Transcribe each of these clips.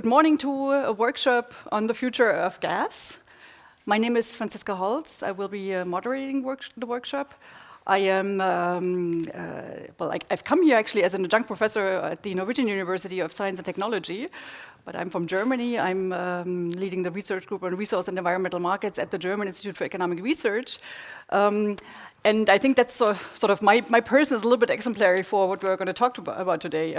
Good morning to a workshop on the future of gas. My name is Franziska Holz. I will be moderating the workshop. I am, I've come here actually as an adjunct professor at the Norwegian University of Science and Technology, but I'm from Germany. I'm leading the research group on resource and environmental markets at the German Institute for Economic Research. And I think that's sort of my person is a little bit exemplary for what we're going to talk about today.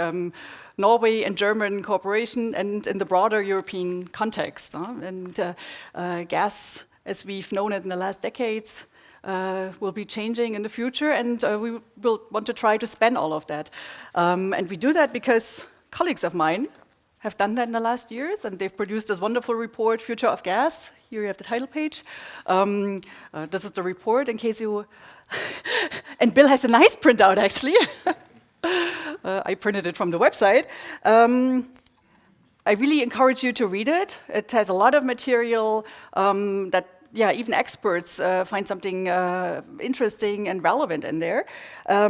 Norway and German cooperation and in the broader European context. And gas, as we've known it in the last decades, will be changing in the future, and we will want to try to span all of that. And we do that because colleagues of mine have done that in the last years, and they've produced this wonderful report, Future of Gas. Here you have the title page. This is the report, in case you... and Bill has a nice printout, actually. I printed it from the website. I really encourage you to read it. It has a lot of material that even experts find something interesting and relevant in there. I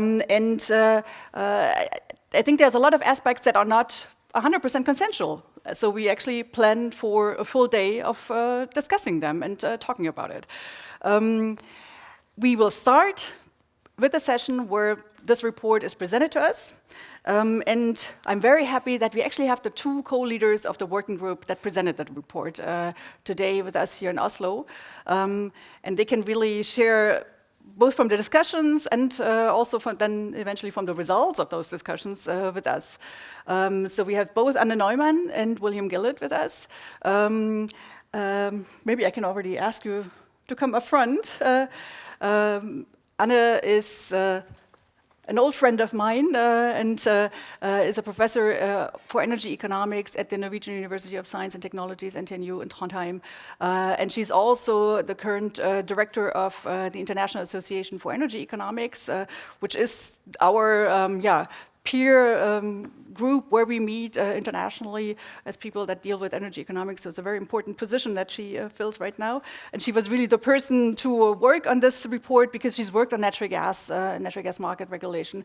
think there's a lot of aspects that are not 100% consensual. So we actually planned for a full day of discussing them and talking about it. We will start with a session where this report is presented to us. And I'm very happy that we actually have the two co-leaders of the working group that presented that report today with us here in Oslo. And they can really share both from the discussions and also then eventually from the results of those discussions with us. So we have both Anne Neumann and William Gillett with us. Maybe I can already ask you to come up front. Anne is an old friend of mine and is a professor for energy economics at the Norwegian University of Science and Technologies, NTNU in Trondheim. And she's also the current director of the International Association for Energy Economics, which is our peer group where we meet internationally as people that deal with energy economics. So it's a very important position that she fills right now. And she was really the person to work on this report because she's worked on natural gas market regulation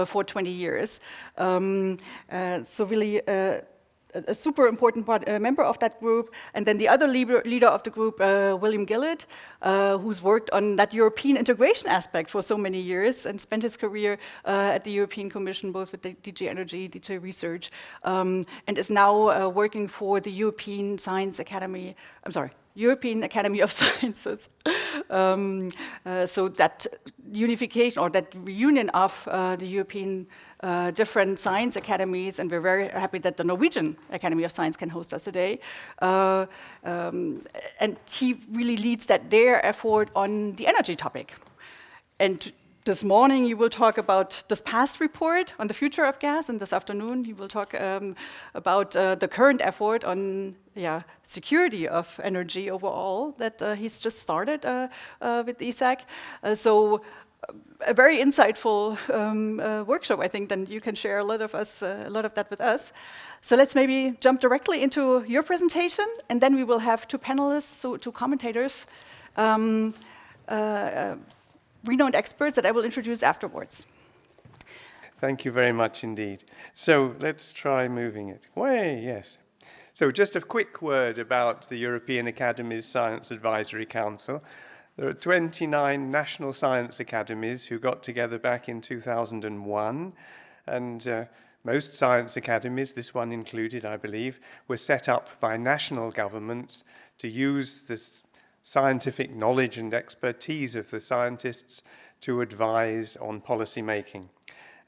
for 20 years. So really a super important member of that group. And then the other leader of the group, William Gillett, who's worked on that European integration aspect for so many years and spent his career at the European Commission, both with the DG Energy, DG Research, and is now working for the European Academy of Sciences. So that unification or that reunion of the European different science academies, and we're very happy that the Norwegian Academy of Science can host us today. And he really leads their effort on the energy topic. And this morning you will talk about this past report on the future of gas, and this afternoon he will talk about the current effort on security of energy overall that he's just started with EASAC. So a very insightful workshop, I think, then you can share a lot of that with us. So let's maybe jump directly into your presentation, and then we will have two panelists, so two commentators, renowned experts that I will introduce afterwards. Thank you very much indeed. So let's try moving it away, yes. So just a quick word about the European Academy's Science Advisory Council. There are 29 national science academies who got together back in 2001, and most science academies, this one included, I believe, were set up by national governments to use this scientific knowledge and expertise of the scientists to advise on policy making.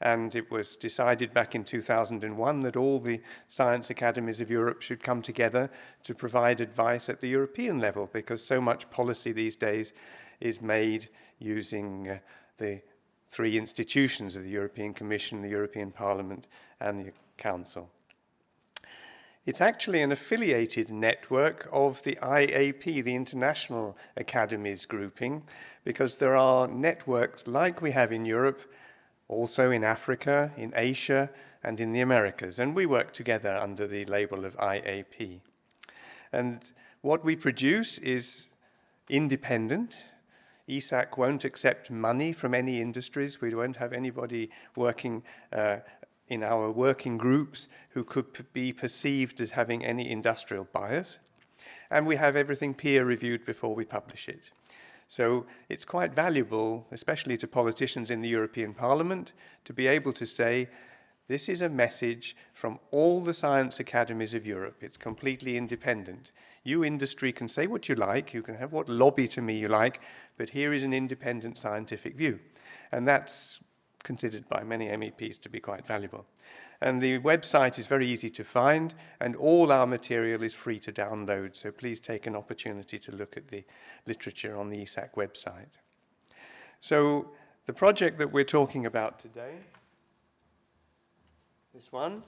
And it was decided back in 2001 that all the science academies of Europe should come together to provide advice at the European level, because so much policy these days is made using the three institutions of the European Commission, the European Parliament, and the Council. It's actually an affiliated network of the IAP, the International Academies grouping, because there are networks like we have in Europe, also in Africa, in Asia, and in the Americas. And we work together under the label of IAP. And what we produce is independent. EASAC won't accept money from any industries. We won't have anybody working in our working groups who could be perceived as having any industrial bias. And we have everything peer-reviewed before we publish it. So it's quite valuable, especially to politicians in the European Parliament, to be able to say, this is a message from all the science academies of Europe. It's completely independent. You industry can say what you like, you can have what lobby to me you like, but here is an independent scientific view. And that's considered by many MEPs to be quite valuable. And the website is very easy to find, and all our material is free to download, so please take an opportunity to look at the literature on the EASAC website. So the project that we're talking about today, this one,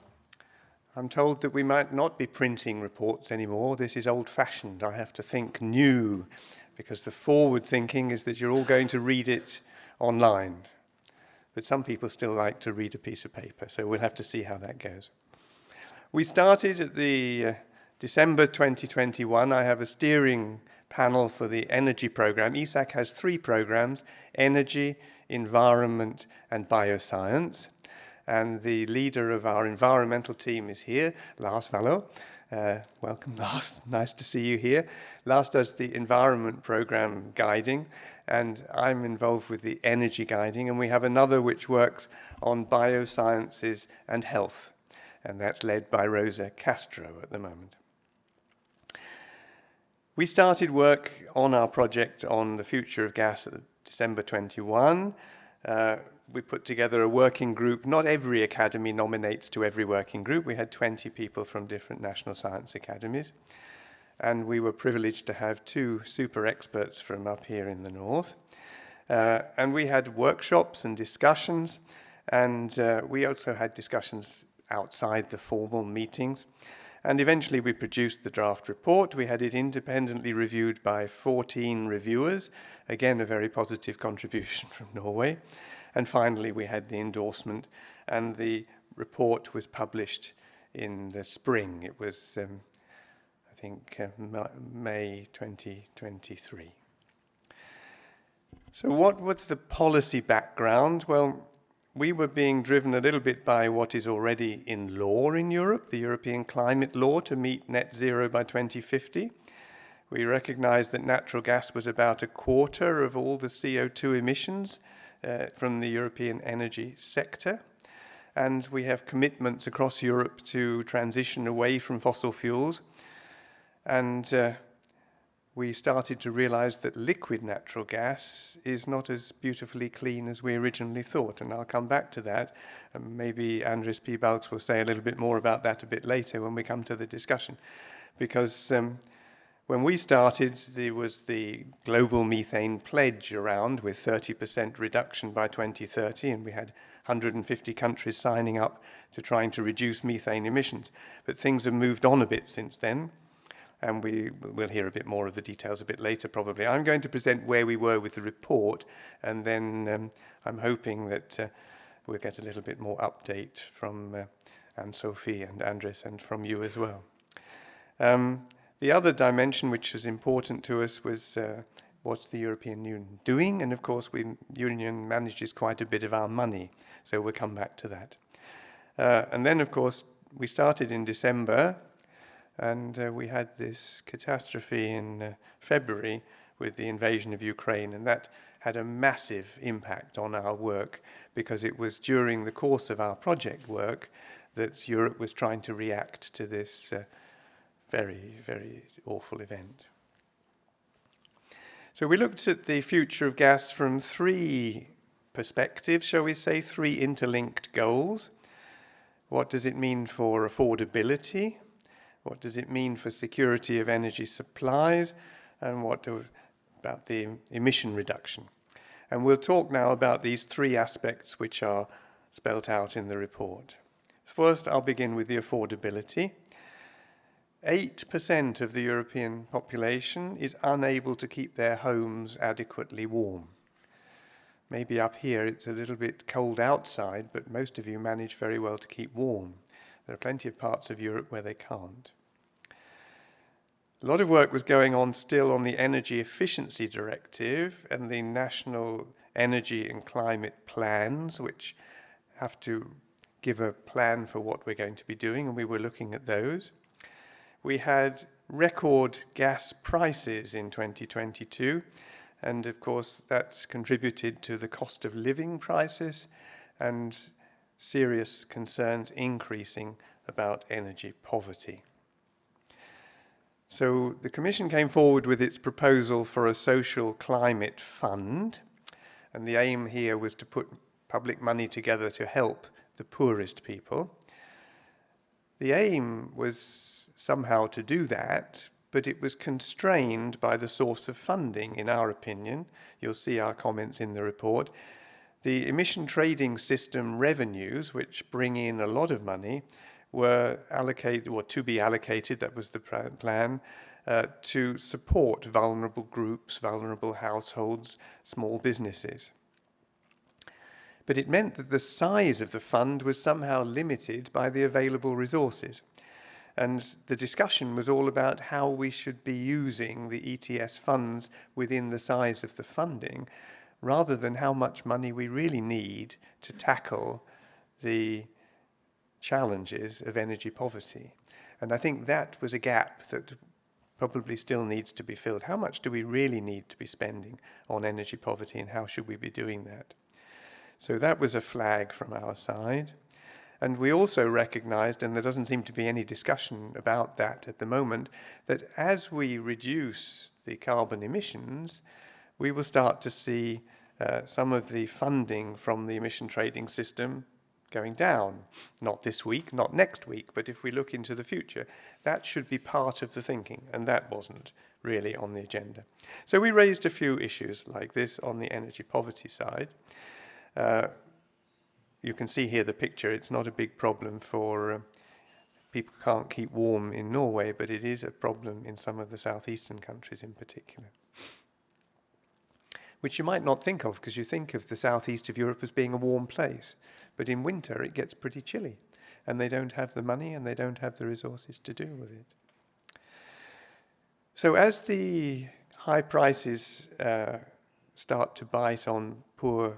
I'm told that we might not be printing reports anymore. This is old-fashioned. I have to think new, because the forward thinking is that you're all going to read it online. But some people still like to read a piece of paper, so we'll have to see how that goes. We started at the December 2021. I have a steering panel for the energy program. EASAC has 3 programs: energy, environment, and bioscience. And the leader of our environmental team is here, Lars Vallo. Welcome, Lars. Nice to see you here. Lars does the environment program guiding, and I'm involved with the energy guiding, and we have another which works on biosciences and health, and that's led by Rosa Castro at the moment. We started work on our project on the future of gas at December 21. We put together a working group. Not every academy nominates to every working group. We had 20 people from different national science academies. And we were privileged to have 2 super experts from up here in the north. And we had workshops and discussions. And we also had discussions outside the formal meetings. And eventually we produced the draft report. We had it independently reviewed by 14 reviewers. Again, a very positive contribution from Norway. And finally, we had the endorsement, and the report was published in the spring. It was, I think, May 2023. So what was the policy background? Well, we were being driven a little bit by what is already in law in Europe, the European climate law to meet net zero by 2050. We recognized that natural gas was about a quarter of all the CO2 emissions from the European energy sector. And we have commitments across Europe to transition away from fossil fuels. And we started to realize that liquid natural gas is not as beautifully clean as we originally thought. And I'll come back to that. And maybe Andris Piebalgs will say a little bit more about that a bit later when we come to the discussion. Because when we started, there was the global methane pledge around with 30% reduction by 2030, and we had 150 countries signing up to trying to reduce methane emissions. But things have moved on a bit since then, and we'll hear a bit more of the details a bit later probably. I'm going to present where we were with the report, and then I'm hoping that we'll get a little bit more update from Anne-Sophie and Andris and from you as well. The other dimension which was important to us was what's the European Union doing? And of course, the Union manages quite a bit of our money, so we'll come back to that. And then, of course, we started in December, and we had this catastrophe in February with the invasion of Ukraine, and that had a massive impact on our work because it was during the course of our project work that Europe was trying to react to this very, very awful event. So we looked at the future of gas from 3 perspectives, shall we say, 3 interlinked goals. What does it mean for affordability? What does it mean for security of energy supplies? And what about the emission reduction? And we'll talk now about these 3 aspects which are spelt out in the report. First, I'll begin with the affordability. 8% of the European population is unable to keep their homes adequately warm. Maybe up here it's a little bit cold outside, but most of you manage very well to keep warm. There are plenty of parts of Europe where they can't. A lot of work was going on still on the Energy Efficiency Directive and the national energy and climate plans, which have to give a plan for what we're going to be doing, and we were looking at those. We had record gas prices in 2022, and of course that's contributed to the cost of living crisis and serious concerns increasing about energy poverty. So the Commission came forward with its proposal for a social climate fund, and the aim here was to put public money together to help the poorest people. The aim was somehow to do that, but it was constrained by the source of funding, in our opinion. You'll see our comments in the report. The emission trading system revenues, which bring in a lot of money, were allocated, or to be allocated, that was the plan, to support vulnerable groups, vulnerable households, small businesses. But it meant that the size of the fund was somehow limited by the available resources. And the discussion was all about how we should be using the ETS funds within the size of the funding, rather than how much money we really need to tackle the challenges of energy poverty. And I think that was a gap that probably still needs to be filled. How much do we really need to be spending on energy poverty, and how should we be doing that? So that was a flag from our side. And we also recognized, and there doesn't seem to be any discussion about that at the moment, that as we reduce the carbon emissions, we will start to see some of the funding from the emission trading system going down. Not this week, not next week, but if we look into the future, that should be part of the thinking, and that wasn't really on the agenda. So we raised a few issues like this on the energy poverty side. You can see here the picture. It's not a big problem for people who can't keep warm in Norway, but it is a problem in some of the southeastern countries in particular, which you might not think of because you think of the southeast of Europe as being a warm place. But in winter it gets pretty chilly, and they don't have the money and they don't have the resources to deal with it. So as the high prices start to bite on poor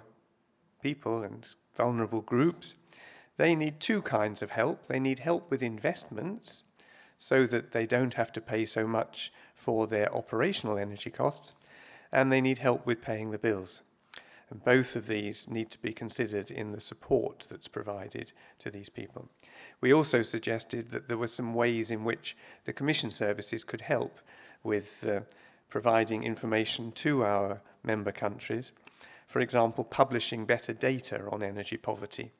people and vulnerable groups, they need two kinds of help. They need help with investments so that they don't have to pay so much for their operational energy costs, and they need help with paying the bills. And both of these need to be considered in the support that's provided to these people. We also suggested that there were some ways in which the Commission services could help with providing information to our member countries. For example, publishing better data on energy poverty,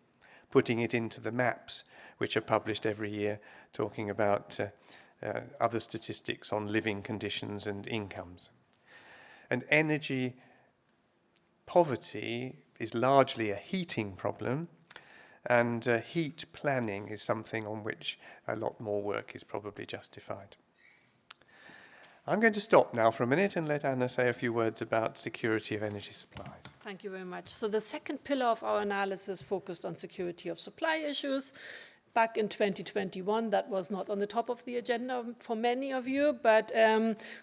putting it into the maps which are published every year, talking about other statistics on living conditions and incomes. And energy poverty is largely a heating problem, and heat planning is something on which a lot more work is probably justified. I'm going to stop now for a minute and let Anna say a few words about security of energy supplies. Thank you very much. So the second pillar of our analysis focused on security of supply issues. Back in 2021, that was not on the top of the agenda for many of you, but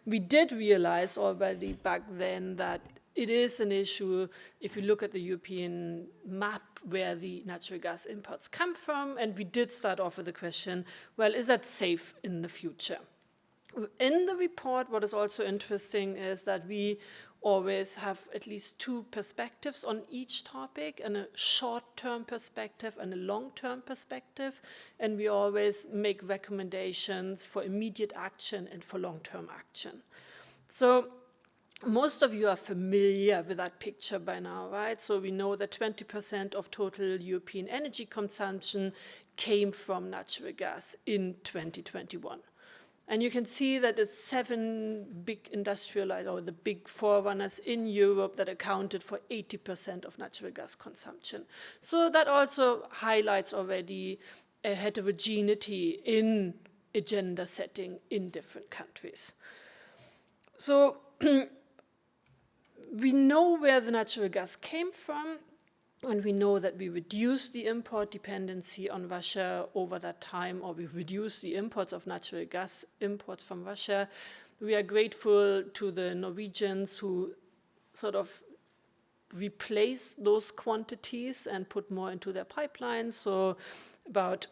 we did realize already back then that it is an issue if you look at the European map where the natural gas imports come from, and we did start off with the question, well, is that safe in the future? In the report, what is also interesting is that we always have at least two perspectives on each topic, and a short-term perspective and a long-term perspective, and we always make recommendations for immediate action and for long-term action. So most of you are familiar with that picture by now, right? So we know that 20% of total European energy consumption came from natural gas in 2021. And you can see that it's 7 big industrialized, or the big forerunners in Europe, that accounted for 80% of natural gas consumption. So that also highlights already a heterogeneity in agenda setting in different countries. So we know where the natural gas came from, and we know that we reduced the import dependency on Russia over that time, or we reduced the imports of natural gas imports from Russia. We are grateful to the Norwegians who sort of replace those quantities and put more into their pipelines. So about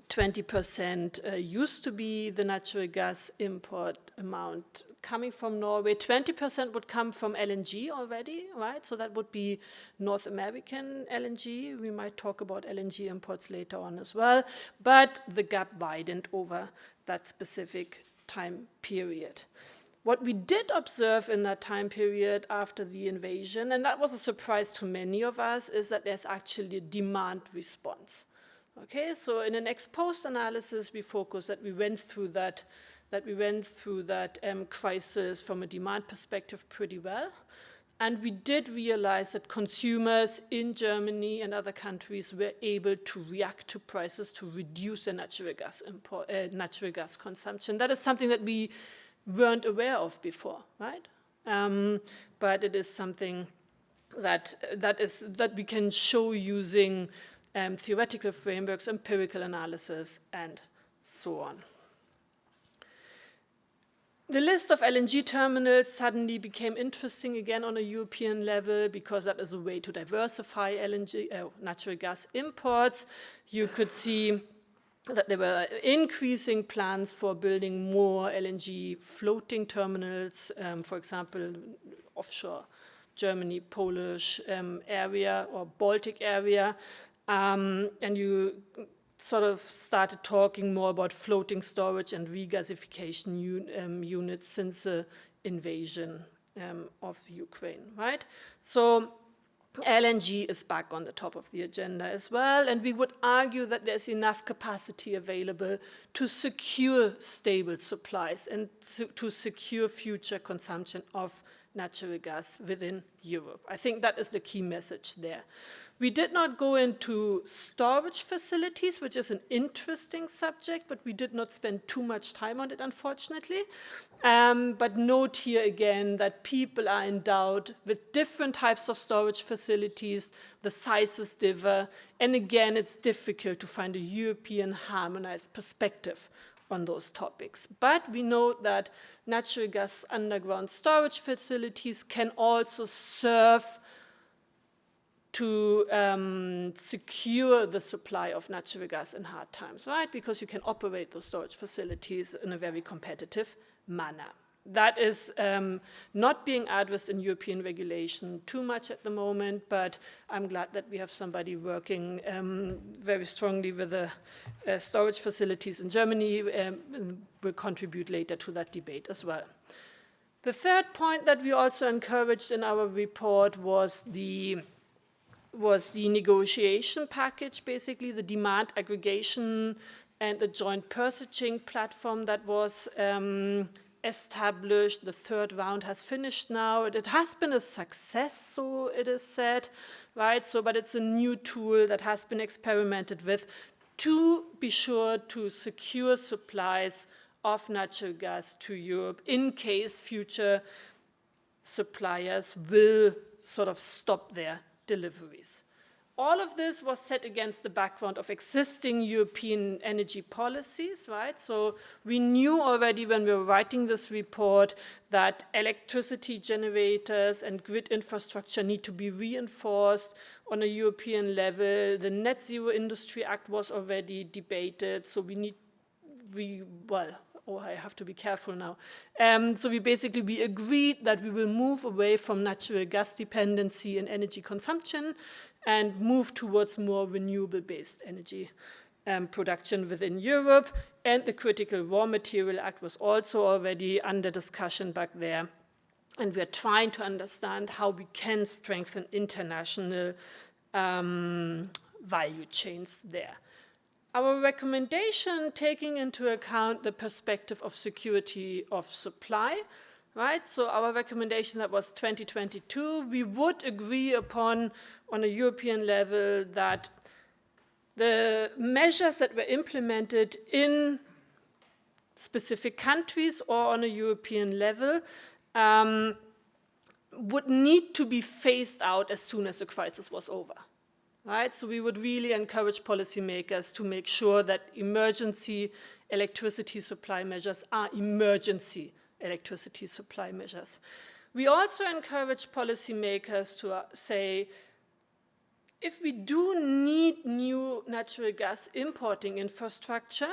20% used to be the natural gas import amount coming from Norway. 20% would come from LNG already, right? So that would be North American LNG. We might talk about LNG imports later on as well. But the gap widened over that specific time period. What we did observe in that time period after the invasion, and that was a surprise to many of us, is that there's actually a demand response. Okay, so in an ex-post analysis, we focused that we went through that crisis from a demand perspective pretty well. And we did realize that consumers in Germany and other countries were able to react to prices to reduce their natural gas consumption. That is something that we weren't aware of before, right? But it is something that we can show using theoretical frameworks, empirical analysis, and so on. The list of LNG terminals suddenly became interesting again on a European level because that is a way to diversify natural gas imports. You could see that there were increasing plans for building more LNG floating terminals, for example, offshore Germany, Polish area or Baltic area. And you sort of started talking more about floating storage and regasification units since the invasion of Ukraine, right? So LNG is back on the top of the agenda as well, and we would argue that there's enough capacity available to secure stable supplies and to secure future consumption of natural gas within Europe. I think that is the key message there. We did not go into storage facilities, which is an interesting subject, but we did not spend too much time on it, unfortunately. But note here again that people are endowed with different types of storage facilities, the sizes differ, and again, it's difficult to find a European harmonized perspective on those topics. But we know that natural gas underground storage facilities can also serve to secure the supply of natural gas in hard times, right? Because you can operate those storage facilities in a very competitive manner. That is not being addressed in European regulation too much at the moment, but I'm glad that we have somebody working very strongly with the storage facilities in Germany. Will contribute later to that debate as well. The third point that we also encouraged in our report was the negotiation package, basically the demand aggregation and the joint purchasing platform that was established. The third round has finished now. It has been a success, so it is said, right? So, but it's a new tool that has been experimented with to be sure to secure supplies of natural gas to Europe in case future suppliers will sort of stop their deliveries. All of this was set against the background of existing European energy policies, right? So we knew already when we were writing this report that electricity generators and grid infrastructure need to be reinforced on a European level. The Net Zero Industry Act was already debated, so I have to be careful now. So we agreed that we will move away from natural gas dependency in energy consumption and move towards more renewable-based energy production within Europe. And the Critical Raw Material Act was also already under discussion back there. And we are trying to understand how we can strengthen international value chains there. Our recommendation, taking into account the perspective of security of supply, right? So our recommendation that was 2022, we would agree upon on a European level that the measures that were implemented in specific countries or on a European level would need to be phased out as soon as the crisis was over. Right? So we would really encourage policymakers to make sure that emergency electricity supply measures are emergency electricity supply measures. We also encourage policymakers to say, if we do need new natural gas importing infrastructure,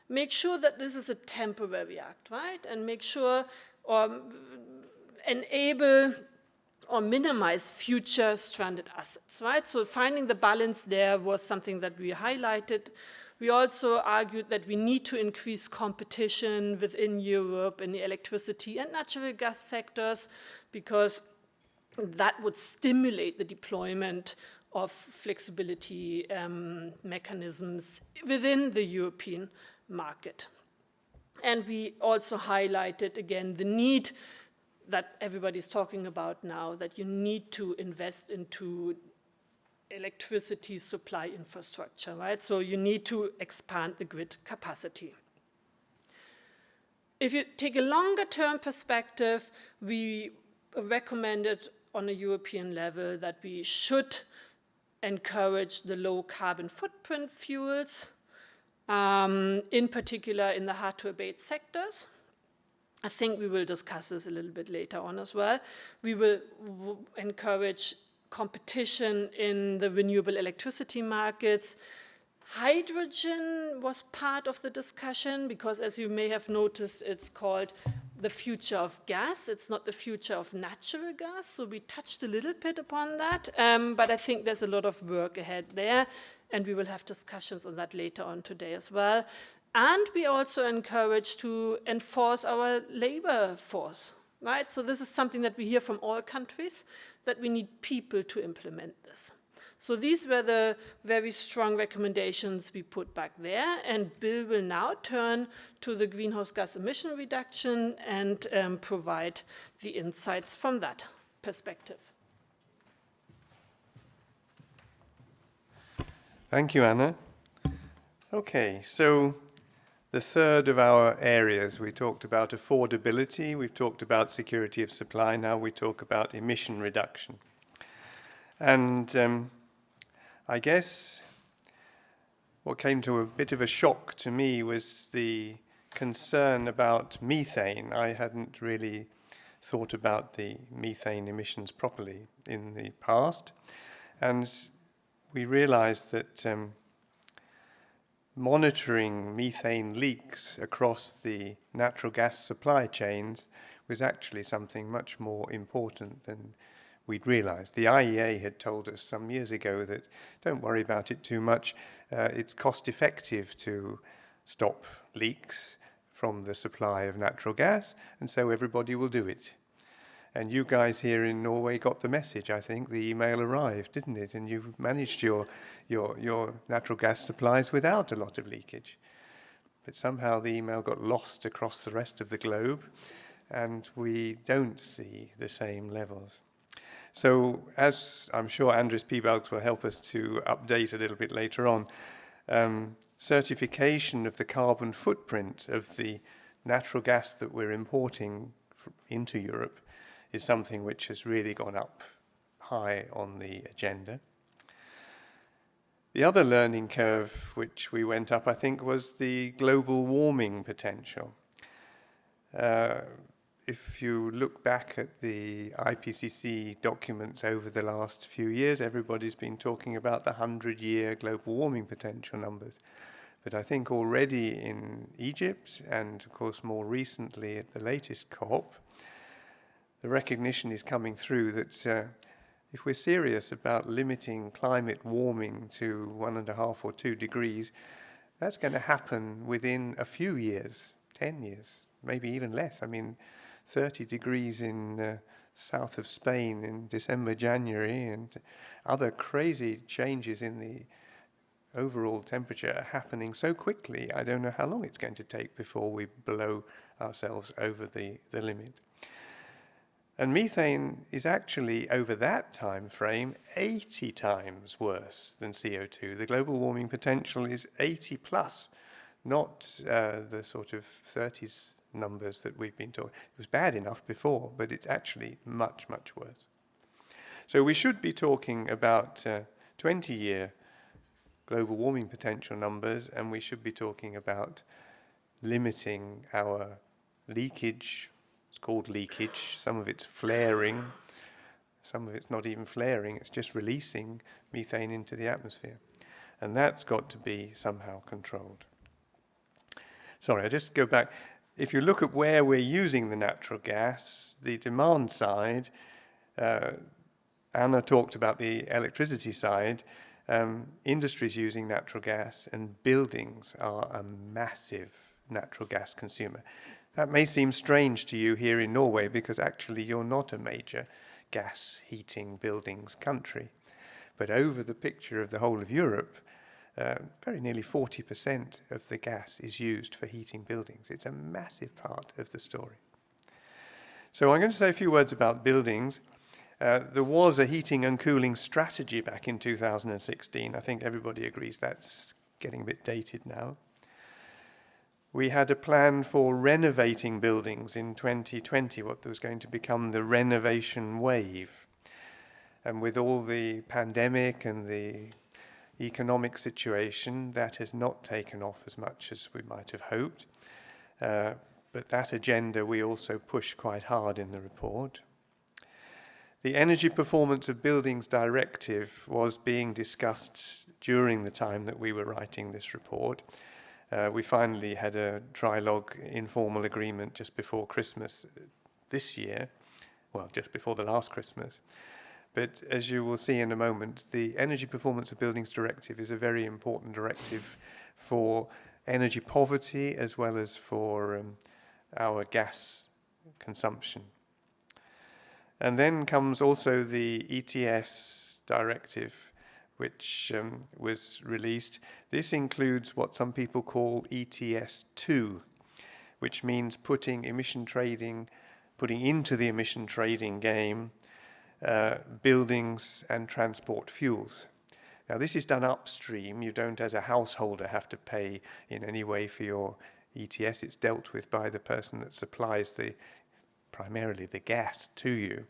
make sure that this is a temporary act, right? And make sure enable or minimize future stranded assets, right? So finding the balance there was something that we highlighted. We also argued that we need to increase competition within Europe in the electricity and natural gas sectors, because that would stimulate the deployment of flexibility mechanisms within the European market. And we also highlighted, again, the need that everybody's talking about now, that you need to invest into electricity supply infrastructure, right? So you need to expand the grid capacity. If you take a longer term perspective, we recommended on a European level that we should encourage the low carbon footprint fuels, in particular in the hard to abate sectors. I think we will discuss this a little bit later on as well. We will encourage competition in the renewable electricity markets. Hydrogen was part of the discussion because, as you may have noticed, it's called the future of gas. It's not the future of natural gas. So we touched a little bit upon that, but I think there's a lot of work ahead there, and we will have discussions on that later on today as well. And we also encourage to enforce our labor force, right? So this is something that we hear from all countries, that we need people to implement this. So these were the very strong recommendations we put back there, and Bill will now turn to the greenhouse gas emission reduction and provide the insights from that perspective. Thank you, Anna. Okay, so the third of our areas, we talked about affordability, we've talked about security of supply, now we talk about emission reduction. And I guess what came to a bit of a shock to me was the concern about methane. I hadn't really thought about the methane emissions properly in the past, and we realized that monitoring methane leaks across the natural gas supply chains was actually something much more important than we'd realized. The IEA had told us some years ago that don't worry about it too much. It's cost effective to stop leaks from the supply of natural gas, and so everybody will do it. And you guys here in Norway got the message, I think. The email arrived, didn't it? And you've managed your natural gas supplies without a lot of leakage. But somehow the email got lost across the rest of the globe, and we don't see the same levels. So, as I'm sure Andris Piebalgs will help us to update a little bit later on, certification of the carbon footprint of the natural gas that we're importing into Europe is something which has really gone up high on the agenda. The other learning curve which we went up, I think, was the global warming potential. If you look back at the IPCC documents over the last few years, everybody's been talking about the 100-year global warming potential numbers. But I think already in Egypt, and of course more recently at the latest COP, the recognition is coming through that if we're serious about limiting climate warming to 1.5 or 2 degrees, that's going to happen within a few years, 10 years, maybe even less. I mean, 30 degrees in south of Spain in December, January, and other crazy changes in the overall temperature are happening so quickly. I don't know how long it's going to take before we blow ourselves over the limit. And methane is actually, over that time frame, 80 times worse than CO2. The global warming potential is 80 plus, not the sort of 30s numbers that we've been talking. It was bad enough before, but it's actually much, much worse. So we should be talking about 20-year global warming potential numbers, and we should be talking about limiting our leakage It's called leakage. Some of it's flaring. Some of it's not even flaring. It's just releasing methane into the atmosphere. And that's got to be somehow controlled. Sorry, I just go back. If you look at where we're using the natural gas, the demand side, Anna talked about the electricity side. Industries using natural gas and buildings are a massive natural gas consumer. That may seem strange to you here in Norway because actually you're not a major gas heating buildings country. But over the picture of the whole of Europe, very nearly 40% of the gas is used for heating buildings. It's a massive part of the story. So I'm going to say a few words about buildings. There was a heating and cooling strategy back in 2016. I think everybody agrees that's getting a bit dated now. We had a plan for renovating buildings in 2020, what was going to become the renovation wave. And with all the pandemic and the economic situation, that has not taken off as much as we might have hoped. But that agenda we also push quite hard in the report. The Energy Performance of Buildings Directive was being discussed during the time that we were writing this report. We finally had a trilogue informal agreement just before Christmas this year, well, just before the last Christmas. But as you will see in a moment, the Energy Performance of Buildings Directive is a very important directive for energy poverty as well as for our gas consumption. And then comes also the ETS directive, which was released. This includes what some people call ETS2, which means putting into the emission trading game buildings and transport fuels. Now this is done upstream. You don't as a householder have to pay in any way for your ETS. It's dealt with by the person that supplies primarily the gas to you.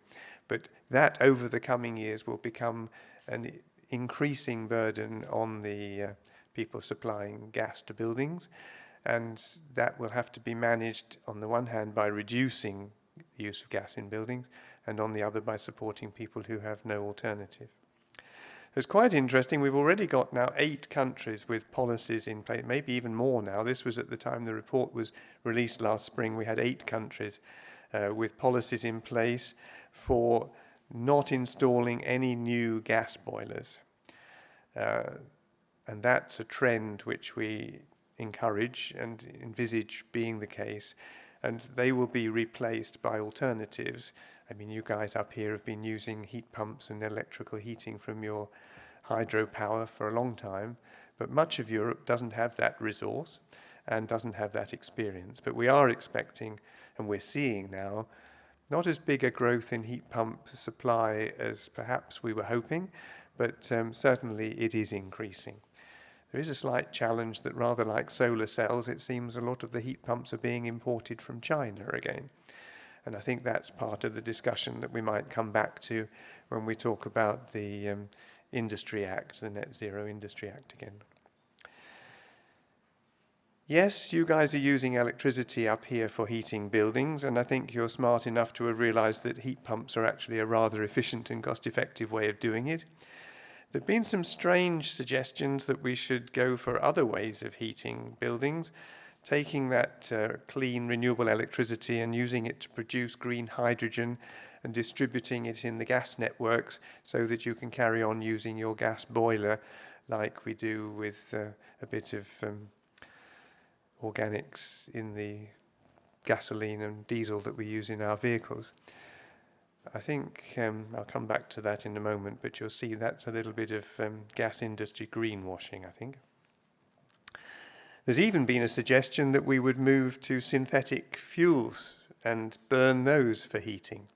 But that over the coming years will become an increasing burden on the people supplying gas to buildings, and that will have to be managed on the one hand by reducing the use of gas in buildings, and on the other by supporting people who have no alternative. It's quite interesting. We've already got now 8 countries with policies in place, maybe even more now. This was at the time the report was released last spring. We had 8 countries with policies in place for not installing any new gas boilers. And that's a trend which we encourage and envisage being the case. And they will be replaced by alternatives. I mean, you guys up here have been using heat pumps and electrical heating from your hydropower for a long time, but much of Europe doesn't have that resource and doesn't have that experience. But we are expecting, and we're seeing now, not as big a growth in heat pump supply as perhaps we were hoping, but certainly it is increasing. There is a slight challenge that rather like solar cells, it seems a lot of the heat pumps are being imported from China again. And I think that's part of the discussion that we might come back to when we talk about the Industry Act, the Net Zero Industry Act again. Yes, you guys are using electricity up here for heating buildings, and I think you're smart enough to have realized that heat pumps are actually a rather efficient and cost-effective way of doing it. There have been some strange suggestions that we should go for other ways of heating buildings, taking that clean, renewable electricity and using it to produce green hydrogen and distributing it in the gas networks so that you can carry on using your gas boiler like we do with a bit of organics in the gasoline and diesel that we use in our vehicles. I think I'll come back to that in a moment, but you'll see that's a little bit of gas industry greenwashing, I think. There's even been a suggestion that we would move to synthetic fuels and burn those for heating.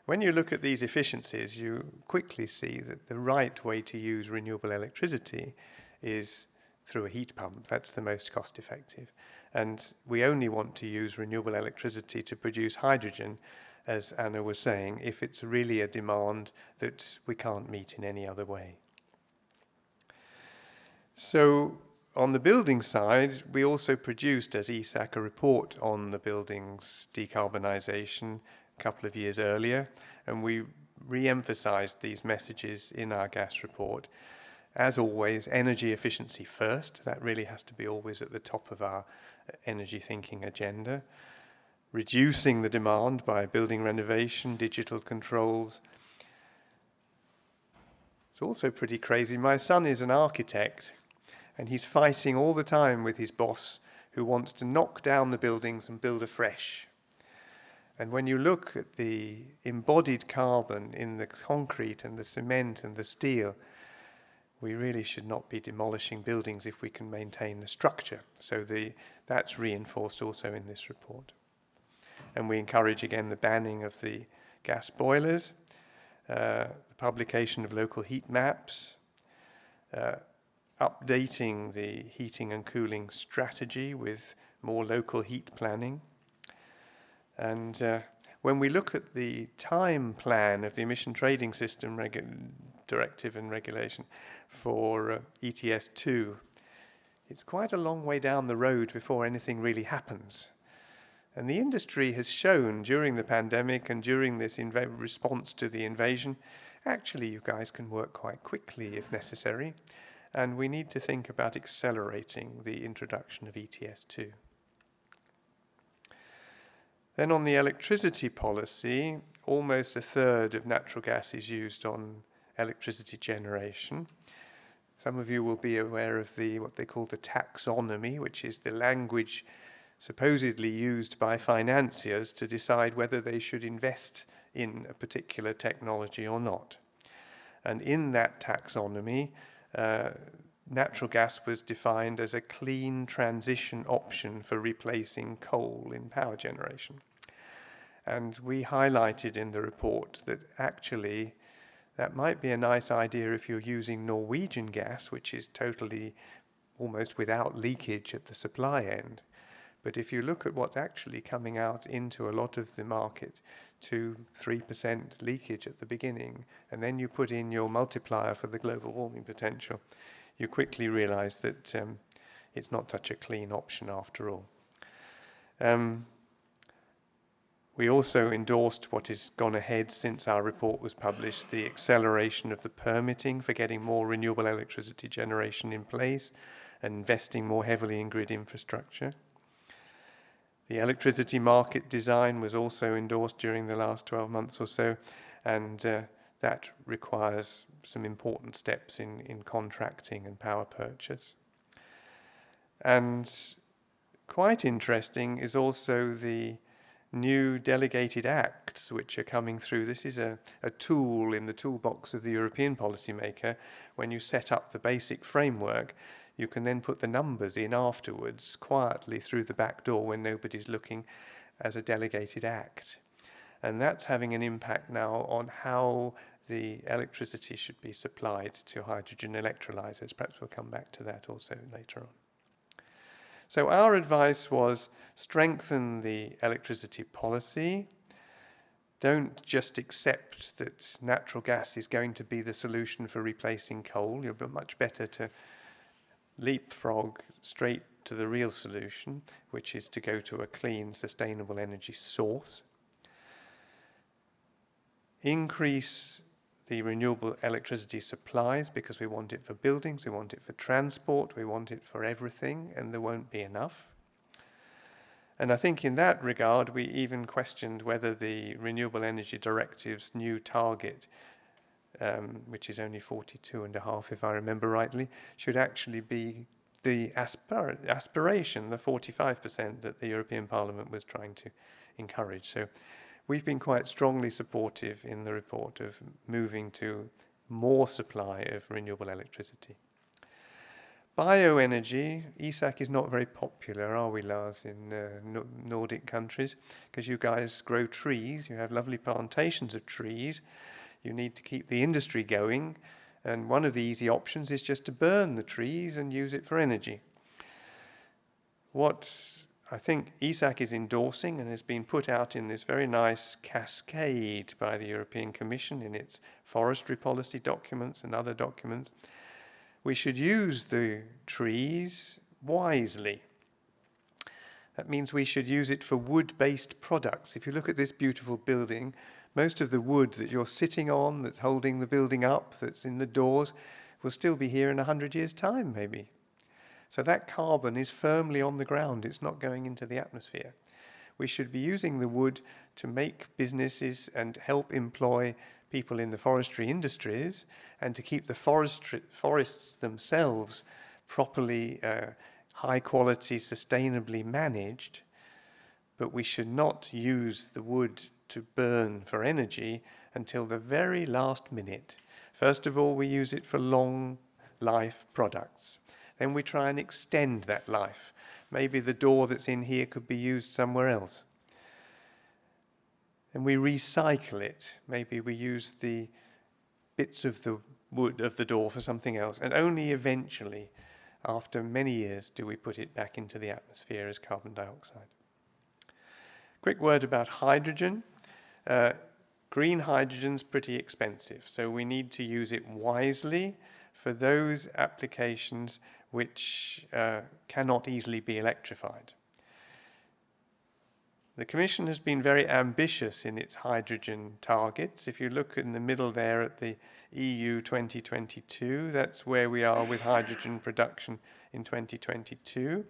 When you look at these efficiencies, you quickly see that the right way to use renewable electricity is through a heat pump. That's the most cost effective. And we only want to use renewable electricity to produce hydrogen, as Anna was saying, if it's really a demand that we can't meet in any other way. So on the building side, we also produced, as EASAC, a report on the buildings' decarbonisation a couple of years earlier, and we re-emphasised these messages in our gas report. As always, energy efficiency first. That really has to be always at the top of our energy thinking agenda. Reducing the demand by building renovation, digital controls. It's also pretty crazy. My son is an architect, and he's fighting all the time with his boss, who wants to knock down the buildings and build afresh. And when you look at the embodied carbon in the concrete and the cement and the steel, we really should not be demolishing buildings if we can maintain the structure. So that's reinforced also in this report. And we encourage again the banning of the gas boilers, the publication of local heat maps, updating the heating and cooling strategy with more local heat planning. And when we look at the time plan of the emission trading system directive and regulation for ETS2, it's quite a long way down the road before anything really happens. And the industry has shown during the pandemic and during this response to the invasion, actually you guys can work quite quickly if necessary. And we need to think about accelerating the introduction of ETS2. Then on the electricity policy, almost a third of natural gas is used on electricity generation. Some of you will be aware of what they call the taxonomy, which is the language supposedly used by financiers to decide whether they should invest in a particular technology or not. And in that taxonomy, natural gas was defined as a clean transition option for replacing coal in power generation. And we highlighted in the report that actually that might be a nice idea if you're using Norwegian gas, which is totally almost without leakage at the supply end. But if you look at what's actually coming out into a lot of the market, 2-3% leakage at the beginning, and then you put in your multiplier for the global warming potential, you quickly realize that it's not such a clean option after all. We also endorsed what has gone ahead since our report was published, the acceleration of the permitting for getting more renewable electricity generation in place and investing more heavily in grid infrastructure. The electricity market design was also endorsed during the last 12 months or so, and that requires some important steps in contracting and power purchase. And quite interesting is also the new delegated acts which are coming through. This is a tool in the toolbox of the European policymaker. When you set up the basic framework, you can then put the numbers in afterwards quietly through the back door when nobody's looking as a delegated act. And that's having an impact now on how the electricity should be supplied to hydrogen electrolyzers. Perhaps we'll come back to that also later on. So our advice was strengthen the electricity policy. Don't just accept that natural gas is going to be the solution for replacing coal. You'll be much better to leapfrog straight to the real solution, which is to go to a clean, sustainable energy source. Increase the renewable electricity supplies because we want it for buildings, we want it for transport, we want it for everything, and there won't be enough. And I think in that regard, we even questioned whether the Renewable Energy Directive's new target, which is only 42.5 if I remember rightly, should actually be the aspiration, the 45% that the European Parliament was trying to encourage. So we've been quite strongly supportive in the report of moving to more supply of renewable electricity. Bioenergy, EASAC is not very popular, are we, Lars, in Nordic countries? Because you guys grow trees, you have lovely plantations of trees, you need to keep the industry going, and one of the easy options is just to burn the trees and use it for energy. What I think EASAC is endorsing and has been put out in this very nice cascade by the European Commission in its forestry policy documents and other documents, we should use the trees wisely. That means we should use it for wood-based products. If you look at this beautiful building, most of the wood that you're sitting on, that's holding the building up, that's in the doors, will still be here in 100 years' time, maybe. So that carbon is firmly on the ground. It's not going into the atmosphere. We should be using the wood to make businesses and help employ people in the forestry industries and to keep the forests themselves properly high quality, sustainably managed. But we should not use the wood to burn for energy until the very last minute. First of all, we use it for long life products. Then we try and extend that life. Maybe the door that's in here could be used somewhere else. And we recycle it. Maybe we use the bits of the wood of the door for something else. And only eventually, after many years, do we put it back into the atmosphere as carbon dioxide. Quick word about hydrogen. Green hydrogen's pretty expensive, so we need to use it wisely for those applications which cannot easily be electrified. The Commission has been very ambitious in its hydrogen targets. If you look in the middle there at the EU 2022, that's where we are with hydrogen production in 2022.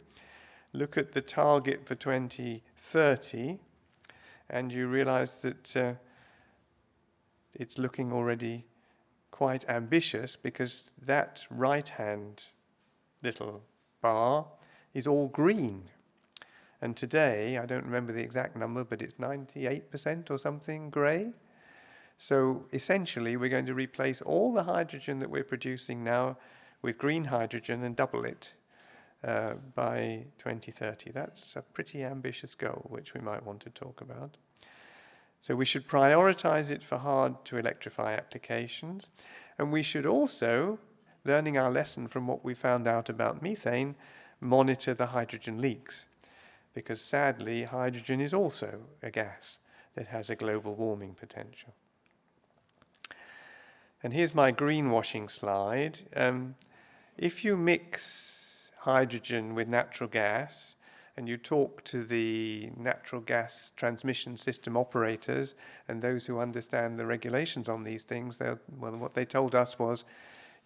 Look at the target for 2030, and you realize that it's looking already quite ambitious, because that right-hand little bar is all green. And today, I don't remember the exact number, but it's 98% or something grey. So essentially, we're going to replace all the hydrogen that we're producing now with green hydrogen and double it by 2030. That's a pretty ambitious goal, which we might want to talk about. So we should prioritize it for hard-to-electrify applications. And we should also, learning our lesson from what we found out about methane, monitor the hydrogen leaks. Because sadly, hydrogen is also a gas that has a global warming potential. And here's my greenwashing slide. If you mix hydrogen with natural gas, and you talk to the natural gas transmission system operators and those who understand the regulations on these things, what they told us was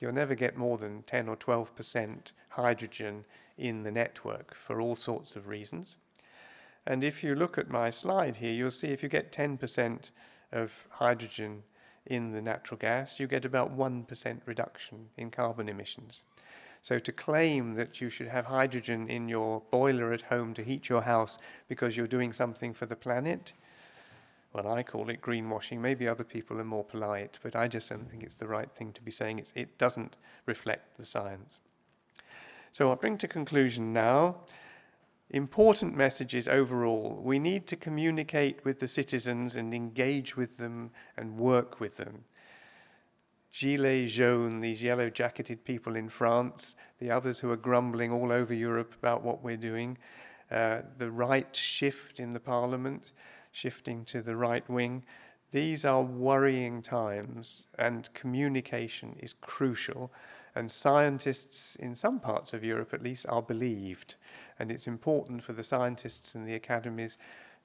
you'll never get more than 10 or 12% hydrogen in the network for all sorts of reasons. And if you look at my slide here, you'll see if you get 10% of hydrogen in the natural gas, you get about 1% reduction in carbon emissions. So to claim that you should have hydrogen in your boiler at home to heat your house because you're doing something for the planet, well, I call it greenwashing. Maybe other people are more polite, but I just don't think it's the right thing to be saying. It doesn't reflect the science. So I'll bring to conclusion now. Important messages overall. We need to communicate with the citizens and engage with them and work with them. Gilets jaunes, these yellow-jacketed people in France, the others who are grumbling all over Europe about what we're doing, the right shift in the parliament, shifting to the right wing. These are worrying times, and communication is crucial. And scientists in some parts of Europe, at least, are believed. And it's important for the scientists and the academies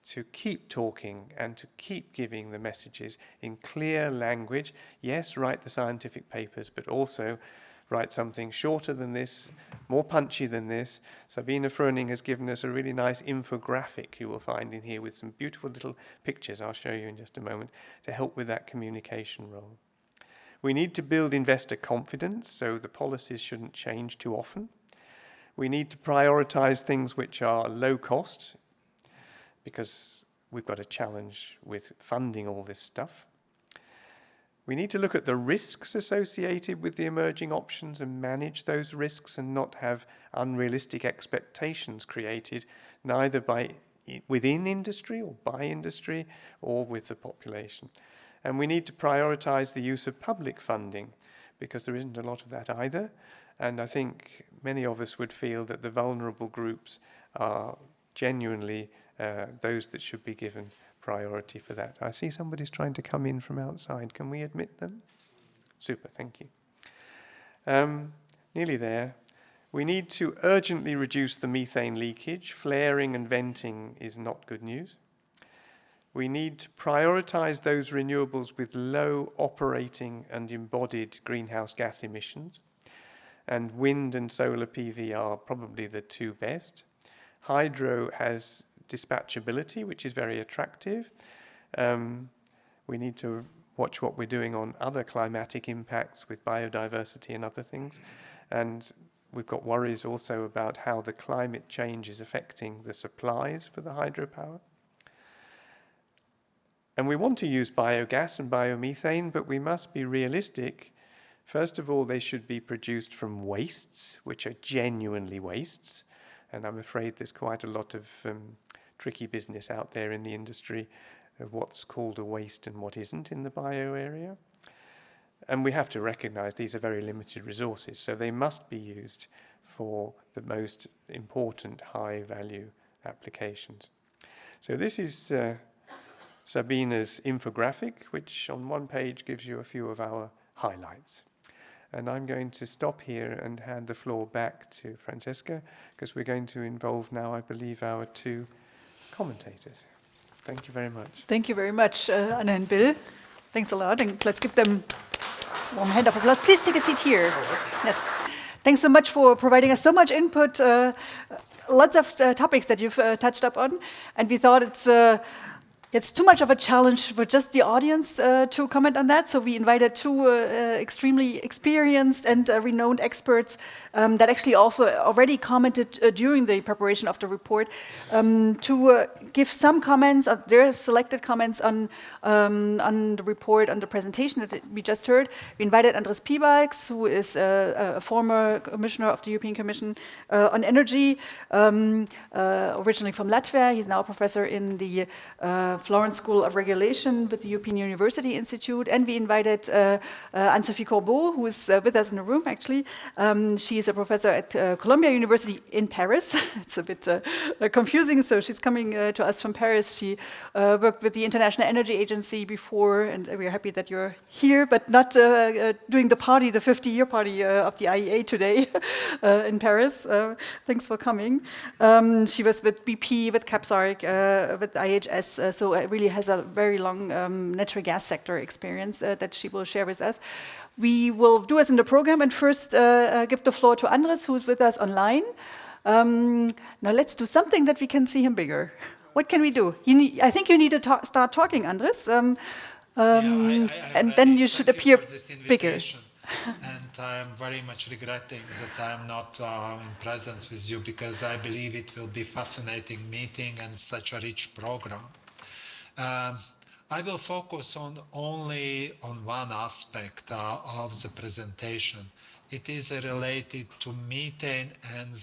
to keep talking and to keep giving the messages in clear language. Yes, write the scientific papers, but also write something shorter than this, more punchy than this. Sabine Fröning has given us a really nice infographic you will find in here with some beautiful little pictures I'll show you in just a moment to help with that communication role. We need to build investor confidence, so the policies shouldn't change too often. We need to prioritize things which are low cost, because we've got a challenge with funding all this stuff. We need to look at the risks associated with the emerging options and manage those risks and not have unrealistic expectations created, neither within industry or by industry or with the population. And we need to prioritize the use of public funding, because there isn't a lot of that either. And I think many of us would feel that the vulnerable groups are genuinely those that should be given priority for that. I see somebody's trying to come in from outside. Can we admit them? Super, thank you. nearly there. We need to urgently reduce the methane leakage. Flaring and venting is not good news. We need to prioritize those renewables with low operating and embodied greenhouse gas emissions. And wind and solar PV are probably the two best. Hydro has dispatchability, which is very attractive. We need to watch what we're doing on other climatic impacts with biodiversity and other things. And we've got worries also about how the climate change is affecting the supplies for the hydropower. And we want to use biogas and biomethane, but we must be realistic. First of all, they should be produced from wastes, which are genuinely wastes. And I'm afraid there's quite a lot of tricky business out there in the industry of what's called a waste and what isn't in the bio area. And we have to recognize these are very limited resources, so they must be used for the most important high-value applications. So this is Sabina's infographic, which on one page gives you a few of our highlights. And I'm going to stop here and hand the floor back to Franziska, because we're going to involve now, I believe, our two commentators. Thank you very much. Thank you very much, Anna and Bill. Thanks a lot, and let's give them a warm hand of applause. Please take a seat here. Yes. Thanks so much for providing us so much input, lots of topics that you've touched up on, and we thought it's too much of a challenge for just the audience to comment on that, so we invited two extremely experienced and renowned experts that actually also already commented during the preparation of the report to give some comments, their selected comments on the report, on the presentation that we just heard. We invited Andris Piebalgs, who is a former commissioner of the European Commission on energy, originally from Latvia. He's now a professor in the Florence School of Regulation with the European University Institute. And we invited Anne-Sophie Corbeau, who is with us in the room, actually. She is a professor at Columbia University in Paris. It's a bit confusing, so she's coming to us from Paris. She worked with the International Energy Agency before, and we're happy that you're here, but not doing the party, the 50-year party of the IEA today in Paris. Thanks for coming. She was with BP, with Capsarg, with IHS, so it really has a very long natural gas sector experience that she will share with us. We will do as in the program and first give the floor to Andris, who's with us online. Now let's do something that we can see him bigger. What can we do? I think you need to start talking, Andris, and then you should appear bigger. And I'm very much regretting that I'm not in presence with you, because I believe it will be fascinating meeting and such a rich program. I will focus only on one aspect of the presentation. It is related to methane and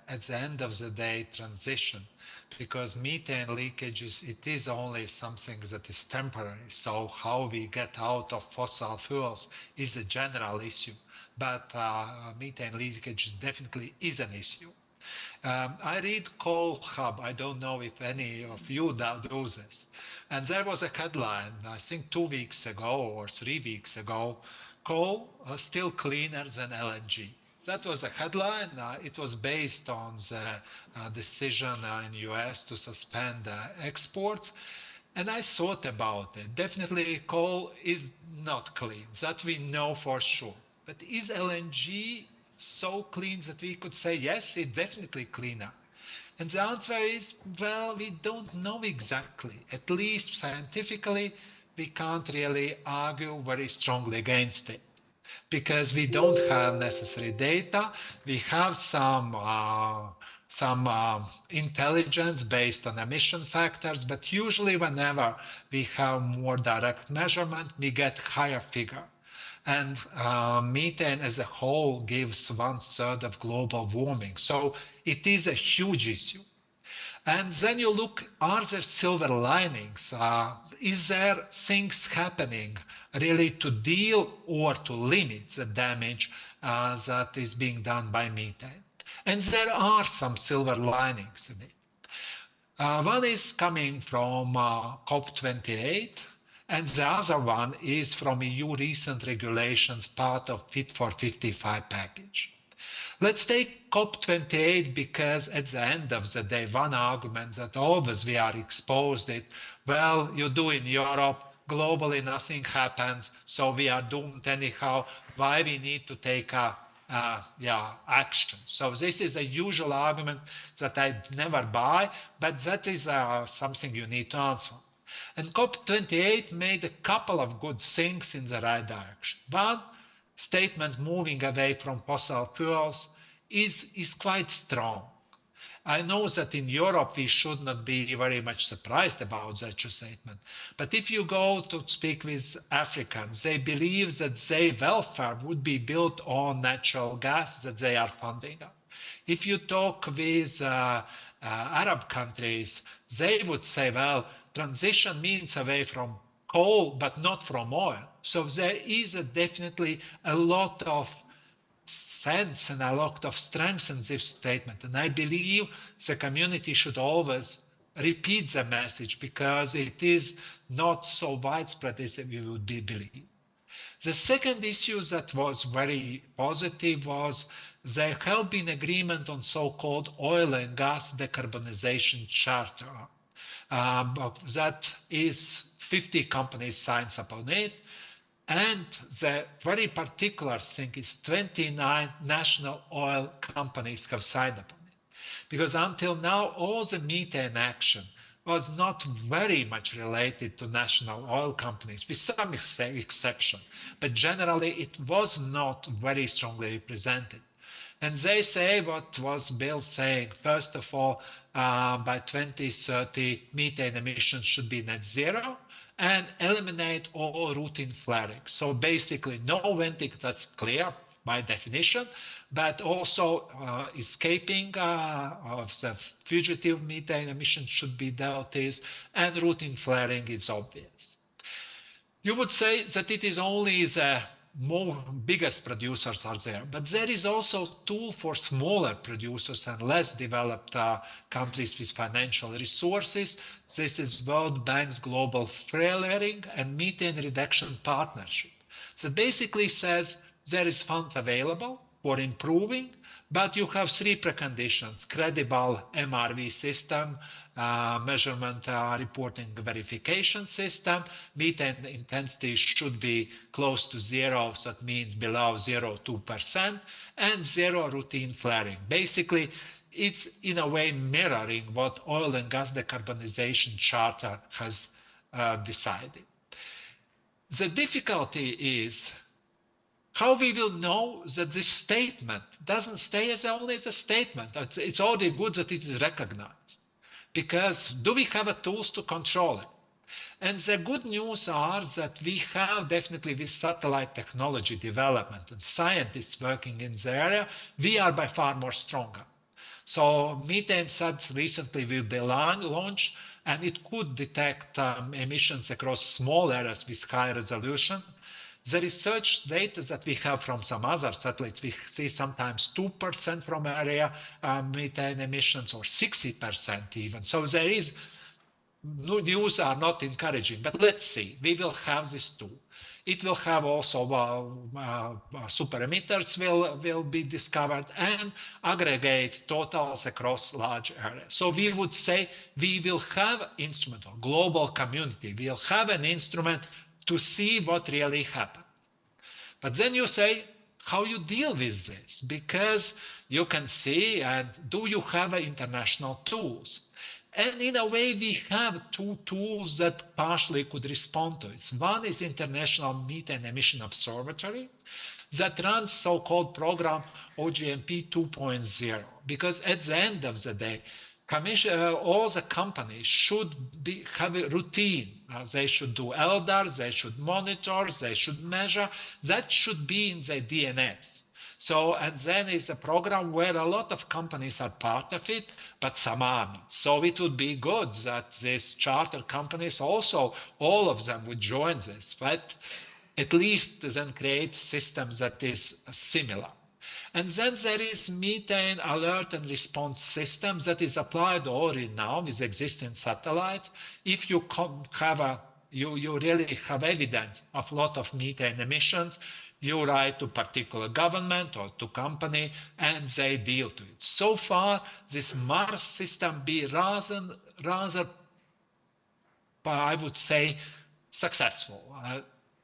at the end of the day transition, because methane leakages, it is only something that is temporary. So how we get out of fossil fuels is a general issue, but methane leakage definitely is an issue. I read Coal Hub. I don't know if any of you do this. And there was a headline, I think 2 weeks ago or 3 weeks ago, coal still cleaner than LNG. That was a headline. It was based on the decision in the US to suspend exports. And I thought about it. Definitely coal is not clean. That we know for sure. But is LNG so clean that we could say, yes, it's definitely cleaner? And the answer is, well, we don't know exactly. At least scientifically, we can't really argue very strongly against it, because we don't have necessary data. We have some intelligence based on emission factors, but usually whenever we have more direct measurement, we get higher figure. And methane as a whole gives 1/3 of global warming. So it is a huge issue. And then you look, are there silver linings? Is there things happening really to deal or to limit the damage that is being done by methane? And there are some silver linings in it. One is coming from COP28. And the other one is from EU recent regulations, part of Fit for 55 package. Let's take COP28 because at the end of the day, one argument that always we are exposed it, well, you do in Europe, globally nothing happens, so we are doomed anyhow. Why we need to take action? So this is a usual argument that I never buy, but that is something you need to answer. And COP28 made a couple of good things in the right direction. One, statement moving away from fossil fuels is quite strong. I know that in Europe we should not be very much surprised about such a statement. But if you go to speak with Africans, they believe that their welfare would be built on natural gas that they are funding. If you talk with Arab countries, they would say, well, transition means away from coal, but not from oil. So there is definitely a lot of sense and a lot of strength in this statement. And I believe the community should always repeat the message because it is not so widespread as we would believe. The second issue that was very positive was there have been agreement on so-called oil and gas decarbonization charter. That is 50 companies signed upon it. And the very particular thing is 29 national oil companies have signed upon it. Because until now, all the methane action was not very much related to national oil companies, with some exception. But generally, it was not very strongly represented. And they say what was Bill saying, first of all, by 2030, methane emissions should be net zero and eliminate all routine flaring. So basically no venting, that's clear by definition, but also escaping of the fugitive methane emissions should be dealt with, and routine flaring is obvious. You would say that it is only the biggest producers are there, but there is also tool for smaller producers and less developed countries with financial resources. This is World Bank's Global Flaring and Methane Reduction Partnership. So basically says there is funds available for improving, but you have three preconditions: credible MRV system, measurement reporting verification system, methane intensity should be close to zero, so that means below 0.2%, and zero routine flaring. Basically, it's in a way mirroring what oil and gas decarbonization charter has decided. The difficulty is how we will know that this statement doesn't stay as only as a statement. It's already good that it is recognized. Because do we have the tools to control it? And the good news are that we have definitely with satellite technology development and scientists working in the area, we are by far more stronger. So MethaneSat recently will be launched, and it could detect emissions across small areas with high resolution. The research data that we have from some other satellites, we see sometimes 2% from area methane emissions, or 60% even. So there is, news are not encouraging, but let's see, we will have this tool. It will have also super emitters will be discovered, and aggregates totals across large areas. So we would say we will have instrument, or global community, we'll have an instrument to see what really happened. But then you say, how you deal with this? Because you can see, and do you have international tools? And in a way, we have two tools that partially could respond to it. One is International Methane Emission Observatory that runs so-called program OGMP 2.0, because at the end of the day, all the companies should have a routine. They should do LDARs, they should monitor, they should measure. That should be in the DNS. So, and then is a program where a lot of companies are part of it, but some are not. So it would be good that these charter companies also, all of them would join this, but at least then create systems that is similar. And then there is methane alert and response systems that is applied already now with existing satellites. If you have you really have evidence of a lot of methane emissions, You write to particular government or to company, and they deal to it. So far, this Mars system be rather, I would say, successful.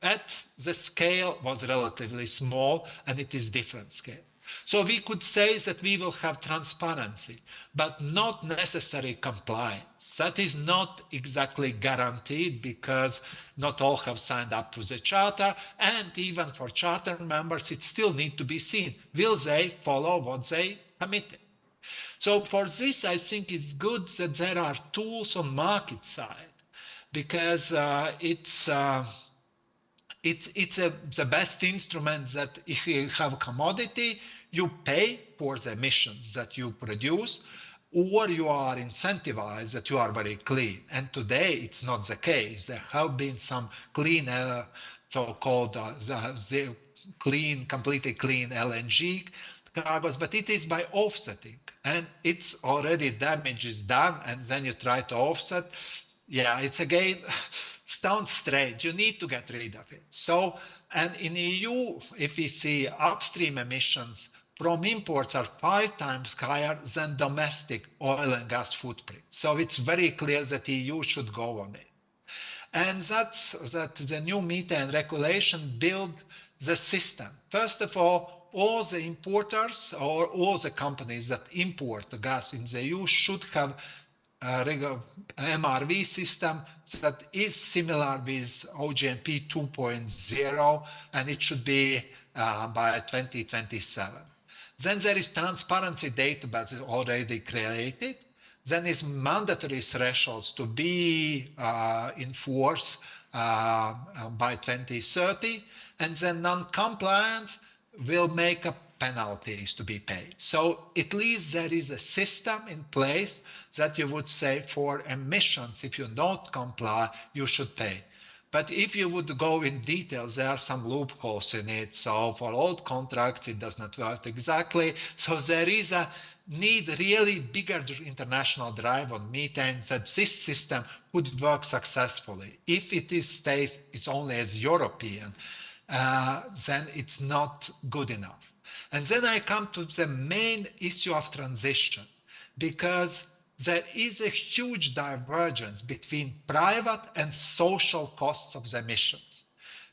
At the scale was relatively small, and it is different scale. So we could say that we will have transparency, but not necessary compliance. That is not exactly guaranteed because not all have signed up to the charter, and even for charter members, it still needs to be seen. Will they follow what they committed? So for this, I think it's good that there are tools on market side, because it's the best instrument that if you have a commodity, you pay for the emissions that you produce, or you are incentivized that you are very clean. And today it's not the case. There have been some clean, so-called completely clean LNG cargoes, but it is by offsetting. And it's already damage is done, and then you try to offset. Yeah, it's again, sounds strange. You need to get rid of it. So, and in EU, if we see upstream emissions from imports are 5 times higher than domestic oil and gas footprint. So it's very clear that EU should go on it. And that's that the new methane regulation build the system. First of all the importers or all the companies that import the gas in the EU should have MRV system that is similar with OGMP 2.0, and it should be by 2027. Then there is transparency database already created. Then is mandatory thresholds to be in force by 2030, and then non-compliance will make a penalties to be paid. So at least there is a system in place that you would say for emissions, if you don't comply, you should pay. But if you would go in details, there are some loopholes in it. So for old contracts, it does not work exactly. So there is a need really bigger international drive on methane that this system could work successfully. If it stays, it's only as European, then it's not good enough. And then I come to the main issue of transition, because there is a huge divergence between private and social costs of the emissions.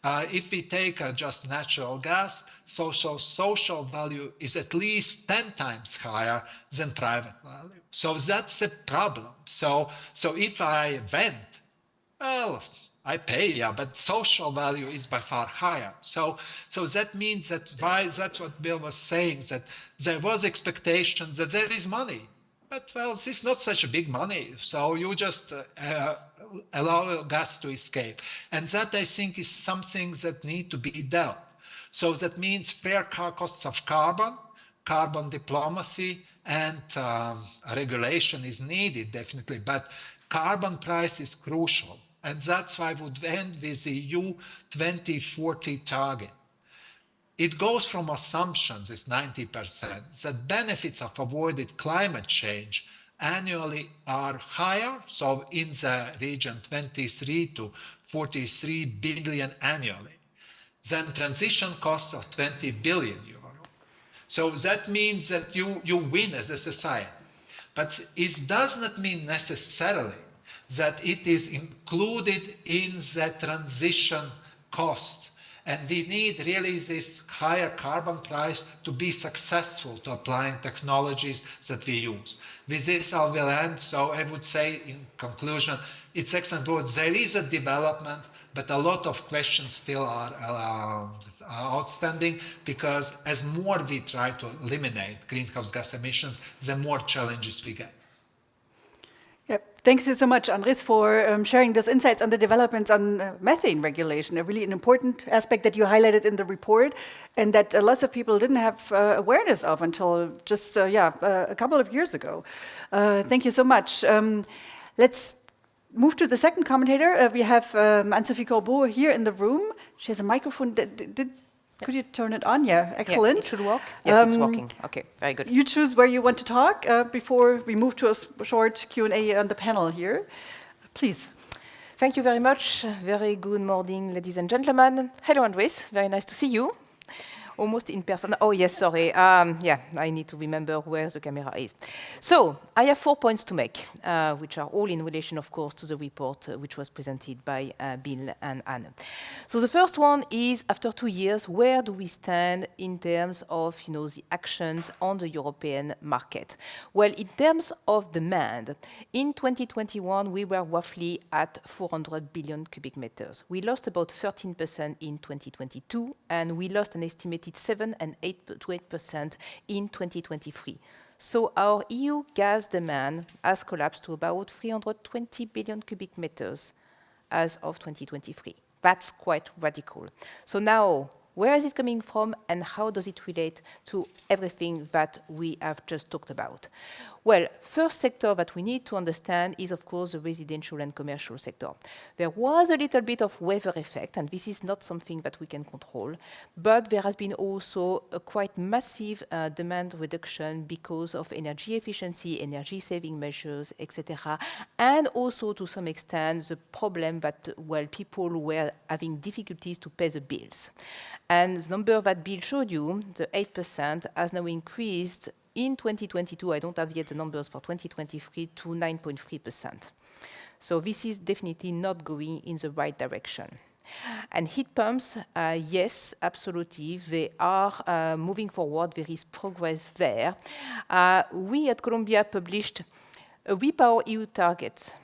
If we take just natural gas, social value is at least 10 times higher than private value. So that's a problem. So if I vent, well, I pay, yeah, but social value is by far higher. So that means that that's what Bill was saying, that there was expectation that there is money. But well, this is not such a big money. So you just allow gas to escape. And that, I think, is something that need to be dealt. So that means fair costs of carbon diplomacy, and regulation is needed, definitely. But carbon price is crucial. And that's why I would end with the EU 2040 target. It goes from assumptions, it's 90%, that benefits of avoided climate change annually are higher, so in the region 23 to 43 billion annually, than transition costs of 20 billion euro. So that means that you win as a society. But it does not mean necessarily that it is included in the transition costs. And we need really this higher carbon price to be successful to applying technologies that we use. With this, I will end. So I would say in conclusion, it's excellent work. There is a development, but a lot of questions still are outstanding, because as more we try to eliminate greenhouse gas emissions, the more challenges we get. Yep. Thanks so much, Andris, for sharing those insights on the developments on methane regulation, a really an important aspect that you highlighted in the report, and that lots of people didn't have awareness of until just a couple of years ago. Thank you so much. Let's move to the second commentator. We have Anne-Sophie Corbeau here in the room. She has a microphone. Could you turn it on? Yeah, excellent. Yeah, it should work. Yes, it's working. Okay, very good. You choose where you want to talk before we move to a short Q&A on the panel here. Please. Thank you very much. Very good morning, ladies and gentlemen. Hello, Andris. Very nice to see you. Almost in person. Oh, yes, sorry. Yeah, I need to remember where the camera is. So I have 4 points to make, which are all in relation, of course, to the report which was presented by Bill and Anne. So the first one is, after 2 years, where do we stand in terms of the actions on the European market? Well, in terms of demand, in 2021, we were roughly at 400 billion cubic meters. We lost about 13% in 2022, and we lost an estimated 7 and 8% in 2023. So our EU gas demand has collapsed to about 320 billion cubic meters as of 2023. That's quite radical. So now, where is it coming from, and how does it relate to everything that we have just talked about? Well, first sector that we need to understand is, of course, the residential and commercial sector. There was a little bit of weather effect, and this is not something that we can control, but there has been also a quite massive demand reduction because of energy efficiency, energy saving measures, etc., and also to some extent the problem that, well, people were having difficulties to pay the bills. And the number that Bill showed you, the 8%, has now increased in 2022, I don't have yet the numbers for 2023, to 9.3%. So this is definitely not going in the right direction. And heat pumps, yes, absolutely, they are moving forward. There is progress there. We at Columbia published a Repower EU target,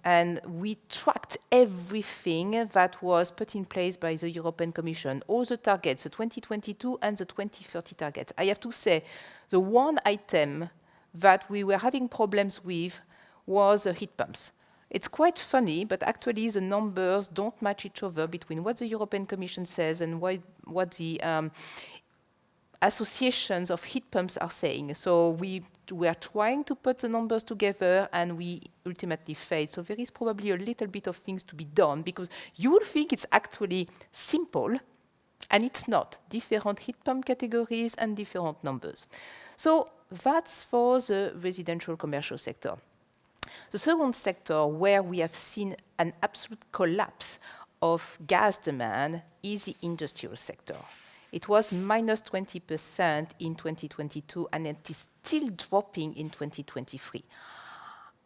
and we tracked everything that was put in place by the European Commission, all the targets, the 2022 and the 2030 targets. I have to say, the one item that we were having problems with was heat pumps. It's quite funny, but actually the numbers don't match each other between what the European Commission says and what the associations of heat pumps are saying. So we were trying to put the numbers together, and we ultimately failed. So there is probably a little bit of things to be done, because you will think it's actually simple, and it's not. Different heat pump categories and different numbers. So that's for the residential commercial sector. The second sector where we have seen an absolute collapse of gas demand is the industrial sector. It was minus 20% in 2022, and it is still dropping in 2023.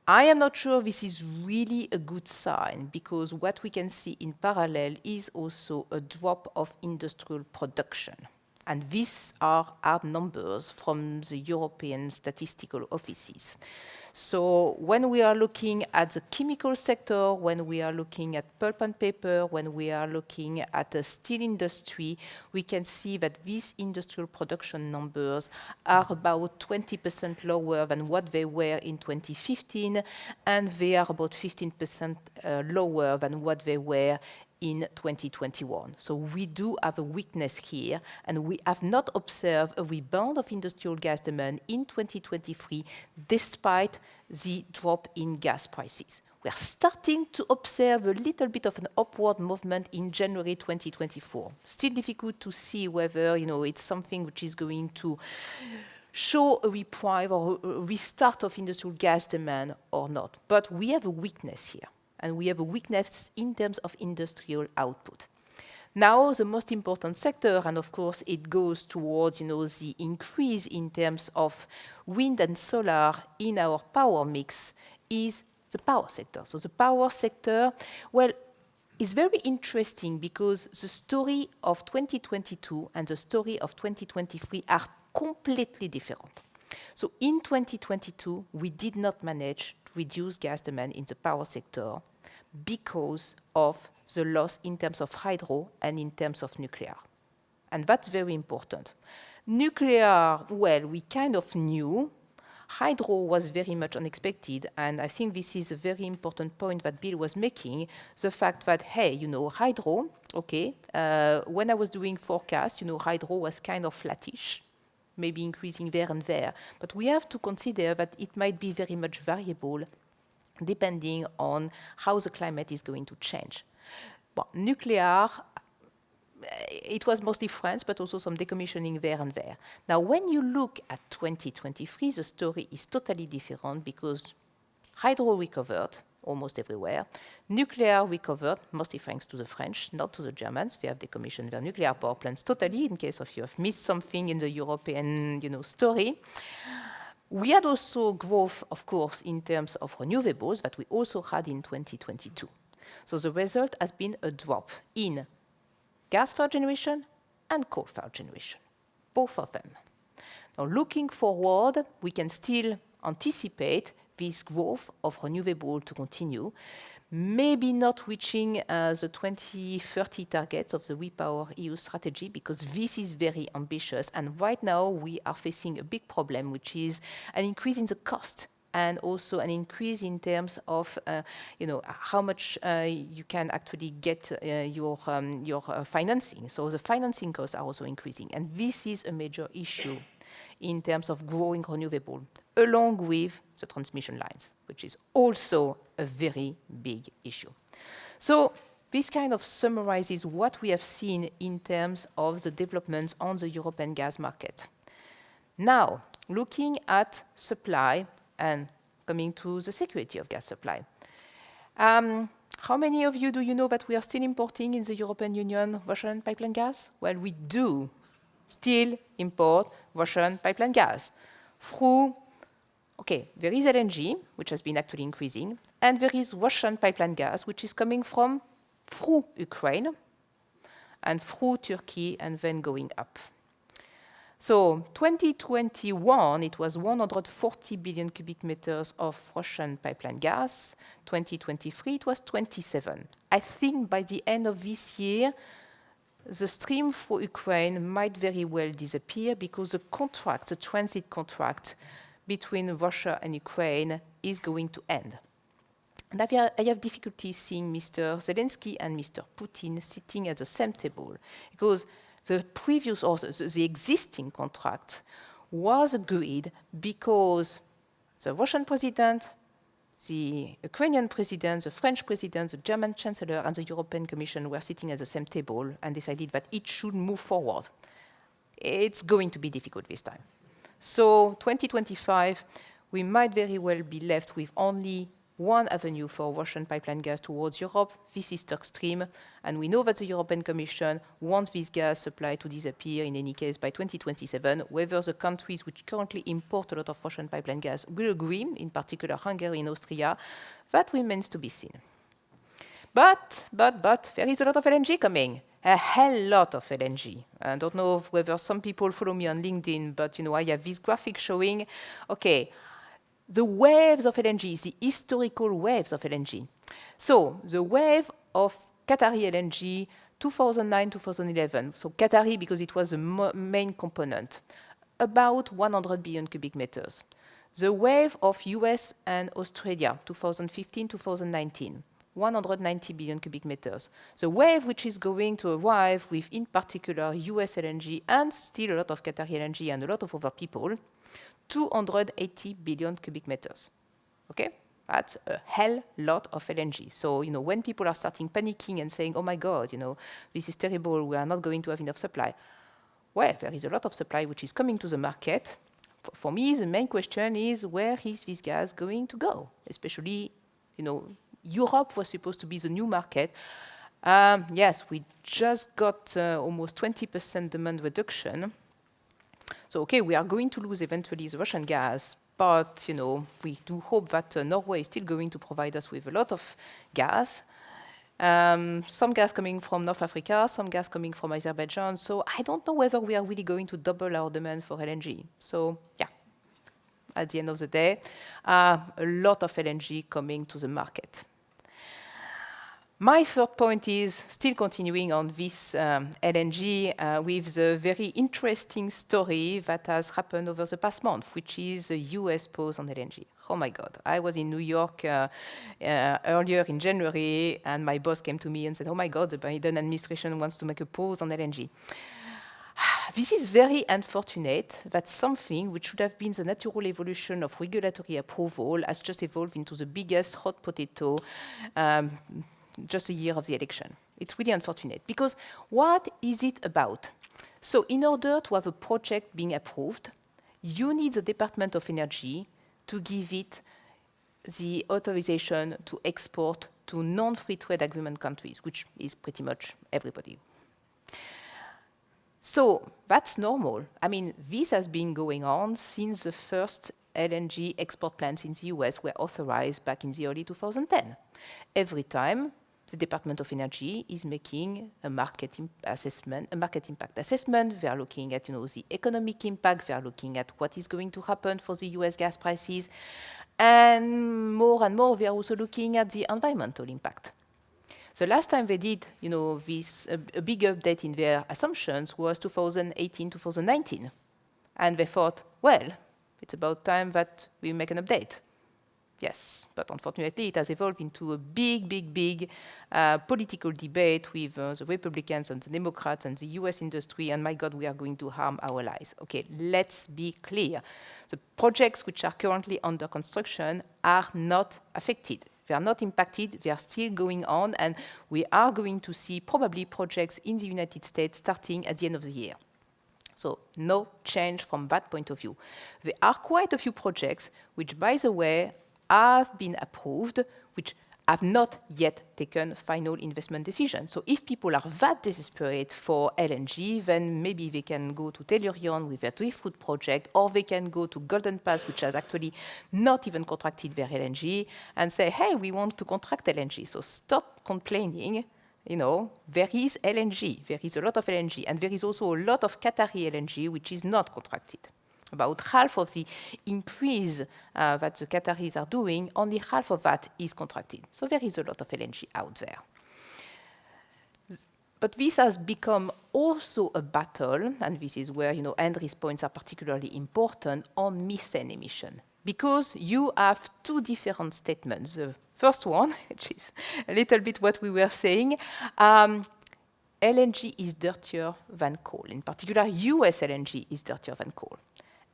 I am not sure this is really a good sign, because what we can see in parallel is also a drop of industrial production. And these are our numbers from the European statistical offices. So when we are looking at the chemical sector, when we are looking at pulp and paper, when we are looking at the steel industry, we can see that these industrial production numbers are about 20% lower than what they were in 2015, and they are about 15% lower than what they were in 2021. So we do have a weakness here, and we have not observed a rebound of industrial gas demand in 2023, despite the drop in gas prices. We are starting to observe a little bit of an upward movement in January 2024. Still difficult to see whether it's something which is going to show a reprieve or a restart of industrial gas demand or not. But we have a weakness here, and we have a weakness in terms of industrial output. Now, the most important sector, and of course it goes towards the increase in terms of wind and solar in our power mix, is the power sector. So the power sector, well, is very interesting, because the story of 2022 and the story of 2023 are completely different. So in 2022, we did not manage to reduce gas demand in the power sector because of the loss in terms of hydro and in terms of nuclear. And that's very important. Nuclear, well, we kind of knew. Hydro was very much unexpected, and I think this is a very important point that Bill was making, the fact that, hey, hydro, okay, when I was doing forecast, hydro was kind of flattish, maybe increasing there and there, but we have to consider that it might be very much variable depending on how the climate is going to change. Well, nuclear, it was mostly France, but also some decommissioning there and there. Now, when you look at 2023, the story is totally different, because hydro recovered, almost everywhere. Nuclear we covered, mostly thanks to the French, not to the Germans. They have decommissioned their nuclear power plants totally, in case of you have missed something in the European story. We had also growth, of course, in terms of renewables that we also had in 2022. So the result has been a drop in gas-fired generation and coal-fired generation, both of them. Now, looking forward, we can still anticipate this growth of renewable to continue, maybe not reaching the 2030 target of the RePower EU strategy, because this is very ambitious. And right now, we are facing a big problem, which is an increase in the cost and also an increase in terms of how much you can actually get your financing. So the financing costs are also increasing. And this is a major issue in terms of growing renewable, along with the transmission lines, which is also a very big issue. So this kind of summarizes what we have seen in terms of the developments on the European gas market. Now, looking at supply and coming to the security of gas supply. How many of you do you know that we are still importing in the European Union Russian pipeline gas? Well, we do still import Russian pipeline gas through, there is LNG, which has been actually increasing, and there is Russian pipeline gas, which is coming through Ukraine and through Turkey and then going up. So 2021, it was 140 billion cubic meters of Russian pipeline gas. 2023, it was 27. I think by the end of this year, the stream for Ukraine might very well disappear because the transit contract between Russia and Ukraine is going to end. And I have difficulty seeing Mr. Zelensky and Mr. Putin sitting at the same table, because the previous or the existing contract was agreed because the Russian president, the Ukrainian president, the French president, the German chancellor, and the European Commission were sitting at the same table and decided that it should move forward. It's going to be difficult this time. So 2025, we might very well be left with only one avenue for Russian pipeline gas towards Europe. This is Turk Stream, and we know that the European Commission wants this gas supply to disappear in any case by 2027. Whether the countries which currently import a lot of Russian pipeline gas will agree, in particular Hungary and Austria, that remains to be seen. But there is a lot of LNG coming, a hell lot of LNG. I don't know whether some people follow me on LinkedIn, but I have this graphic showing, the waves of LNG, the historical waves of LNG. So the wave of Qatari LNG, 2009, 2011. So Qatari, because it was the main component, about 100 billion cubic meters. The wave of US and Australia, 2015, 2019, 190 billion cubic meters. The wave which is going to arrive with, in particular, US LNG and still a lot of Qatari LNG and a lot of other people, 280 billion cubic meters. That's a hell lot of LNG. So, when people are starting panicking and saying, oh my God, this is terrible, we are not going to have enough supply. Well, there is a lot of supply which is coming to the market. For me, the main question is, where is this gas going to go? Especially, Europe was supposed to be the new market. Yes, we just got almost 20% demand reduction. So, we are going to lose eventually the Russian gas, but, we do hope that Norway is still going to provide us with a lot of gas. Some gas coming from North Africa, some gas coming from Azerbaijan. So I don't know whether we are really going to double our demand for LNG. So, at the end of the day, a lot of LNG coming to the market. My third point is still continuing on this LNG with the very interesting story that has happened over the past month, which is the US pause on LNG. Oh my God, I was in New York earlier in January, and my boss came to me and said, oh my God, the Biden administration wants to make a pause on LNG. This is very unfortunate that something which should have been the natural evolution of regulatory approval has just evolved into the biggest hot potato just a year of the election. It's really unfortunate, because what is it about? So in order to have a project being approved, you need the Department of Energy to give it the authorization to export to non-free trade agreement countries, which is pretty much everybody. So that's normal. I mean, this has been going on since the first LNG export plants in the US were authorized back in the early 2010. Every time, the Department of Energy is making a market impact assessment. They are looking at, the economic impact. They are looking at what is going to happen for the US gas prices. And more, they are also looking at the environmental impact. The last time they did, this a big update in their assumptions was 2018, 2019. And they thought, well, it's about time that we make an update. Yes, but unfortunately, it has evolved into a big political debate with the Republicans and the Democrats and the US industry, and my God, we are going to harm our lives. Okay, let's be clear. The projects which are currently under construction are not affected. They are not impacted, they are still going on, and we are going to see probably projects in the United States starting at the end of the year. So no change from that point of view. There are quite a few projects which, by the way, have been approved, which have not yet taken final investment decision. So if people are that desperate for LNG, then maybe they can go to Tellurian with their Driftwood project, or they can go to Golden Pass, which has actually not even contracted their LNG, and say, hey, we want to contract LNG. So stop complaining. There is LNG. There is a lot of LNG. And there is also a lot of Qatari LNG, which is not contracted. About half of the increase that the Qataris are doing, only half of that is contracted. So there is a lot of LNG out there. But this has become also a battle, and this is where Andris' points are particularly important, on methane emission. Because you have two different statements. The first one, which is a little bit what we were saying, LNG is dirtier than coal. In particular, US LNG is dirtier than coal.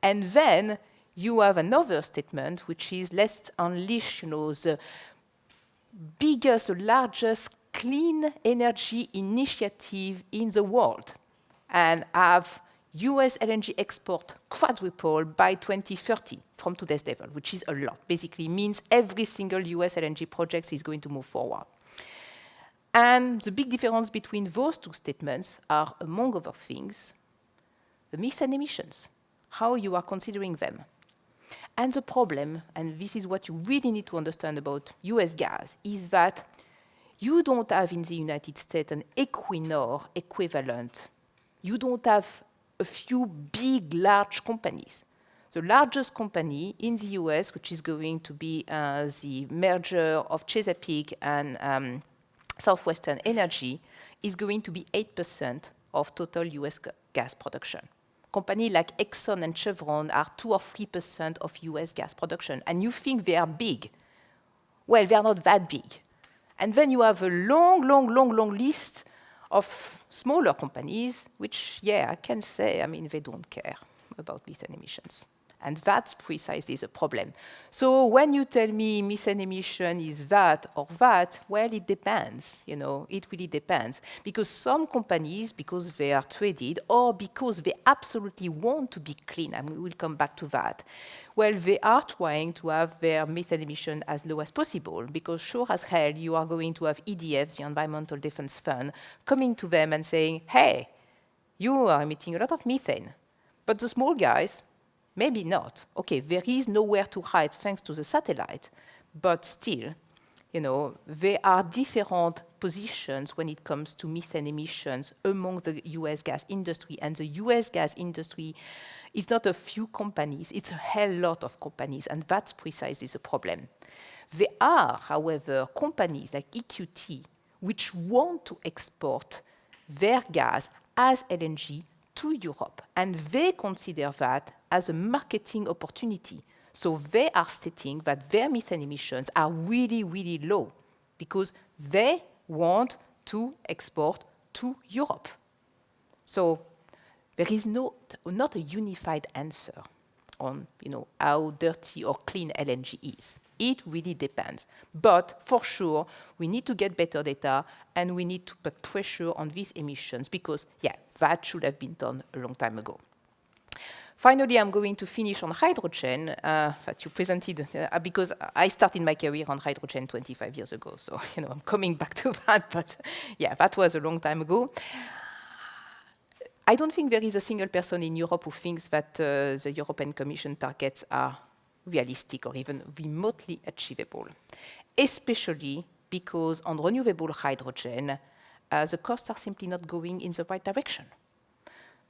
And then you have another statement, which is let's unleash, the biggest, largest clean energy initiative in the world, and have US LNG export quadruple by 2030 from today's level, which is a lot. Basically means every single US LNG project is going to move forward. And the big difference between those two statements are, among other things, the methane emissions, how you are considering them. And the problem, and this is what you really need to understand about US gas, is that you don't have in the United States an Equinor equivalent. You don't have a few big, large companies. The largest company in the US, which is going to be the merger of Chesapeake and Southwestern Energy, is going to be 8% of total US gas production. Companies like Exxon and Chevron are 2 or 3% of US gas production. And you think they are big. Well, they are not that big. And then you have a long list of smaller companies, which, I can say, they don't care about methane emissions. And that's precisely the problem. So when you tell me methane emission is that or that, well, it depends. It really depends. Because some companies, because they are traded or because they absolutely want to be clean, and we will come back to that, well, they are trying to have their methane emission as low as possible, because sure as hell you are going to have EDF, the Environmental Defense Fund, coming to them and saying, hey, you are emitting a lot of methane. But the small guys, maybe not. Okay, there is nowhere to hide thanks to the satellite, but still, there are different positions when it comes to methane emissions among the US gas industry. And the US gas industry is not a few companies, it's a hell lot of companies, and that's precisely the problem. There are, however, companies like EQT which want to export their gas as LNG to Europe, and they consider that as a marketing opportunity. So they are stating that their methane emissions are really low because they want to export to Europe. So there is not a unified answer on how dirty or clean LNG is. It really depends. But for sure, we need to get better data and we need to put pressure on these emissions because, that should have been done a long time ago. Finally, I'm going to finish on hydrogen that you presented, because I started my career on hydrogen 25 years ago. So, I'm coming back to that, but yeah, that was a long time ago. I don't think there is a single person in Europe who thinks that the European Commission targets are realistic or even remotely achievable, especially because on renewable hydrogen, the costs are simply not going in the right direction.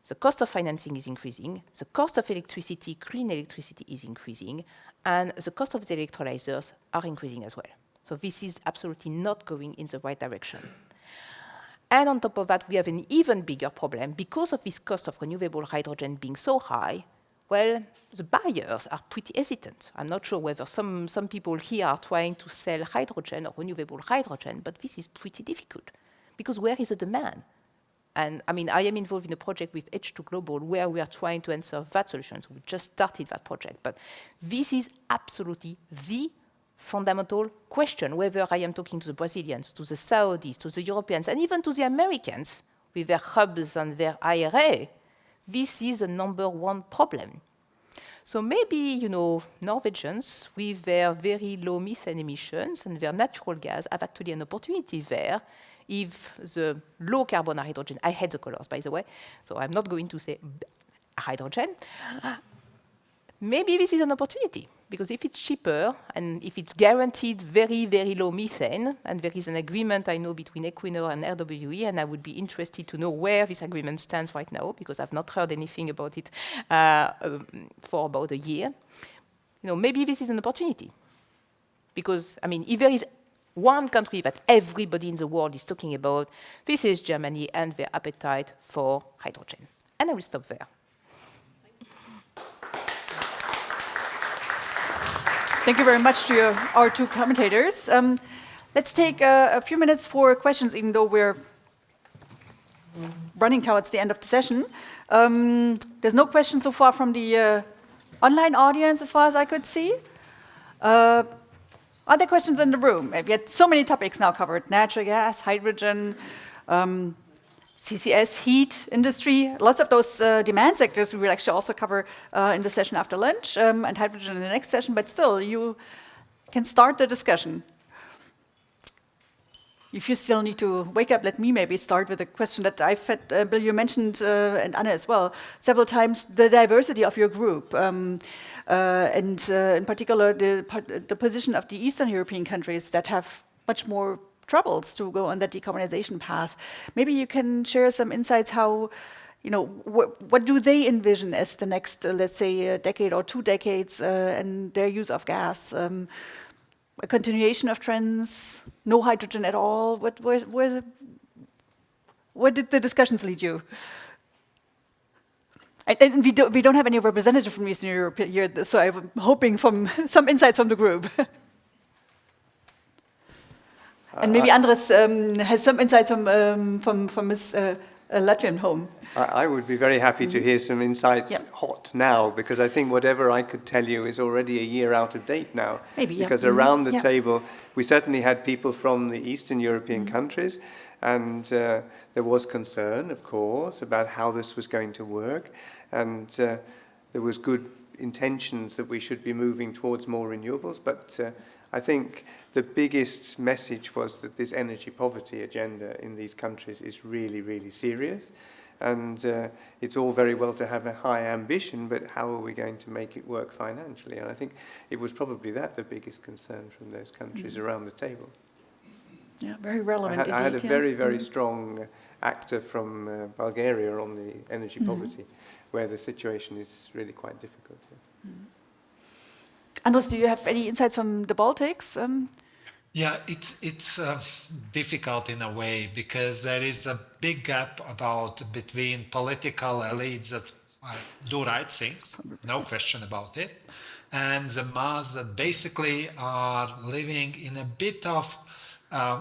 The cost of financing is increasing, the cost of electricity, clean electricity is increasing, and the cost of the electrolyzers are increasing as well. So this is absolutely not going in the right direction. And on top of that, we have an even bigger problem. Because of this cost of renewable hydrogen being so high, well, the buyers are pretty hesitant. I'm not sure whether some people here are trying to sell hydrogen or renewable hydrogen, but this is pretty difficult. Because where is the demand? And I mean, I am involved in a project with H2 Global where we are trying to answer that solution. So we just started that project. But this is absolutely the fundamental question, whether I am talking to the Brazilians, to the Saudis, to the Europeans, and even to the Americans with their hubs and their IRA. This is the #1 problem. So maybe, Norwegians with their very low methane emissions and their natural gas have actually an opportunity there if the low carbon hydrogen, I hate the colors, by the way, so I'm not going to say hydrogen. Maybe this is an opportunity, because if it's cheaper and if it's guaranteed very, very low methane, and there is an agreement, I know, between Equinor and RWE, and I would be interested to know where this agreement stands right now, because I've not heard anything about it for about a year. Maybe this is an opportunity. Because, I mean, if there is one country that everybody in the world is talking about, this is Germany and their appetite for hydrogen. And I will stop there. Thank you very much to our two commentators. Let's take a few minutes for questions, even though we're running towards the end of the session. There's no questions so far from the online audience, as far as I could see. Are there questions in the room? We had so many topics now covered: natural gas, hydrogen, CCS, heat industry, lots of those demand sectors we will actually also cover in the session after lunch, and hydrogen in the next session, but still, you can start the discussion. If you still need to wake up, let me maybe start with a question that I've had, Bill, you mentioned, and Anne as well, several times, the diversity of your group, and in particular, the position of the Eastern European countries that have much more troubles to go on that decarbonization path. Maybe you can share some insights how, what do they envision as the next, let's say, a decade or 2 decades, and their use of gas? A continuation of trends, no hydrogen at all? Where did the discussions lead you? And we don't have any representative from Eastern Europe here, so I'm hoping from some insights from the group. And maybe Andris has some insights from his Latvian home. I would be very happy to hear some insights hot now, because I think whatever I could tell you is already a year out of date now. Maybe, yeah. Because around the table, we certainly had people from the Eastern European countries, and there was concern, of course, about how this was going to work, and there was good intentions that we should be moving towards more renewables, but I think the biggest message was that this energy poverty agenda in these countries is really, really serious. And it's all very well to have a high ambition, but how are we going to make it work financially? And I think it was probably the biggest concern from those countries around the table. Yeah, very relevant indeed. I had a very, very strong actor from Bulgaria on the energy poverty, where the situation is really quite difficult. Yeah. Andris, do you have any insights from the Baltics? Yeah, it's difficult in a way, because there is a big gap between political elites that do right things, no question about it, and the mass that basically are living in a bit of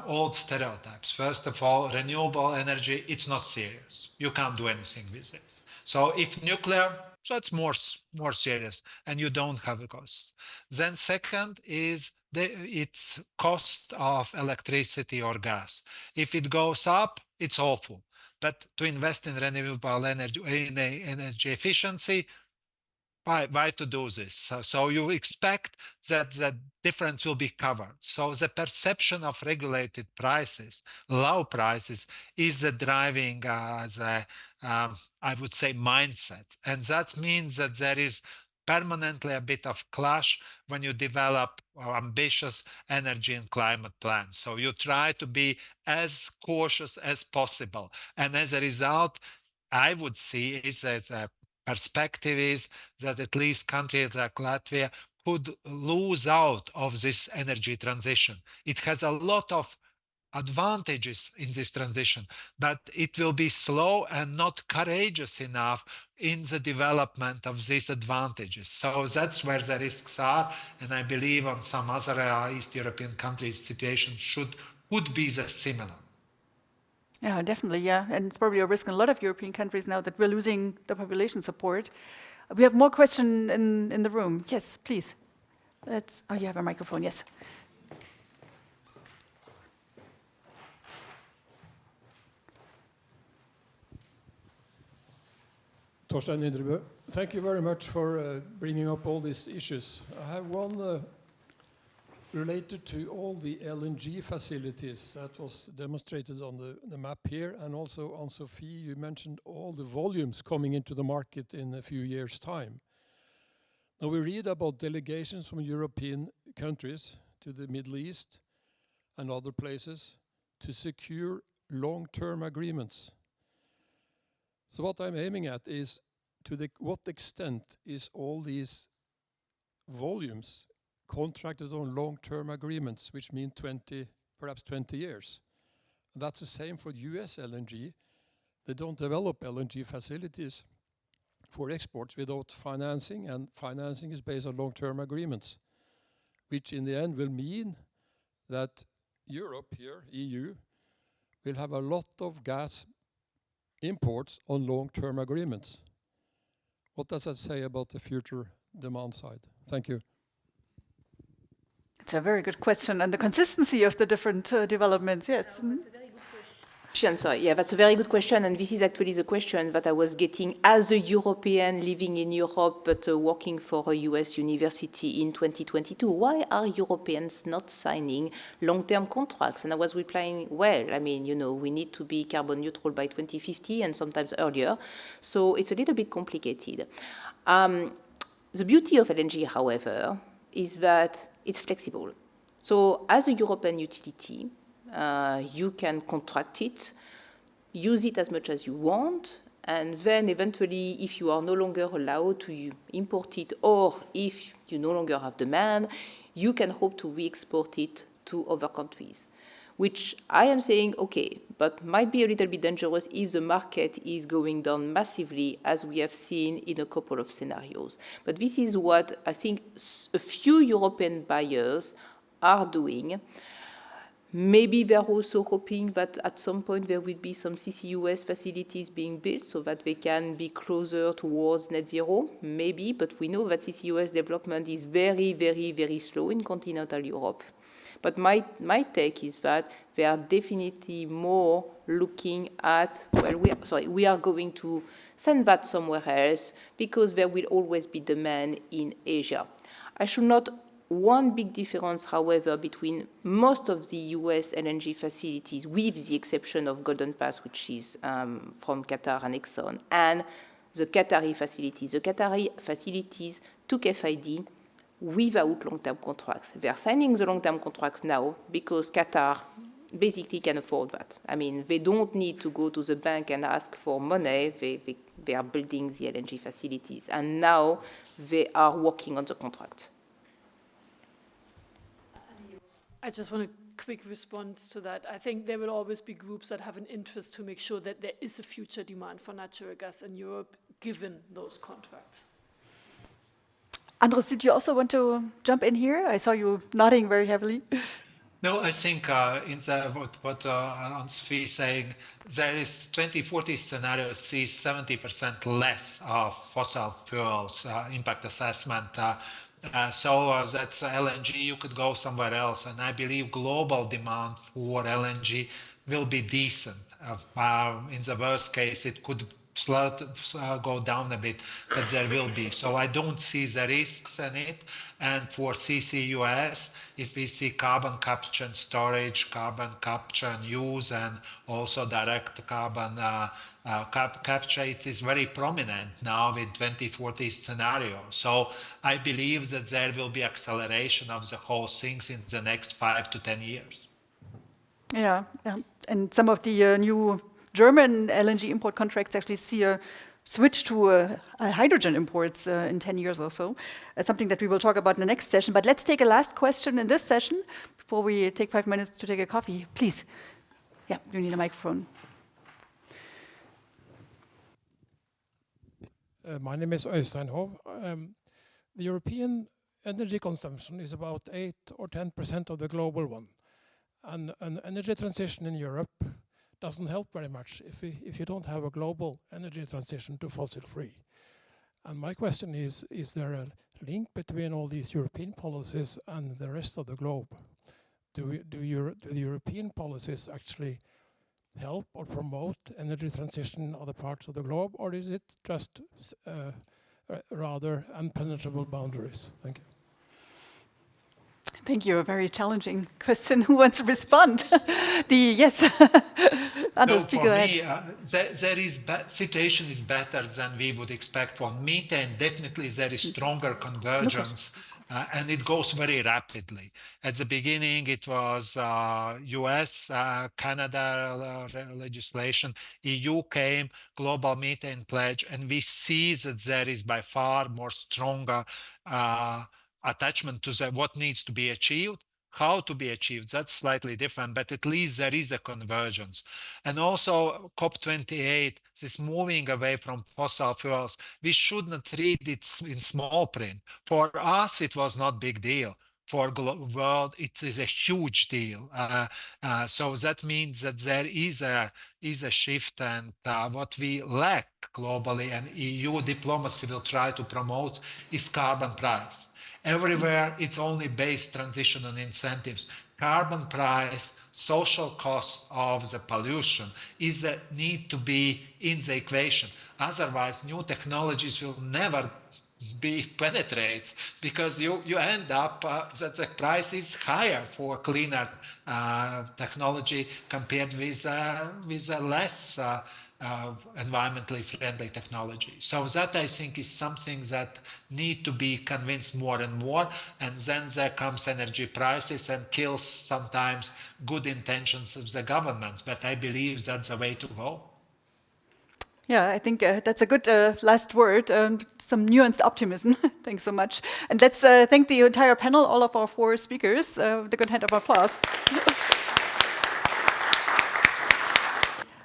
old stereotypes. First of all, renewable energy, it's not serious. You can't do anything with it. So if nuclear, so it's more serious, and you don't have the costs. Then second is its cost of electricity or gas. If it goes up, it's awful. But to invest in renewable energy, in energy efficiency, why to do this. So you expect that the difference will be covered. So the perception of regulated prices, low prices, is the driving I would say, mindset. And that means that there is permanently a bit of clash when you develop ambitious energy and climate plans. So you try to be as cautious as possible. And as a result, I would see is as a perspective is that at least countries like Latvia could lose out of this energy transition. It has a lot of advantages in this transition, but it will be slow and not courageous enough in the development of these advantages. So that's where the risks are, and I believe on some other East European countries situation could be the similar. Yeah, definitely, yeah. And it's probably a risk in a lot of European countries now that we're losing the population support. We have more questions in the room. Yes, please. Oh, you have a microphone, yes. Torstein Indrebø, thank you very much for bringing up all these issues. I have one related to all the LNG facilities that was demonstrated on the map here, and also Anne-Sophie, you mentioned all the volumes coming into the market in a few years' time. Now we read about delegations from European countries to the Middle East and other places to secure long-term agreements. So what I'm aiming at is what extent is all these volumes contracted on long-term agreements, which mean perhaps 20 years. And that's the same for US LNG. They don't develop LNG facilities for exports without financing, and financing is based on long-term agreements, which in the end will mean that Europe here, EU, will have a lot of gas imports on long-term agreements. What does that say about the future demand side? Thank you. It's a very good question, and the consistency of the different developments, yes. That's a very good question. Sorry, yeah, that's a very good question, and this is actually the question that I was getting as a European living in Europe but working for a US university in 2022. Why are Europeans not signing long-term contracts? And I was replying, well, I mean, you know, we need to be carbon neutral by 2050 and sometimes earlier, so it's a little bit complicated. The beauty of LNG, however, is that it's flexible. So as a European utility, you can contract it, use it as much as you want, and then eventually, if you are no longer allowed to import it, or if you no longer have demand, you can hope to re-export it to other countries, which I am saying, okay, but might be a little bit dangerous if the market is going down massively, as we have seen in a couple of scenarios. But this is what I think a few European buyers are doing. Maybe they're also hoping that at some point there will be some CCUS facilities being built so that they can be closer towards net zero, maybe, but we know that CCUS development is very, very, very slow in continental Europe. But my take is that they are definitely more looking at, well, we are going to send that somewhere else because there will always be demand in Asia. I should not. One big difference, however, between most of the US LNG facilities, with the exception of Golden Pass, which is from Qatar and Exxon, and the Qatari facilities. The Qatari facilities took FID without long-term contracts. They are signing the long-term contracts now because Qatar basically can afford that. I mean, they don't need to go to the bank and ask for money. They are building the LNG facilities, and now they are working on the contracts. I just want a quick response to that. I think there will always be groups that have an interest to make sure that there is a future demand for natural gas in Europe, given those contracts. Andris, did you also want to jump in here? I saw you nodding very heavily. No, I think in what Anne-Sophie is saying, there is 2040 scenario sees 70% less of fossil fuels impact assessment. So that's LNG, you could go somewhere else. And I believe global demand for LNG will be decent. In the worst case, it could go down a bit, but there will be. So I don't see the risks in it. And for CCUS, if we see carbon capture and storage, carbon capture and use, and also direct carbon capture, it is very prominent now with 2040 scenario. So I believe that there will be acceleration of the whole things in the next 5 to 10 years. Yeah, and some of the new German LNG import contracts actually see a switch to hydrogen imports in 10 years or so. Something that we will talk about in the next session. But let's take a last question in this session before we take 5 minutes to take a coffee. Please. Yeah, you need a microphone. My name is Øystein. The European energy consumption is about 8 or 10% of the global one. And an energy transition in Europe doesn't help very much if you don't have a global energy transition to fossil-free. And my question is there a link between all these European policies and the rest of the globe? Do the European policies actually help or promote energy transition in other parts of the globe, or is it just rather impenetrable boundaries? Thank you. Thank you. A very challenging question. Who wants to respond? Yes. Andris, for go ahead. me, situation is better than we would expect for methane. Definitely, there is stronger convergence, and it goes very rapidly. At the beginning, it was US, Canada legislation, EU came, global methane pledge, and we see that there is by far more stronger attachment to what needs to be achieved. How to be achieved, that's slightly different, but at least there is a convergence. And also COP28, this moving away from fossil fuels, we should not read it in small print. For us, it was not big deal. For the world, it is a huge deal. So that means that there is a shift, and what we lack globally, and EU diplomacy will try to promote, is carbon price. Everywhere, it's only based transition on incentives. Carbon price, social cost of the pollution is a need to be in the equation. Otherwise, new technologies will never penetrate, because you end up that the price is higher for cleaner technology compared with less environmentally friendly technology. So that, I think, is something that need to be convinced more and more, and then there comes energy prices and kills sometimes good intentions of the governments, but I believe that's the way to go. Yeah, I think that's a good last word, some nuanced optimism. Thanks so much. And let's thank the entire panel, all of our 4 speakers, with a good hand of applause.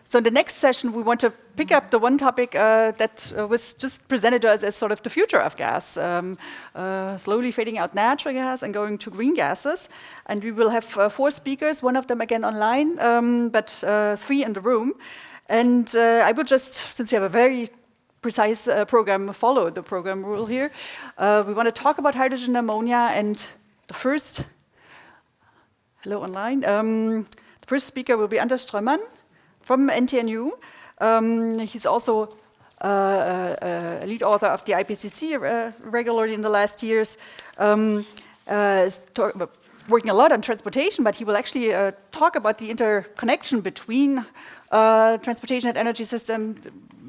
So in the next session, we want to pick up the one topic that was just presented to us as sort of the future of gas, slowly fading out natural gas and going to green gases. And we will have 4 speakers, one of them again online, but 3 in the room. And I will just, since we have a very precise program, follow the program rule here. We want to talk about hydrogen ammonia, and the first, hello online, the first speaker will be Andris Strømman from NTNU. He's also a lead author of the IPCC regularly in the last years, working a lot on transportation, but he will actually talk about the interconnection between transportation and energy system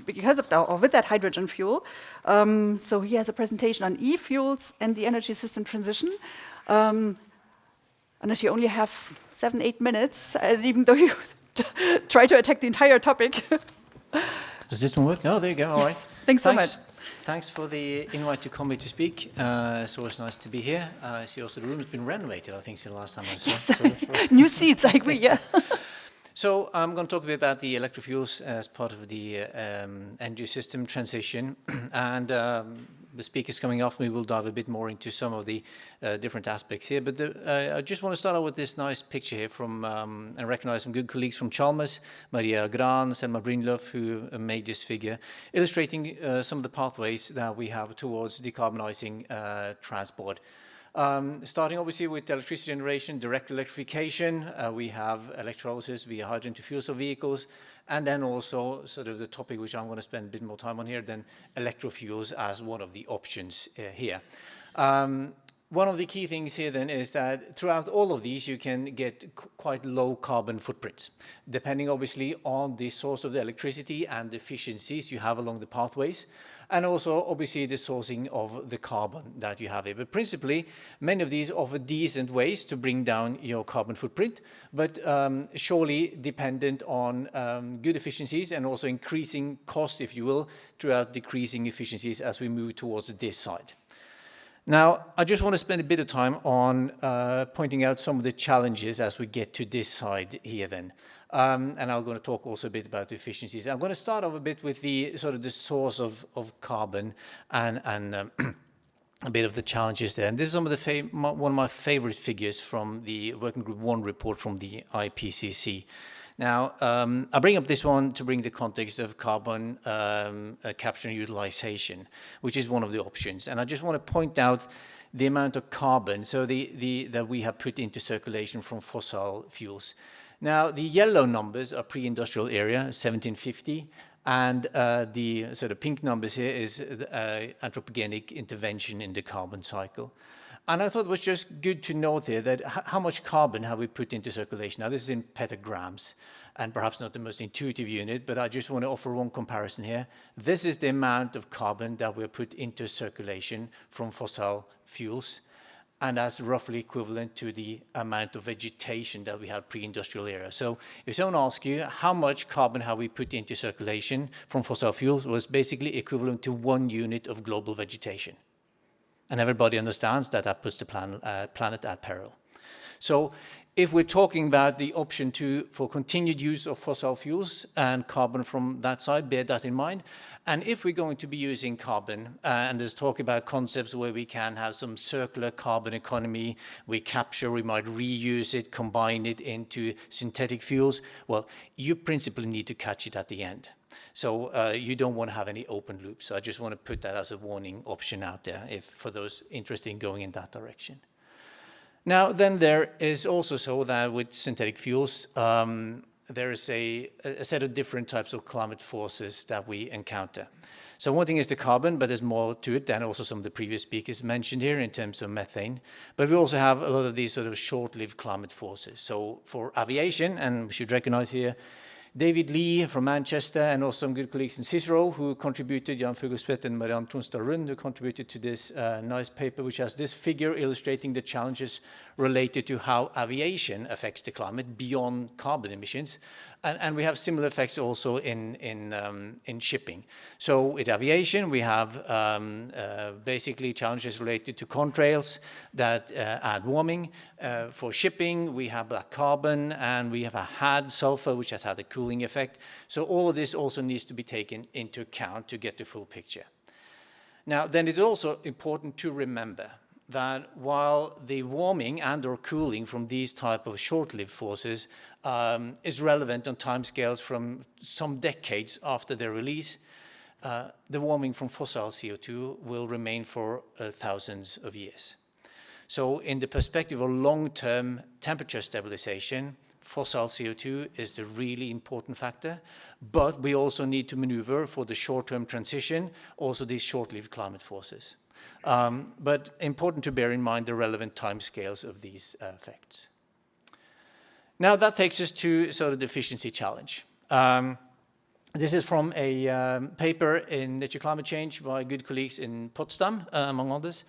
because of or with that hydrogen fuel. So he has a presentation on e-fuels and the energy system transition. Unless you only have 7-8 minutes, even though you try to attack the entire topic. Does this one work? Oh, there you go. All right. Thanks so much. Thanks for the invite to come here to speak. It's always nice to be here. I see also the room has been renovated, I think, since the last time I saw. Yes. New seats, I agree, yeah. So I'm going to talk a bit about the electric fuels as part of the energy system transition. And the speakers coming after me will dive a bit more into some of the different aspects here. But I just want to start out with this nice picture here from, and recognize some good colleagues from Chalmers, Maria Gran, Selma Brynlöf, who made this figure, illustrating some of the pathways that we have towards decarbonizing transport. Starting obviously with electricity generation, direct electrification, we have electrolysis via hydrogen to fuel cell vehicles, and then also sort of the topic which I'm going to spend a bit more time on here, then electrofuels as one of the options here. One of the key things here then is that throughout all of these you can get quite low carbon footprints, depending obviously on the source of the electricity and the efficiencies you have along the pathways, and also obviously the sourcing of the carbon that you have here. But principally, many of these offer decent ways to bring down your carbon footprint, but surely dependent on good efficiencies and also increasing cost, if you will, throughout decreasing efficiencies as we move towards this side. Now, I just want to spend a bit of time on pointing out some of the challenges as we get to this side here then. And I'm going to talk also a bit about the efficiencies. I'm going to start off a bit with the sort of the source of carbon and a bit of the challenges there. And this is some of the one of my favorite figures from the Working Group 1 report from the IPCC. Now, I bring up this one to bring the context of carbon capture and utilization, which is one of the options. And I just want to point out the amount of carbon that we have put into circulation from fossil fuels. Now, the yellow numbers are pre-industrial era, 1750, and the sort of pink numbers here is anthropogenic intervention in the carbon cycle. And I thought it was just good to note here that how much carbon have we put into circulation. Now, this is in petagrams, and perhaps not the most intuitive unit, but I just want to offer one comparison here. This is the amount of carbon that we put into circulation from fossil fuels, and that's roughly equivalent to the amount of vegetation that we had pre-industrial era. So if someone asks you how much carbon have we put into circulation from fossil fuels, it was basically equivalent to 1 unit of global vegetation. And everybody understands that that puts the planet at peril. So if we're talking about the option for continued use of fossil fuels and carbon from that side, bear that in mind. And if we're going to be using carbon, and there's talk about concepts where we can have some circular carbon economy, we capture, we might reuse it, combine it into synthetic fuels, well, you principally need to catch it at the end. So you don't want to have any open loops. So I just want to put that as a warning option out there for those interested in going in that direction. Now, then there is also so that with synthetic fuels, there is a set of different types of climate forces that we encounter. So one thing is the carbon, but there's more to it than also some of the previous speakers mentioned here in terms of methane. But we also have a lot of these sort of short-lived climate forces. So for aviation, and we should recognize here, David Lee from Manchester, and also some good colleagues in Cicero who contributed, Jan Fuglesvedt and Marianne Tronstad-Rund, who contributed to this nice paper, which has this figure illustrating the challenges related to how aviation affects the climate beyond carbon emissions. And we have similar effects also in shipping. So with aviation, we have basically challenges related to contrails that add warming. For shipping, we have black carbon, and we have a had sulfur, which has had a cooling effect. So all of this also needs to be taken into account to get the full picture. Now, then it's also important to remember that while the warming and or cooling from these type of short-lived forces is relevant on timescales from some decades after their release, the warming from fossil CO2 will remain for thousands of years. So in the perspective of long-term temperature stabilization, fossil CO2 is the really important factor, but we also need to maneuver for the short-term transition, also these short-lived climate forces. But important to bear in mind the relevant timescales of these effects. Now that takes us to sort of the efficiency challenge. This is from a paper in Nature Climate Change by good colleagues in Potsdam, among others.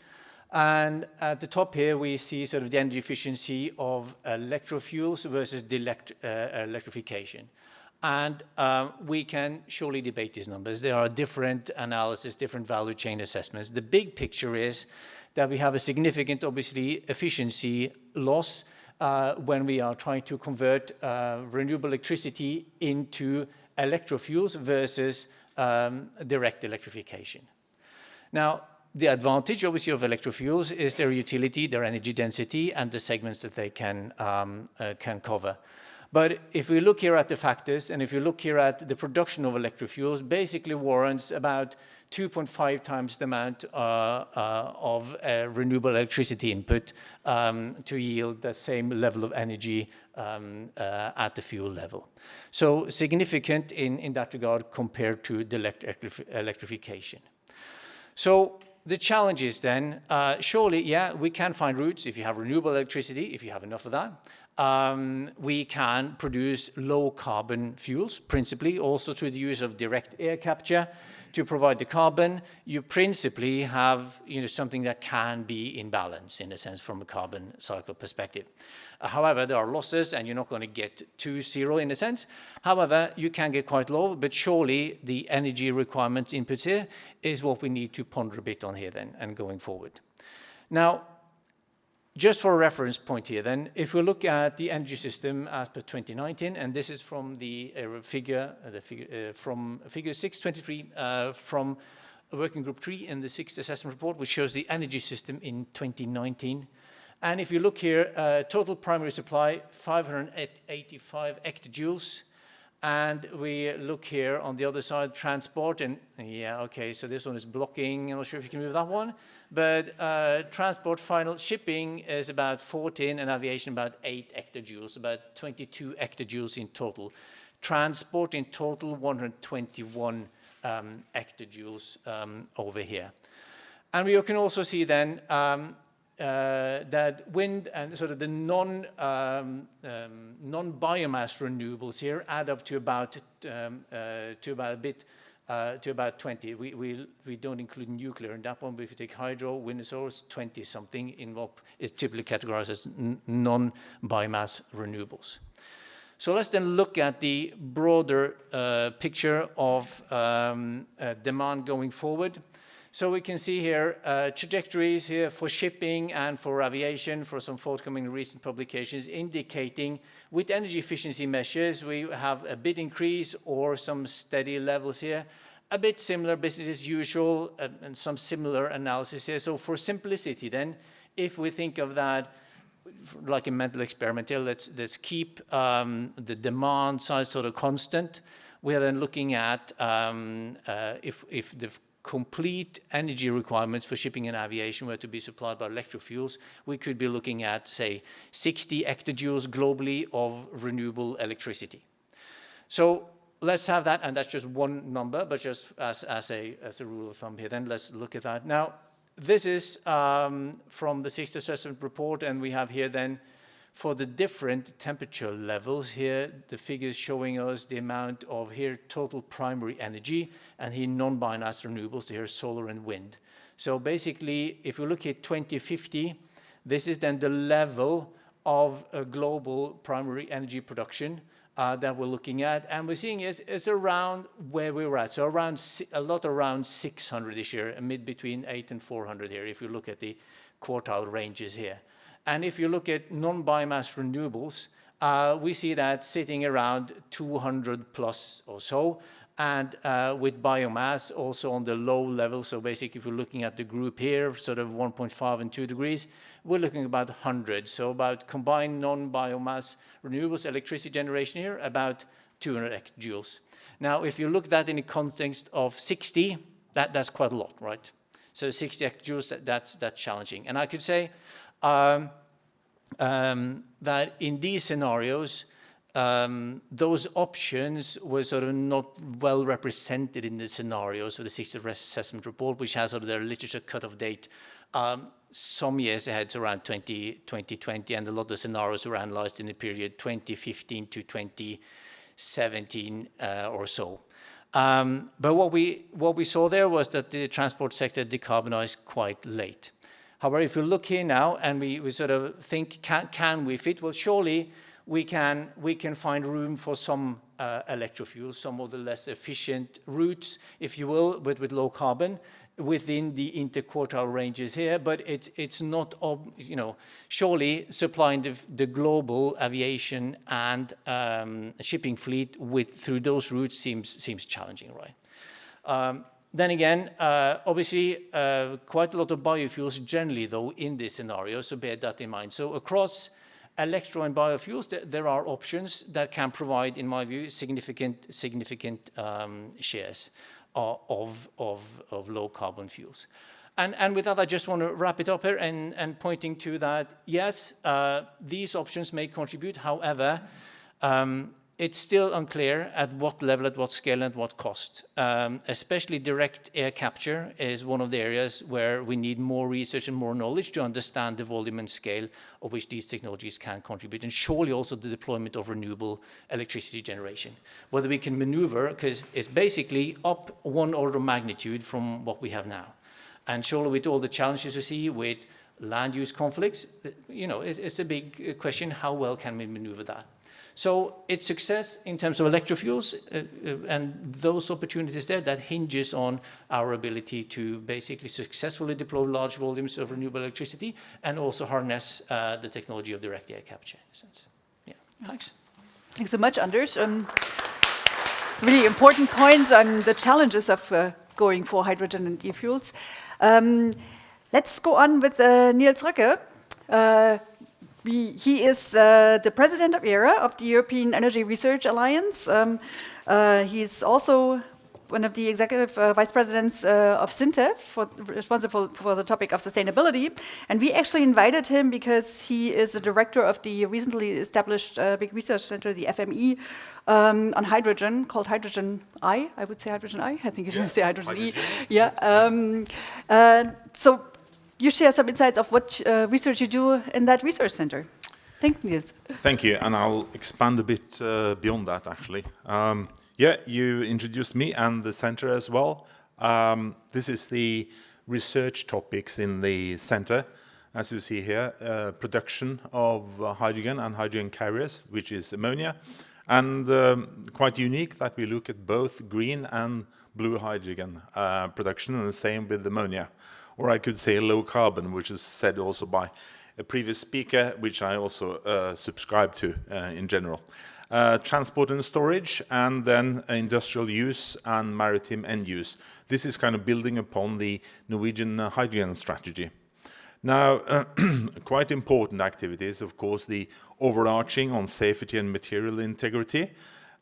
And at the top here, we see sort of the energy efficiency of electrofuels versus electrification. And we can surely debate these numbers. There are different analyses, different value chain assessments. The big picture is that we have a significant, obviously, efficiency loss when we are trying to convert renewable electricity into electrofuels versus direct electrification. Now, the advantage, obviously, of electrofuels is their utility, their energy density, and the segments that they can cover. But if we look here at the factors, and if you look here at the production of electric fuels, basically warrants about 2.5 times the amount of renewable electricity input to yield the same level of energy at the fuel level. So significant in that regard compared to the electrification. So the challenge is then, surely, yeah, we can find routes if you have renewable electricity, if you have enough of that. We can produce low carbon fuels, principally also through the use of direct air capture to provide the carbon. You principally have something that can be in balance in a sense from a carbon cycle perspective. However, there are losses and you're not going to get to zero in a sense. However, you can get quite low, but surely the energy requirement inputs here is what we need to ponder a bit on here then and going forward. Now, just for a reference point here then, if we look at the energy system as per 2019, and this is from the from figure 623 from working group 3 in the 6th assessment report, which shows the energy system in 2019. And if you look here, total primary supply, 585 hectajoules. And we look here on the other side, transport, and yeah, okay, so this one is blocking. I'm not sure if you can move that one. But transport, final shipping is about 14, and aviation about 8 hectajoules, about 22 hectajoules in total. Transport in total, 121 hectajoules over here. And we can also see then that wind and sort of the non-biomass renewables here add up to about 20. We don't include nuclear in that one, but if you take hydro, wind source, 20 something in what is typically categorized as non-biomass renewables. So let's then look at the broader picture of demand going forward. So we can see here trajectories here for shipping and for aviation for some forthcoming recent publications indicating with energy efficiency measures we have a bit increase or some steady levels here, a bit similar business as usual and some similar analysis here. So for simplicity then, if we think of that like a mental experiment here, let's keep the demand side sort of constant. We are then looking at if the complete energy requirements for shipping and aviation were to be supplied by electric fuels, we could be looking at, say, 60 hectajoules globally of renewable electricity. So let's have that, and that's just one number, but just as a rule of thumb here, then let's look at that. Now, this is from the 6th assessment report, and we have here then for the different temperature levels here, the figures showing us the amount of here total primary energy and here non-biomass renewables, here solar and wind. So basically, if we look at 2050, this is then the level of a global primary energy production that we're looking at. And we're seeing is around where we were at. So around a lot around 600 this year, mid between 8 and 400 here, if you look at the quartile ranges here. And if you look at non-biomass renewables, we see that sitting around 200 plus or so, and with biomass also on the low level. So basically, if you're looking at the group here, sort of 1.5 and 2 degrees, we're looking about 100. So about combined non-biomass renewables electricity generation here, about 200 hectajoules. Now, if you look at that in the context of 60, that's quite a lot, right? So 60 hectajoules, that's challenging. And I could say, that in these scenarios, those options were sort of not well represented in the scenarios for the 6th assessment report, which has sort of their literature cutoff date some years ahead, so around 2020, and a lot of scenarios were analyzed in the period 2015 to 2017 or so. But what we saw there was that the transport sector decarbonized quite late. However, if we look here now and we sort of think, can we fit? Well, surely we can find room for some electrofuels, some of the less efficient routes, if you will, but with low carbon within the interquartile ranges here. But it's not, surely supplying the global aviation and shipping fleet through those routes seems challenging, right? Then again, obviously, quite a lot of biofuels generally, though, in this scenario, so bear that in mind. So across electro and biofuels, there are options that can provide, in my view, significant shares of low carbon fuels. And with that, I just want to wrap it up here and pointing to that, yes, these options may contribute. However, it's still unclear at what level, at what scale, and at what cost. Especially direct air capture is one of the areas where we need more research and more knowledge to understand the volume and scale of which these technologies can contribute, and surely also the deployment of renewable electricity generation. Whether we can maneuver, because it's basically up one order of magnitude from what we have now. And surely with all the challenges we see with land use conflicts, it's a big question, how well can we maneuver that? So it's success in terms of electrofuels and those opportunities there that hinges on our ability to basically successfully deploy large volumes of renewable electricity and also harness the technology of direct air capture in a sense. Yeah, thanks. Thanks so much, Andris. It's really important points on the challenges of going for hydrogen and e-fuels. Let's go on with Nils Røkke. He is the president of ERA, of the European Energy Research Alliance. He's also one of the executive vice presidents of SINTEF, responsible for the topic of sustainability. And we actually invited him because he is the director of the recently established big research center, the FME, on hydrogen, called HydrogenI. I would say HydrogenI. I think you should say HydrogenI. Yeah. So you share some insights of what research you do in that research center. Thank you, Nils. Thank you, and I'll expand a bit beyond that, actually. Yeah, you introduced me and the center as well. This is the research topics in the center. As you see here, production of hydrogen and hydrogen carriers, which is ammonia. And quite unique that we look at both green and blue hydrogen production, and the same with ammonia. Or I could say low carbon, which is said also by a previous speaker, which I also subscribe to in general. Transport and storage, and then industrial use and maritime end use. This is kind of building upon the Norwegian hydrogen strategy. Now, quite important activities, of course, the overarching on safety and material integrity.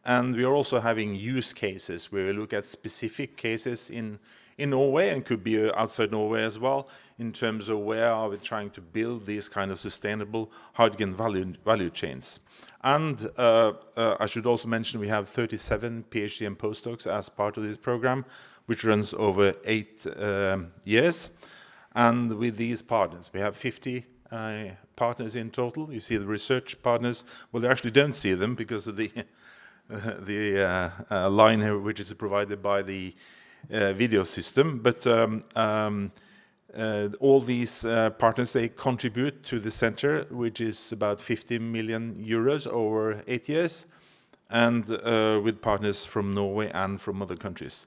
And we are also having use cases where we look at specific cases in Norway, and could be outside Norway as well, in terms of where are we trying to build these kind of sustainable hydrogen value chains. And I should also mention we have 37 PhD and postdocs as part of this program, which runs over 8 years. And with these partners, we have 50 partners in total. You see the research partners. Well, you actually don't see them because of the line here, which is provided by the video system. But all these partners, they contribute to the center, which is about 50 million euros over 8 years, and with partners from Norway and from other countries.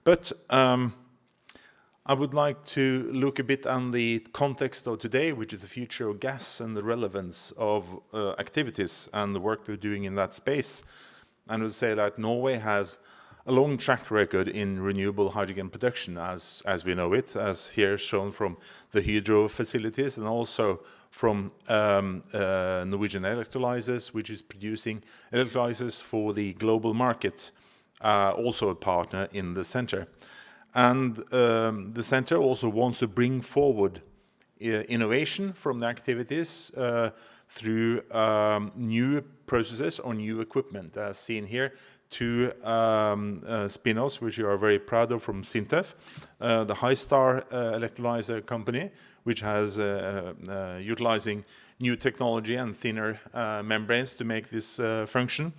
But I would like to look a bit on the context of today, which is the future of gas and the relevance of activities and the work we're doing in that space. And I would say that Norway has a long track record in renewable hydrogen production, as we know it, as here shown from the hydro facilities, and also from Norwegian electrolyzers, which is producing electrolyzers for the global market, also a partner in the center. And the center also wants to bring forward innovation from the activities through new processes or new equipment, as seen here. 2 spin-offs, which we are very proud of from SINTEF, the HyStar electrolyzer company, which has utilizing new technology and thinner membranes to make this function,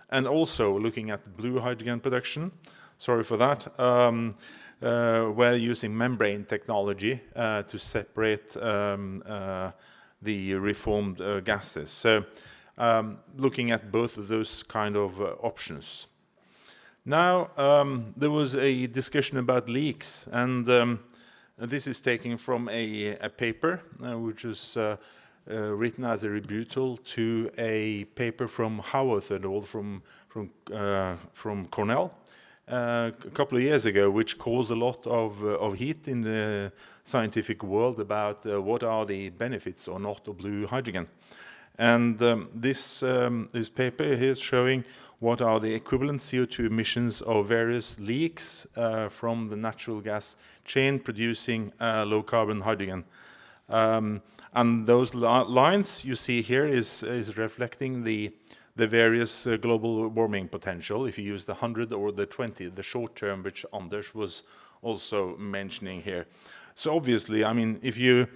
and also looking at blue hydrogen production. Sorry for that. We're using membrane technology to separate the reformed gases. So looking at both of those kind of options. Now, there was a discussion about leaks, and this is taken from a paper which was written as a rebuttal to a paper from Howarth et al. From Cornell a couple of years ago, which caused a lot of heat in the scientific world about what are the benefits or not of blue hydrogen. And this paper here is showing what are the equivalent CO2 emissions of various leaks from the natural gas chain producing low carbon hydrogen. And those lines you see here is reflecting the various global warming potential, if you use the 100 or the 20, the short term, which Andris was also mentioning here. So obviously, I mean, if you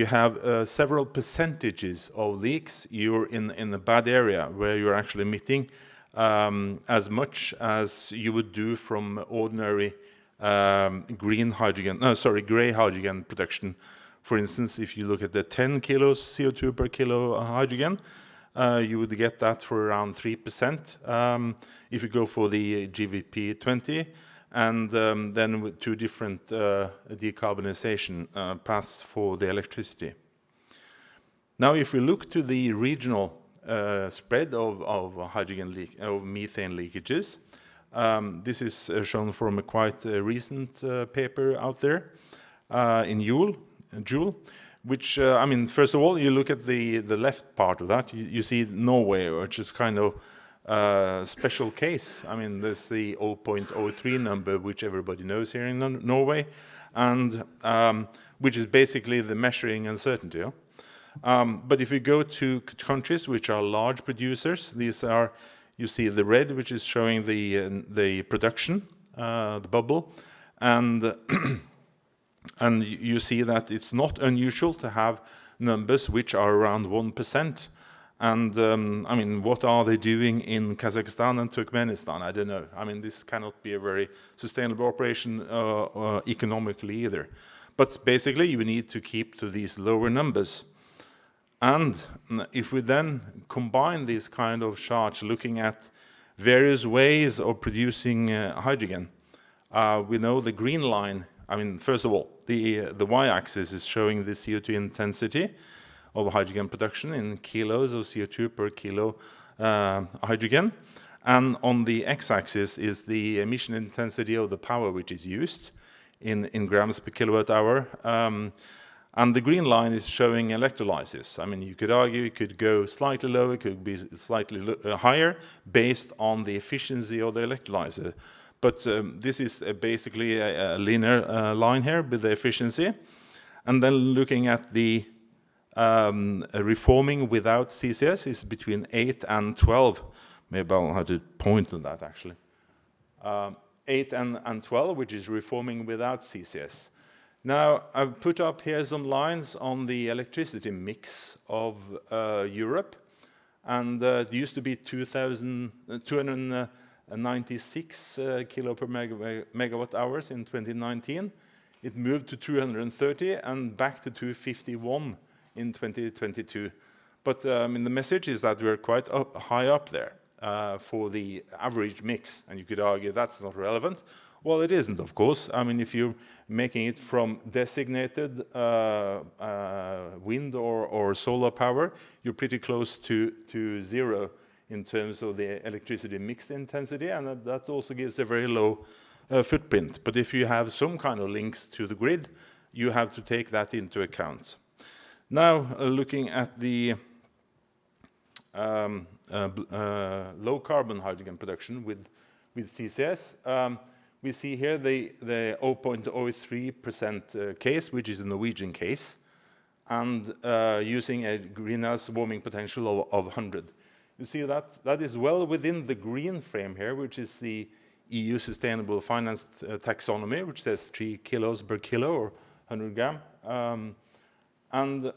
have several percentages of leaks, you're in a bad area where you're actually emitting as much as you would do from ordinary gray hydrogen production. For instance, if you look at the 10 kilos CO2 per kilo hydrogen, you would get that for around 3%. If you go for the GVP 20, and then with two different decarbonization paths for the electricity. Now, if we look to the regional spread of methane leakages, this is shown from a quite recent paper out there in Joule, which, I mean, first of all, you look at the left part of that, you see Norway, which is kind of special case. I mean, there's the 0.03 number, which everybody knows here in Norway, and which is basically the measuring uncertainty. But if you go to countries which are large producers, these are, you see the red, which is showing the production, the bubble, and and you see that it's not unusual to have numbers which are around 1%. And I mean, what are they doing in Kazakhstan and Turkmenistan? I don't know. I mean, this cannot be a very sustainable operation economically either. But basically, you need to keep to these lower numbers. And if we then combine these kind of charts, looking at various ways of producing hydrogen, we know the green line. I mean, first of all, the y-axis is showing the CO2 intensity of hydrogen production in kilos of CO2 per kilo hydrogen. And on the x-axis is the emission intensity of the power which is used in grams per kilowatt hour. And the green line is showing electrolysis. I mean, you could argue it could go slightly lower, it could be slightly higher based on the efficiency of the electrolyzer. But this is basically a linear line here with the efficiency. And then looking at the reforming without CCS is between 8 and 12. Maybe I'll have to point on that actually. 8 and 12, which is reforming without CCS. Now, I've put up here some lines on the electricity mix of Europe. And it used to be 296 kilo per megawatt hours in 2019. It moved to 230 and back to 251 in 2022. But I mean, the message is that we're quite high up there for the average mix. And you could argue that's not relevant. Well, it isn't, of course. I mean, if you're making it from designated wind or solar power, you're pretty close to zero in terms of the electricity mix intensity, and that also gives a very low footprint. But if you have some kind of links to the grid, you have to take that into account. Now, looking at the low carbon hydrogen production with CCS, we see here the 0.03% case, which is a Norwegian case, and using a greenhouse warming potential of 100. You see that is well within the green frame here, which is the EU Sustainable Finance Taxonomy, which says 3 kilos per kilo or 100 gram. And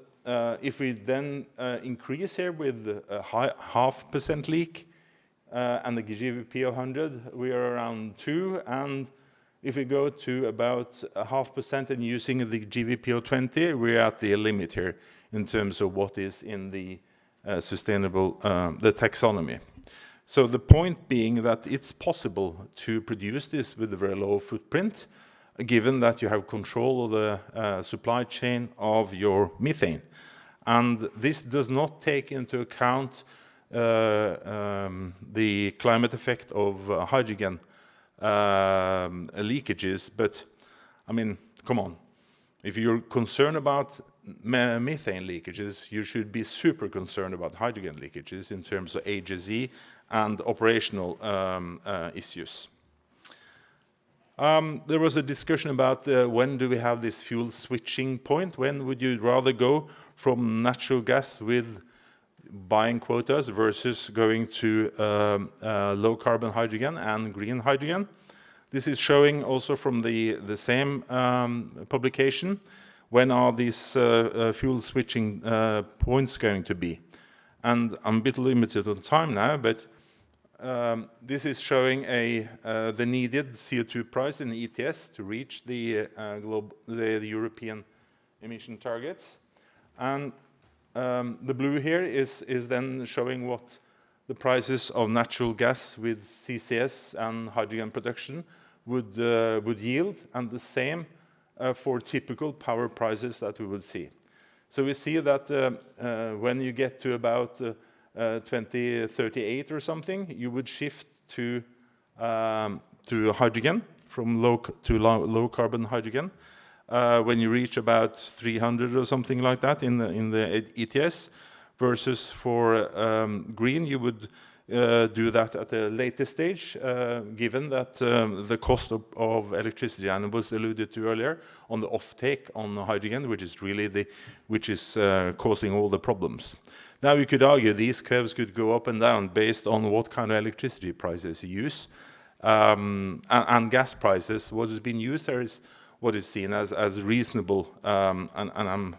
if we then increase here with a 0.5% leak and the GVP of 100, we are around 2. And if we go to about 0.5% and using the GVP of 20, we're at the limit here in terms of what is in the sustainable, the taxonomy. So the point being that it's possible to produce this with a very low footprint, given that you have control of the supply chain of your methane. And this does not take into account the climate effect of hydrogen leakages, but I mean, come on. If you're concerned about methane leakages, you should be super concerned about hydrogen leakages in terms of HSE and operational issues. There was a discussion about when do we have this fuel switching point? When would you rather go from natural gas with buying quotas versus going to low carbon hydrogen and green hydrogen? This is showing also from the same publication. When are these fuel switching points going to be? And I'm a bit limited on time now, but this is showing the needed CO2 price in the ETS to reach the European emission targets. And the blue here is then showing what the prices of natural gas with CCS and hydrogen production would yield, and the same for typical power prices that we would see. So we see that when you get to about 2038 or something, you would shift to hydrogen, from low carbon hydrogen. When you reach about 300 or something like that in the ETS, versus for green, you would do that at a later stage, given that the cost of electricity, and it was alluded to earlier, on the offtake on the hydrogen, which is really causing all the problems. Now we could argue these curves could go up and down based on what kind of electricity prices you use, and gas prices. What has been used there is what is seen as reasonable, and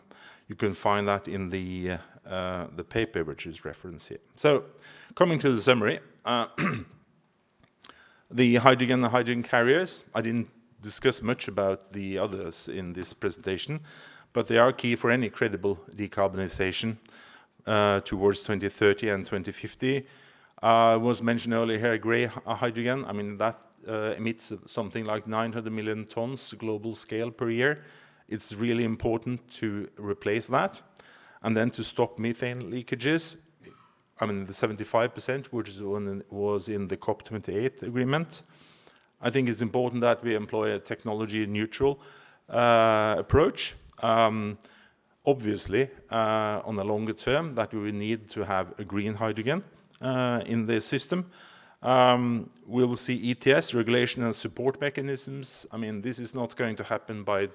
you can find that in the paper which is referenced here. So, coming to the summary, the hydrogen carriers, I didn't discuss much about the others in this presentation, but they are key for any credible decarbonization towards 2030 and 2050. Was mentioned earlier here, grey hydrogen. I mean, that emits something like 900 million tons global scale per year. It's really important to replace that. And then to stop methane leakages, I mean, the 75%, which was in the COP28 agreement. I think it's important that we employ a technology-neutral approach. Obviously, on the longer term, that we will need to have a green hydrogen in the system. We'll see ETS, regulation and support mechanisms. I mean, this is not going to happen by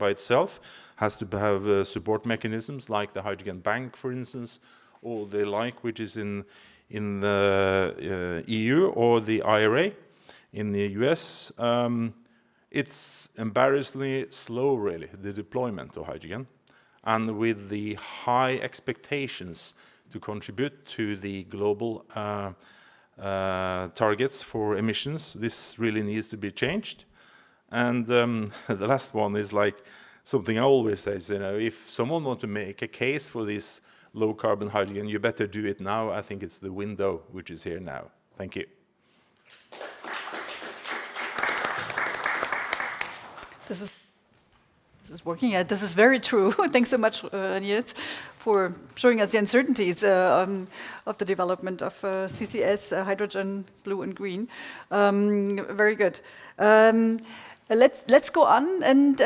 itself. Has to have support mechanisms like the Hydrogen Bank, for instance, or the like, which is in the EU, or the IRA in the US. It's embarrassingly slow, really, the deployment of hydrogen. And with the high expectations to contribute to the global targets for emissions, this really needs to be changed. And the last one is like something I always say, you know, if someone wants to make a case for this low carbon hydrogen, you better do it now. I think it's the window which is here now. Thank you. This is working. Yeah, this is very true. Thanks so much, Nils, for showing us the uncertainties of the development of CCS, hydrogen, blue and green. Very good. Let's go on and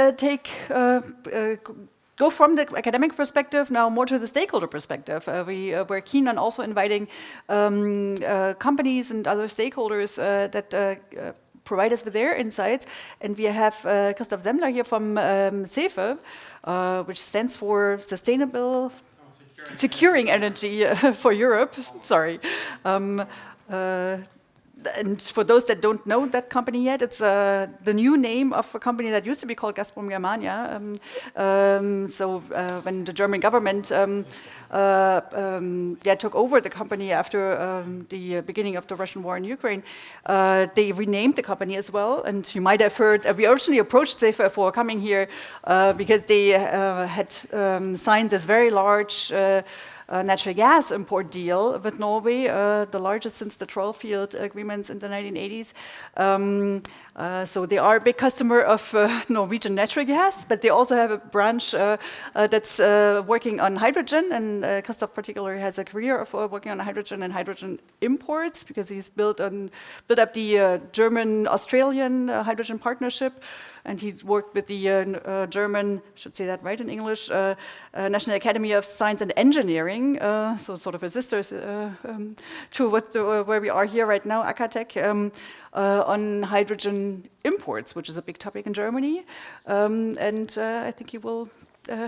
go from the academic perspective now more to the stakeholder perspective. We're keen on also inviting companies and other stakeholders that provide us with their insights. And we have Christoph Stemmler here from SEFE, which stands for Sustainable Securing Energy for Europe. Sorry. And for those that don't know that company yet, it's the new name of a company that used to be called Gazprom Germania. So when the German government took over the company after the beginning of the Russian war in Ukraine, they renamed the company as well. And you might have heard, we originally approached SEFE for coming here because they had signed this very large natural gas import deal with Norway, the largest since the Trollfield agreements in the 1980s. So they are a big customer of Norwegian natural gas, but they also have a branch that's working on hydrogen, and Christoph particularly has a career of working on hydrogen and hydrogen imports, because he's built up the German-Australian hydrogen partnership. and he's worked with the German, should say that right in English, National Academy of Science and Engineering, so sort of a sister to where we are here right now, ACATEC, on hydrogen imports, which is a big topic in Germany, and I think you will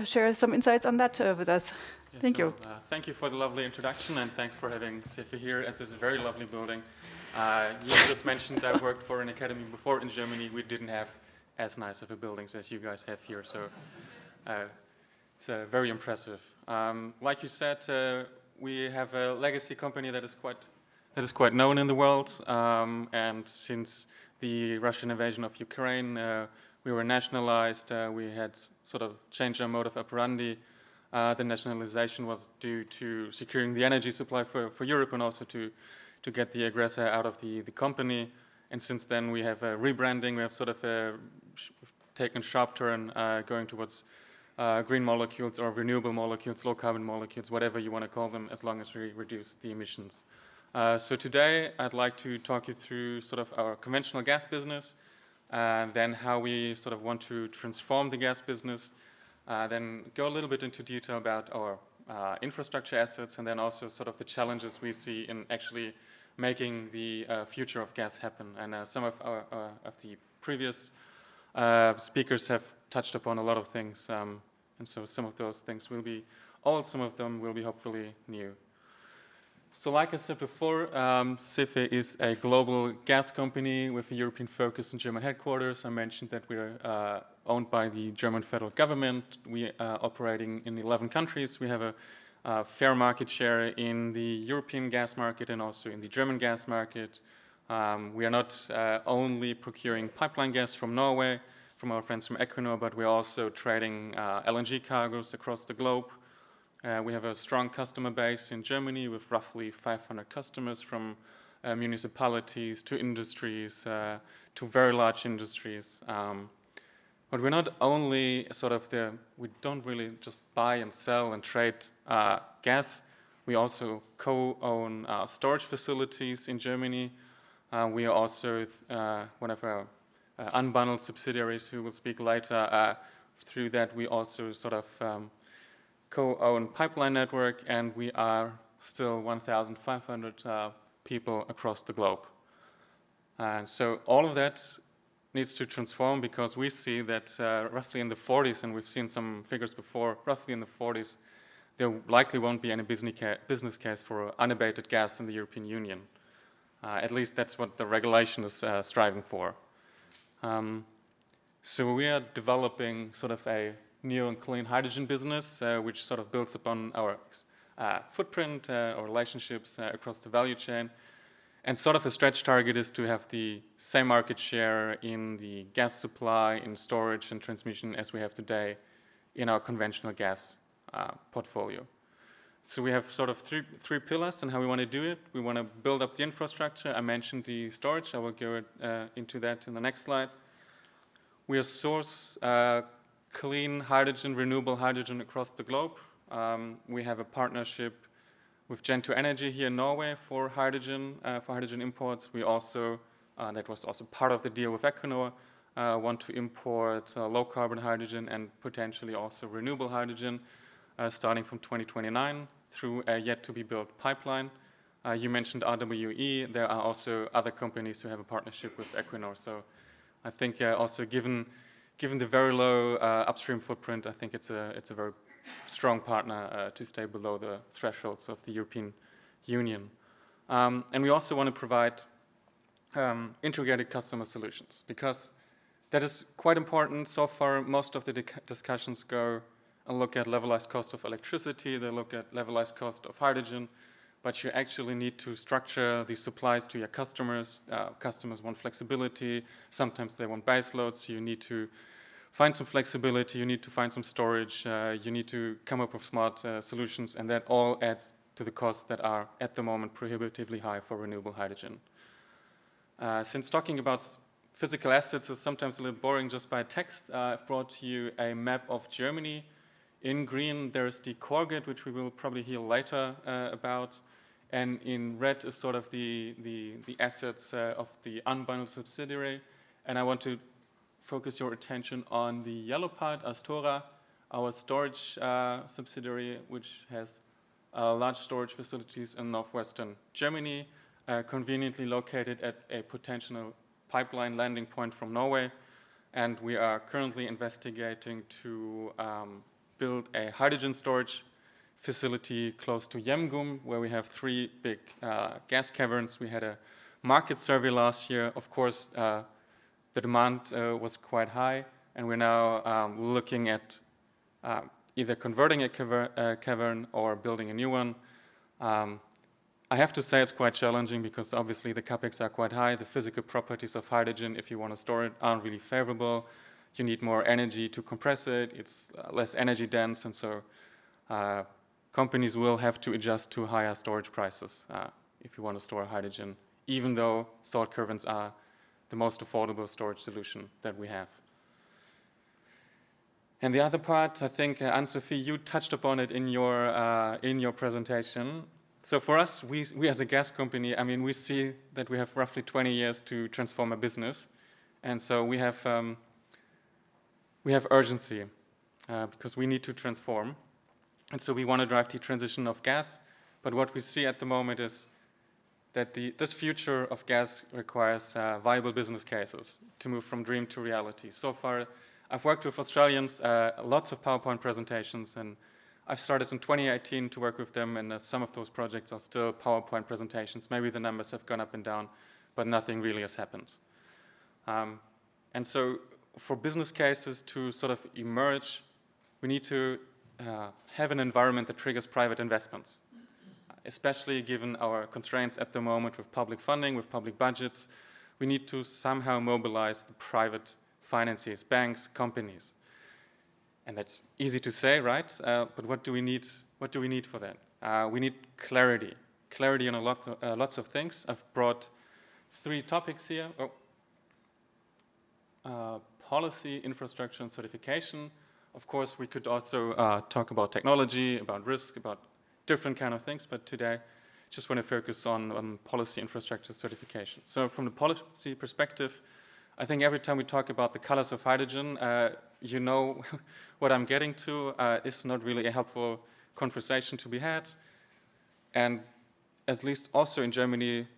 share some insights on that with us. Yeah, Thank you. Thank you for the lovely introduction, and thanks for having SEFE here at this very lovely building. You just mentioned I worked for an academy before in Germany. We didn't have as nice of a buildings as you guys have here, so it's very impressive. Like you said, we have a legacy company that is quite known in the world, and since the Russian invasion of Ukraine, we were nationalized. We had sort of changed our mode of operandi. The nationalization was due to securing the energy supply for Europe and also to get the aggressor out of the company. And since then we have a rebranding. We have sort of taken a sharp turn going towards green molecules or renewable molecules, low carbon molecules, whatever you want to call them, as long as we reduce the emissions. So today I'd like to talk you through sort of our conventional gas business, then how we sort of want to transform the gas business, then go a little bit into detail about our infrastructure assets, and then also sort of the challenges we see in actually making the future of gas happen. And some of the previous speakers have touched upon a lot of things, and so some of those things will be old, some of them will be hopefully new. So like I said before, SEFE is a global gas company with a European focus and German headquarters. I mentioned that we're owned by the German federal government. We are operating in 11 countries. We have a fair market share in the European gas market and also in the German gas market. We are not only procuring pipeline gas from Norway, from our friends from Equinor, but we're also trading LNG cargoes across the globe. We have a strong customer base in Germany with roughly 500 customers, from municipalities to industries to very large industries. But we're not only we don't really just buy and sell and trade gas. We also co-own storage facilities in Germany. We are also one of our unbundled subsidiaries who will speak later. Through that, we also sort of co-own pipeline network, and we are still 1,500 people across the globe. And so all of that needs to transform, because we see that roughly in the 40s, and we've seen some figures before, roughly in the 40s, there likely won't be any business case for unabated gas in the European Union. At least that's what the regulation is striving for. So we are developing sort of a new and clean hydrogen business, which sort of builds upon our footprint, our relationships across the value chain. And sort of a stretch target is to have the same market share in the gas supply, in storage and transmission as we have today in our conventional gas portfolio. So we have sort of three pillars and how we want to do it. We want to build up the infrastructure. I mentioned the storage. I will go into that in the next slide. We source clean hydrogen, renewable hydrogen across the globe. We have a partnership with Gen2 Energy here in Norway for hydrogen imports. We also, that was also part of the deal with Equinor, want to import low carbon hydrogen and potentially also renewable hydrogen starting from 2029 through a yet to be built pipeline. You mentioned RWE. There are also other companies who have a partnership with Equinor. So I think also given the very low upstream footprint, I think it's a very strong partner to stay below the thresholds of the European Union. And we also want to provide integrated customer solutions, because that is quite important. So far, most of the discussions go and look at levelized cost of electricity, they look at levelized cost of hydrogen, but you actually need to structure the supplies to your customers. Customers want flexibility. Sometimes they want base loads. So you need to find some flexibility. You need to find some storage. You need to come up with smart solutions, and that all adds to the costs that are at the moment prohibitively high for renewable hydrogen. Since talking about physical assets is sometimes a little boring just by text, I've brought to you a map of Germany. In green, there's the core grid, which we will probably hear later about. And in red is sort of the assets of the unbundled subsidiary. And I want to focus your attention on the yellow part, Astora, our storage subsidiary, which has large storage facilities in northwestern Germany, conveniently located at a potential pipeline landing point from Norway. And we are currently investigating to build a hydrogen storage facility close to Jemgum, where we have 3 big gas caverns. We had a market survey last year. Of course, the demand was quite high, and we're now looking at either converting a cavern or building a new one. I have to say it's quite challenging because obviously the capex are quite high. The physical properties of hydrogen, if you want to store it, aren't really favorable. You need more energy to compress it. It's less energy dense, and so companies will have to adjust to higher storage prices if you want to store hydrogen, even though salt caverns are the most affordable storage solution that we have. And the other part, I think, Anne-Sophie, you touched upon it in your presentation. So for us, we as a gas company, I mean, we see that we have roughly 20 years to transform a business. And so we have urgency because we need to transform. And so we want to drive the transition of gas. But what we see at the moment is that this future of gas requires viable business cases to move from dream to reality. So far, I've worked with Australians, lots of PowerPoint presentations, and I've started in 2018 to work with them, and some of those projects are still PowerPoint presentations. Maybe the numbers have gone up and down, but nothing really has happened. And so for business cases to sort of emerge, we need to have an environment that triggers private investments, especially given our constraints at the moment with public funding, with public budgets. We need to somehow mobilize the private financiers, banks, companies. And that's easy to say, right? But what do we need? What do we need for that? We need clarity. Clarity on lots of things. I've brought 3 topics here. Policy, infrastructure, and certification. Of course, we could also talk about technology, about risk, about different kind of things. But today, just want to focus on policy, infrastructure, certification. So from the policy perspective, I think every time we talk about the colors of hydrogen, you know what I'm getting to. It's not really a helpful conversation to be had. And at least also in Germany,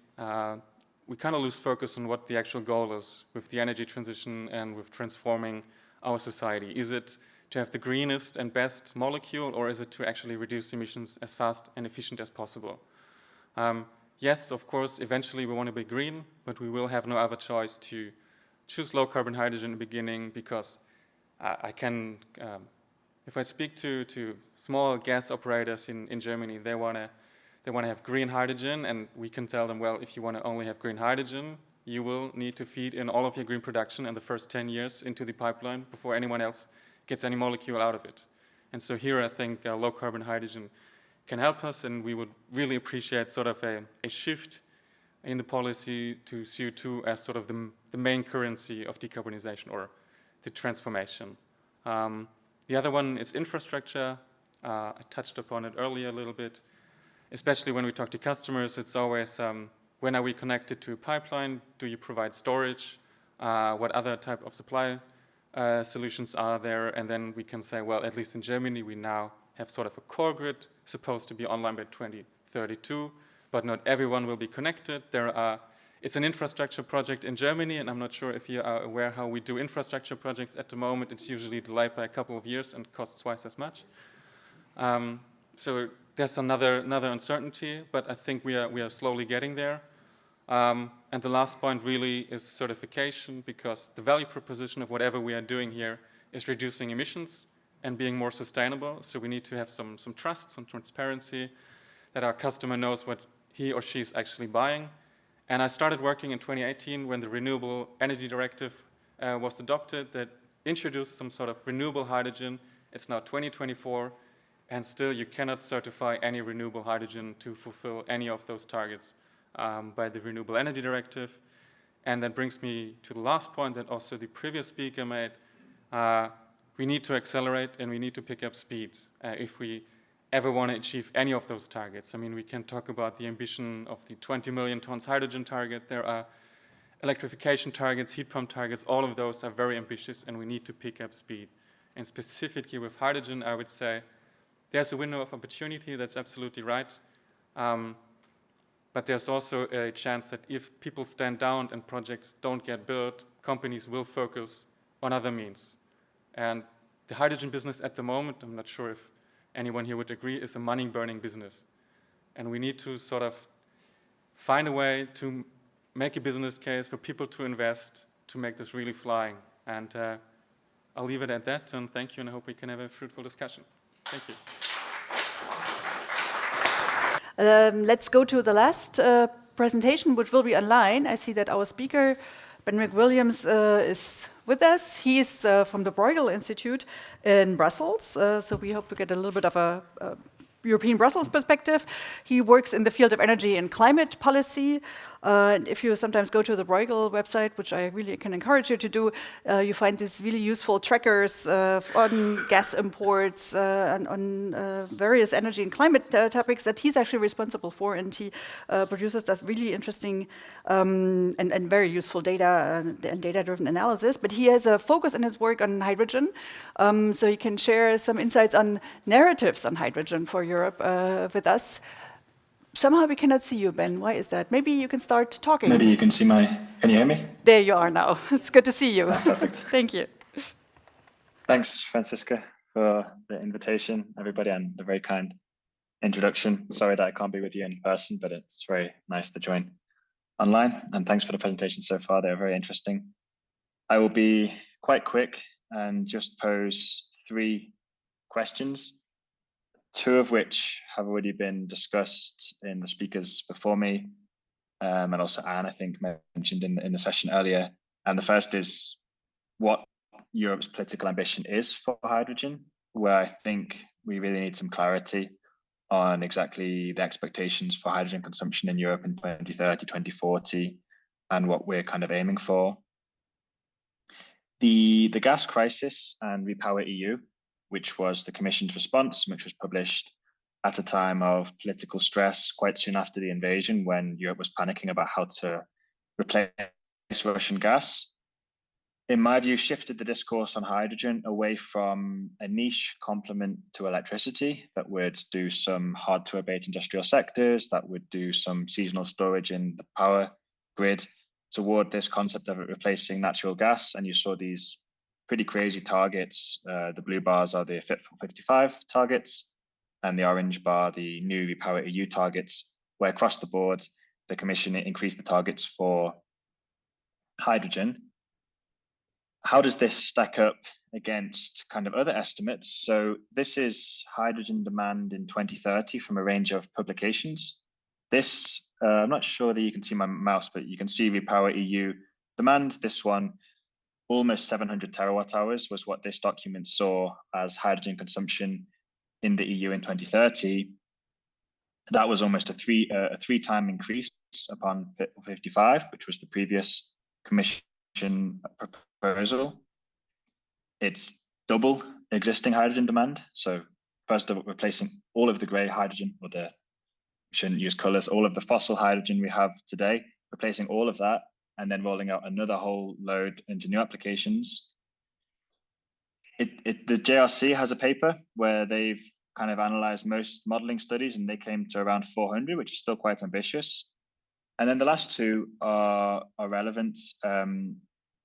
we kind of lose focus on what the actual goal is with the energy transition and with transforming our society. Is it to have the greenest and best molecule, or is it to actually reduce emissions as fast and efficient as possible? Yes, of course, eventually we want to be green, but we will have no other choice to choose low carbon hydrogen in the beginning, because I can, if I speak to small gas operators in Germany, they want to have green hydrogen, and we can tell them, well, if you want to only have green hydrogen, you will need to feed in all of your green production in the first 10 years into the pipeline before anyone else gets any molecule out of it. And so here I think low carbon hydrogen can help us, and we would really appreciate sort of a shift in the policy to CO2 as sort of the main currency of decarbonization or the transformation. The other one is infrastructure. I touched upon it earlier a little bit. Especially when we talk to customers, it's always, when are we connected to a pipeline? Do you provide storage? What other type of supply solutions are there? And then we can say, well, at least in Germany, we now have sort of a core grid supposed to be online by 2032. But not everyone will be connected. It's an infrastructure project in Germany, and I'm not sure if you are aware how we do infrastructure projects at the moment. It's usually delayed by a couple of years and costs twice as much. So there's another uncertainty, but I think we are slowly getting there. And the last point really is certification, because the value proposition of whatever we are doing here is reducing emissions and being more sustainable. So we need to have some trust, some transparency, that our customer knows what he or she is actually buying. And I started working in 2018 when the Renewable Energy Directive was adopted that introduced some sort of renewable hydrogen. It's now 2024, and still you cannot certify any renewable hydrogen to fulfill any of those targets by the Renewable Energy Directive. And that brings me to the last point that also the previous speaker made. We need to accelerate and we need to pick up speed if we ever want to achieve any of those targets. I mean, we can talk about the ambition of the 20 million tons hydrogen target. There are electrification targets, heat pump targets, all of those are very ambitious and we need to pick up speed. And specifically with hydrogen, I would say there's a window of opportunity, that's absolutely right. But there's also a chance that if people stand down and projects don't get built, companies will focus on other means. And the hydrogen business at the moment, I'm not sure if anyone here would agree, is a money-burning business. And we need to sort of find a way to make a business case for people to invest to make this really flying. And I'll leave it at that, and thank you, and I hope we can have a fruitful discussion. Thank you. Let's go to the last presentation, which will be online. I see that our speaker, Ben McWilliams, is with us. He is from the Bruegel Institute in Brussels, so we hope to get a little bit of a European Brussels perspective. He works in the field of energy and climate policy. And if you sometimes go to the Bruegel website, which I really can encourage you to do, you find these really useful trackers on gas imports, and on various energy and climate topics that he's actually responsible for. And he produces that really interesting and very useful data and data-driven analysis. But he has a focus in his work on hydrogen. So he can share some insights on narratives on hydrogen for Europe with us. Somehow we cannot see you, Ben. Why is that? Maybe you can start talking. Maybe you can see my... Can you hear me? There you are now. It's good to see you. Perfect. Thank you. Thanks, Franziska, for the invitation, everybody, and the very kind introduction. Sorry that I can't be with you in person, but it's very nice to join online. And thanks for the presentation so far. They're very interesting. I will be quite quick and just pose 3 questions, 2 of which have already been discussed in the speakers before me, and also Anne, I think, mentioned in the session earlier. And the first is what Europe's political ambition is for hydrogen, where I think we really need some clarity on exactly the expectations for hydrogen consumption in Europe in 2030, 2040, and what we're kind of aiming for. The gas crisis and Repower EU, which was the Commission's response, which was published at a time of political stress quite soon after the invasion, when Europe was panicking about how to replace Russian gas, in my view, shifted the discourse on hydrogen away from a niche complement to electricity that would do some hard-to-abate industrial sectors, that would do some seasonal storage in the power grid, toward this concept of it replacing natural gas. And you saw these pretty crazy targets. The blue bars are the Fit for 55 targets, and the orange bar, the new Repower EU targets, where across the board, the Commission increased the targets for hydrogen. How does this stack up against kind of other estimates? So this is hydrogen demand in 2030 from a range of publications. This, I'm not sure that you can see my mouse, but you can see Repower EU demand. This one, almost 700 terawatt hours was what this document saw as hydrogen consumption in the EU in 2030. That was almost a three-time increase upon Fit for 55, which was the previous Commission proposal. It's double existing hydrogen demand. So first of all, replacing all of the grey hydrogen, or we shouldn't use colours, all of the fossil hydrogen we have today, replacing all of that, and then rolling out another whole load into new applications. The JRC has a paper where they've kind of analysed most modelling studies, and they came to around 400, which is still quite ambitious. And then the last 2 are relevant.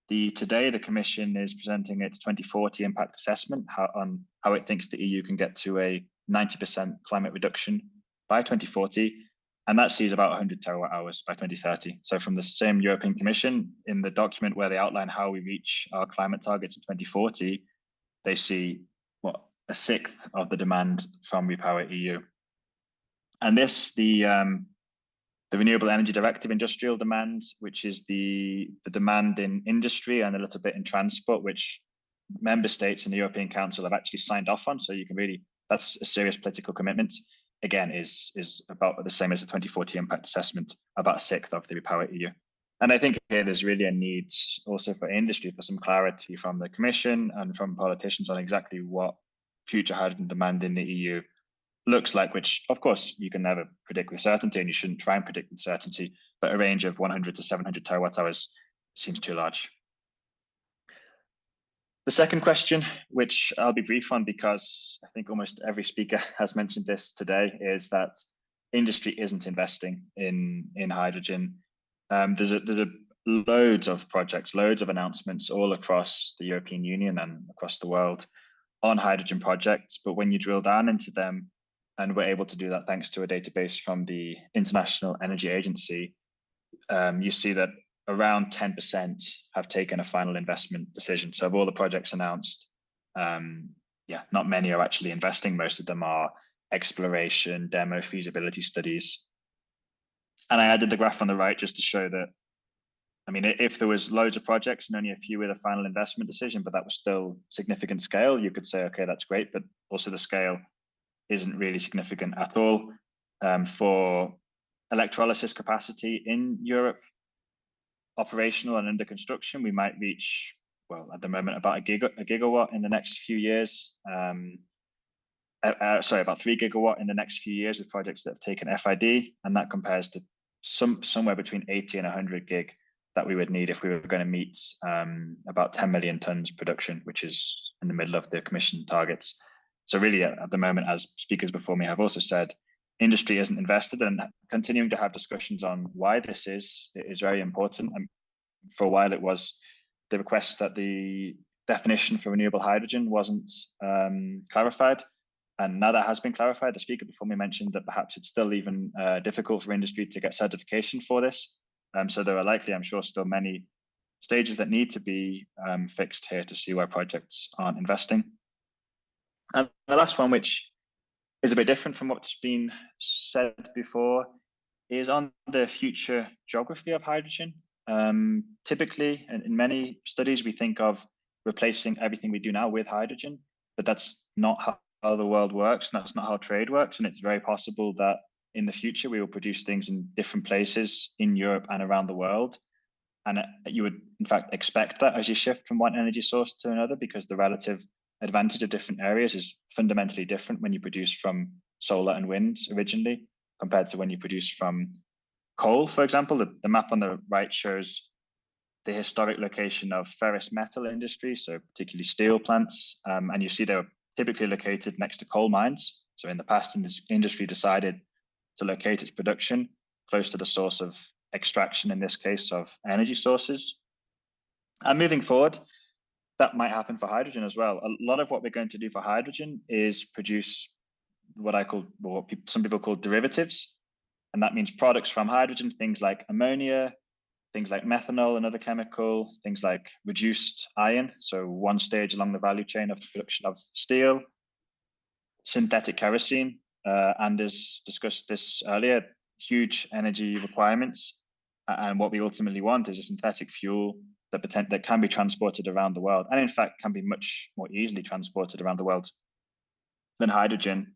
Today, the Commission is presenting its 2040 impact assessment on how it thinks the EU can get to a 90% climate reduction by 2040. And that sees about 100 terawatt hours by 2030. So from the same European Commission, in the document where they outline how we reach our climate targets in 2040, they see a sixth of the demand from Repower EU. And this, the Renewable Energy Directive industrial demand, which is the demand in industry and a little bit in transport, which member states in the European Council have actually signed off on. So you can really, that's a serious political commitment. Again, is about the same as the 2040 impact assessment, about a sixth of the Repower EU. And I think here there's really a need also for industry for some clarity from the Commission and from politicians on exactly what future hydrogen demand in the EU looks like, which of course you can never predict with certainty, and you shouldn't try and predict with certainty, but a range of 100 to 700 terawatt hours seems too large. The second question, which I'll be brief on because I think almost every speaker has mentioned this today, is that industry isn't investing in hydrogen. There's loads of projects, loads of announcements all across the European Union and across the world on hydrogen projects. But when you drill down into them, and we're able to do that thanks to a database from the International Energy Agency, you see that around 10% have taken a final investment decision. So of all the projects announced, not many are actually investing. Most of them are exploration, demo, feasibility studies. And I added the graph on the right just to show that, I mean, if there was loads of projects and only a few with a final investment decision, but that was still significant scale, you could say, okay, that's great, but also the scale isn't really significant at all. For electrolysis capacity in Europe, operational and under construction, we might reach, well, at the moment, about a gigawatt in the next few years. About 3 gigawatt in the next few years with projects that have taken FID, and that compares to somewhere between 80 and 100 gig that we would need if we were going to meet about 10 million tons production, which is in the middle of the Commission targets. So really, at the moment, as speakers before me have also said, industry isn't invested, and continuing to have discussions on why this is very important. And for a while, it was the request that the definition for renewable hydrogen wasn't clarified. And now that has been clarified, the speaker before me mentioned that perhaps it's still even difficult for industry to get certification for this. So there are likely, I'm sure, still many stages that need to be fixed here to see why projects aren't investing. And the last one, which is a bit different from what's been said before, is on the future geography of hydrogen. Typically, in many studies, we think of replacing everything we do now with hydrogen, but that's not how the world works, and that's not how trade works. And it's very possible that in the future, we will produce things in different places in Europe and around the world. And you would, in fact, expect that as you shift from one energy source to another, because the relative advantage of different areas is fundamentally different when you produce from solar and wind originally, compared to when you produce from coal, for example. The map on the right shows the historic location of ferrous metal industry, so particularly steel plants. And you see they're typically located next to coal mines. So in the past, industry decided to locate its production close to the source of extraction, in this case of energy sources. And moving forward, that might happen for hydrogen as well. A lot of what we're going to do for hydrogen is produce what some people call derivatives. And that means products from hydrogen, things like ammonia, things like methanol, another chemical, things like reduced iron. So one stage along the value chain of the production of steel, synthetic kerosene. Anders discussed this earlier, huge energy requirements. And what we ultimately want is a synthetic fuel that can be transported around the world, and in fact can be much more easily transported around the world than hydrogen.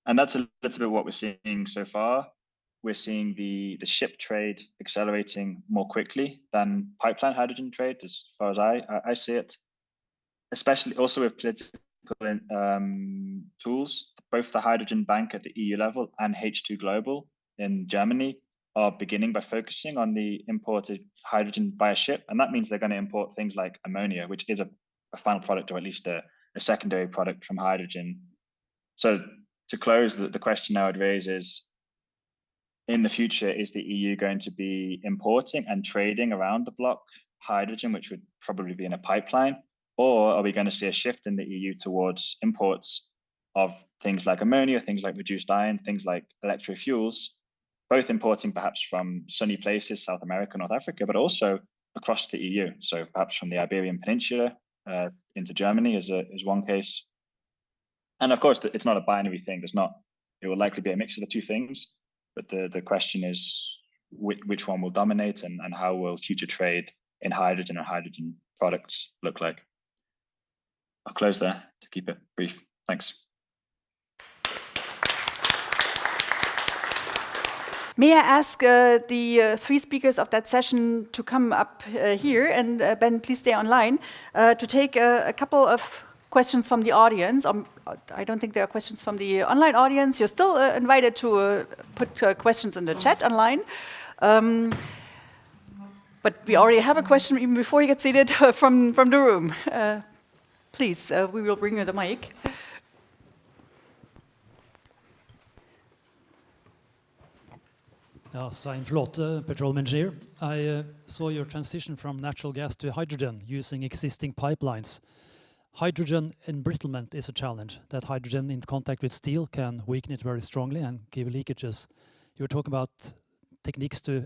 And that's a little bit what we're seeing so far. We're seeing the ship trade accelerating more quickly than pipeline hydrogen trade, as far as I see it, especially also with political tools. Both the Hydrogen Bank at the EU level and H2 Global in Germany are beginning by focusing on the imported hydrogen via ship. And that means they're going to import things like ammonia, which is a final product, or at least a secondary product from hydrogen. So to close, the question I would raise is, in the future, is the EU going to be importing and trading around the block hydrogen, which would probably be in a pipeline? Or are we going to see a shift in the EU towards imports of things like ammonia, things like reduced iron, things like electrofuels, both importing perhaps from sunny places, South America, North Africa, but also across the EU. So perhaps from the Iberian Peninsula into Germany is one case. And of course, it's not a binary thing. It will likely be a mix of the two things. But the question is, which one will dominate, and how will future trade in hydrogen and hydrogen products look like? I'll close there to keep it brief. Thanks. May I ask the three speakers of that session to come up here, and Ben, please stay online, to take a couple of questions from the audience. I don't think there are questions from the online audience. You're still invited to put questions in the chat online. But But we already have a question even before you get seated from the room. Please, we will bring you the mic. Svein Flotte, petroleum engineer. I saw your transition from natural gas to hydrogen using existing pipelines. Hydrogen embrittlement is a challenge. That hydrogen in contact with steel can weaken it very strongly and give leakages. You were talking about techniques to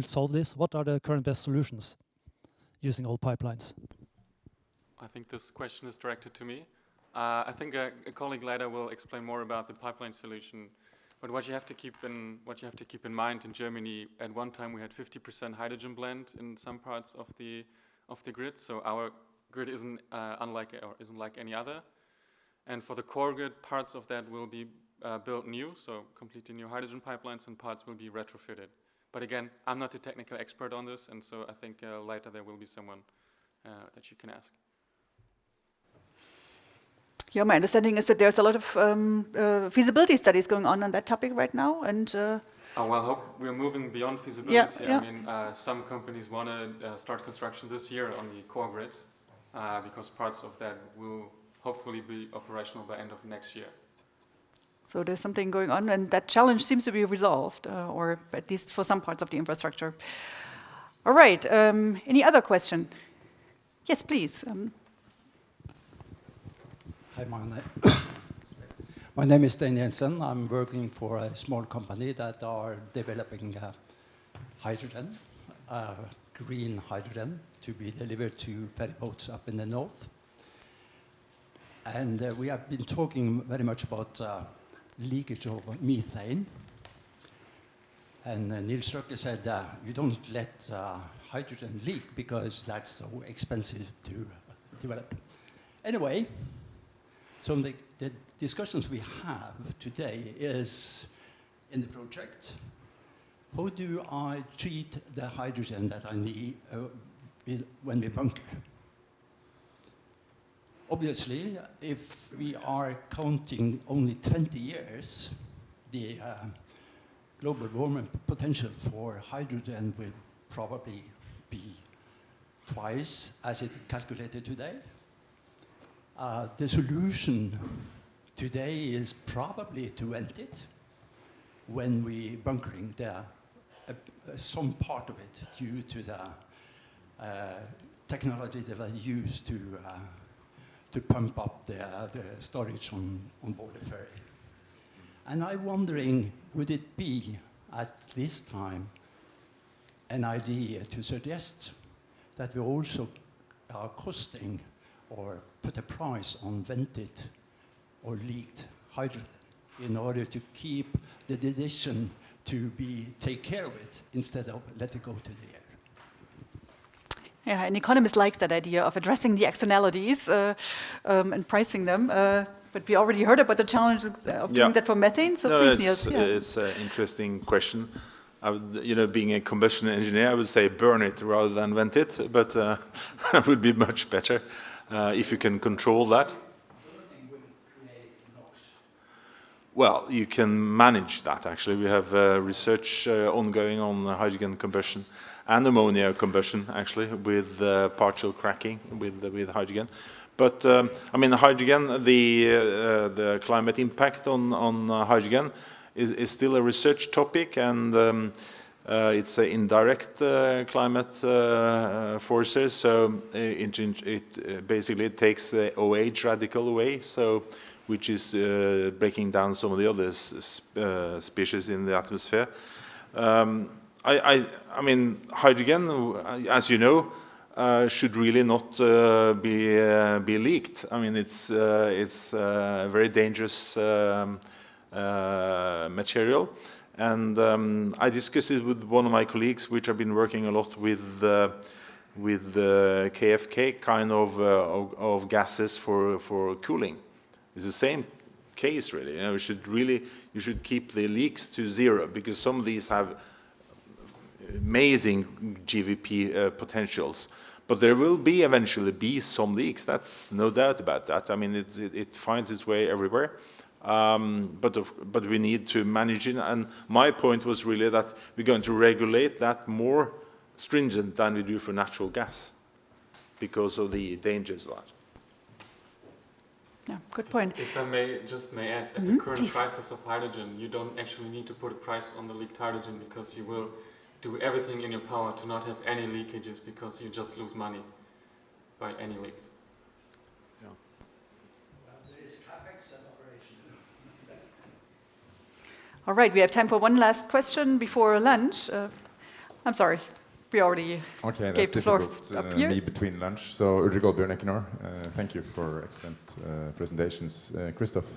solve this. What are the current best solutions using old pipelines? I think this question is directed to me. I think a colleague later will explain more about the pipeline solution. But what you have to keep in mind in Germany, at one time we had 50% hydrogen blend in some parts of the grid. So our grid isn't like any other. And for the core grid, parts of that will be built new, so completely new hydrogen pipelines, and parts will be retrofitted. But again, I'm not a technical expert on this, and so I think later there will be someone that you can ask. Yeah, my understanding is that there's a lot of feasibility studies going on that topic right now, and. Oh, well, we're moving beyond feasibility. Yeah. I mean, some companies want to start construction this year on the core grid, because parts of that will hopefully be operational by end of next year. So there's something going on, and that challenge seems to be resolved, or at least for some parts of the infrastructure. All right. Any other question? Yes, please. Hi, my name is Stein Jensen. I'm working for a small company that are developing hydrogen, green hydrogen, to be delivered to ferry boats up in the north. And we have been talking very much about leakage of methane. And Nils Røkke said you don't let hydrogen leak because that's so expensive to develop. Anyway, so the discussions we have today is in the project. How do I treat the hydrogen that I need when we bunker? Obviously, if we are counting only 20 years, the global warming potential for hydrogen will probably be twice as it's calculated today. The solution today is probably to vent it when we bunkering some part of it due to the technology that I use to pump up the storage on board the ferry. And I'm wondering, would it be at this time an idea to suggest that we also are costing or put a price on vented or leaked hydrogen in order to keep the decision to take care of it instead of let it go to the air? Yeah, an economist likes that idea of addressing the externalities and pricing them. But we already heard about the challenges of doing that for methane. So please, Nils. It's an interesting question. I would, being a combustion engineer, I would say burn it rather than vent it, but that would be much better if you can control that. Well, you can manage that, actually. We have research ongoing on hydrogen combustion and ammonia combustion, actually, with partial cracking with hydrogen. But, I mean, hydrogen, the climate impact on hydrogen is still a research topic, and it's an indirect climate forces, so it basically takes the OH radical away, so which is breaking down some of the other species in the atmosphere. I mean, hydrogen, as you know, should really not be leaked. I mean, it's a very dangerous material. And I discussed it with one of my colleagues, which have been working a lot with KFK kind of gases for cooling. It's the same case, really. You should keep the leaks to zero, because some of these have amazing GVP potentials. But there will eventually be some leaks. That's no doubt about that. I mean, it finds its way everywhere. But we need to manage it. And my point was really that we're going to regulate that more stringent than we do for natural gas because of the dangers of that. Yeah, good point. If I may add, at the current prices of hydrogen, you don't actually need to put a price on the leaked hydrogen because you will do everything in your power to not have any leakages because you just lose money by any leaks. Well, there is CapEx and operation. All right, we have time for one last question before lunch. I'm sorry, we already gave the floor up here. Me between lunch. So Ulrik Bjørn Ekenor, thank you for excellent presentations. Christoph,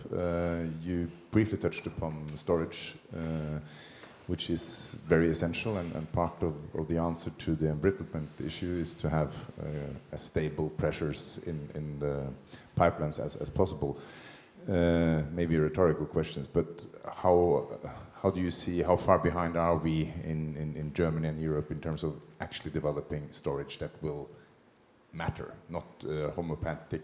you briefly touched upon storage, which is very essential, and part of the answer to the embrittlement issue is to have as stable pressures in the pipelines as possible. Maybe rhetorical questions, but how do you see, how far behind are we in Germany and Europe in terms of actually developing storage that will matter? Not homeopathic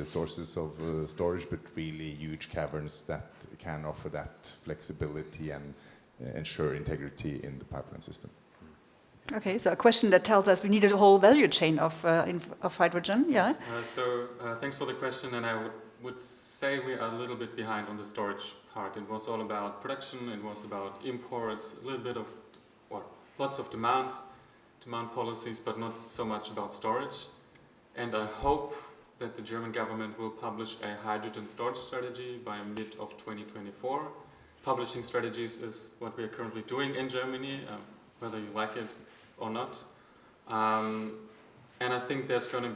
sources of storage, but really huge caverns that can offer that flexibility and ensure integrity in the pipeline system. Okay, so a question that tells us we need a whole value chain of hydrogen, yeah? So thanks for the question, and I would say we are a little bit behind on the storage part. It was all about production, it was about imports, a little bit of, well, lots of demand policies, but not so much about storage. And I hope that the German government will publish a hydrogen storage strategy by mid of 2024. Publishing strategies is what we are currently doing in Germany, whether you like it or not. And I think there's going to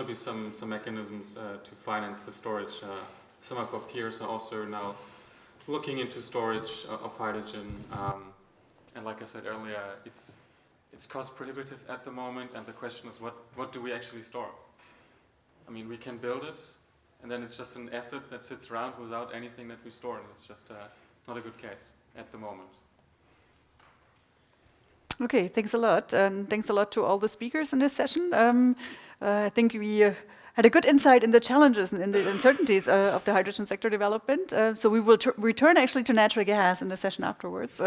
be some mechanisms to finance the storage. Some of our peers are also now looking into storage of hydrogen. And like I said earlier, it's cost prohibitive at the moment. And the question is, what do we actually store? I mean, we can build it, and then it's just an asset that sits around without anything that we store, and it's just not a good case at the moment. Okay, thanks a lot, and thanks a lot to all the speakers in this session. I think we had a good insight in the challenges and in the uncertainties of the hydrogen sector development. So we will return actually to natural gas in the session afterwards,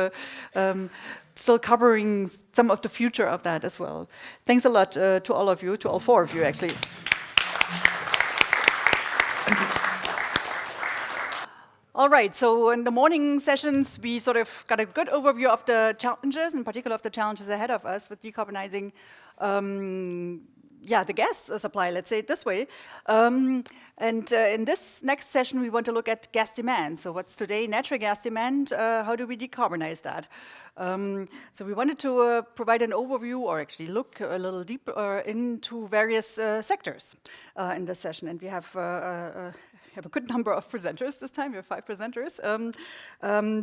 still covering some of the future of that as well. Thanks a lot to all of you, to all four of you actually. All right, so in the morning sessions, we sort of got a good overview of the challenges, in particular of the challenges ahead of us with decarbonizing the gas supply, let's say it this way. And in this next session, we want to look at gas demand. So what's today natural gas demand? How do we decarbonize that? So we wanted to provide an overview, or actually look a little deeper into various sectors in this session. And we have a good number of presenters this time. We have 5 presenters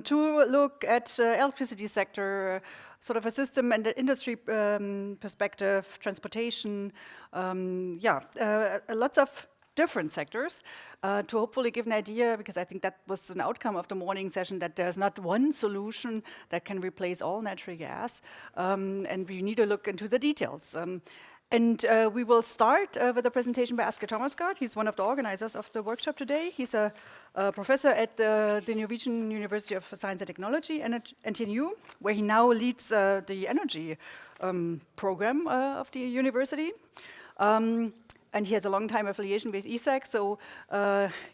to look at electricity sector, sort of a system and the industry perspective, transportation, lots of different sectors to hopefully give an idea, because I think that was an outcome of the morning session, that there's not one solution that can replace all natural gas, and we need to look into the details. And we will start with a presentation by Asgeir Tomasgard. He's one of the organizers of the workshop today. He's a professor at the Norwegian University of Science and Technology and at NTNU, where he now leads the energy program of the university. And he has a long-time affiliation with EASAC, so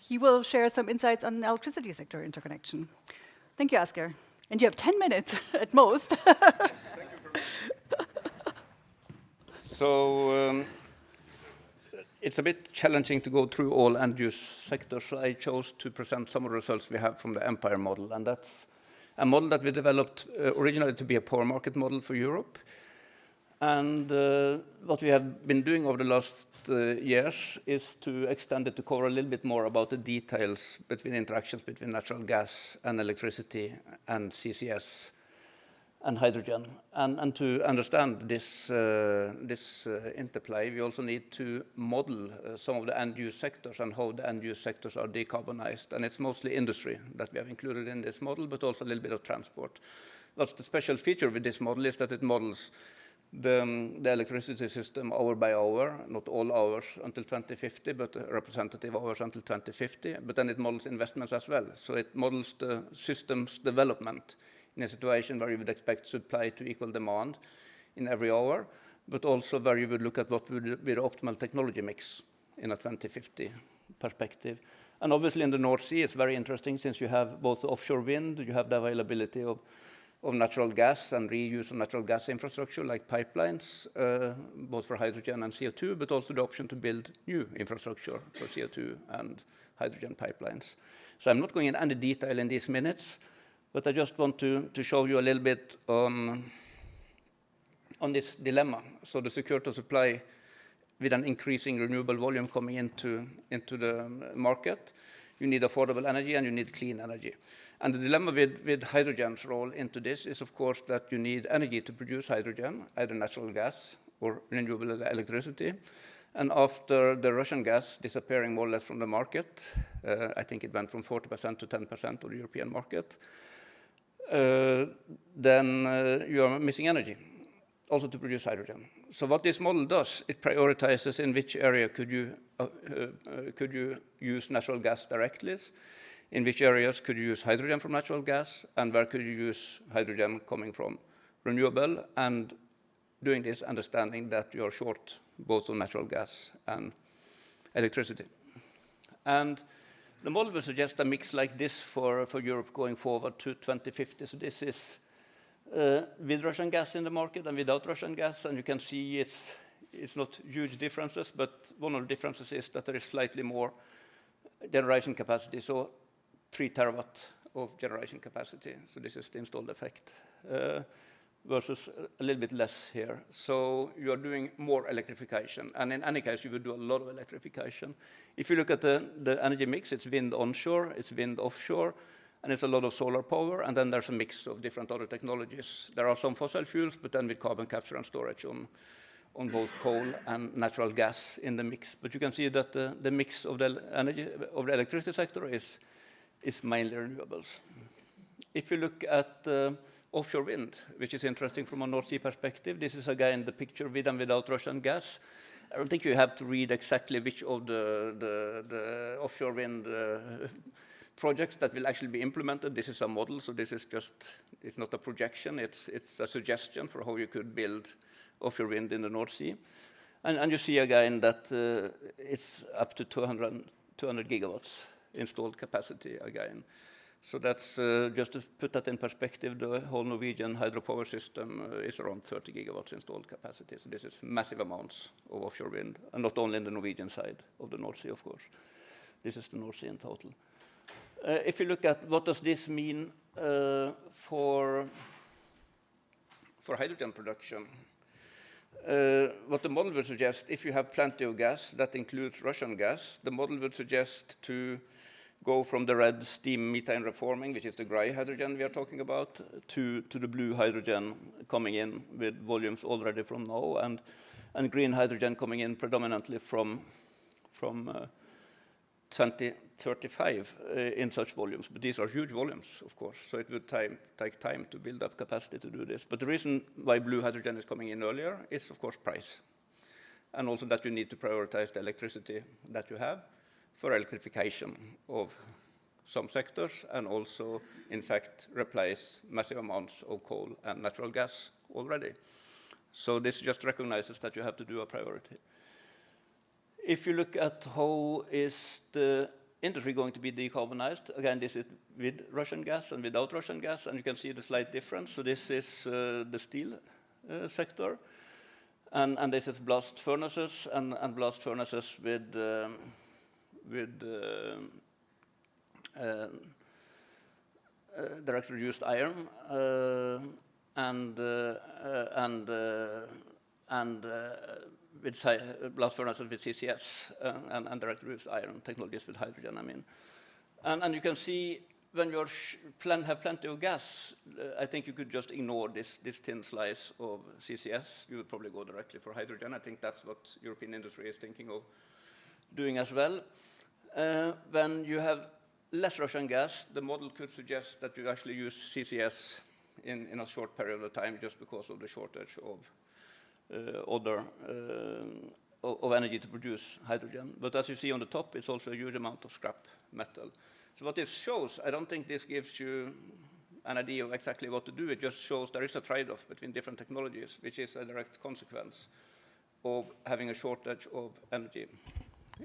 he will share some insights on electricity sector interconnection. Thank you, Asgeir. And you have 10 minutes at most. Thank you very much. So it's a bit challenging to go through all end-use sectors, so I chose to present some of the results we have from the Empire model, and that's a model that we developed originally to be a power market model for Europe. And what we have been doing over the last years is to extend it to cover a little bit more about the details between interactions between natural gas and electricity and CCS and hydrogen. And to understand this interplay, we also need to model some of the end-use sectors and how the end-use sectors are decarbonized. And it's mostly industry that we have included in this model, but also a little bit of transport. What's the special feature with this model is that it models the electricity system hour by hour, not all hours until 2050, but representative hours until 2050. But then it models investments as well. So it models the system's development in a situation where you would expect supply to equal demand in every hour, but also where you would look at what would be the optimal technology mix in a 2050 perspective. And obviously in the North Sea, it's very interesting since you have both offshore wind, you have the availability of natural gas and reuse of natural gas infrastructure like pipelines, both for hydrogen and CO2, but also the option to build new infrastructure for CO2 and hydrogen pipelines. So I'm not going into any detail in these minutes, but I just want to show you a little bit on this dilemma. So the security of supply with an increasing renewable volume coming into the market, you need affordable energy and you need clean energy. And the dilemma with hydrogen's role into this is, of course, that you need energy to produce hydrogen, either natural gas or renewable electricity. And after the Russian gas disappearing more or less from the market, I think it went from 40% to 10% of the European market, then you are missing energy, also to produce hydrogen. So what this model does, it prioritizes in which area could you use natural gas directly, in which areas could you use hydrogen from natural gas, and where could you use hydrogen coming from renewable, and doing this understanding that you are short both on natural gas and electricity. And the model will suggest a mix like this for Europe going forward to 2050. So this is with Russian gas in the market and without Russian gas, and you can see it's not huge differences, but one of the differences is that there is slightly more generation capacity, so 3 terawatt of generation capacity. So this is the installed effect versus a little bit less here. So you are doing more electrification, and in any case, you will do a lot of electrification. If you look at the energy mix, it's wind onshore, it's wind offshore, and it's a lot of solar power, and then there's a mix of different other technologies. There are some fossil fuels, but then with carbon capture and storage on both coal and natural gas in the mix. But you can see that the mix of the energy of the electricity sector is mainly renewables. If you look at offshore wind, which is interesting from a North Sea perspective, this is again the picture with and without Russian gas. I don't think you have to read exactly which of the offshore wind projects that will actually be implemented. This is a model, so this is just, it's not a projection, it's a suggestion for how you could build offshore wind in the North Sea. And you see again that it's up to 200 gigawatts installed capacity again. So that's just to put that in perspective, the whole Norwegian hydropower system is around 30 gigawatts installed capacity. So this is massive amounts of offshore wind, and not only in the Norwegian side of the North Sea, of course. This is the North Sea in total. If you look at what does this mean for hydrogen production, what the model would suggest, if you have plenty of gas, that includes Russian gas, the model would suggest to go from the red steam methane reforming, which is the gray hydrogen we are talking about, to the blue hydrogen coming in with volumes already from now, and green hydrogen coming in predominantly from 2035 in such volumes. But these are huge volumes, of course, so it would take time to build up capacity to do this. But the reason why blue hydrogen is coming in earlier is, of course, price, and also that you need to prioritize the electricity that you have for electrification of some sectors, and also, in fact, replace massive amounts of coal and natural gas already. So this just recognizes that you have to do a priority. If you look at how is the industry going to be decarbonized, again, this is with Russian gas and without Russian gas, and you can see the slight difference. So this is the steel sector, and this is blast furnaces, and blast furnaces with direct reduced iron and with blast furnaces with CCS and direct reduced iron technologies with hydrogen, I mean. And you can see when you have plenty of gas, I think you could just ignore this thin slice of CCS. You would probably go directly for hydrogen. I think that's what European industry is thinking of doing as well. When you have less Russian gas, the model could suggest that you actually use CCS in a short period of time just because of the shortage of energy to produce hydrogen. But as you see on the top, it's also a huge amount of scrap metal. So what this shows, I don't think this gives you an idea of exactly what to do. It just shows there is a trade-off between different technologies, which is a direct consequence of having a shortage of energy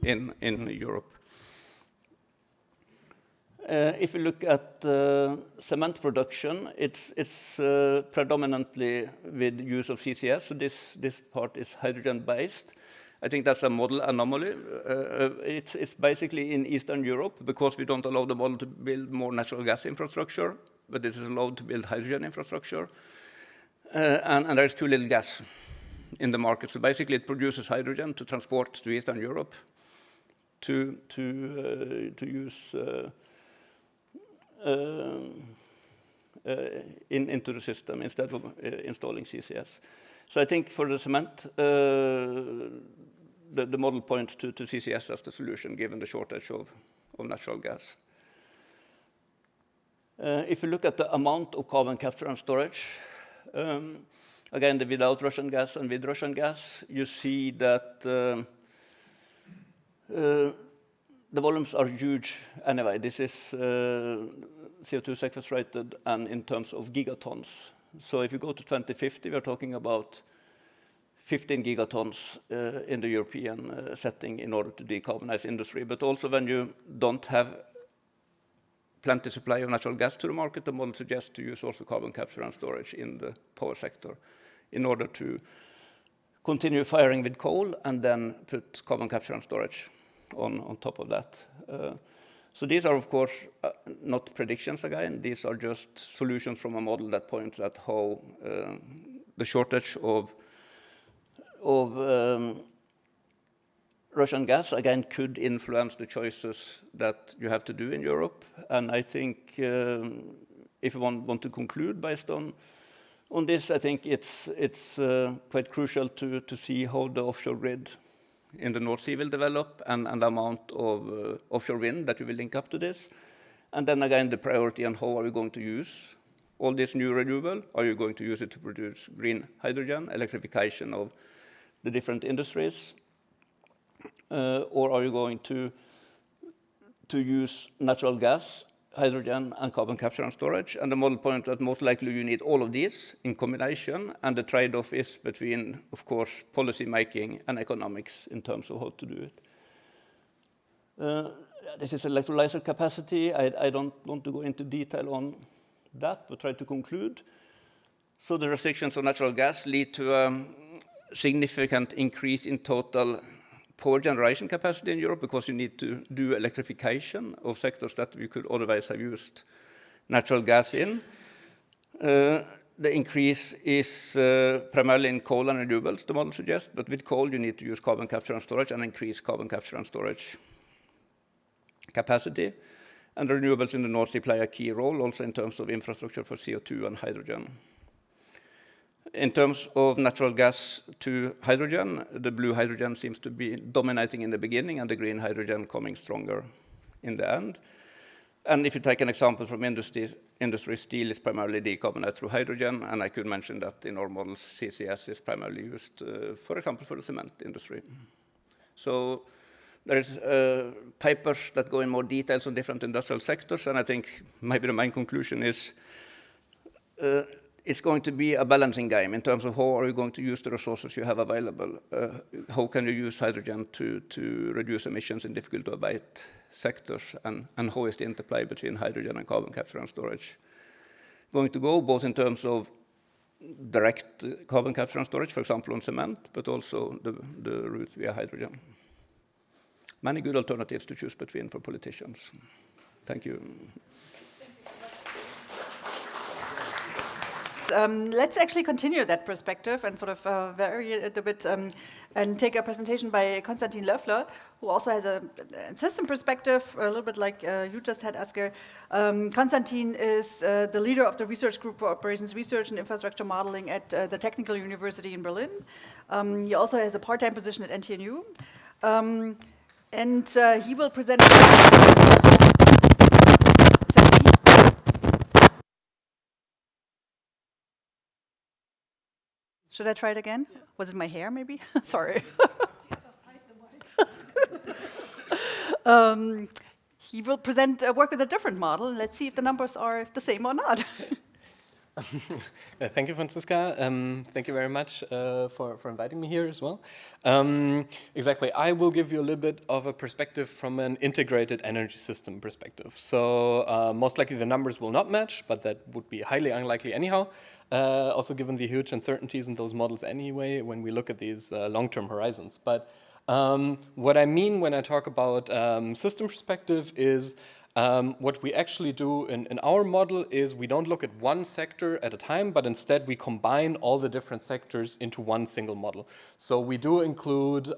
in Europe. If you look at cement production, it's predominantly with use of CCS. So this part is hydrogen-based. I think that's a model anomaly. It's basically in Eastern Europe because we don't allow the model to build more natural gas infrastructure, but it is allowed to build hydrogen infrastructure. And there's too little gas in the market. So basically it produces hydrogen to transport to Eastern Europe to use into the system instead of installing CCS. So I think for the cement, the model points to CCS as the solution given the shortage of natural gas. If you look at the amount of carbon capture and storage, again, the without Russian gas and with Russian gas, you see that the volumes are huge anyway. This is CO2 sequestrated and in terms of gigatons. So if you go to 2050, we're talking about 15 gigatons in the European setting in order to decarbonize industry. But also when you don't have plenty supply of natural gas to the market, the model suggests to use also carbon capture and storage in the power sector in order to continue firing with coal and then put carbon capture and storage on top of that. So these are, of course, not predictions again. These are just solutions from a model that points at how the shortage of Russian gas, again, could influence the choices that you have to do in Europe. And I think if you want to conclude based on this, I think it's quite crucial to see how the offshore grid in the North Sea will develop and the amount of offshore wind that you will link up to this. And then again, the priority on how are we going to use all this new renewable? Are you going to use it to produce green hydrogen, electrification of the different industries? Or are you going to use natural gas, hydrogen, and carbon capture and storage? And the model points that most likely you need all of these in combination, and the trade-off is between, of course, policy making and economics in terms of how to do it. This is electrolyzer capacity. I don't want to go into detail on that, but try to conclude. So the restrictions on natural gas lead to a significant increase in total power generation capacity in Europe because you need to do electrification of sectors that we could otherwise have used natural gas in. The increase is primarily in coal and renewables, the model suggests, but with coal you need to use carbon capture and storage and increase carbon capture and storage capacity. And the renewables in the North Sea play a key role also in terms of infrastructure for CO2 and hydrogen. In terms of natural gas to hydrogen, the blue hydrogen seems to be dominating in the beginning and the green hydrogen coming stronger in the end. And if you take an example from industry, steel is primarily decarbonized through hydrogen, and I could mention that in our models, CCS is primarily used, for example, for the cement industry. So there is papers that go in more details on different industrial sectors, and I think maybe the main conclusion is it's going to be a balancing game in terms of how are you going to use the resources you have available. How can you use hydrogen to reduce emissions in difficult to abate sectors, and how is the interplay between hydrogen and carbon capture and storage going to go, both in terms of direct carbon capture and storage, for example, on cement, but also the route via hydrogen. Many good alternatives to choose between for politicians. Thank you. Let's actually continue that perspective and sort of vary it a bit and take a presentation by Konstantin Löffler, who also has a system perspective, a little bit like you just had, Asgeir. Konstantin is the leader of the research group for operations research and infrastructure modeling at the Technical University in Berlin. He also has a part-time position at NTNU. And he will present. Should I try it again? Yeah. Was it my hair, maybe? Sorry. he will present work with a different model. Let's see if the numbers are the same or not. Thank you, Franziska. Thank you very much for inviting me here as well. Exactly, I will give you a little bit of a perspective from an integrated energy system perspective. So most likely the numbers will not match, but that would be highly unlikely anyhow. Also given the huge uncertainties in those models anyway, when we look at these long-term horizons. But what I mean when I talk about system perspective is what we actually do in our model is we don't look at one sector at a time, but instead we combine all the different sectors into one single model. So we do include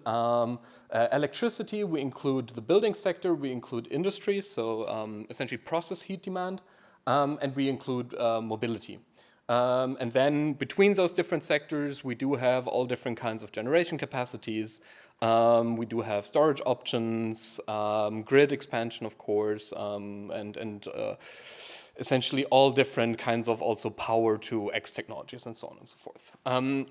electricity, we include the building sector, we include industry, so essentially process heat demand, and we include mobility. And then between those different sectors, we do have all different kinds of generation capacities. We do have storage options, grid expansion, of course, and essentially all different kinds of also power to X technologies and so on and so forth.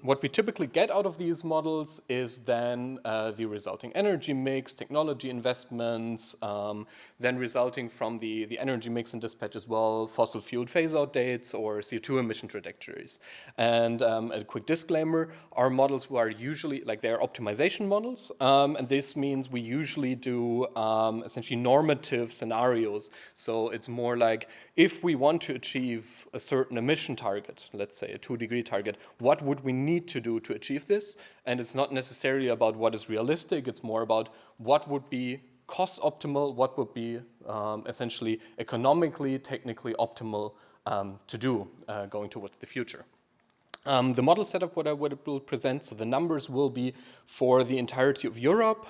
What we typically get out of these models is then the resulting energy mix, technology investments, then resulting from the energy mix and dispatch as well, fossil fuel phase-out dates or CO2 emission trajectories. And a quick disclaimer, our models are usually, like they're optimization models, and this means we usually do essentially normative scenarios. So it's more like, if we want to achieve a certain emission target, let's say a 2-degree target, what would we need to do to achieve this? And it's not necessarily about what is realistic, it's more about what would be cost optimal, what would be essentially economically, technically optimal to do going towards the future. The model setup, what I will present, so the numbers will be for the entirety of Europe.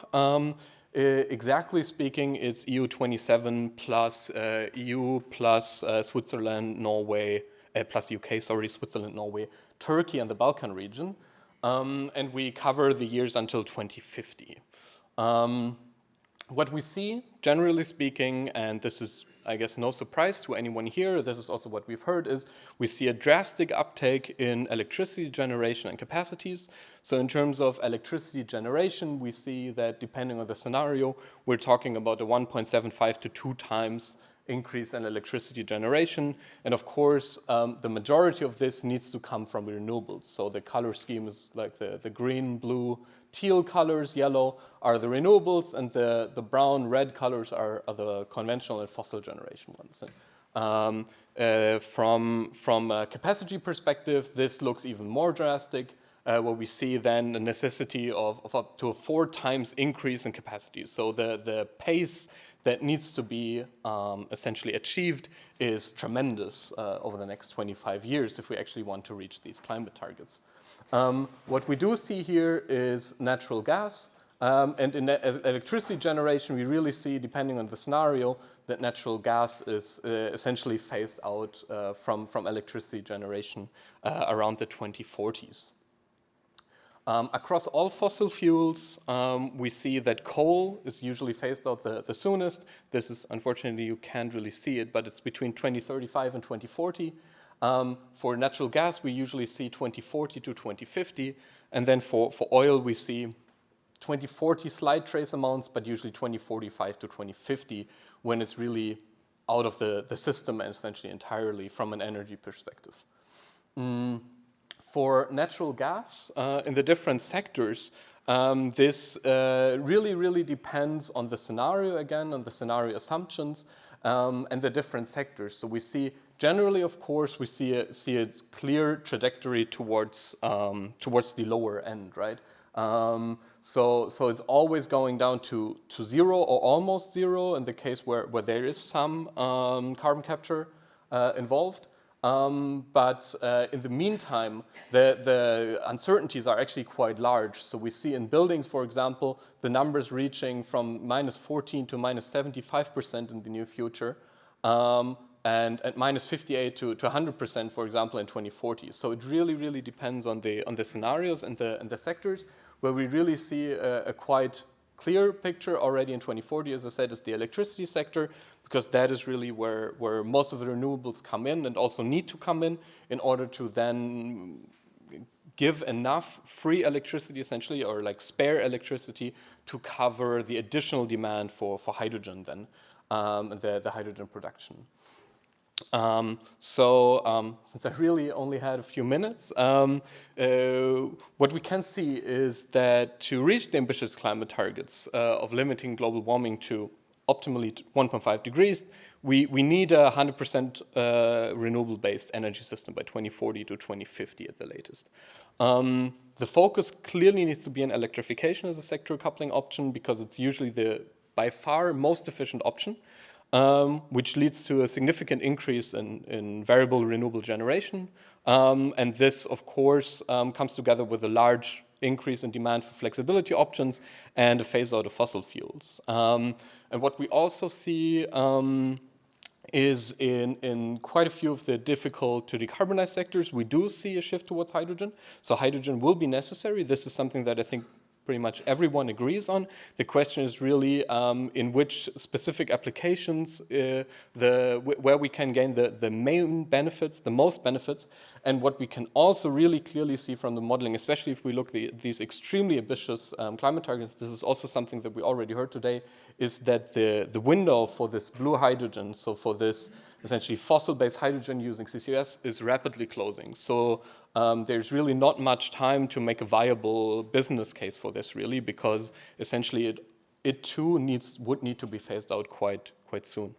Exactly speaking, it's EU 27 plus EU plus Switzerland, Norway, plus UK, sorry, Switzerland, Norway, Turkey, and the Balkan region. And we cover the years until 2050. What we see, generally speaking, and this is, I guess, no surprise to anyone here, this is also what we've heard, is we see a drastic uptake in electricity generation and capacities. So in terms of electricity generation, we see that depending on the scenario, we're talking about a 1.75 to 2 times increase in electricity generation. And of course, the majority of this needs to come from renewables. So the color scheme is like the green, blue, teal colors, yellow are the renewables, and the brown, red colors are the conventional and fossil generation ones. And, from a capacity perspective, this looks even more drastic, where we see then a necessity of up to a 4 times increase in capacity. So the pace that needs to be essentially achieved is tremendous over the next 25 years if we actually want to reach these climate targets. What we do see here is natural gas, and in electricity generation, we really see, depending on the scenario, that natural gas is essentially phased out from electricity generation around the 2040s. Across all fossil fuels, we see that coal is usually phased out the soonest. This is, unfortunately, you can't really see it, but it's between 2035 and 2040. For natural gas, we usually see 2040 to 2050. And then for oil, we see 2040 slight trace amounts, but usually 2045 to 2050 when it's really out of the system and essentially entirely from an energy perspective. For natural gas in the different sectors, this really depends on the scenario again, on the scenario assumptions, and the different sectors. So we see generally, of course, we see a clear trajectory towards the lower end, right? So it's always going down to 0 or almost 0 in the case where there is some carbon capture involved. But in the meantime, the uncertainties are actually quite large. So we see in buildings, for example, the numbers reaching from -14 to -75% in the near future, and at -58 to 100%, for example, in 2040. So it really depends on the scenarios and the sectors. Where we really see a quite clear picture already in 2040, as I said, is the electricity sector, because that is really where most of the renewables come in and also need to come in order to then give enough free electricity, essentially, or like spare electricity to cover the additional demand for hydrogen then. the hydrogen production. Since I really only had a few minutes, what we can see is that to reach the ambitious climate targets of limiting global warming to optimally 1.5 degrees, we need a 100% renewable-based energy system by 2040 to 2050 at the latest. The focus clearly needs to be on electrification as a sector coupling option, because it's usually the by far most efficient option, which leads to a significant increase in variable renewable generation. And this, of course, comes together with a large increase in demand for flexibility options and a phase out of fossil fuels. And what we also see is in quite a few of the difficult to decarbonize sectors, we do see a shift towards hydrogen. So hydrogen will be necessary. This is something that I think pretty much everyone agrees on. The question is really in which specific applications where we can gain the main benefits, the most benefits, and what we can also really clearly see from the modeling, especially if we look at these extremely ambitious climate targets, this is also something that we already heard today, is that the window for this blue hydrogen, so for this essentially fossil-based hydrogen using CCUS, is rapidly closing. So there's really not much time to make a viable business case for this, really, because essentially it too would need to be phased out quite soon.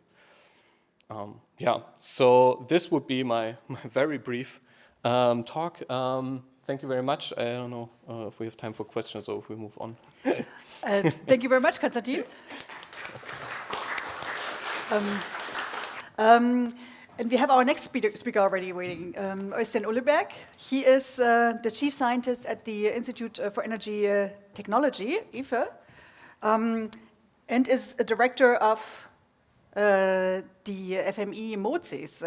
Yeah, so this would be my very brief talk. Thank you very much. I don't know if we have time for questions or if we move on. Thank you very much, Konstantin. And we have our next speaker already waiting, Øystein Ulleberg. He is the chief scientist at the Institute for Energy Technology, EFE, and is a director of the FME MODES,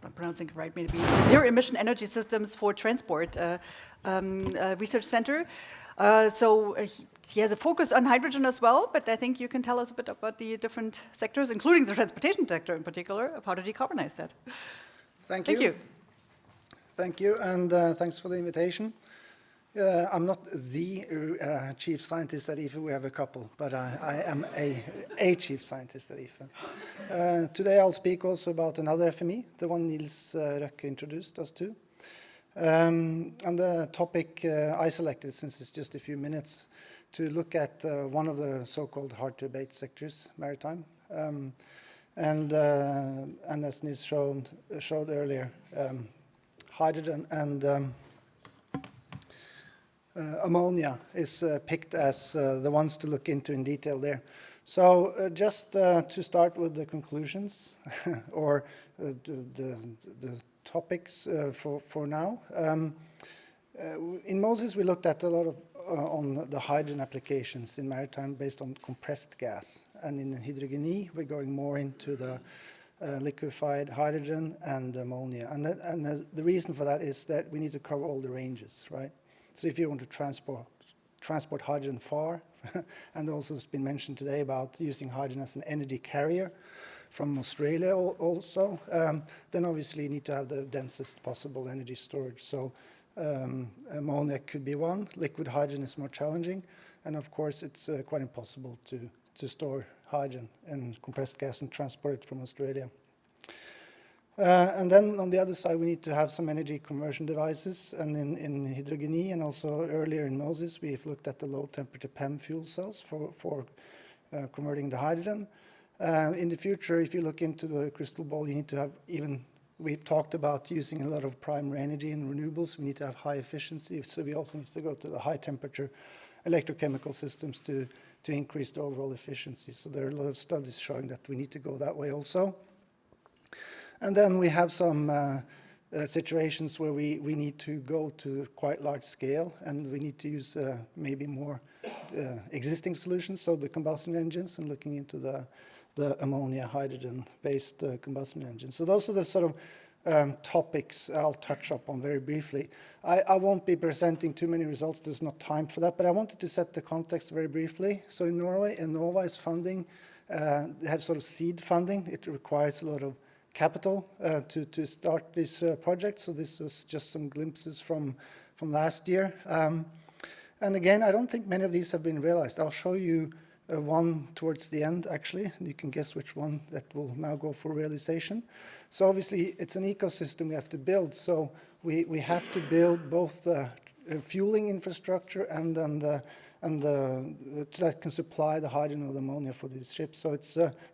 I'm pronouncing it right, maybe Zero Emission Energy Systems for Transport Research Center. So he has a focus on hydrogen as well, but I think you can tell us a bit about the different sectors, including the transportation sector in particular, of how to decarbonize that. Thank you. Thank you, and thanks for the invitation. I'm not the chief scientist at EFE, we have a couple, but I am a chief scientist at EFE. Today I'll speak also about another FME, the one Nils Røkke introduced us to. And the topic I selected, since it's just a few minutes, to look at one of the so-called hard-to-abate sectors, maritime. And as Nils showed earlier, hydrogen and ammonia is picked as the ones to look into in detail there. So just to start with the conclusions or the topics for now. In MOSES, we looked at a lot of on the hydrogen applications in maritime based on compressed gas. And in HydrogenI, we're going more into the liquefied hydrogen and ammonia. And the reason for that is that we need to cover all the ranges, right? So if you want to transport hydrogen far, and also it's been mentioned today about using hydrogen as an energy carrier from Australia also, then obviously you need to have the densest possible energy storage. So ammonia could be one, liquid hydrogen is more challenging, and of course it's quite impossible to store hydrogen and compressed gas and transport it from Australia. And then on the other side, we need to have some energy conversion devices. And in HydrogenI and also earlier in MOSES, we've looked at the low temperature PEM fuel cells for converting the hydrogen. In the future, if you look into the crystal ball, you need to have we've talked about using a lot of primary energy in renewables. We need to have high efficiency. So we also need to go to the high temperature electrochemical systems to increase the overall efficiency. So there are a lot of studies showing that we need to go that way also. And then we have some situations where we need to go to quite large scale, and we need to use maybe more existing solutions, so the combustion engines, and looking into the ammonia hydrogen-based combustion engines. So those are the sort of topics I'll touch upon very briefly. I won't be presenting too many results, there's not time for that, but I wanted to set the context very briefly. So in Norway, Enova is funding, they have sort of seed funding. It requires a lot of capital to start this project. So this was just some glimpses from last year. And again, I don't think many of these have been realized. I'll show you one towards the end, actually. You can guess which one that will now go for realization. So obviously, it's an ecosystem we have to build. So we have to build both the fueling infrastructure and then that can supply the hydrogen or the ammonia for these ships. So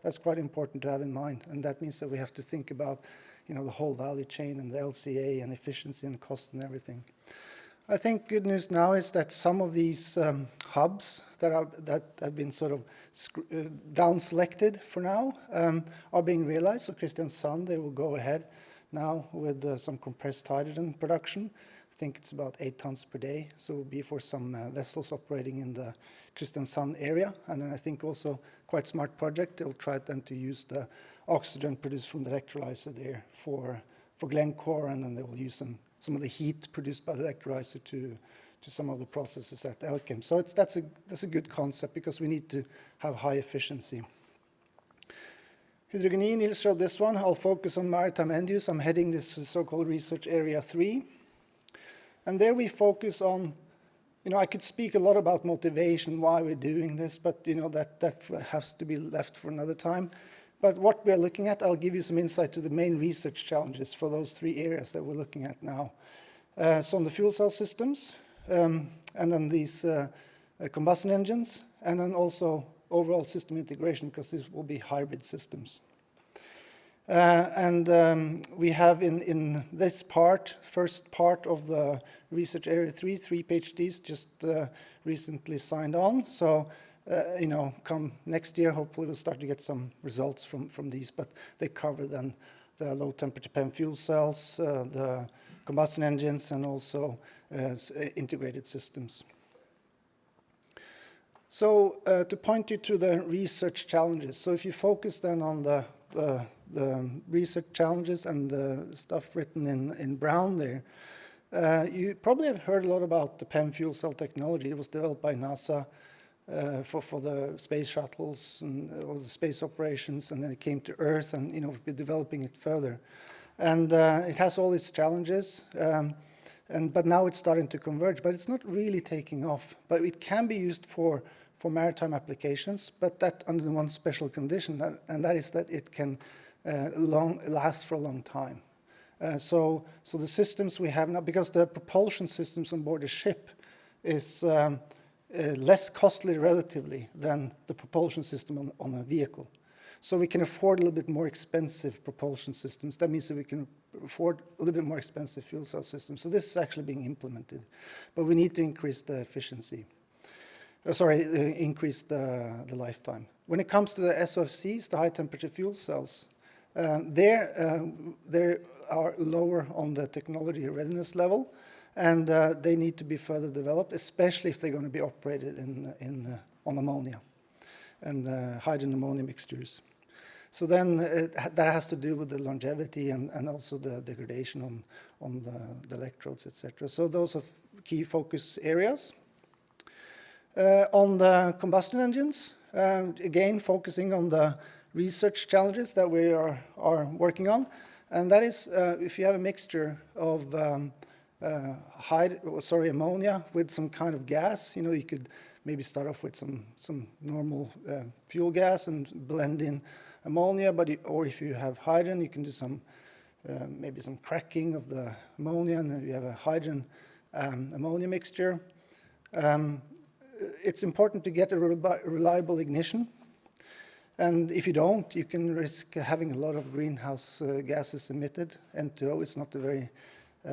that's quite important to have in mind. And that means that we have to think about, the whole value chain and the LCA and efficiency and cost and everything. I think good news now is that some of these hubs that have been sort of down-selected for now are being realized. So Kristiansand, they will go ahead now with some compressed hydrogen production. I think it's about 8 tons per day. So it will be for some vessels operating in the Kristiansand area. And then I think also quite smart project. They'll try then to use the oxygen produced from the electrolyzer there for Glencore, and then they will use some of the heat produced by the electrolyzer to some of the processes at Elkem. So that's a good concept because we need to have high efficiency. HydrogenI, Nils showed this one. I'll focus on maritime end use. I'm heading this so-called research area 3. And there we focus on, I could speak a lot about motivation, why we're doing this, but that has to be left for another time. But what we're looking at, I'll give you some insight to the main research challenges for those 3 areas that we're looking at now. So on the fuel cell systems, and then these combustion engines, and then also overall system integration, because these will be hybrid systems. We have in this first part of the research area 3 PhDs just recently signed on. So come next year, hopefully we'll start to get some results from these, but they cover then the low temperature PEM fuel cells, the combustion engines, and also integrated systems. So to point you to the research challenges, so if you focus then on the research challenges and the stuff written in brown there, you probably have heard a lot about the PEM fuel cell technology. It was developed by NASA for the space shuttles and all the space operations, and then it came to Earth, and we've been developing it further. And it has all its challenges, but now it's starting to converge, but it's not really taking off. But it can be used for maritime applications, but that under one special condition, and that is that it can last for a long time. So the systems we have now, because the propulsion systems on board a ship is less costly relatively than the propulsion system on a vehicle. So we can afford a little bit more expensive propulsion systems. That means that we can afford a little bit more expensive fuel cell systems. So this is actually being implemented, but we need to increase the efficiency. Increase the lifetime. When it comes to the SOFCs, the high temperature fuel cells, they are lower on the technology readiness level, and they need to be further developed, especially if they're going to be operated on ammonia and hydrogen ammonia mixtures. So then that has to do with the longevity and also the degradation on the electrodes, etc. So those are key focus areas. On the combustion engines, again, focusing on the research challenges that we are working on. And that is if you have a mixture of ammonia with some kind of gas, you could maybe start off with some normal fuel gas and blend in ammonia, or if you have hydrogen, you can do maybe some cracking of the ammonia, and then you have a hydrogen ammonia mixture. It's important to get a reliable ignition, and if you don't, you can risk having a lot of greenhouse gases emitted. N2O is not a very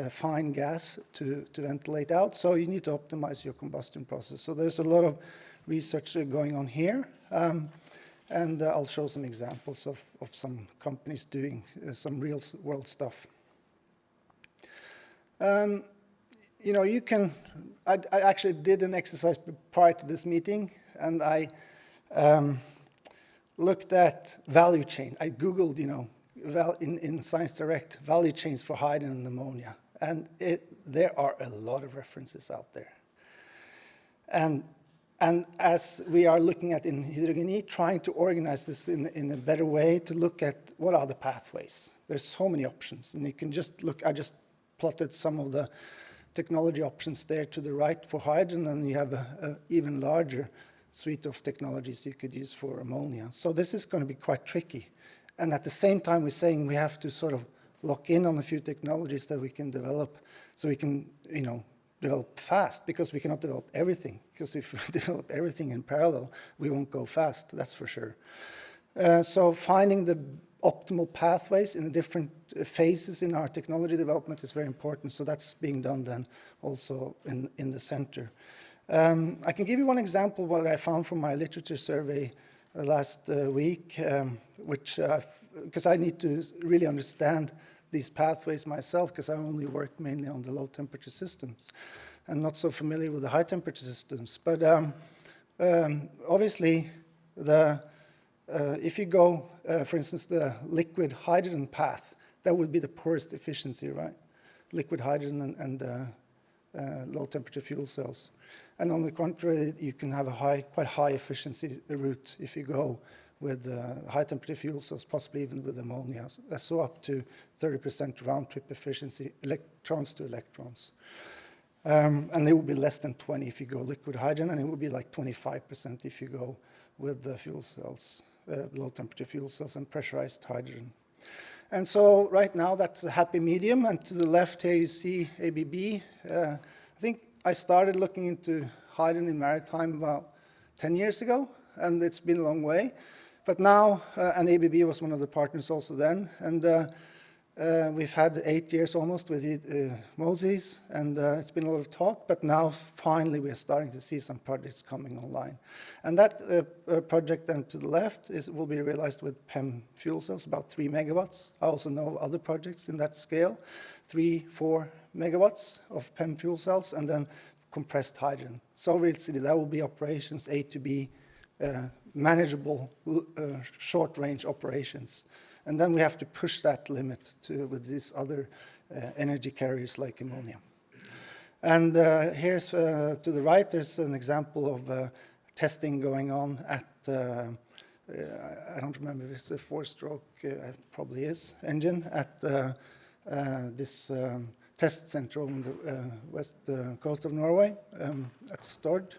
fine gas to ventilate out, so you need to optimize your combustion process. So there's a lot of research going on here, and I'll show some examples of some companies doing some real world stuff. I actually did an exercise prior to this meeting, and I looked at value chain. I Googled, in Science Direct, value chains for hydrogen and ammonia, and there are a lot of references out there. And as we are looking at in HydrogenI, trying to organize this in a better way to look at what are the pathways. There's so many options, and you can just look. I just plotted some of the technology options there to the right for hydrogen, and you have an even larger suite of technologies you could use for ammonia. So this is going to be quite tricky. And at the same time, we're saying we have to sort of lock in on a few technologies that we can develop so we can, develop fast, because we cannot develop everything. Because if we develop everything in parallel, we won't go fast, that's for sure. So finding the optimal pathways in the different phases in our technology development is very important. So that's being done then also in the center. I can give you one example what I found from my literature survey last week, because I need to really understand these pathways myself, because I only work mainly on the low temperature systems and not so familiar with the high temperature systems. But obviously, if you go, for instance, the liquid hydrogen path, that would be the poorest efficiency, right? Liquid hydrogen and low temperature fuel cells. And on the contrary, you can have a quite high efficiency route if you go with high temperature fuel cells, possibly even with ammonia. So up to 30% round trip efficiency, electrons to electrons. And it will be less than 20 if you go liquid hydrogen, and it will be like 25% if you go with the fuel cells, low temperature fuel cells and pressurized hydrogen. And so right now that's a happy medium, and to the left here you see ABB. I think I started looking into hydrogen in maritime about 10 years ago, and it's been a long way. But now, and ABB was one of the partners also then, and we've had 8 years almost with Moses, and it's been a lot of talk, but now finally we're starting to see some projects coming online. And that project then to the left will be realized with PEM fuel cells, about 3 megawatts. I also know other projects in that scale, 3-4 megawatts of PEM fuel cells, and then compressed hydrogen. So we'll see that will be operations A to B, manageable short-range operations. And then we have to push that limit with these other energy carriers like ammonia. And here's to the right, there's an example of testing going on at, I don't remember if it's a 4-stroke, it probably is, engine at this test center on the west coast of Norway at Stord.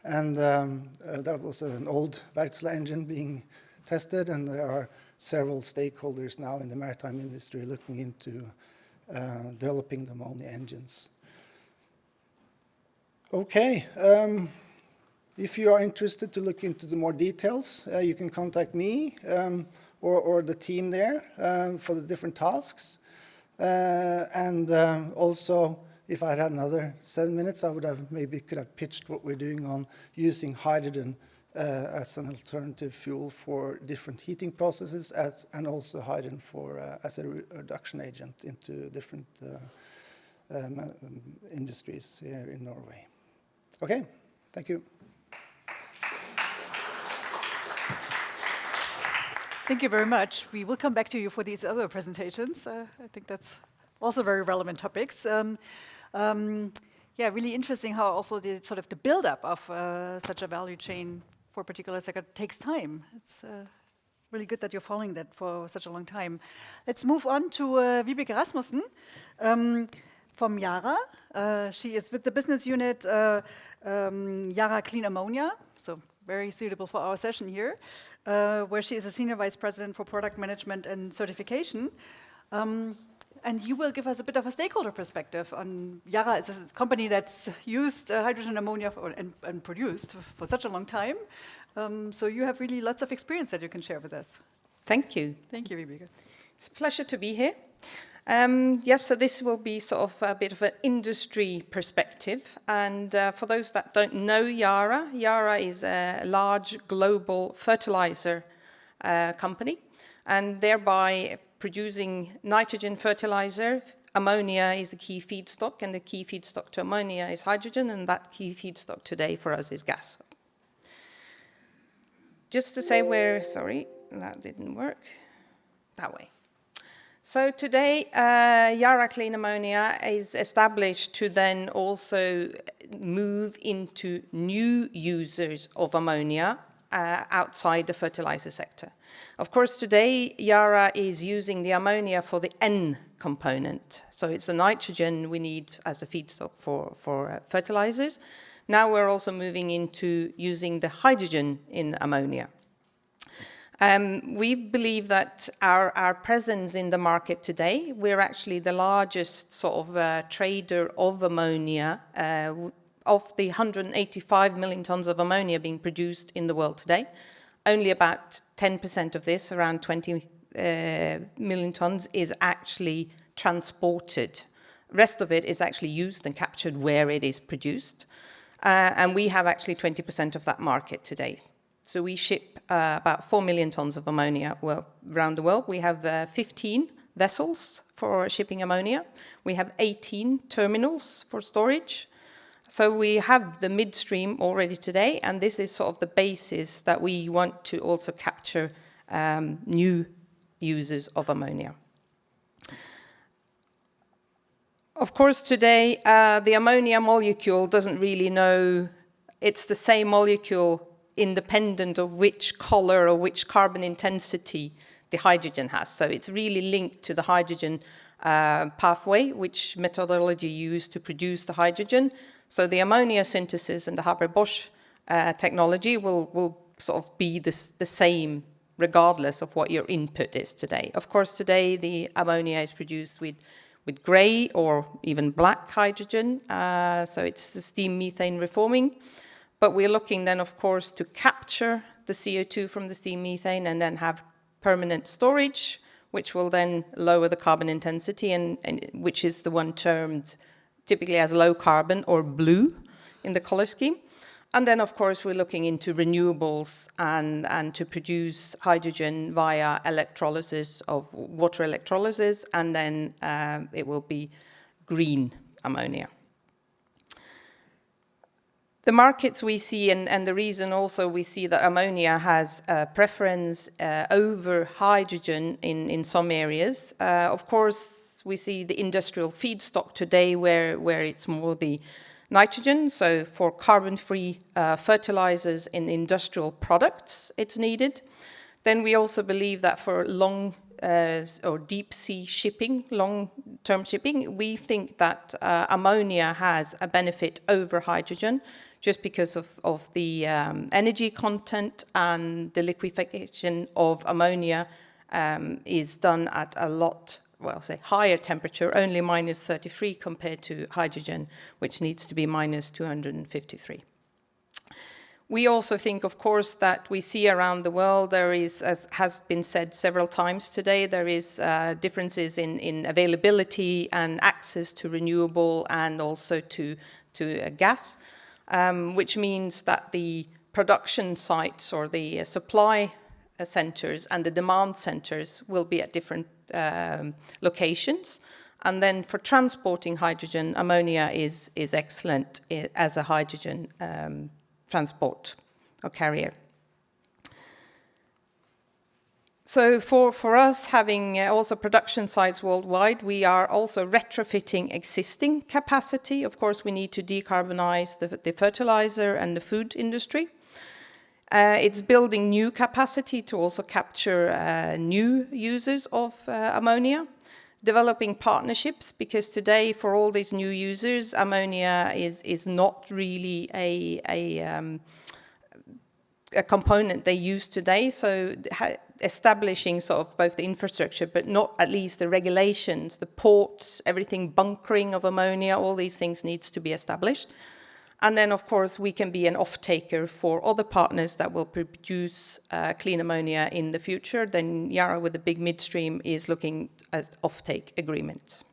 And that was an old Wärtsilä engine being tested, and there are several stakeholders now in the maritime industry looking into developing the ammonia engines. Okay, if you are interested to look into the more details, you can contact me or the team there for the different tasks. And also, if I had another 7 minutes, I would have could have pitched what we're doing on using hydrogen as an alternative fuel for different heating processes, and also hydrogen as a reduction agent into different industries here in Norway. Okay, thank you. Thank you very much. We will come back to you for these other presentations. I think that's also very relevant topics. Yeah, really interesting how also the sort of the build-up of such a value chain for a particular sector takes time. It's really good that you're following that for such a long time. Let's move on to Vibeke Rasmussen from Yara. She is with the business unit Yara Clean Ammonia, so very suitable for our session here, where she is a senior vice president for product management and certification. And you will give us a bit of a stakeholder perspective on Yara as a company that's used hydrogen ammonia and produced for such a long time. So you have really lots of experience that you can share with us. Thank you. Thank you, Vibeke. It's a pleasure to be here. Yes, so this will be sort of a bit of an industry perspective. And for those that don't know Yara, Yara is a large global fertilizer company, and thereby producing nitrogen fertilizer. Ammonia is a key feedstock, and the key feedstock to ammonia is hydrogen, and that key feedstock today for us is gas. Just to say where, sorry, that didn't work, that way. So today, Yara Clean Ammonia is established to then also move into new users of ammonia outside the fertilizer sector. Of course, today, Yara is using the ammonia for the N component. So it's the nitrogen we need as a feedstock for fertilizers. Now we're also moving into using the hydrogen in ammonia. We believe that our presence in the market today, we're actually the largest sort of trader of ammonia, of the 185 million tons of ammonia being produced in the world today. Only about 10% of this, around 20 million tons, is actually transported. Rest of it is actually used and captured where it is produced. And we have actually 20% of that market today. So we ship about 4 million tons of ammonia around the world. We have 15 vessels for shipping ammonia. We have 18 terminals for storage. So we have the midstream already today, and this is sort of the basis that we want to also capture new users of ammonia. Of course, today, the ammonia molecule doesn't really know, it's the same molecule independent of which color or which carbon intensity the hydrogen has. So it's really linked to the hydrogen pathway, which methodology you use to produce the hydrogen. So the ammonia synthesis and the Haber-Bosch technology will sort of be the same regardless of what your input is today. Of course, today the ammonia is produced with gray or even black hydrogen, so it's the steam methane reforming. But we're looking then, of course, to capture the CO2 from the steam methane and then have permanent storage, which will then lower the carbon intensity, and which is the one termed typically as low carbon or blue in the color scheme. And then, of course, we're looking into renewables and to produce hydrogen via electrolysis of water electrolysis, and then it will be green ammonia. The markets we see, and the reason also we see that ammonia has a preference over hydrogen in some areas. Of course, we see the industrial feedstock today where it's more the nitrogen, so for carbon-free fertilizers in industrial products, it's needed. Then we also believe that for long or deep sea shipping, long-term shipping, we think that ammonia has a benefit over hydrogen just because of the energy content, and the liquefaction of ammonia is done at a lot, well, say higher temperature, only -33 compared to hydrogen, which needs to be -253. We also think, of course, that we see around the world there is, as has been said several times today, there is differences in availability and access to renewable and also to gas, which means that the production sites or the supply centers and the demand centers will be at different locations. And then for transporting hydrogen, ammonia is excellent as a hydrogen transport or carrier. So for us, having also production sites worldwide, we are also retrofitting existing capacity. Of course, we need to decarbonize the fertilizer and the food industry. It's building new capacity to also capture new users of ammonia, developing partnerships, because today for all these new users, ammonia is not really a component they use today. So establishing sort of both the infrastructure, but not at least the regulations, the ports, everything, bunkering of ammonia, all these things needs to be established. And then, of course, we can be an off-taker for other partners that will produce clean ammonia in the future. Then Yara, with the big midstream, is looking at off-take agreements.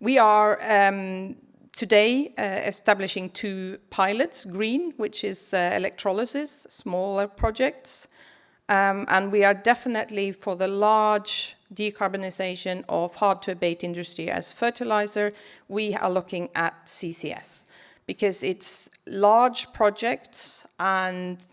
We are today establishing 2 pilots, green, which is electrolysis, smaller projects. And we are definitely for the large decarbonization of hard-to-abate industry as fertilizer, we are looking at CCS. Because it's large projects, and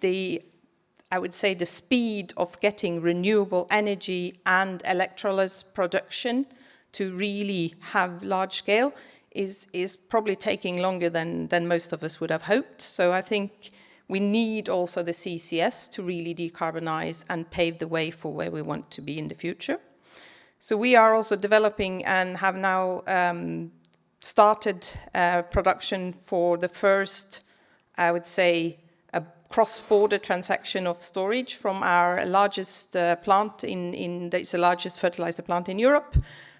I would say the speed of getting renewable energy and electrolysis production to really have large scale is probably taking longer than most of us would have hoped. So I think we need also the CCS to really decarbonize and pave the way for where we want to be in the future. So we are also developing and have now started production for the first, I would say, a cross-border transaction of storage from our largest plant it's the largest fertilizer plant in Europe,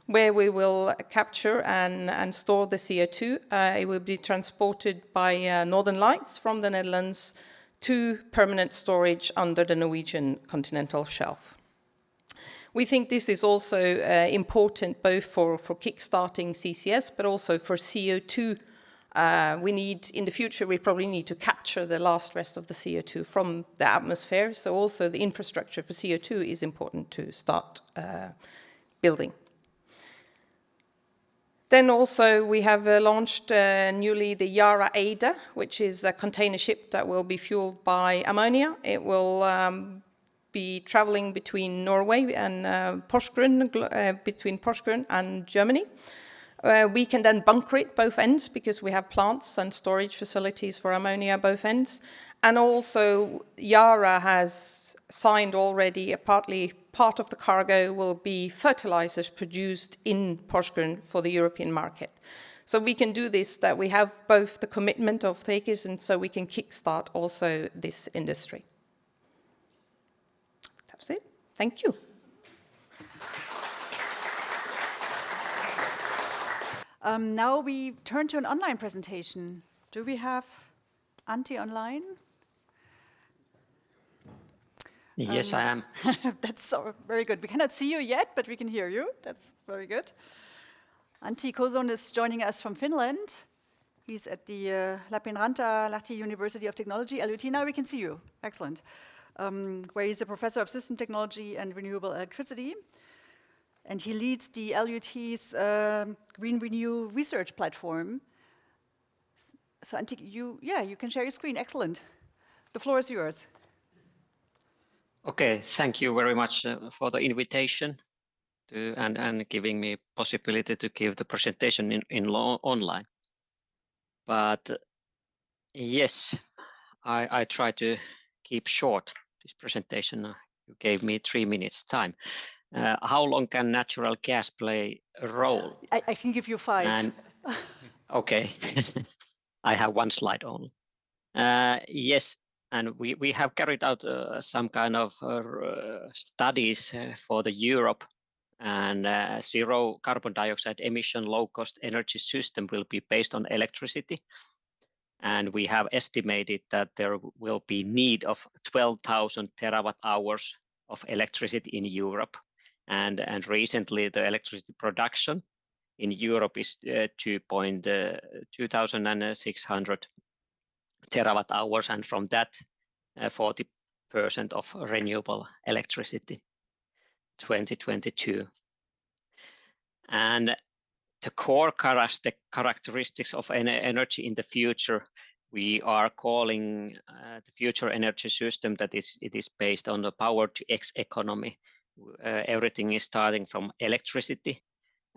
where we will capture and store the CO2. It will be transported by Northern Lights from the Netherlands to permanent storage under the Norwegian continental shelf. We think this is also important both for kickstarting CCS, but also for CO2. In the future, we probably need to capture the last rest of the CO2 from the atmosphere. So also the infrastructure for CO2 is important to start building. Then also we have launched newly the Yara Ada, which is a container ship that will be fueled by ammonia. It will be traveling between Norway and between Porsgrunn and Germany. We can then bunker it both ends because we have plants and storage facilities for ammonia both ends. And also Yara has signed already part of the cargo will be fertilizers produced in Porsgrunn for the European market. So we can do this, that we have both the commitment of takers and so we can kickstart also this industry. That's it. Thank you. Now we turn to an online presentation. Do we have Antti online? Yes, I am. That's very good. We cannot see you yet, but we can hear you. That's very good. Antti Koson is joining us from Finland. He's at the Lappeenranta Lahti University of Technology, LUT. Now we can see you. Excellent. Where he's a professor of system technology and renewable electricity. And he leads the LUT's Green Renew research platform. So Antti, you can share your screen. Excellent. The floor is yours. Okay, thank you very much for the invitation and giving me possibility to give the presentation online. But yes, I try to keep short this presentation. You gave me 3 minutes time. How long can natural gas play a role? I can give you 5. Okay, I have 1 slide only. Yes, and we have carried out some kind of studies for the Europe, and zero carbon dioxide emission, low-cost energy system will be based on electricity. And we have estimated that there will be need of 12,000 terawatt hours of electricity in Europe. And recently the electricity production in Europe is 2,600 terawatt hours, and from that 40% of renewable electricity 2022. And the core characteristics of energy in the future, we are calling the future energy system that it is based on the power to X economy. Everything is starting from electricity,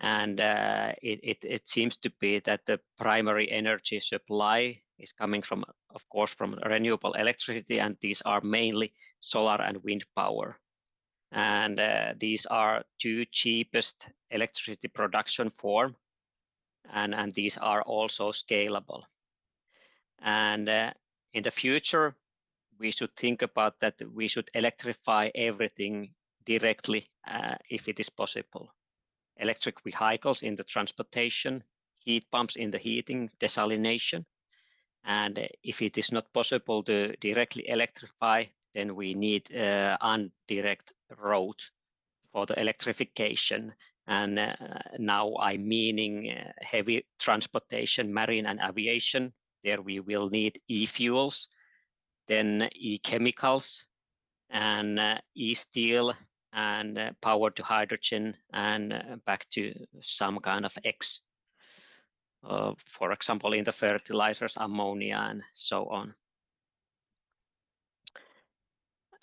and it seems to be that the primary energy supply is coming from, of course, from renewable electricity, and these are mainly solar and wind power. And these are 2 cheapest electricity production form, and these are also scalable. And in the future, we should think about that we should electrify everything directly if it is possible. Electric vehicles in the transportation, heat pumps in the heating, desalination. And if it is not possible to directly electrify, then we need indirect route for the electrification. And now I'm meaning heavy transportation, marine and aviation. There we will need e-fuels, then e-chemicals, and e-steel, and power to hydrogen, and back to some kind of X. For example, in the fertilizers, ammonia, and so on.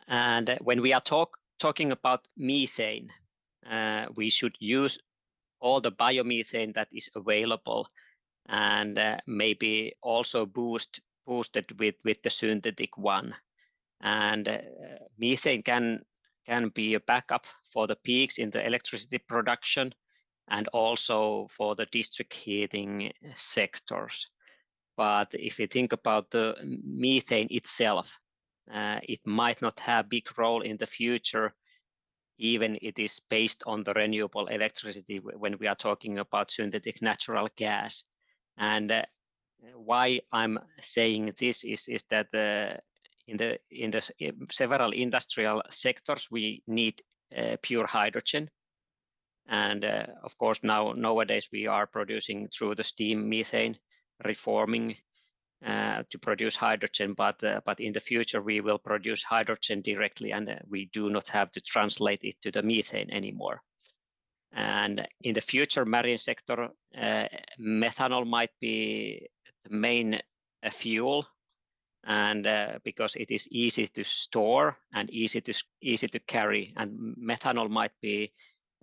And when we are talking about methane, we should use all the biomethane that is available, and maybe also boosted with the synthetic one. And methane can be a backup for the peaks in the electricity production, and also for the district heating sectors. But if you think about the methane itself, it might not have big role in the future, even it is based on the renewable electricity when we are talking about synthetic natural gas. And why I'm saying this is that in the several industrial sectors we need pure hydrogen. And of course nowadays we are producing through the steam methane reforming to produce hydrogen, but in the future we will produce hydrogen directly, and we do not have to translate it to the methane anymore. And in the future marine sector, methanol might be the main fuel, and because it is easy to store and easy to carry, and methanol might be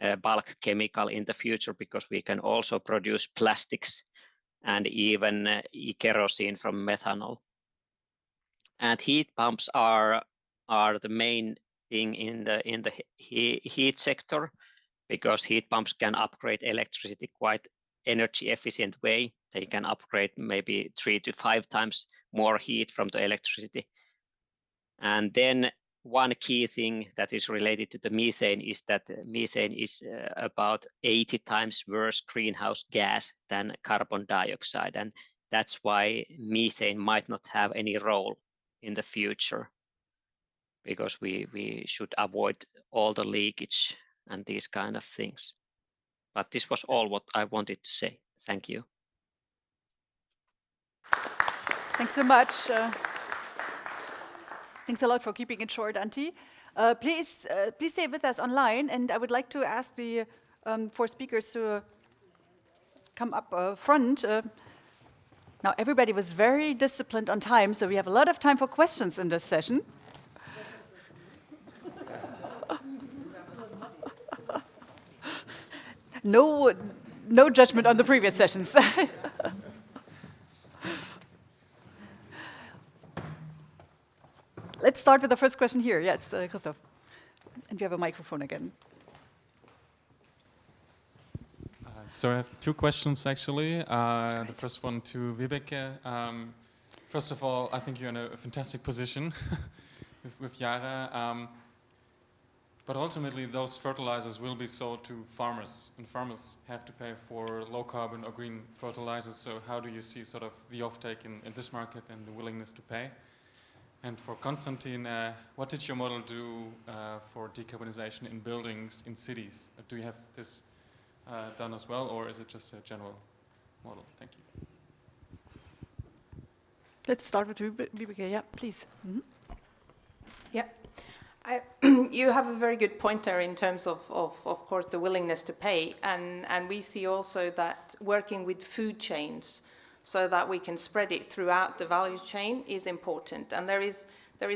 a bulk chemical in the future because we can also produce plastics and even kerosene from methanol. And heat pumps are the main thing in the heat sector, because heat pumps can upgrade electricity quite energy efficient way. They can upgrade maybe 3 to 5 times more heat from the electricity. And then one key thing that is related to the methane is that methane is about 80 times worse greenhouse gas than carbon dioxide. And that's why methane might not have any role in the future, because we should avoid all the leakage and these kind of things. But this was all what I wanted to say. Thank you. Thanks so much. Thanks a lot for keeping it short, Antti. Please stay with us online, and I would like to ask the 4 speakers to come up front. Now, everybody was very disciplined on time, so we have a lot of time for questions in this session. No judgment on the previous sessions. Let's start with the first question here. Yes, Christoph. And you have a microphone again. So I have 2 questions, actually. The first one to Vibeke. First of all, I think you're in a fantastic position with Yara. But ultimately, those fertilizers will be sold to farmers, and farmers have to pay for low carbon or green fertilizers. So how do you see sort of the offtake in this market and the willingness to pay? And for Konstantin, what did your model do for decarbonization in buildings in cities? Do you have this done as well, or is it just a general model? Thank you. Let's start with Vibeke. Yeah, please. Mm-hmm. Yeah. You have a very good point there in terms of course, the willingness to pay. And we see also that working with food chains so that we can spread it throughout the value chain is important. And there is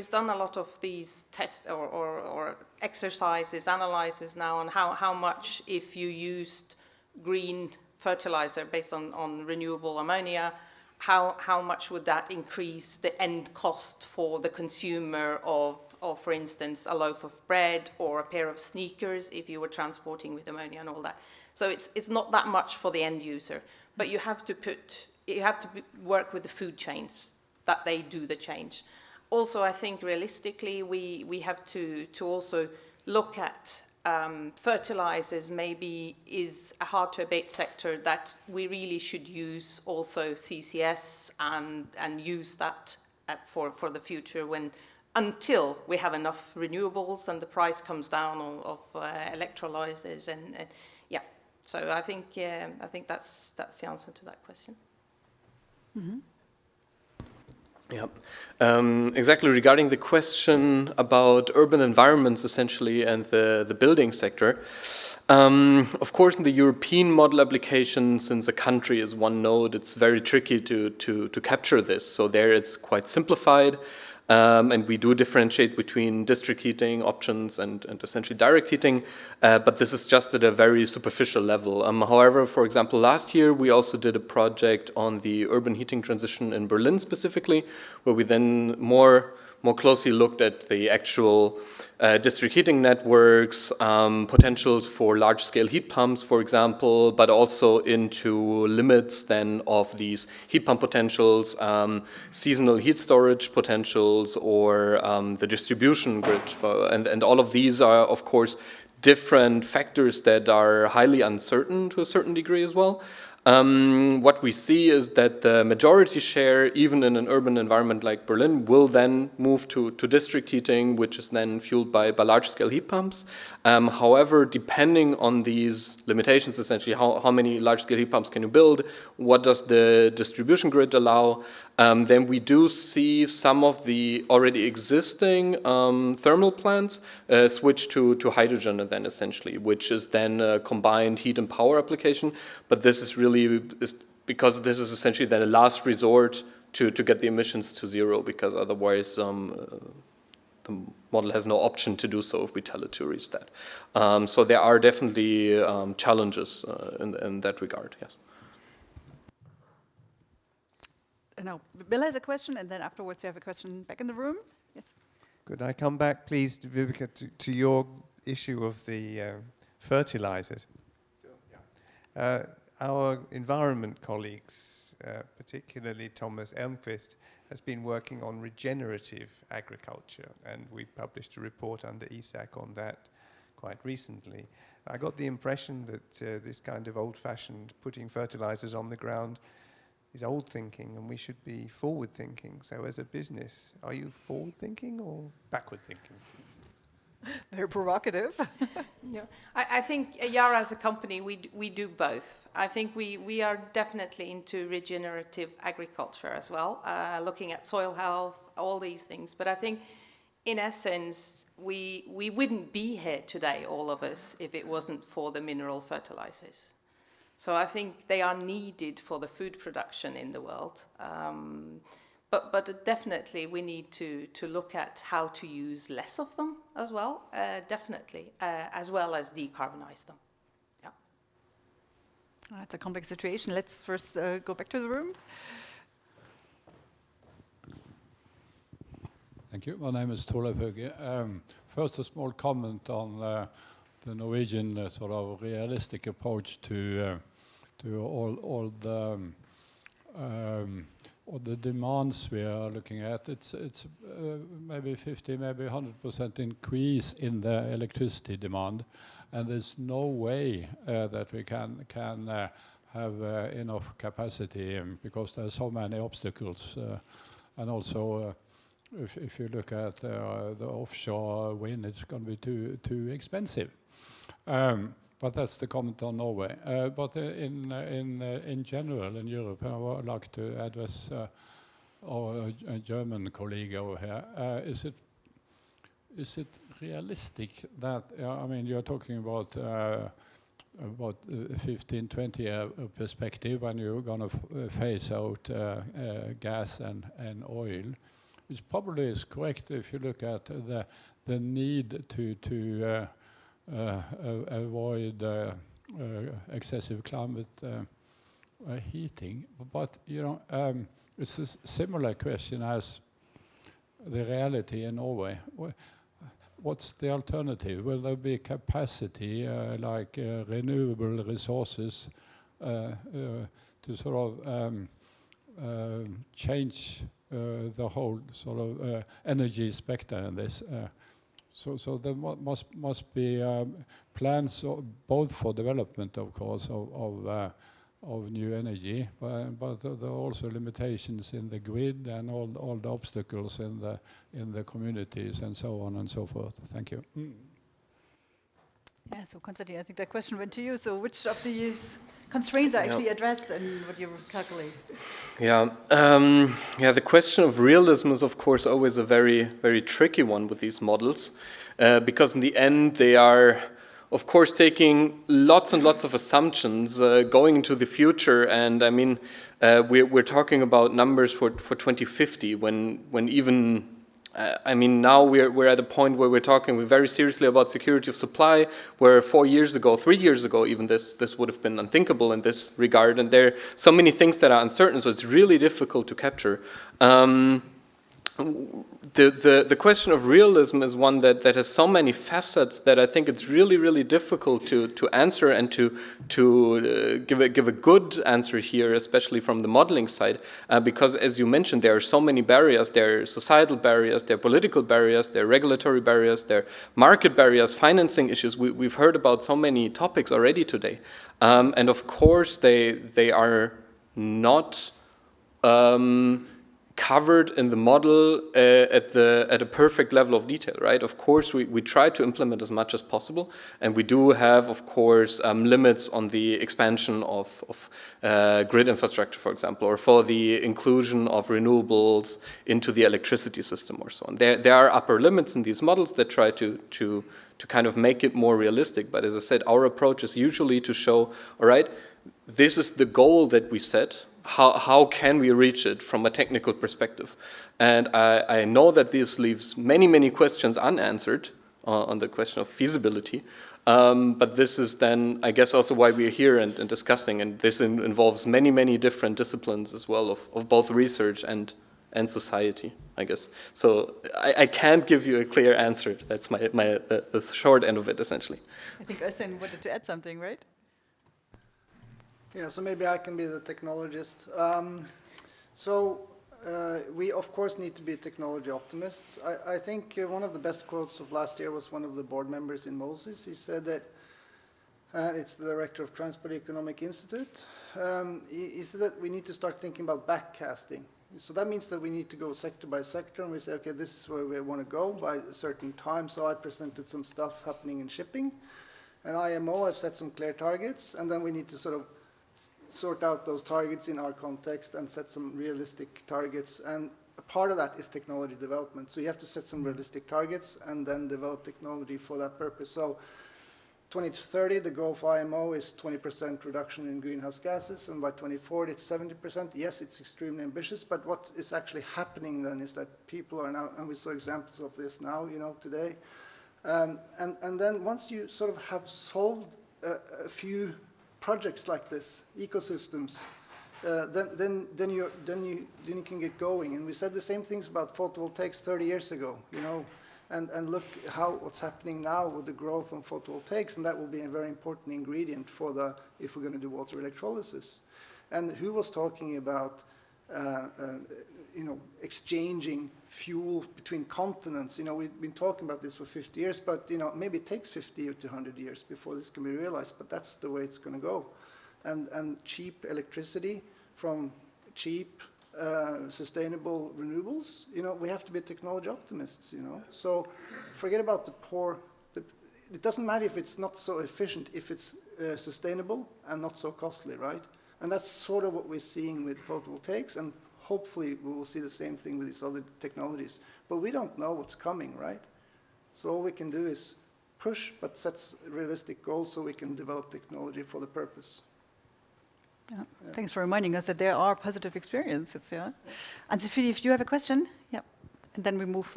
done a lot of these tests or exercises, analyses now on how much, if you used green fertilizer based on renewable ammonia, how much would that increase the end cost for the consumer of, for instance, a loaf of bread or a pair of sneakers if you were transporting with ammonia and all that. So it's not that much for the end user, but you have to work with the food chains that they do the change. Also, I think realistically we have to also look at fertilizers maybe is a hard to abate sector that we really should use also CCS and use that for the future until we have enough renewables and the price comes down of electrolyzers and yeah. So I think that's the answer to that question. Mm-hmm. Yeah, exactly. Regarding the question about urban environments, essentially, and the building sector, of course, in the European model application, since a country is one node, it's very tricky to capture this. So there, it's quite simplified. And we do differentiate between district heating options and essentially direct heating, but this is just at a very superficial level. However, for example, last year we also did a project on the urban heating transition in Berlin specifically, where we then more more closely looked at the actual district heating networks, potentials for large-scale heat pumps, for example, but also into limits then of these heat pump potentials, seasonal heat storage potentials, or the distribution grid. And all of these are, of course, different factors that are highly uncertain to a certain degree as well. What we see is that the majority share, even in an urban environment like Berlin, will then move to district heating, which is then fueled by large-scale heat pumps. However, depending on these limitations, essentially how many large-scale heat pumps can you build, what does the distribution grid allow, then we do see some of the already existing thermal plants switch to hydrogen then essentially, which is then a combined heat and power application. But this is really because this is essentially then a last resort to get the emissions to zero, because otherwise the model has no option to do so if we tell it to reach that. So there are definitely challenges in that regard, yes. Now, Bill has a question, and then afterwards you have a question back in the room. Yes. Could I come back, please, Vibeke, to your issue of the fertilizers? Our environment colleagues, particularly Thomas Elmqvist, has been working on regenerative agriculture, and we published a report under EASAC on that quite recently. I got the impression that this kind of old-fashioned putting fertilizers on the ground is old thinking, and we should be forward thinking. So as a business, are you forward thinking or backward thinking? Very provocative. No, I think Yara as a company, we do both. I think we are definitely into regenerative agriculture as well, looking at soil health, all these things. But I think in essence, we wouldn't be here today, all of us, if it wasn't for the mineral fertilizers. So I think they are needed for the food production in the world. But definitely we need to look at how to use less of them as well, definitely, as well as decarbonize them. Yeah. It's a complex situation. Let's first go back to the room. Thank you. My name is Torleif Hauge. First, a small comment on the Norwegian sort of realistic approach to all the demands we are looking at. It's maybe 50, maybe 100% increase in the electricity demand, and there's no way that we can have enough capacity because there are so many obstacles, and also if you look at the offshore wind, it's going to be too expensive. But that's the comment on Norway. But in general in Europe, and I would like to address our German colleague over here. Is it realistic that I mean you're talking about 15, 20 year perspective when you're going to phase out gas and oil, which probably is correct if you look at the need to avoid excessive climate heating. But you know, it's a similar question as the reality in Norway. What's the alternative? Will there be capacity like renewable resources to sort of change the whole sort of energy spectrum in this? So there must be plans both for development, of course, of new energy, but there are also limitations in the grid and all the obstacles in the communities and so on and so forth. Thank you. Yeah, so Konstantin, I think that question went to you. So which of these constraints are actually addressed and what you calculate? Yeah, the question of realism is of course always a very, very tricky one with these models, because in the end they are of course taking lots and lots of assumptions going into the future. And I mean, we're talking about numbers for 2050 when even I mean, now we're at a point where we're talking very seriously about security of supply, where 4 years ago, 3 years ago, even this would have been unthinkable in this regard. And there are so many things that are uncertain, so it's really difficult to capture. the question of realism is one that has so many facets that I think it's really, really difficult to answer and to give a good answer here, especially from the modeling side, because as you mentioned, there are so many barriers. There are societal barriers, there are political barriers, there are regulatory barriers, there are market barriers, financing issues. We've heard about so many topics already today, and of course they are not covered in the model at a perfect level of detail, right? Of course, we try to implement as much as possible, and we do have, of course, limits on the expansion of grid infrastructure, for example, or for the inclusion of renewables into the electricity system or so on. There are upper limits in these models that try to kind of make it more realistic. But as I said, our approach is usually to show, all right, this is the goal that we set. How can we reach it from a technical perspective? And I know that this leaves many questions unanswered on the question of feasibility, but this is then, I guess, also why we're here and discussing, and this involves many different disciplines as well of both research and society, I guess. So I can't give you a clear answer. That's the short end of it, essentially. I think Øystein wanted to add something, right? Yeah, so maybe I can be the technologist. We of course need to be technology optimists. I think one of the best quotes of last year was one of the board members in Moses. He said that, it's the director of Transport Economic Institute, he said that we need to start thinking about backcasting. So that means that we need to go sector by sector and we say, okay, this is where we want to go by a certain time. So I presented some stuff happening in shipping, and IMO have set some clear targets, and then we need to sort of sort out those targets in our context and set some realistic targets. And a part of that is technology development. So you have to set some realistic targets and then develop technology for that purpose. So 2030, the goal for IMO is 20% reduction in greenhouse gases, and by 2040 it's 70%. Yes, it's extremely ambitious, but what is actually happening then is that people are now, and we saw examples of this now, today, and then once you sort of have solved a few projects like this, ecosystems, then you can get going. And we said the same things about photovoltaics 30 years ago, and look what's happening now with the growth on photovoltaics, and that will be a very important ingredient for if we're going to do water electrolysis. And who was talking about exchanging fuel between continents? We've been talking about this for 50 years, but maybe it takes 50 to 100 years before this can be realized, but that's the way it's going to go. And cheap electricity from cheap sustainable renewables, we have to be technology optimists, So forget about the poor. It doesn't matter if it's not so efficient, if it's sustainable and not so costly, right? And that's sort of what we're seeing with photovoltaics, and hopefully we will see the same thing with these other technologies. But we don't know what's coming, right? So all we can do is push, but set realistic goals so we can develop technology for the purpose. Yeah. Thanks for reminding us that there are positive experiences. Yeah. Anne-Sophie, if you have a question, yeah, and then we move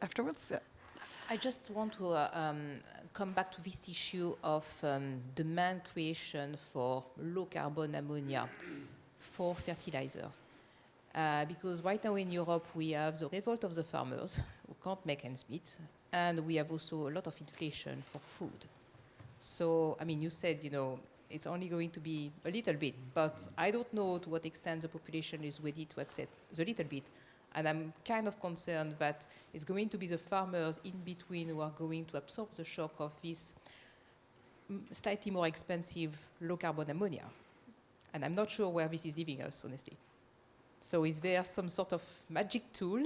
afterwards. Yeah. I just want to come back to this issue of demand creation for low carbon ammonia for fertilizers. Because right now in Europe we have the revolt of the farmers who can't make ends meet, and we have also a lot of inflation for food. So, I mean, you said, it's only going to be a little bit, but I don't know to what extent the population is ready to accept the little bit. And I'm kind of concerned that it's going to be the farmers in between who are going to absorb the shock of this slightly more expensive low-carbon ammonia. And I'm not sure where this is leaving us, honestly. So is there some sort of magic tool?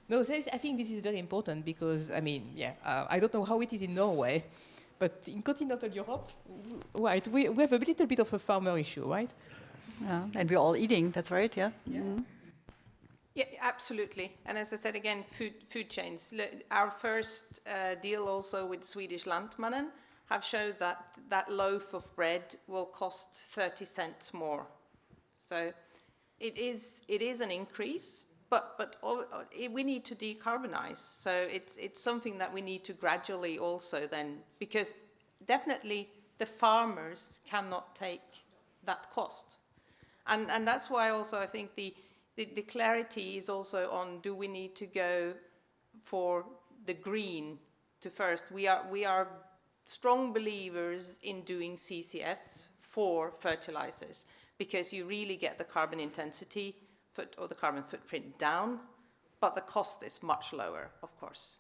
No, I think this is very important because, I mean, I don't know how it is in Norway, but in continental Europe, right, we have a little bit of a farmer issue, right? Yeah, and we're all eating, that's right, yeah? Yeah. Mm-hmm. Yeah, absolutely. And as I said again, food chains. Our first deal also with Swedish Lantmännen have showed that loaf of bread will cost 30 cents more. So it is an increase, but we need to decarbonize. So it's something that we need to gradually also then, because definitely the farmers cannot take that cost. And that's why also I think the clarity is also on, do we need to go for the green to first? We are strong believers in doing CCS for fertilizers, because you really get the carbon intensity or the carbon footprint down, but the cost is much lower, of course.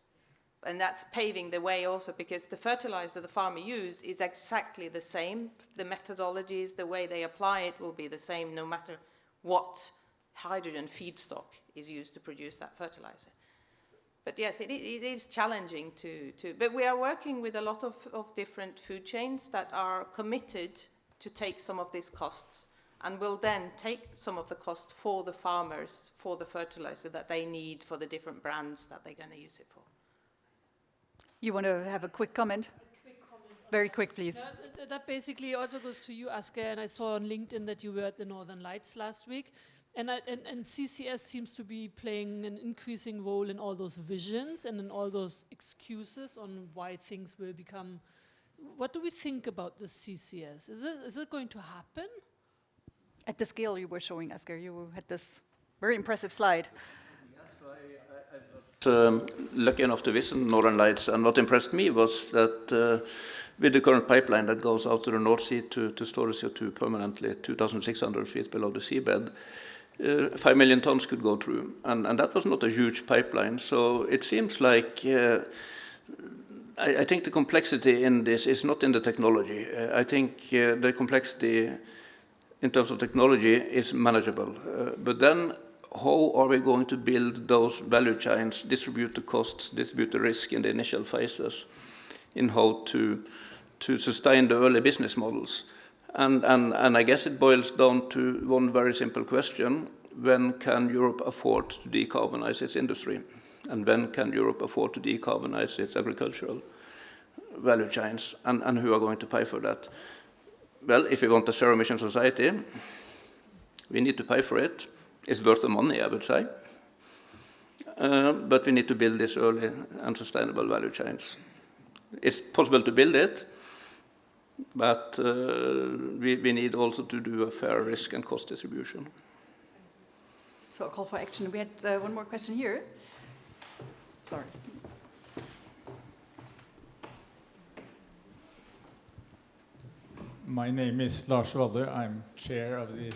And that's paving the way also, because the fertilizer the farmer uses is exactly the same. The methodologies, the way they apply it will be the same no matter what hydrogen feedstock is used to produce that fertilizer. But yes, it is challenging but we are working with a lot of different food chains that are committed to take some of these costs, and will then take some of the cost for the farmers, for the fertilizer that they need for the different brands that they're going to use it for. You want to have a quick comment? Very quick, please. That basically also goes to you, Asgeir, and I saw on LinkedIn that you were at the Northern Lights last week. And CCS seems to be playing an increasing role in all those visions and in all those excuses on why things will become. What do we think about the CCS? Is it going to happen? At the scale you were showing, Asgeir, you had this very impressive slide. Lucky enough to visit Northern Lights, and what impressed me was that with the current pipeline that goes out to the North Sea to store the CO2 permanently, 2,600 feet below the seabed, 5 million tons could go through, and that was not a huge pipeline. So it seems like I think the complexity in this is not in the technology. I think the complexity in terms of technology is manageable, but then how are we going to build those value chains, distribute the costs, distribute the risk in the initial phases, in how to sustain the early business models? And I guess it boils down to one very simple question: when can Europe afford to decarbonize its industry? And when can Europe afford to decarbonize its agricultural value chains? And who are going to pay for that? Well, if we want a zero-emission society, we need to pay for it. It's worth the money, I would say. But we need to build these early and sustainable value chains. It's possible to build it, but we need also to do a fair risk and cost distribution. So a call for action. We had one more question here. Sorry. My name is Lars Walde. I'm chair of the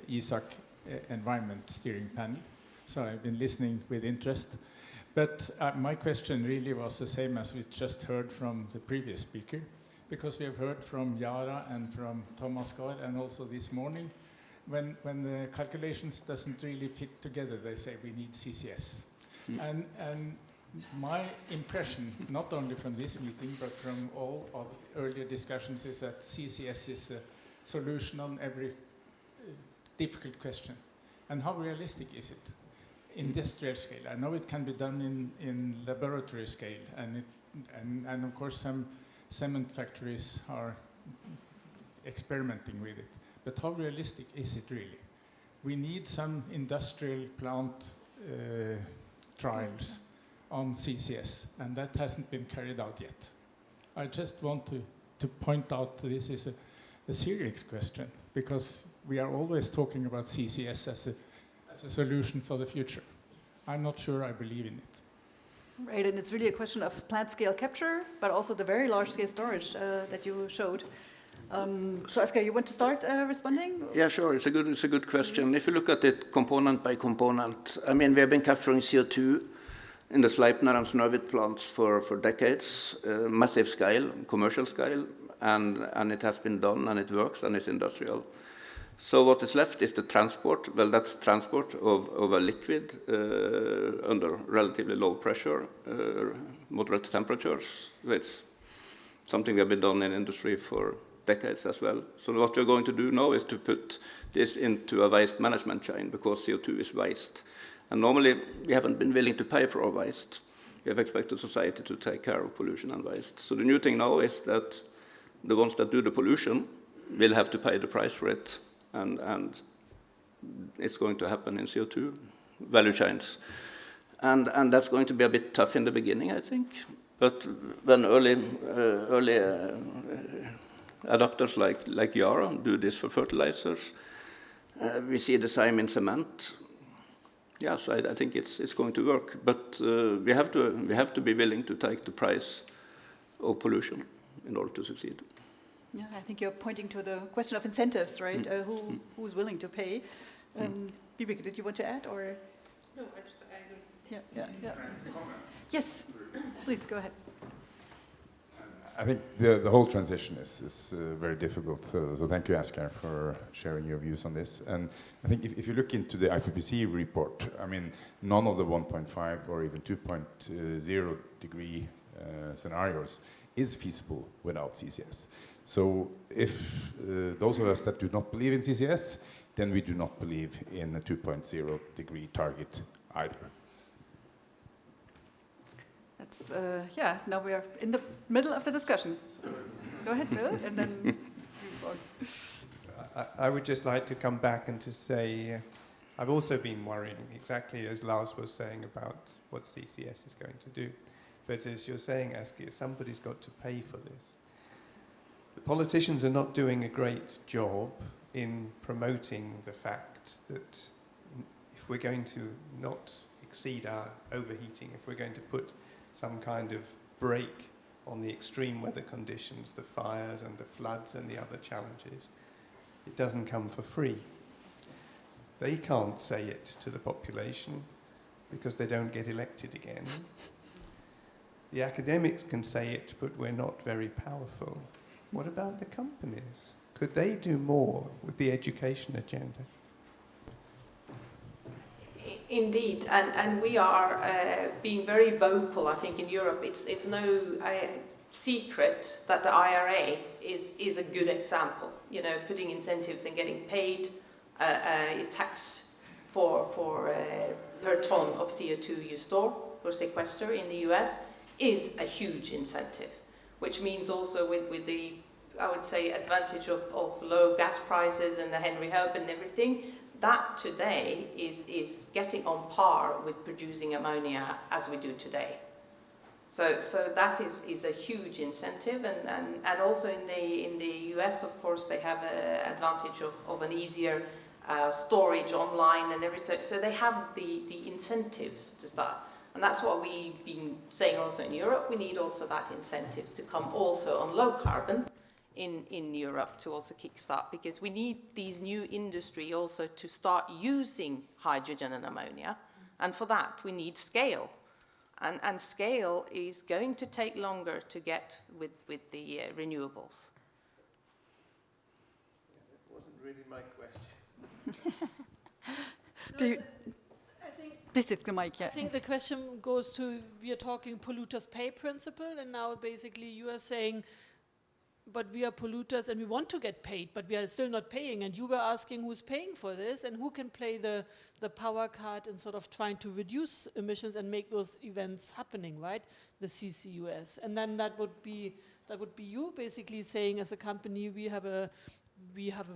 EASAC Environment Steering Panel, so I've been listening with interest. But my question really was the same as we just heard from the previous speaker, because we have heard from Yara and from Tomasgard, and also this morning, when the calculations doesn't really fit together, they say we need CCS. And my impression, not only from this meeting, but from all of earlier discussions, is that CCS is a solution on every difficult question. And how realistic is it? Industrial scale. I know it can be done in laboratory scale, and of course some cement factories are experimenting with it. But how realistic is it really? We need some industrial plant trials on CCS, and that hasn't been carried out yet. I just want to point out this is a serious question, because we are always talking about CCS as a solution for the future. I'm not sure I believe in it. Right, and it's really a question of plant scale capture, but also the very large scale storage that you showed. So Asgeir, you want to start responding? Yeah, sure. It's a good question. If you look at it component by component, I mean, we have been capturing CO2 in the Sleipner and Snøhvit plants for decades, massive scale, commercial scale, and it has been done, and it works, and it's industrial. So what is left is the transport. Well, that's transport of a liquid under relatively low pressure, moderate temperatures. It's something we have been done in industry for decades as well. So what we're going to do now is to put this into a waste management chain, because CO2 is waste. And normally we haven't been willing to pay for our waste. We have expected society to take care of pollution and waste. So the new thing now is that the ones that do the pollution will have to pay the price for it. And it's going to happen in CO2 value chains. And that's going to be a bit tough in the beginning, I think. But when early adopters like Yara do this for fertilizers, We see the same in cement. Yeah, so I think it's going to work, but we have to be willing to take the price of pollution in order to succeed. Yeah, I think you're pointing to the question of incentives, right? Who's willing to pay? Vibeke, did you want to add, or? No, I agree. Yeah. Yes, please go ahead. I think the whole transition is very difficult. So thank you, Asgeir, for sharing your views on this. And I think if you look into the IPCC report, I mean, none of the 1.5 or even 2.0 degree scenarios is feasible without CCS. So if those of us that do not believe in CCS, then we do not believe in a 2.0 degree target either. That's, now we are in the middle of the discussion. Go ahead, Bill, and then move on. I would just like to come back and to say, I've also been worrying, exactly as Lars was saying, about what CCS is going to do. But as you're saying, Asgeir, somebody's got to pay for this. The politicians are not doing a great job in promoting the fact that if we're going to not exceed our overheating, if we're going to put some kind of break on the extreme weather conditions, the fires and the floods and the other challenges, it doesn't come for free. They can't say it to the population because they don't get elected again. The academics can say it, but we're not very powerful. What about the companies? Could they do more with the education agenda? Indeed, and we are being very vocal. I think in Europe, it's no secret that the IRA is a good example. You know, putting incentives and getting paid a tax for per ton of CO2 you store or sequester in the US is a huge incentive, which means also with the, I would say, advantage of low gas prices and the Henry Hub and everything, that today is getting on par with producing ammonia as we do today. So that is a huge incentive, and also in the US, of course, they have an advantage of an easier storage online and everything. So they have the incentives to start. And that's what we've been saying also in Europe. We need also that incentives to come also on low carbon in Europe to also kickstart, because we need these new industry also to start using hydrogen and ammonia. And for that, we need scale. And scale is going to take longer to get with the renewables. That wasn't really my question. This is the mic, yeah. I think the question goes to, we are talking polluters pay principle, and now basically you are saying, but we are polluters and we want to get paid, but we are still not paying. And you were asking who's paying for this and who can play the power card in sort of trying to reduce emissions and make those events happening, right? The CCUS. And then that would be you basically saying, as a company, we have a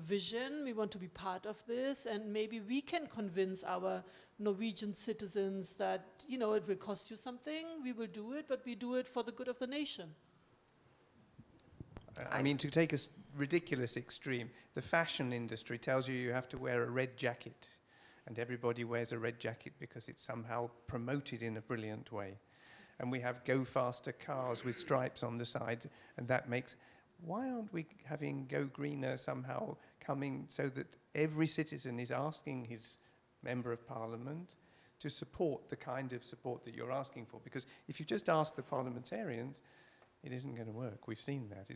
vision, we want to be part of this, and maybe we can convince our Norwegian citizens that, you know, it will cost you something, we will do it, but we do it for the good of the nation. I mean, to take a ridiculous extreme, the fashion industry tells you have to wear a red jacket, and everybody wears a red jacket because it's somehow promoted in a brilliant way. And we have go faster cars with stripes on the side, and that makes... Why aren't we having Go Greener somehow coming so that every citizen is asking his member of parliament to support the kind of support that you're asking for? Because if you just ask the parliamentarians, it isn't going to work. We've seen that.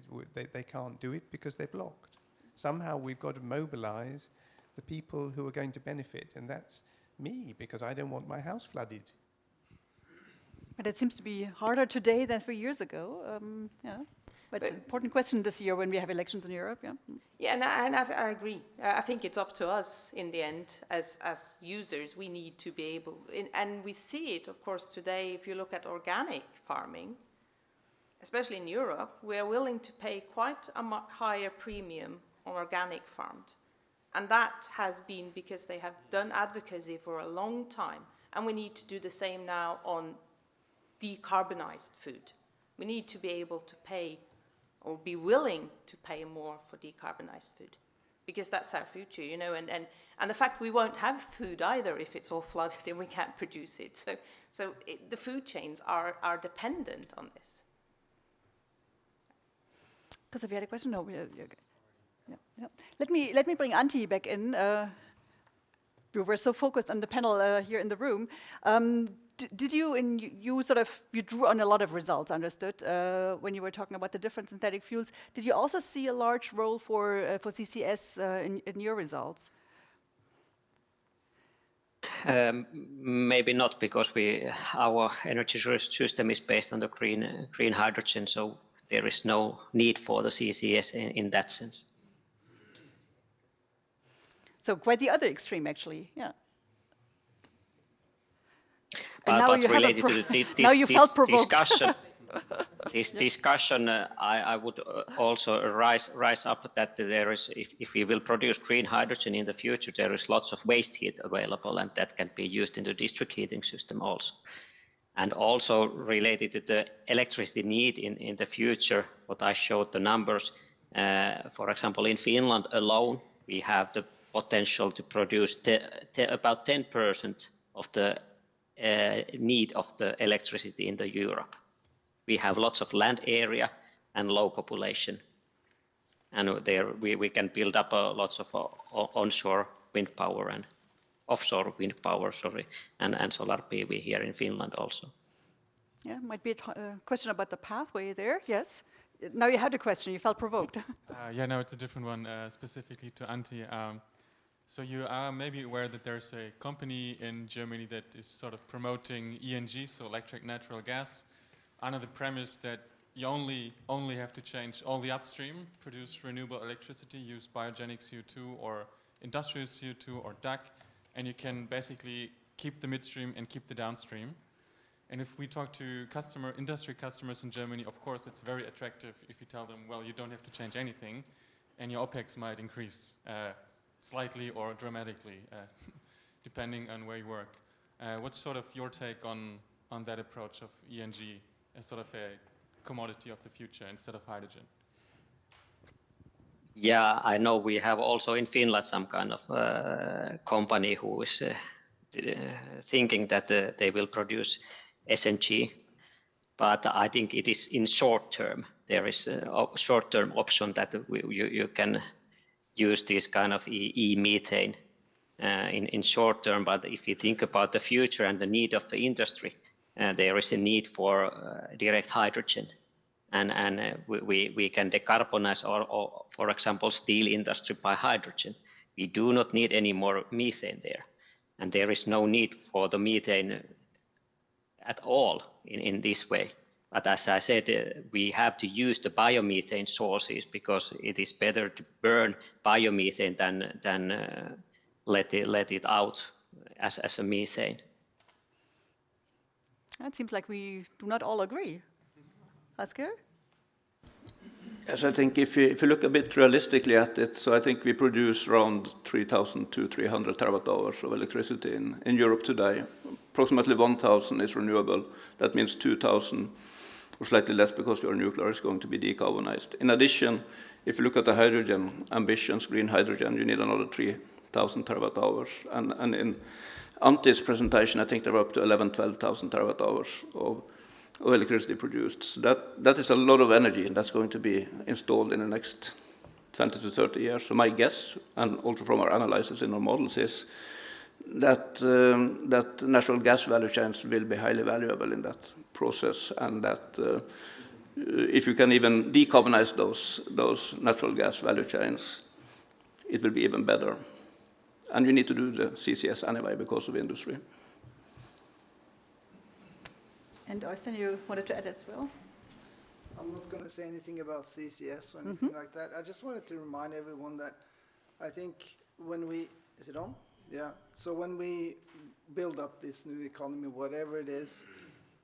They can't do it because they're blocked. Somehow we've got to mobilize the people who are going to benefit, and that's me, because I don't want my house flooded. But it seems to be harder today than 3 years ago. But important question this year when we have elections in Europe. Yeah, and I agree. I think it's up to us in the end as users. We need to be able, and we see it, of course, today. If you look at organic farming, especially in Europe, we are willing to pay quite a higher premium on organic farms. And that has been because they have done advocacy for a long time. And we need to do the same now on decarbonized food. We need to be able to pay or be willing to pay more for decarbonized food, because that's our future, you know, and the fact we won't have food either if it's all flooded and we can't produce it. So the food chains are dependent on this. Because if you had a question, no, you're okay. Yeah. Let me bring Antti back in. We were so focused on the panel here in the room. Did you you drew on a lot of results, understood, when you were talking about the different synthetic fuels. Did you also see a large role for CCS in your results? Maybe not, because our energy system is based on the green hydrogen, so there is no need for the CCS in that sense. So quite the other extreme, actually, yeah. And But now you related to felt provoked. This discussion, I would also rise up that there is, if we will produce green hydrogen in the future, there is lots of waste heat available, and that can be used in the district heating system also. And also related to the electricity need in the future, what I showed the numbers, for example, in Finland alone, we have the potential to produce about 10% of the need of the electricity in the Europe. We have lots of land area and low population. And there we can build up lots of onshore wind power and offshore wind power, and solar PV here in Finland also. Yeah, might be a question about the pathway there, yes. Now you had a question, you felt provoked. Yeah, no, it's a different one, specifically to Antti. So you are maybe aware that there's a company in Germany that is sort of promoting ENG, so electric natural gas, under the premise that you only have to change all the upstream, produce renewable electricity, use biogenic CO2 or industrial CO2 or DAC, and you can basically keep the midstream and keep the downstream. And if we talk to industry customers in Germany, of course, it's very attractive if you tell them, well, you don't have to change anything, and your OPEX might increase slightly or dramatically, depending on where you work. What's sort of your take on that approach of ENG as sort of a commodity of the future instead of hydrogen? Yeah, I know we have also in Finland some kind of company who is thinking that they will produce SNG, but I think it is in short term. There is a short-term option that you can use this kind of e-methane in short term, but if you think about the future and the need of the industry, there is a need for direct hydrogen, and we can decarbonize or for example, steel industry by hydrogen. We do not need any more methane there, and there is no need for the methane at all in this way. But as I said, we have to use the biomethane sources because it is better to burn biomethane than let it out as a methane. It seems like we do not all agree. Asgeir? Yes, I think if you look a bit realistically at it, so I think we produce around 3,000 to 300 terawatt hours of electricity in Europe today. Approximately 1,000 is renewable. That means 2,000 or slightly less because your nuclear is going to be decarbonized. In addition, if you look at the hydrogen ambitions, green hydrogen, you need another 3,000 terawatt hours. And in Antti's presentation, I think there were up to 12,000 terawatt hours of electricity produced. So that is a lot of energy, and that's going to be installed in the next 20 to 30 years. So my guess, and also from our analysis in our models, is that natural gas value chains will be highly valuable in that process, and that if you can even decarbonize those natural gas value chains, it will be even better. And you need to do the CCS anyway because of industry. And Øystein, you wanted to add as well? I'm not going to say anything about CCS or anything like that. I just wanted to remind everyone that I think when we... Is it on? Yeah. So when we build up this new economy, whatever it is,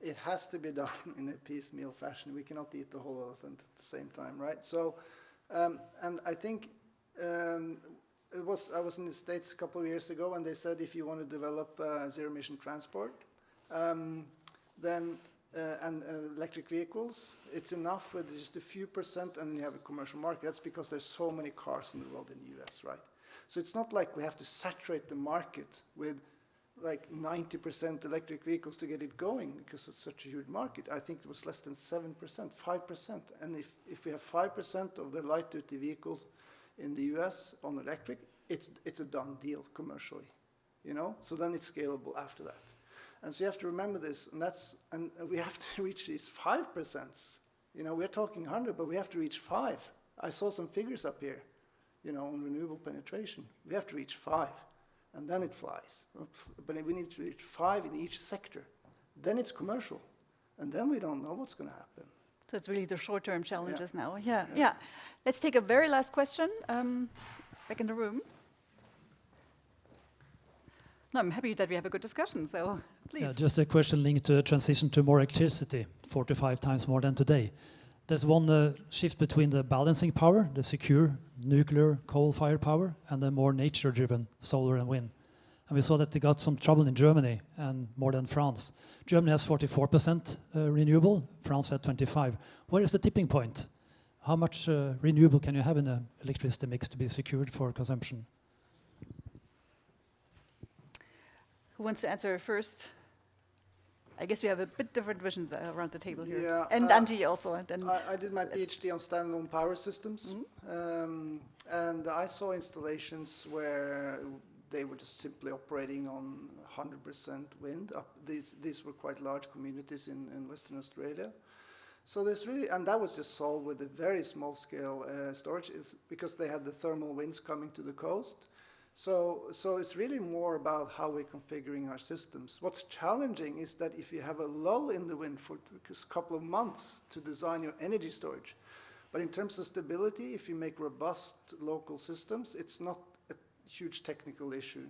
it has to be done in a piecemeal fashion. We cannot eat the whole elephant at the same time, right? So, and I think I was in the States a couple of years ago, and they said if you want to develop zero-emission transport, then and electric vehicles, it's enough with just a few percent and you have a commercial market. That's because there's so many cars in the world in the US, right? So it's not like we have to saturate the market with like 90% electric vehicles to get it going because it's such a huge market. I think it was less than 7%, 5%. And if we have 5% of the light-duty vehicles in the US on electric, it's a done deal commercially, you know? So then it's scalable after that. And so you have to remember this, and we have to reach these 5%. You know, we're talking 100, but we have to reach 5. I saw some figures up here, you know, on renewable penetration. We have to reach 5, and then it flies. But we need to reach 5 in each sector. Then it's commercial, and then we don't know what's going to happen. So it's really the short-term challenges now. Yeah. Let's take a very last question. Back in the room. No, I'm happy that we have a good discussion, so please. Yeah, just a question linked to the transition to more electricity, 4 to 5 times more than today. There's one shift between the balancing power, the secure nuclear coal-fired power, and the more nature-driven solar and wind. And we saw that they got some trouble in Germany and more than France. Germany has 44% renewable, France at 25%. Where is the tipping point? How much renewable can you have in an electricity mix to be secured for consumption? Who wants to answer first? I guess we have a bit different visions around the table here. Yeah, and Antti also. I did my PhD on standalone power systems. And I saw installations where they were just simply operating on 100% wind. These were quite large communities in Western Australia. So there's really, and that was just solved with a very small scale storage because they had the thermal winds coming to the coast. So it's really more about how we're configuring our systems. What's challenging is that if you have a lull in the wind for a couple of months to design your energy storage, but in terms of stability, if you make robust local systems, it's not a huge technical issue.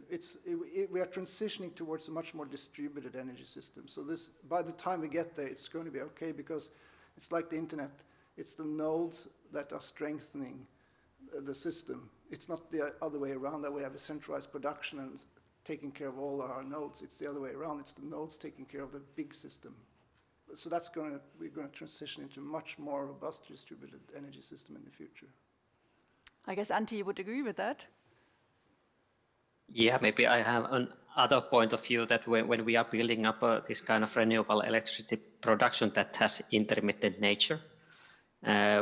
We are transitioning towards a much more distributed energy system. So this, by the time we get there, it's going to be okay because it's like the internet. It's the nodes that are strengthening the system. It's not the other way around, that we have a centralized production and taking care of all our nodes. It's the other way around. It's the nodes taking care of the big system. So we're going to transition into a much more robust distributed energy system in the future. I guess Antti would agree with that. Yeah, maybe I have another point of view that when we are building up this kind of renewable electricity production that has intermittent nature,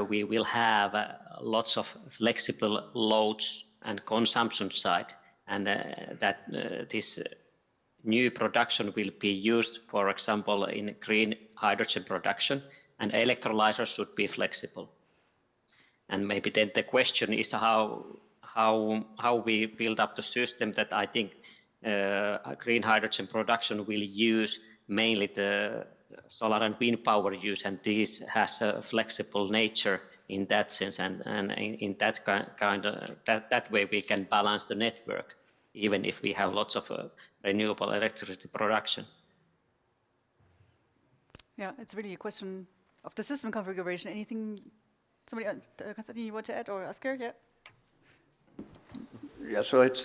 we will have lots of flexible loads and consumption side, and that this new production will be used, for example, in green hydrogen production, and electrolyzers should be flexible. And maybe then the question is how we build up the system that I think green hydrogen production will use mainly the solar and wind power use, and this has a flexible nature in that sense, and in that kind of that way we can balance the network, even if we have lots of renewable electricity production. Yeah, it's really a question of the system configuration. Anything, somebody else, Konstantin, you want to add, or Asgeir? Yeah. Yeah, so it's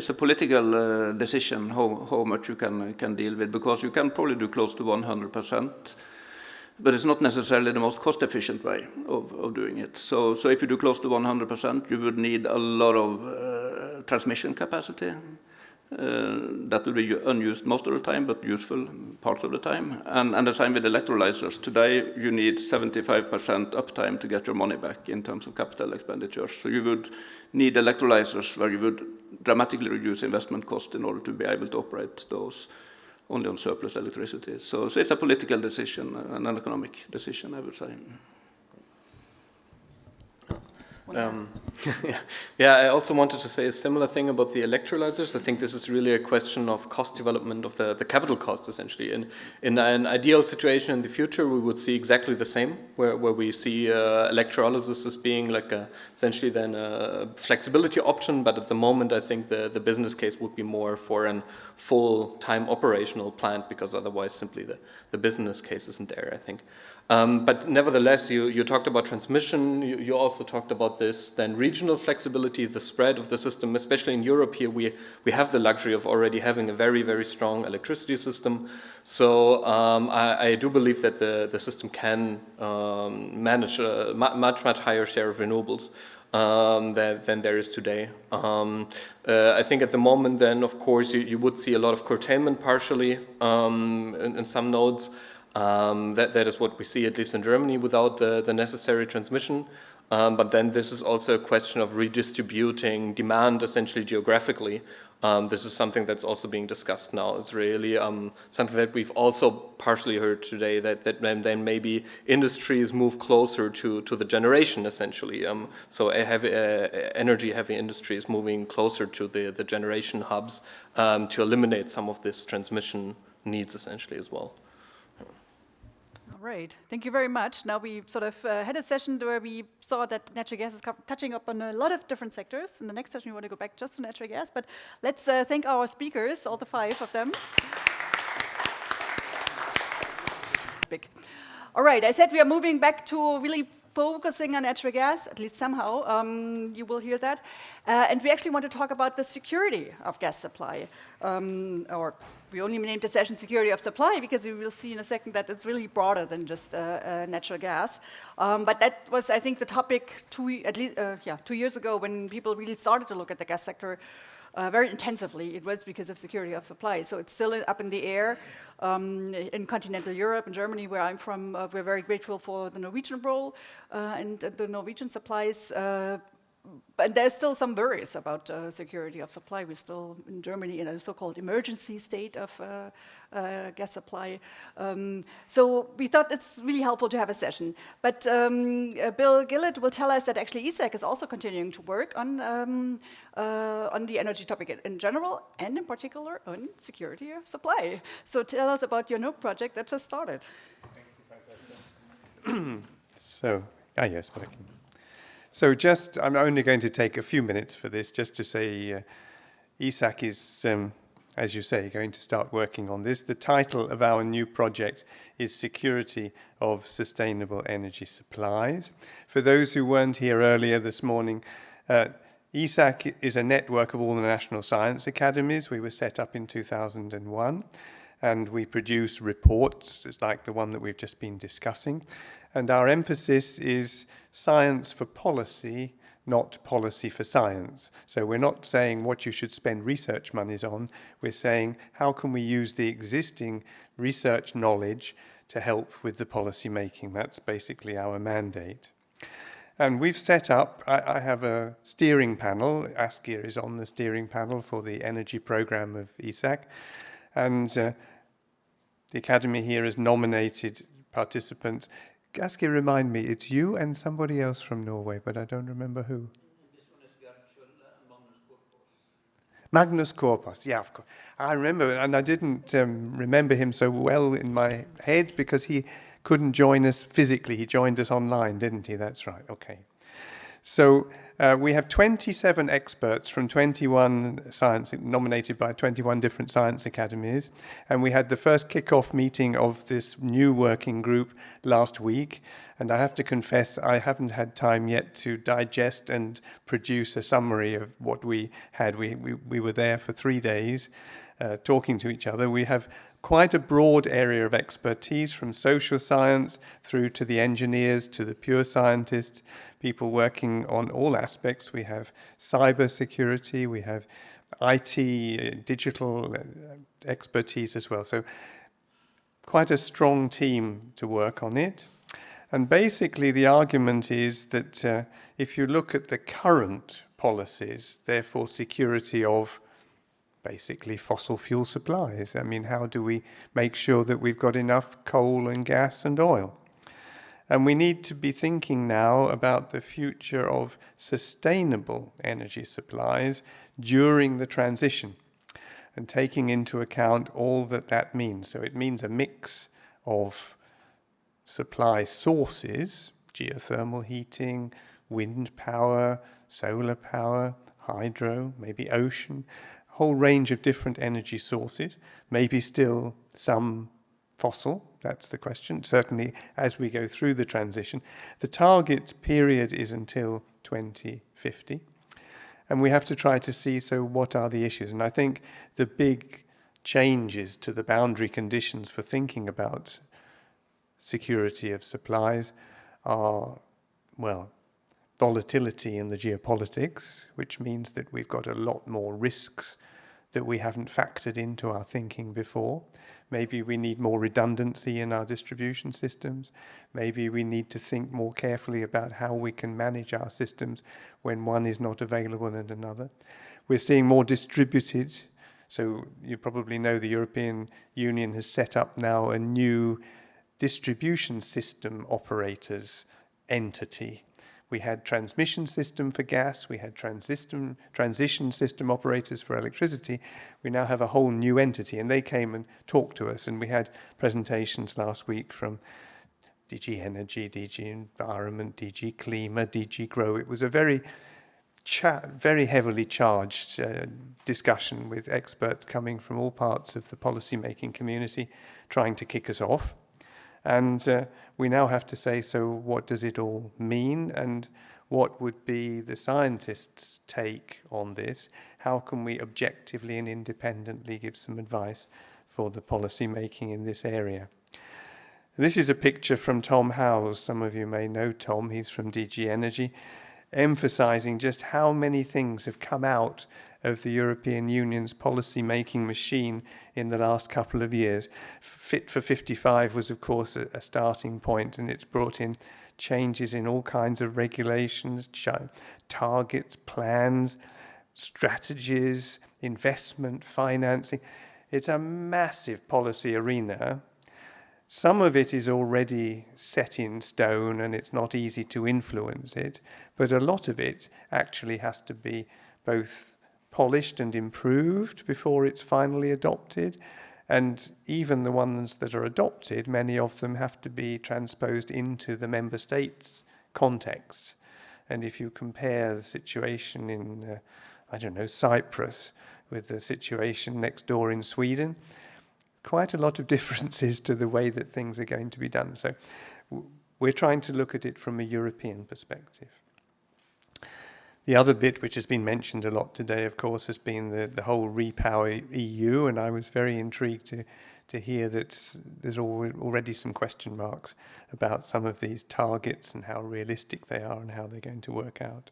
a political decision how much you can deal with, because you can probably do close to 100%, but it's not necessarily the most cost-efficient way of doing it. So if you do close to 100%, you would need a lot of transmission capacity. That will be unused most of the time, but useful parts of the time. And the same with electrolyzers. Today, you need 75% uptime to get your money back in terms of capital expenditures. So you would need electrolyzers where you would dramatically reduce investment cost in order to be able to operate those only on surplus electricity. So it's a political decision and an economic decision, I would say. Yeah, I also wanted to say a similar thing about the electrolyzers. I think this is really a question of cost development of the capital cost, essentially. In an ideal situation in the future, we would see exactly the same, where we see electrolysis as being like essentially then a flexibility option. But at the moment, I think the business case would be more for a full-time operational plant, because otherwise simply the business case isn't there, I think. But nevertheless, you talked about transmission, you also talked about this then regional flexibility, the spread of the system, especially in Europe here, we have the luxury of already having a very, very strong electricity system. So I do believe that the system can manage a much higher share of renewables than there is today. I think at the moment then, of course, you would see a lot of curtailment partially in some nodes. That is what we see, at least in Germany, without the necessary transmission. But then this is also a question of redistributing demand essentially geographically. This is something that's also being discussed now. It's really something that we've also partially heard today, that then maybe industries move closer to the generation essentially. So energy-heavy industries moving closer to the generation hubs to eliminate some of this transmission needs essentially as well. All right, thank you very much. Now we sort of had a session where we saw that natural gas is touching up on a lot of different sectors. In the next session, we want to go back just to natural gas, but let's thank our speakers, all the 5 of them. Big. All right, I said we are moving back to really focusing on natural gas, at least somehow. You will hear that. And we actually want to talk about the security of gas supply. Or we only named the session security of supply because we will see in a second that it's really broader than just natural gas. But that was, I think, the topic 2 years ago when people really started to look at the gas sector very intensively. It was because of security of supply. So it's still up in the air. In continental Europe and Germany, where I'm from, we're very grateful for the Norwegian role and the Norwegian supplies. But there's still some worries about security of supply. We're still in Germany in a so-called emergency state of gas supply. So we thought it's really helpful to have a session. But Bill Gillett will tell us that actually EASAC is also continuing to work on the energy topic in general, and in particular on security of supply. So tell us about your new project that just started. Thank you, Franziska. Yes, but I can. So I'm only going to take a few minutes for this, just to say EASAC is, as you say, going to start working on this. The title of our new project is Security of Sustainable Energy Supplies. For those who weren't here earlier this morning, EASAC is a network of all the national science academies. We were set up in 2001, and we produce reports like the one that we've just been discussing. And our emphasis is science for policy, not policy for science. So we're not saying what you should spend research monies on. We're saying how can we use the existing research knowledge to help with the policy making. That's basically our mandate. And we've set up, I have a steering panel. Asgeir is on the steering panel for the energy program of EASAC. And the Academy here has nominated participants. Asgeir, remind me, it's you and somebody else from Norway, but I don't remember who. Magnus Corbeau, yeah, of course. I remember, and I didn't remember him so well in my head because he couldn't join us physically. He joined us online, didn't he? That's right, okay. So we have 27 experts from 21 nominated by 21 different science academies. And we had the first kick-off meeting of this new working group last week. And I have to confess, I haven't had time yet to digest and produce a summary of what we had. We were there for 3 days talking to each other. We have quite a broad area of expertise, from social science through to the engineers, to the pure scientists, people working on all aspects. We have cyber security, we have IT, digital expertise as well. So quite a strong team to work on it. And basically the argument is that if you look at the current policies, therefore security of basically fossil fuel supplies. I mean, how do we make sure that we've got enough coal and gas and oil? And we need to be thinking now about the future of sustainable energy supplies during the transition and taking into account all that means. So it means a mix of supply sources, geothermal heating, wind power, solar power, hydro, maybe ocean, whole range of different energy sources, maybe still some fossil, That's the question, certainly as we go through the transition. The target period is until 2050. And we have to try to see, so what are the issues? And I think the big changes to the boundary conditions for thinking about security of supplies are, well, volatility in the geopolitics, which means that we've got a lot more risks that we haven't factored into our thinking before. Maybe we need more redundancy in our distribution systems. Maybe we need to think more carefully about how we can manage our systems when one is not available and another. We're seeing more distributed. So you probably know the European Union has set up now a new distribution system operators entity. We had transmission system for gas, we had transition system operators for electricity. We now have a whole new entity, and they came and talked to us, and we had presentations last week from DG Energy, DG Environment, DG Klima, DG Grow. It was a very heavily charged discussion with experts coming from all parts of the policy-making community trying to kick us off. And we now have to say, so what does it all mean? And what would be the scientists' take on this? How can we objectively and independently give some advice for the policy making in this area? This is a picture from Tom Howes. Some of you may know Tom. He's from DG Energy, emphasizing just how many things have come out of the European Union's policy-making machine in the last couple of years. Fit for 55 was, of course, a starting point, and it's brought in changes in all kinds of regulations, targets, plans, strategies, investment, financing. It's a massive policy arena. Some of it is already set in stone, and it's not easy to influence it, but a lot of it actually has to be both polished and improved before it's finally adopted. And even the ones that are adopted, many of them have to be transposed into the member states' context. And if you compare the situation in, I don't know, Cyprus with the situation next door in Sweden, quite a lot of differences to the way that things are going to be done. So we're trying to look at it from a European perspective. The other bit which has been mentioned a lot today, of course, has been the whole Repower EU, and I was very intrigued to hear that there's already some question marks about some of these targets and how realistic they are and how they're going to work out.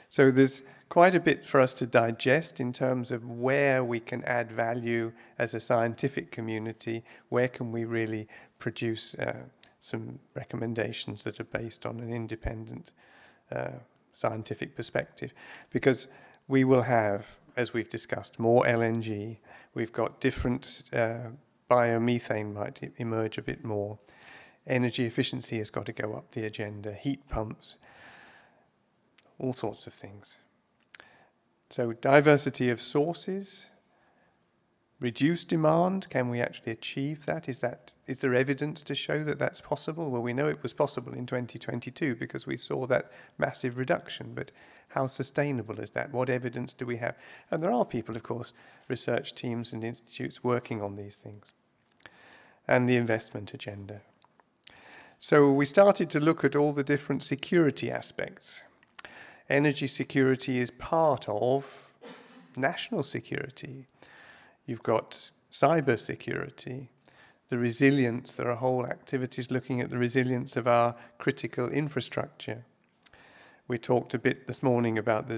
So there's quite a bit for us to digest in terms of where we can add value as a scientific community, where can we really produce some recommendations that are based on an independent scientific perspective, because we will have, as we've discussed, more LNG. We've got different biomethane might emerge a bit more. Energy efficiency has got to go up the agenda, heat pumps, all sorts of things. So diversity of sources, reduced demand, can we actually achieve that? Is there evidence to show that that's possible? Well, we know it was possible in 2022 because we saw that massive reduction, but how sustainable is that? What evidence do we have? And there are people, of course, research teams and institutes working on these things. And the investment agenda. So we started to look at all the different security aspects. Energy security is part of national security. You've got cyber security, the resilience. There are whole activities looking at the resilience of our critical infrastructure. We talked a bit this morning about the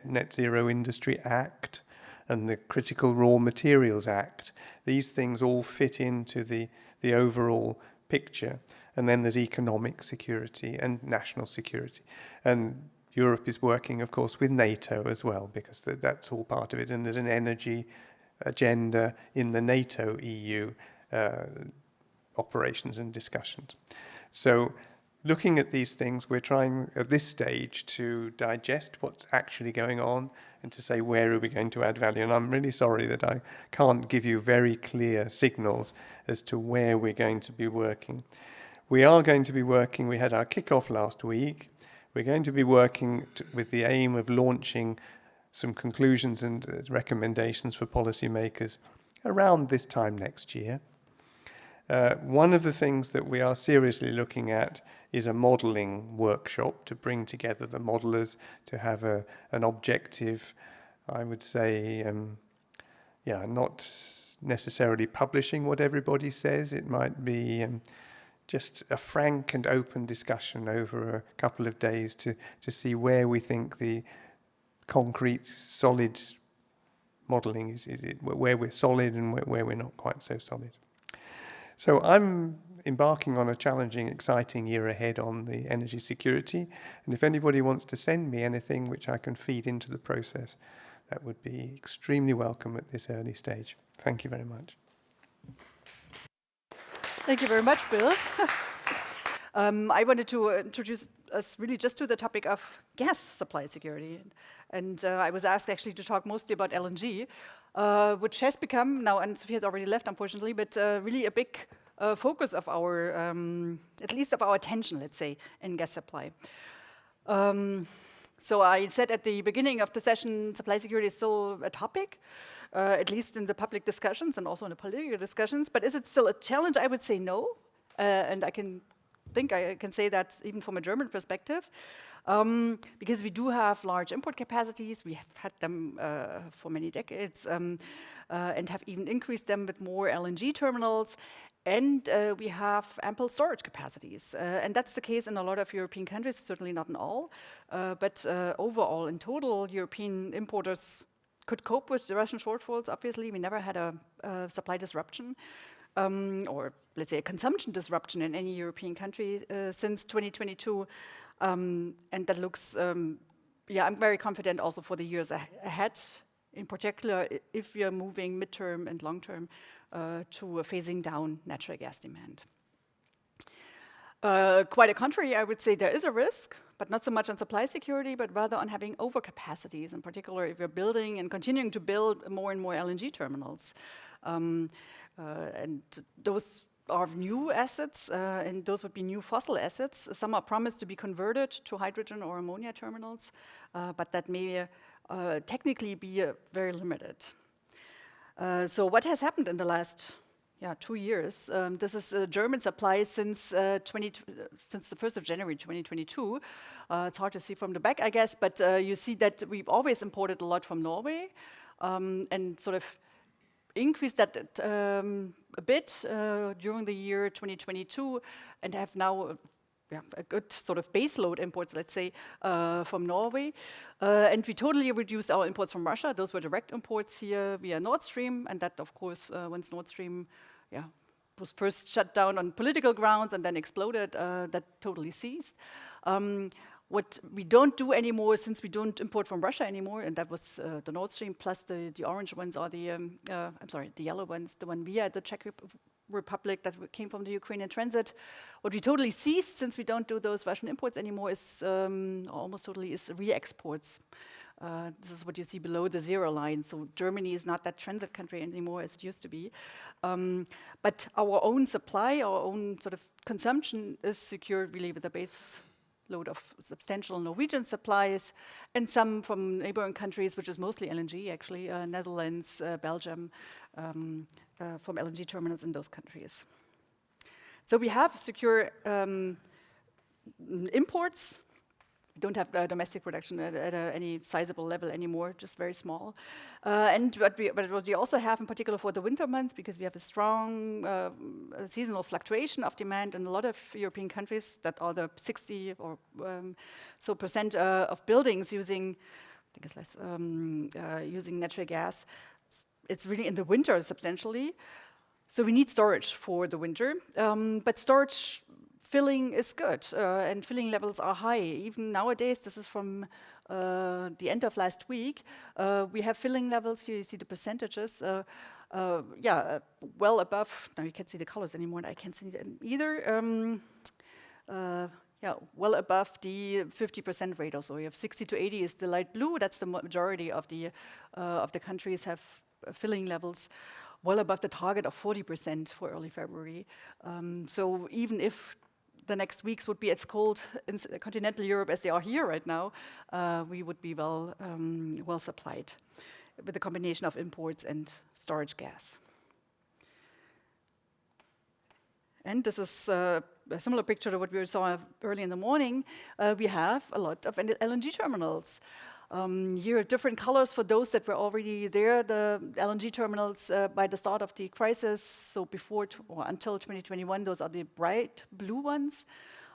Net Zero Industry Act and the Critical Raw Materials Act. These things all fit into the overall picture. And then there's economic security and national security. And Europe is working, of course, with NATO as well, because that's all part of it. And there's an energy agenda in the NATO EU operations and discussions. So looking at these things, we're trying at this stage to digest what's actually going on and to say, where are we going to add value? And I'm really sorry that I can't give you very clear signals as to where we're going to be working. We are going to be working, we had our kickoff last week. We're going to be working with the aim of launching some conclusions and recommendations for policymakers around this time next year. One of the things that we are seriously looking at is a modelling workshop to bring together the modellers to have an objective, I would say, not necessarily publishing what everybody says. It might be just a frank and open discussion over a couple of days to see where we think the concrete, solid modelling is, where we're solid and where we're not quite so solid. So I'm embarking on a challenging, exciting year ahead on the energy security. And if anybody wants to send me anything which I can feed into the process, that would be extremely welcome at this early stage. Thank you very much. Thank you very much, Bill. I wanted to introduce us really just to the topic of gas supply security. And I was asked actually to talk mostly about LNG, which has become, now Anne-Sophie has already left unfortunately, but really a big focus of our, at least of our attention, let's say, in gas supply. So I said at the beginning of the session, supply security is still a topic, at least in the public discussions and also in the political discussions, but is it still a challenge? I would say no, and I can say that even from a German perspective, because we do have large import capacities. We have had them for many decades and have even increased them with more LNG terminals. And we have ample storage capacities. And that's the case in a lot of European countries, certainly not in all. But overall, in total, European importers could cope with the Russian shortfalls, obviously. We never had a supply disruption. Or let's say a consumption disruption in any European country since 2022. And that looks, I'm very confident also for the years ahead, in particular if we are moving midterm and long term to phasing down natural gas demand. Quite a contrary, I would say there is a risk, but not so much on supply security, but rather on having overcapacities, in particular if we're building and continuing to build more and more LNG terminals. And those are new assets, and those would be new fossil assets. Some are promised to be converted to hydrogen or ammonia terminals, but that may technically be very limited. So what has happened in the last 2 years? This is German supply since the 1st of January 2022. It's hard to see from the back, I guess, but you see that we've always imported a lot from Norway and sort of increased that a bit during the year 2022 and have now a good sort of baseload imports, let's say, from Norway. And we totally reduced our imports from Russia. Those were direct imports here via Nord Stream. And that, of course, once Nord Stream was first shut down on political grounds and then exploded, that totally ceased. What we don't do anymore, since we don't import from Russia anymore, and that was the Nord Stream plus the orange ones, or the yellow ones, the one via the Czech Republic that came from the Ukrainian transit. What we totally ceased, since we don't do those Russian imports anymore, is almost totally is re-exports. This is what you see below the zero line. So Germany is not that transit country anymore as it used to be. But our own supply, our own sort of consumption is secured really with a base load of substantial Norwegian supplies and some from neighboring countries, which is mostly LNG actually, Netherlands, Belgium, from LNG terminals in those countries. So we have secure imports. We don't have domestic production at any sizable level anymore, just very small. And what we also have in particular for the winter months, because we have a strong seasonal fluctuation of demand in a lot of European countries, that are the 60 or so percent of buildings using, I think it's less, using natural gas. It's really in the winter substantially. So we need storage for the winter, but storage filling is good, and filling levels are high. Even nowadays, this is from the end of last week, we have filling levels, here you see the percentages, well above, now you can't see the colors anymore, I can't see them either, well above the 50% rate or so. You have 60 to 80 is the light blue, that's the majority of the countries have filling levels well above the target of 40% for early February. So even if the next weeks would be as cold in continental Europe as they are here right now, we would be well supplied with a combination of imports and storage gas. And this is a similar picture to what we saw early in the morning. We have a lot of LNG terminals. Here are different colors for those that were already there. The LNG terminals by the start of the crisis, so before or until 2021, those are the bright blue ones.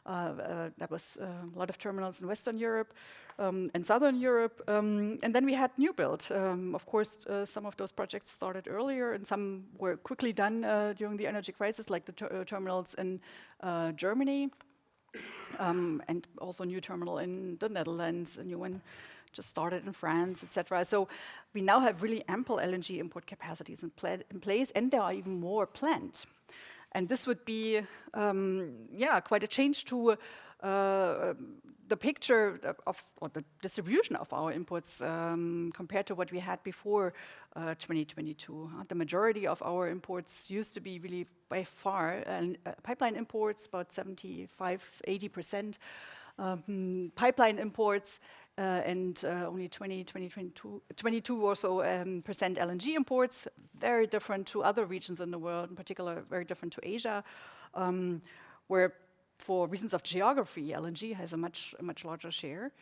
That was a lot of terminals in Western Europe and Southern Europe. And then we had new build. Of course, some of those projects started earlier and some were quickly done during the energy crisis, like the terminals in Germany and also a new terminal in the Netherlands, a new one just started in France, etc. So we now have really ample LNG import capacities in place, and there are even more planned. And this would be, quite a change to the picture of, or the distribution of our imports compared to what we had before 2022. The majority of our imports used to be really by far pipeline imports, about 75–80%. Pipeline imports and only 22 or so percent LNG imports, very different to other regions in the world, in particular very different to Asia, where for reasons of geography, LNG has a much larger share.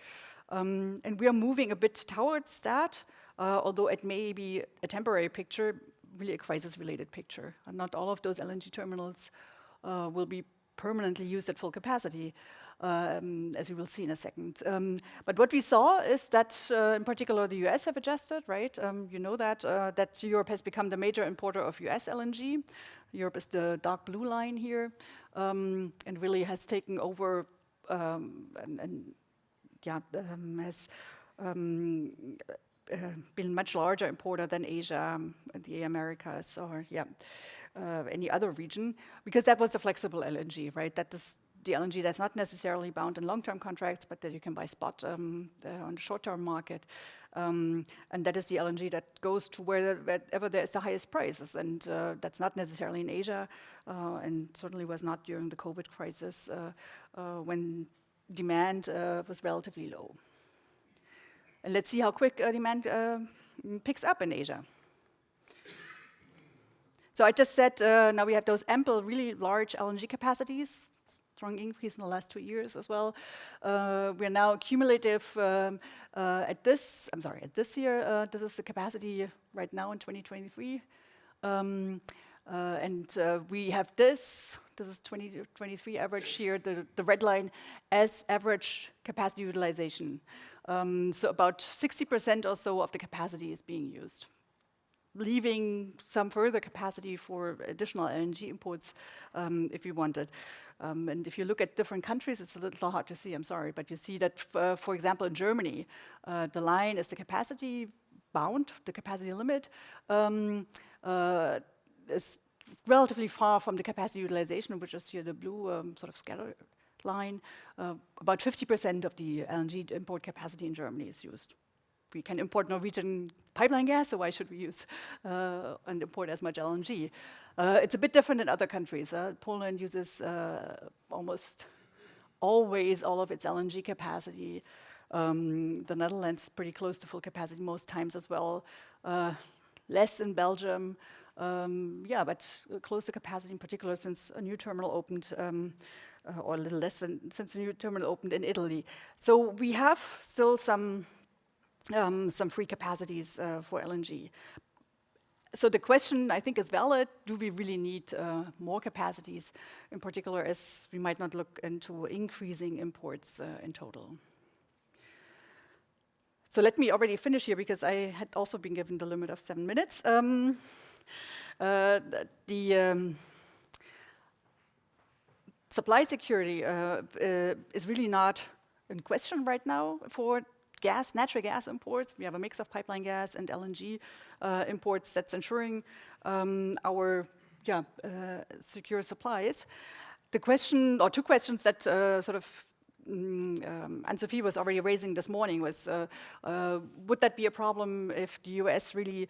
And we are moving a bit towards that, although it may be a temporary picture, really a crisis-related picture. And not all of those LNG terminals will be permanently used at full capacity. As we will see in a second. But what we saw is that, in particular, the US have adjusted, right? You know that Europe has become the major importer of US LNG. Europe is the dark blue line here, and really has taken over has been much larger importer than Asia, the Americas, or any other region, because that was the flexible LNG, right? That is the LNG that's not necessarily bound in long-term contracts, but that you can buy spot on the short-term market. And that is the LNG that goes to wherever there is the highest prices. And that's not necessarily in Asia, and certainly was not during the COVID crisis when demand was relatively low. And let's see how quick demand picks up in Asia. So I just said now we have those ample, really large LNG capacities, strong increase in the last 2 years as well. We are now cumulative at this year. This is the capacity right now in 2023. And we have this is 2023 average here, the red line, as average capacity utilization. So about 60% or so of the capacity is being used, leaving some further capacity for additional LNG imports if you wanted. And if you look at different countries, it's a little hard to see, I'm sorry, but you see that, for example, in Germany, the line is the capacity bound, the capacity limit, is relatively far from the capacity utilization, which is here the blue sort of scattered line. About 50% of the LNG import capacity in Germany is used. We can import Norwegian pipeline gas, so why should we use and import as much LNG? It's a bit different in other countries. Poland uses almost always all of its LNG capacity. The Netherlands is pretty close to full capacity most times as well. Less in Belgium, but close to capacity in particular since a new terminal opened, or a little less than since a new terminal opened in Italy. So we have still some free capacities for LNG. So the question, I think, is valid. Do we really need more capacities, in particular, as we might not look into increasing imports in total? So let me already finish here, because I had also been given the limit of 7 minutes. Supply security is really not in question right now for natural gas imports. We have a mix of pipeline gas and LNG imports that's ensuring our secure supplies. The question, or two questions that Anne-Sophie was already raising this morning was, would that be a problem if the US really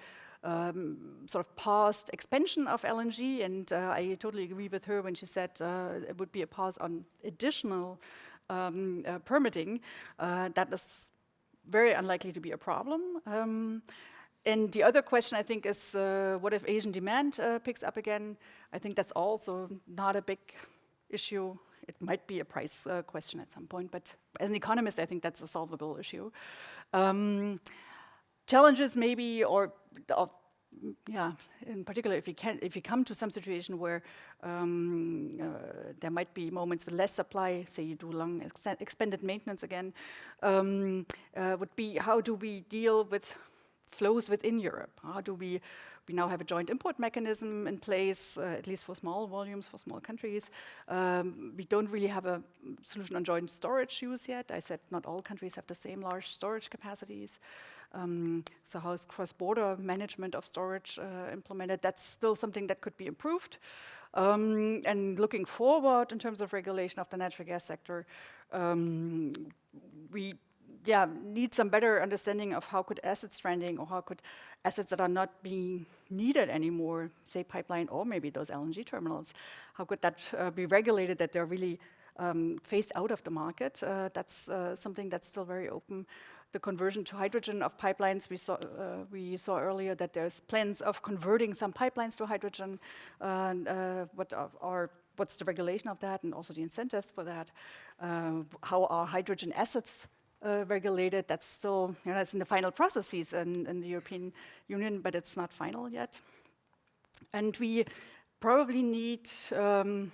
paused expansion of LNG? And I totally agree with her when she said it would be a pause on additional permitting. That is very unlikely to be a problem. And the other question, I think, is what if Asian demand picks up again? I think that's also not a big issue. It might be a price question at some point, but as an economist, I think that's a solvable issue. Challenges maybe, yeah, in particular, if you come to some situation where there might be moments with less supply, say you do long expanded maintenance again, would be how do we deal with flows within Europe? How do we now have a joint import mechanism in place, at least for small volumes, for small countries. We don't really have a solution on joint storage use yet. I said not all countries have the same large storage capacities. So how is cross-border management of storage implemented? That's still something that could be improved. And looking forward in terms of regulation of the natural gas sector, we need some better understanding of how could asset stranding or how could assets that are not being needed anymore, say pipeline or maybe those LNG terminals, how could that be regulated that they're really phased out of the market? That's something that's still very open. The conversion to hydrogen of pipelines, we saw earlier that there's plans of converting some pipelines to hydrogen. What's the regulation of that and also the incentives for that? How are hydrogen assets regulated? That's still, that's in the final processes in the European Union, but it's not final yet. And we probably need an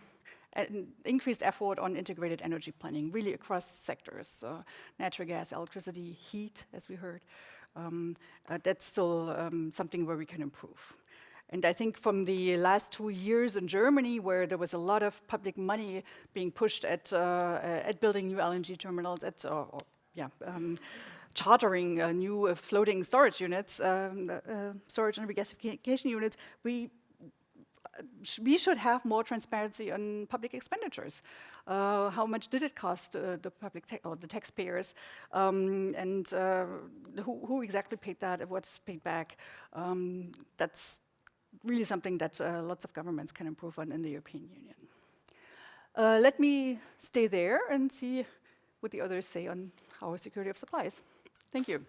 increased effort on integrated energy planning, really across sectors. Natural gas, electricity, heat, as we heard. That's still something where we can improve. And I think from the last 2 years in Germany, where there was a lot of public money being pushed at building new LNG terminals, chartering new floating storage units, storage and regasification units, we should have more transparency on public expenditures. How much did it cost the public or the taxpayers, and who exactly paid that? What's paid back? That's really something that lots of governments can improve on in the European Union. Let me stay there and see what the others say on our security of supplies. Thank you.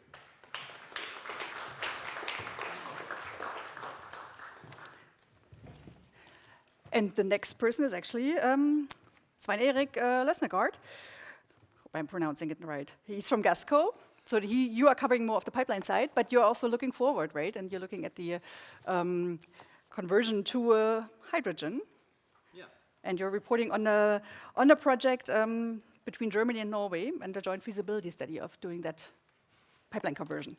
And the next person is actually Svein-Erik Losnegård. Hope I'm pronouncing it right. He's from GASCO. So you are covering more of the pipeline side, but you're also looking forward, right? And you're looking at the conversion to hydrogen. Yeah. And you're reporting on a project between Germany and Norway and the joint feasibility study of doing that pipeline conversion.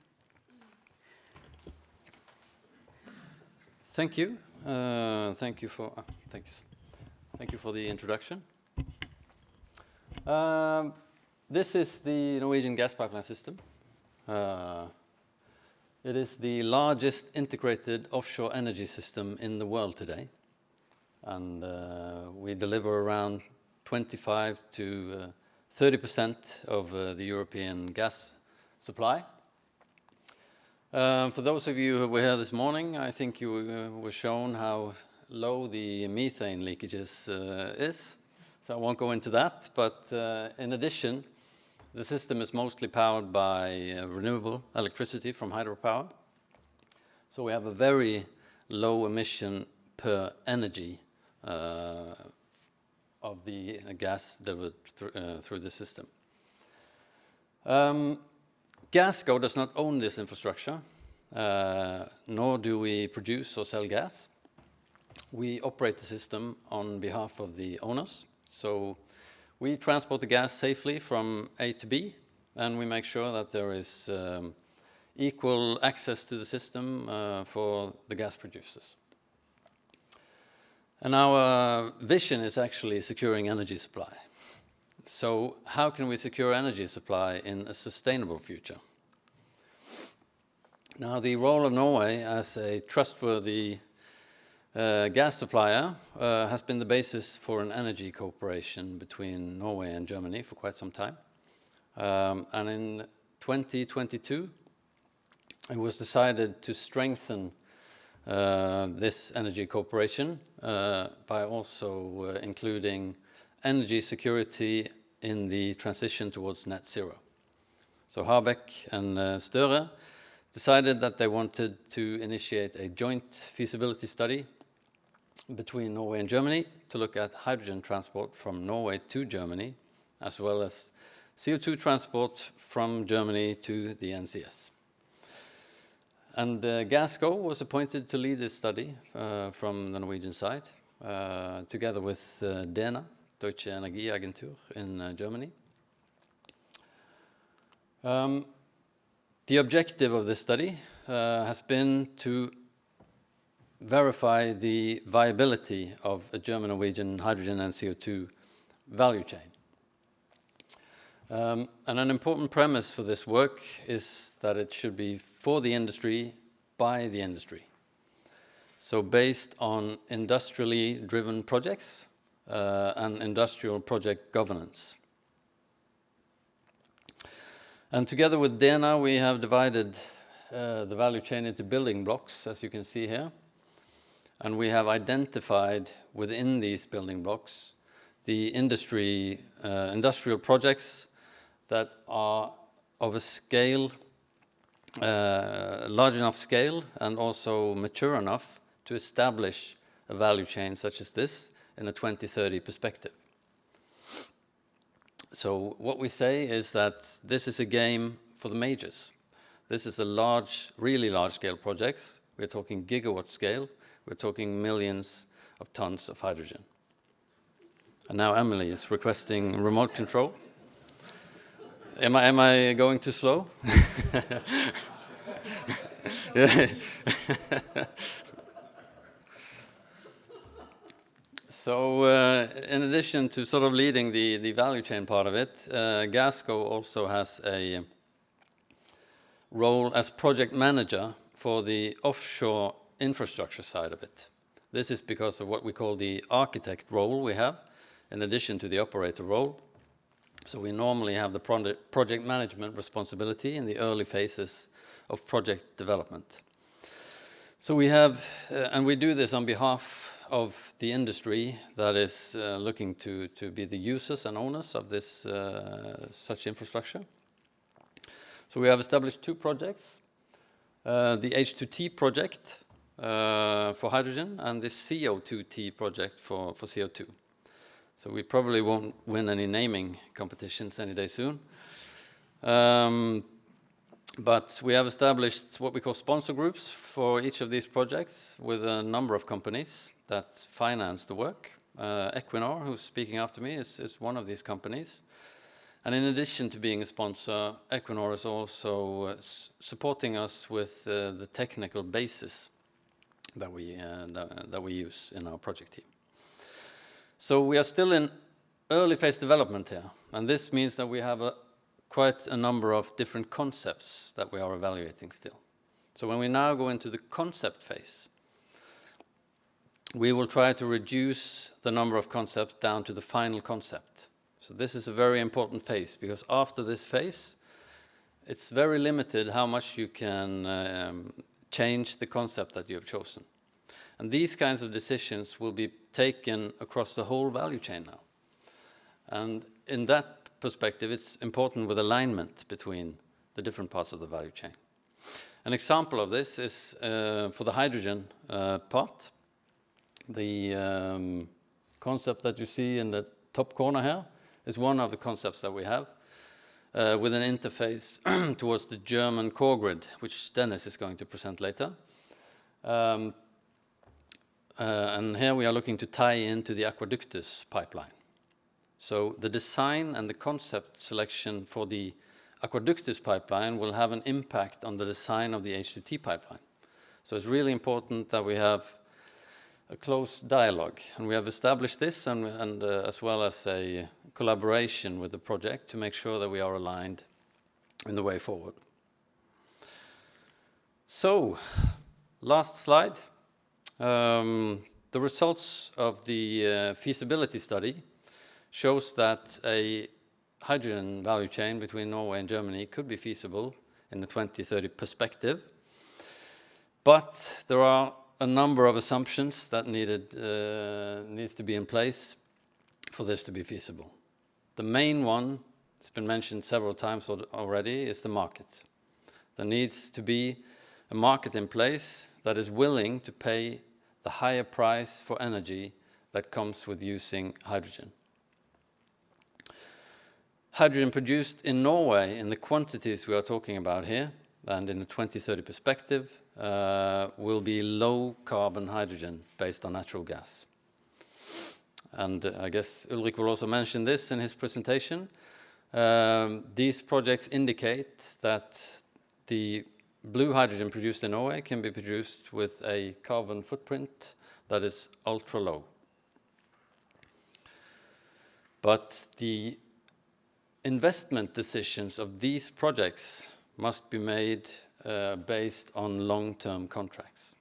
Thank you. Thank you for the introduction. This is the Norwegian gas pipeline system. It is the largest integrated offshore energy system in the world today, and we deliver around 25 to 30% of the European gas supply. For those of you who were here this morning, I think you were shown how low the methane leakages is, so I won't go into that, but in addition, the system is mostly powered by renewable electricity from hydropower, so we have a very low emission per energy of the gas delivered through the system. GASCO does not own this infrastructure, nor do we produce or sell gas. We operate the system on behalf of the owners. So we transport the gas safely from A to B, and we make sure that there is equal access to the system for the gas producers. And our vision is actually securing energy supply. So how can we secure energy supply in a sustainable future? Now, the role of Norway as a trustworthy gas supplier has been the basis for an energy cooperation between Norway and Germany for quite some time. And in 2022, it was decided to strengthen this energy cooperation by also including energy security in the transition towards net zero. So Habeck and Støre decided that they wanted to initiate a joint feasibility study between Norway and Germany to look at hydrogen transport from Norway to Germany, as well as CO2 transport from Germany to the NCS. And GASCO was appointed to lead this study from the Norwegian side, together with DENA, Deutsche Energieagentur in Germany. The objective of this study has been to verify the viability of a German-Norwegian hydrogen and CO2 value chain. And an important premise for this work is that it should be for the industry, by the industry. So based on industrially driven projects and industrial project governance. And together with DENA, we have divided the value chain into building blocks, as you can see here. And we have identified within these building blocks the industrial projects that are of a scale, large enough scale, and also mature enough to establish a value chain such as this in a 2030 perspective. So what we say is that this is a game for the majors. This is a large, really large scale projects. We're talking gigawatt scale. We're talking millions of tons of hydrogen. And now Emily is requesting remote control. Am I going too slow? Yeah. So in addition to sort of leading the value chain part of it, GASCO also has a role as project manager for the offshore infrastructure side of it. This is because of what we call the architect role we have, in addition to the operator role. So we normally have the project management responsibility in the early phases of project development. So we have, and we do this on behalf of the industry that is looking to be the users and owners of this such infrastructure. So we have established two projects, the H2T project for hydrogen and the CO2T project for CO2. So we probably won't win any naming competitions any day soon. But we have established what we call sponsor groups for each of these projects with a number of companies that finance the work. Equinor, who's speaking after me, is one of these companies. And in addition to being a sponsor, Equinor is also supporting us with the technical basis that we use in our project team. So we are still in early phase development here, and this means that we have quite a number of different concepts that we are evaluating still. So when we now go into the concept phase, we will try to reduce the number of concepts down to the final concept. So this is a very important phase, because after this phase, it's very limited how much you can change the concept that you have chosen. And these kinds of decisions will be taken across the whole value chain now. And in that perspective, it's important with alignment between the different parts of the value chain. An example of this is for the hydrogen part. The concept that you see in the top corner here is one of the concepts that we have with an interface towards the German core grid, which Dennis is going to present later. And here we are looking to tie into the Aqueductus pipeline. So the design and the concept selection for the Aqueductus pipeline will have an impact on the design of the H2T pipeline. So it's really important that we have a close dialogue, and we have established this and as well as a collaboration with the project to make sure that we are aligned in the way forward. So, last slide. The results of the feasibility study shows that a hydrogen value chain between Norway and Germany could be feasible in the 2030 perspective. But there are a number of assumptions that needs to be in place for this to be feasible. The main one, it's been mentioned several times already, is the market. there needs to be a market in place that is willing to pay the higher price for energy that comes with using hydrogen. Hydrogen produced in Norway in the quantities we are talking about here and in the 2030 perspective will be low carbon hydrogen based on natural gas. And I guess Ulrik will also mention this in his presentation. These projects indicate that the blue hydrogen produced in Norway can be produced with a carbon footprint that is ultra low. But the investment decisions of these projects must be made based on long-term contracts.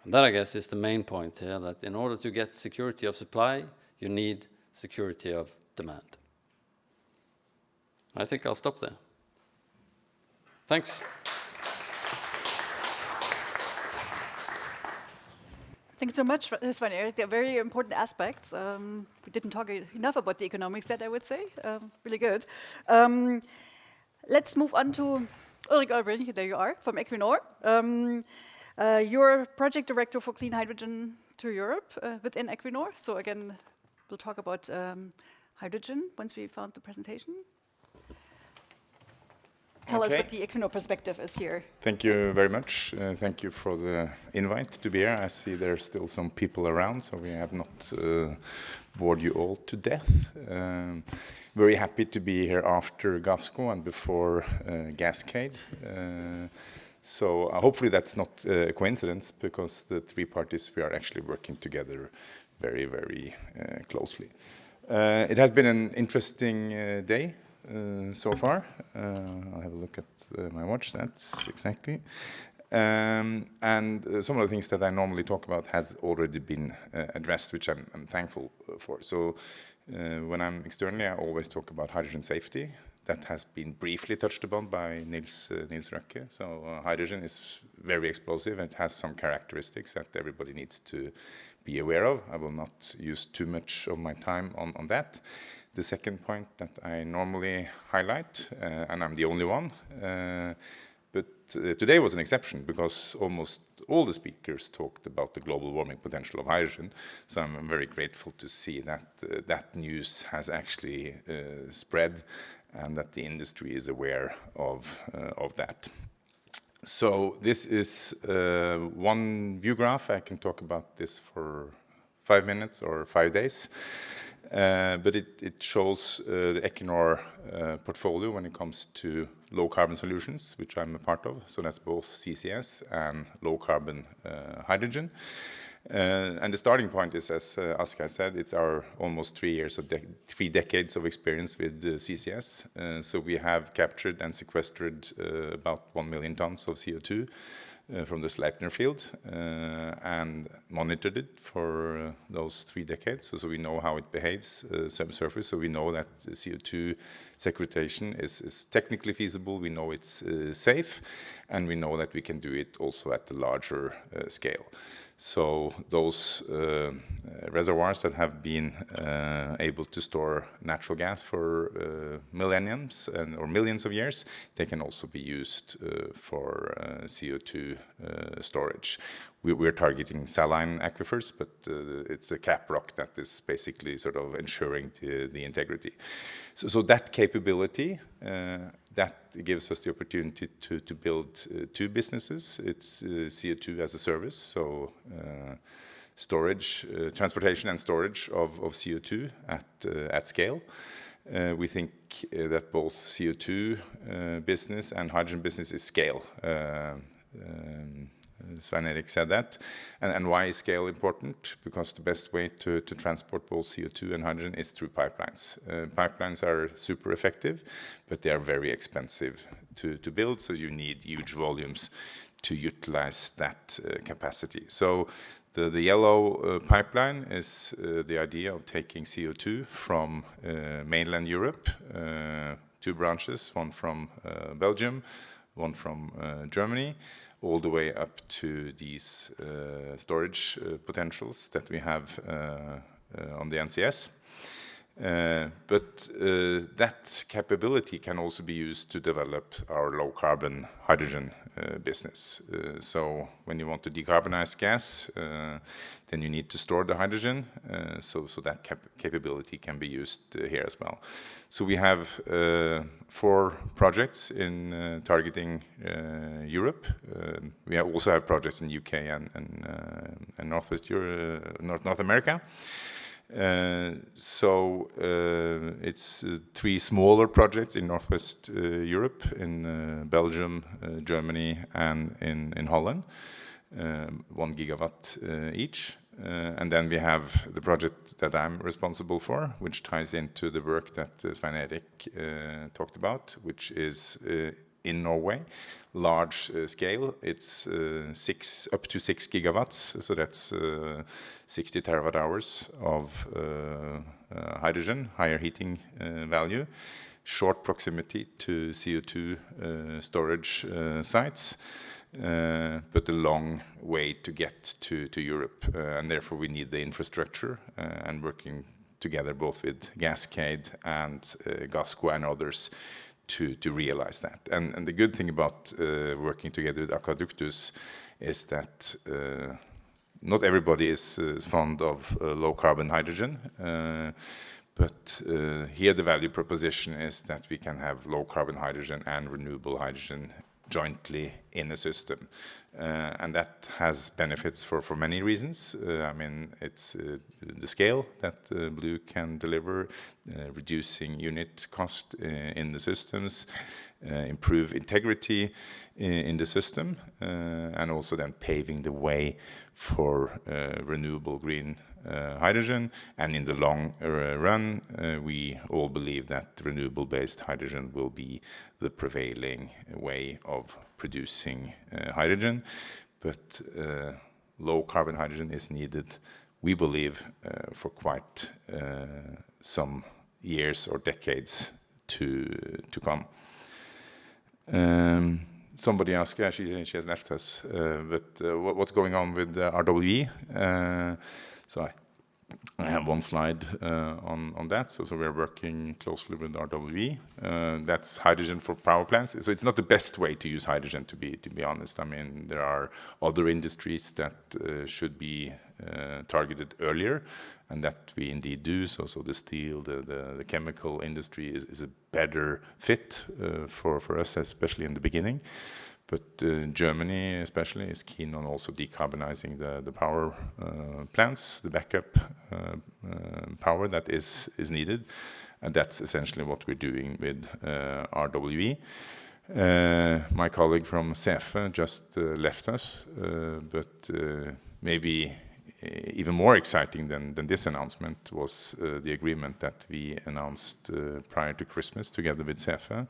And that, I guess, is the main point here, that in order to get security of supply, you need security of demand. I think I'll stop there. Thanks. Thanks so much, Svein-Erik. They're very important aspects. We didn't talk enough about the economics yet, I would say. Really good. Let's move on to Ulrik Olbrich. There you are, from Equinor. You're project director for clean hydrogen to Europe within Equinor. So again, we'll talk about hydrogen once we found the presentation. Tell us what the Equinor perspective is here. Thank you very much. Thank you for the invite to be here. I see there's still some people around, so we have not bored you all to death. Very happy to be here after GASCO and before GASCADE. So hopefully that's not a coincidence, because the three parties, we are actually working together very, very closely. It has been an interesting day. So far, I'll have a look at my watch. That's exactly. And some of the things that I normally talk about has already been addressed, which I'm thankful for. So when I'm externally, I always talk about hydrogen safety. That has been briefly touched upon by Nils Røkke. So hydrogen is very explosive and it has some characteristics that everybody needs to be aware of. I will not use too much of my time on that. The second point that I normally highlight, and I'm the only one, but today was an exception because almost all the speakers talked about the global warming potential of hydrogen. So I'm very grateful to see that that news has actually spread and that the industry is aware of that. So this is one view graph. I can talk about this for 5 minutes or 5 days. But it shows the Equinor portfolio when it comes to low carbon solutions, which I'm a part of. So that's both CCS and low carbon hydrogen. And the starting point is, as Asgeir said, it's our almost 3 years of 3 decades of experience with CCS. So we have captured and sequestered about 1 million tons of CO2 from the Sleipner field and monitored it for those 3 decades. So we know how it behaves subsurface. So we know that CO2 sequestration is technically feasible. We know it's safe, and we know that we can do it also at a larger scale. So those reservoirs that have been able to store natural gas for millenniums or millions of years, they can also be used for CO2 storage. We're targeting saline aquifers, but it's a cap rock that is basically sort of ensuring the integrity. So that capability, that gives us the opportunity to build 2 businesses. It's CO2 as a service, so storage, transportation and storage of CO2 at scale. We think that both CO2 business and hydrogen business is scale. Svein-Erik said that. And why is scale important? Because the best way to transport both CO2 and hydrogen is through pipelines. Pipelines are super effective, but they are very expensive to build, so you need huge volumes to utilize that capacity. So the yellow pipeline is the idea of taking CO2 from mainland Europe, 2 branches, one from Belgium, one from Germany, all the way up to these storage potentials that we have on the NCS. But that capability can also be used to develop our low-carbon hydrogen business. So when you want to decarbonize gas, then you need to store the hydrogen, so that capability can be used here as well. So we have 4 projects in targeting Europe. We also have projects in UK and North America. So it's 3 smaller projects in Northwest Europe, in Belgium, Germany, and in Holland, 1 gigawatt each. And then we have the project that I'm responsible for, which ties into the work that Svein-Erik talked about, which is in Norway, large scale. It's up to 6 gigawatts, so that's 60 terawatt hours of hydrogen, higher heating value, short proximity to CO2 storage sites, but a long way to get to Europe, and therefore we need the infrastructure, and working together both with GASCADE and GASCO and others to realize that. And the good thing about working together with Aquaductus is that not everybody is fond of low carbon hydrogen, but here the value proposition is that we can have low carbon hydrogen and renewable hydrogen jointly in a system, and that has benefits for many reasons. I mean, it's the scale that Blue can deliver, reducing unit cost in the systems, improve integrity in the system, and also then paving the way for renewable green hydrogen. And in the long run, we all believe that renewable-based hydrogen will be the prevailing way of producing hydrogen. But low-carbon hydrogen is needed, we believe, for quite some years or decades to come. Somebody asked, yeah, she has left us, but what's going on with RWE? So I have one slide on that. So we're working closely with RWE. That's hydrogen for power plants. So it's not the best way to use hydrogen, to be honest. I mean, there are other industries that should be targeted earlier, and that we indeed do. So the steel, the chemical industry is a better fit for us, especially in the beginning. But Germany especially is keen on also decarbonizing the power plants, the backup power that is needed. And that's essentially what we're doing with RWE. My colleague from SEFE just left us, but maybe even more exciting than this announcement was the agreement that we announced prior to Christmas together with SEFE.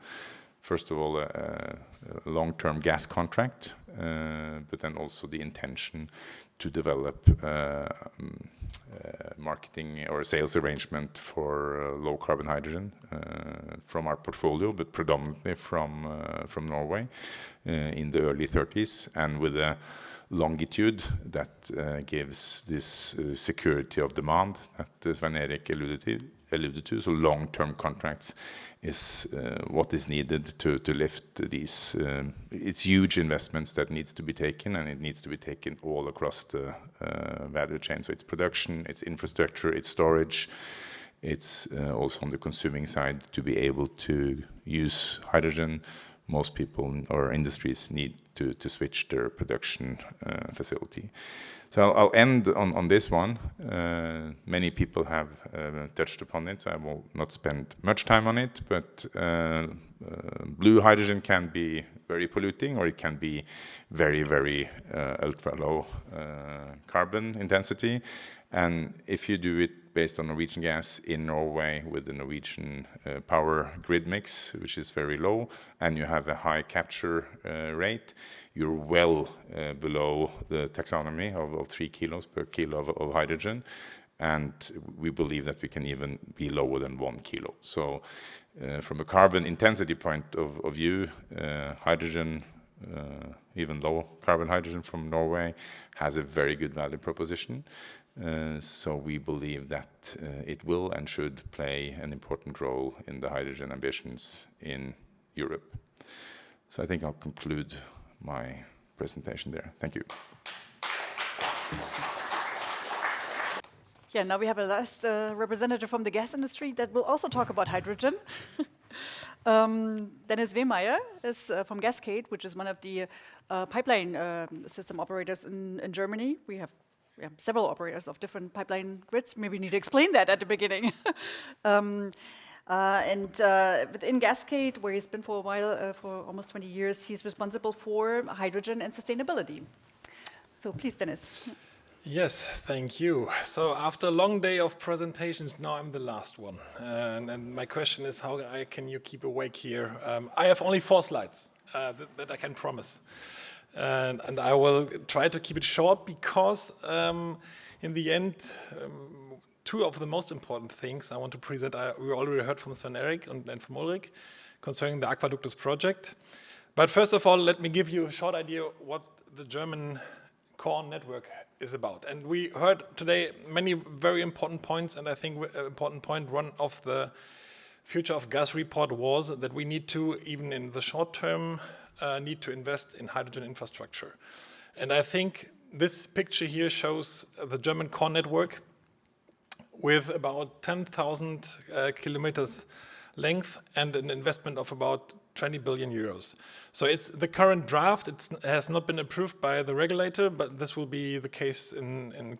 First of all, a long-term gas contract, but then also the intention to develop marketing or sales arrangement for low-carbon hydrogen from our portfolio, but predominantly from Norway in the early 30s, and with a longitude that gives this security of demand that Svein-Erik alluded to. So long-term contracts is what is needed to lift these. It's huge investments that needs to be taken, and it needs to be taken all across the value chain. So it's production, it's infrastructure, it's storage, it's also on the consuming side to be able to use hydrogen. Most people or industries need to switch their production facility. So I'll end on this one. Many people have touched upon it, so I will not spend much time on it, but blue hydrogen can be very polluting, or it can be very, very ultra low carbon intensity. And if you do it based on Norwegian gas in Norway with the Norwegian power grid mix, which is very low, and you have a high capture rate, you're well below the taxonomy of 3 kilos per kilo of hydrogen. And we believe that we can even be lower than 1 kilo. So from a carbon intensity point of view, hydrogen, even low carbon hydrogen from Norway, has a very good value proposition. So we believe that it will and should play an important role in the hydrogen ambitions in Europe. So I think I'll conclude my presentation there. Thank you. Yeah, now we have a last representative from the gas industry that will also talk about hydrogen. Dennis Wehmeyer is from GASCADE, which is one of the pipeline system operators in Germany. We have several operators of different pipeline grids. Maybe we need to explain that at the beginning. Within GASCADE, where he's been for a while, for almost 20 years, he's responsible for hydrogen and sustainability. So please, Dennis. Yes, thank you. So after a long day of presentations, now I'm the last one. And my question is, how can you keep awake here? I have only 4 slides that I can promise. And I will try to keep it short because in the end, 2 of the most important things I want to present, we already heard from Svein-Erik and from Ulrich concerning the Aquaductus project. But first of all, let me give you a short idea what the German core network is about. And we heard today many very important points, and I think important point one of the Future of Gas report was that we need to, even in the short term, need to invest in hydrogen infrastructure. And I think this picture here shows the German core network with about 10,000 kilometers length and an investment of about 20 billion euros. So it's the current draft. It has not been approved by the regulator, but this will be the case in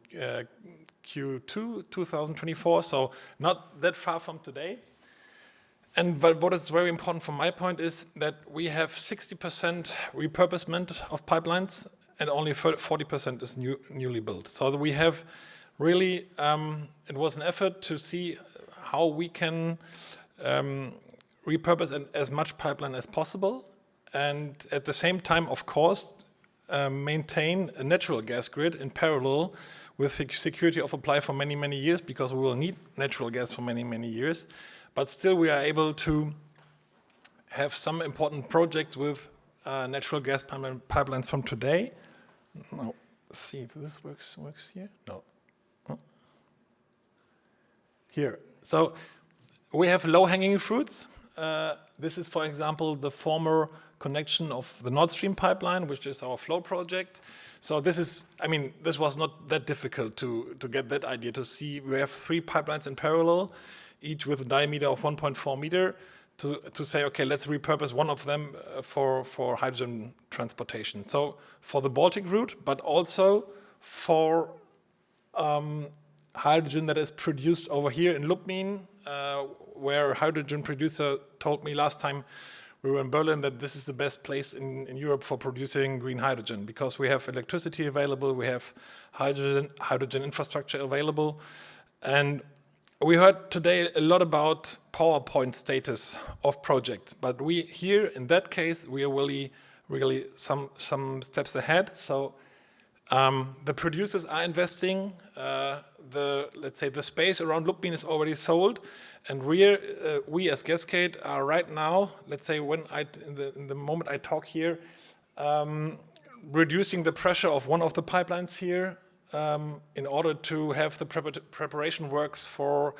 Q2 2024, so not that far from today. But what is very important from my point is that we have 60% repurposement of pipelines and only 40% is newly built. So that we have really, it was an effort to see how we can repurpose as much pipeline as possible, and at the same time, of course, maintain a natural gas grid in parallel with security of supply for many, many years, because we will need natural gas for many, many years. But still, we are able to have some important projects with natural gas pipelines from today. Now, see if this works here. No. Here. So we have low-hanging fruits. This is, for example, the former connection of the Nord Stream pipeline, which is our flow project. So this is, I mean, this was not that difficult to get that idea, to see we have 3 pipelines in parallel, each with a diameter of 1.4 meter, to say, okay, let's repurpose one of them for hydrogen transportation. So for the Baltic route, but also for hydrogen that is produced over here in Lubmin, where a hydrogen producer told me last time we were in Berlin that this is the best place in Europe for producing green hydrogen, because we have electricity available, we have hydrogen infrastructure available. And we heard today a lot about PowerPoint status of projects, but we here in that case we are really some steps ahead. So the producers are investing. Let's say the space around Lubmin is already sold, and we as GASCADE are right now, let's say in the moment I talk here, reducing the pressure of one of the pipelines here in order to have the preparation works for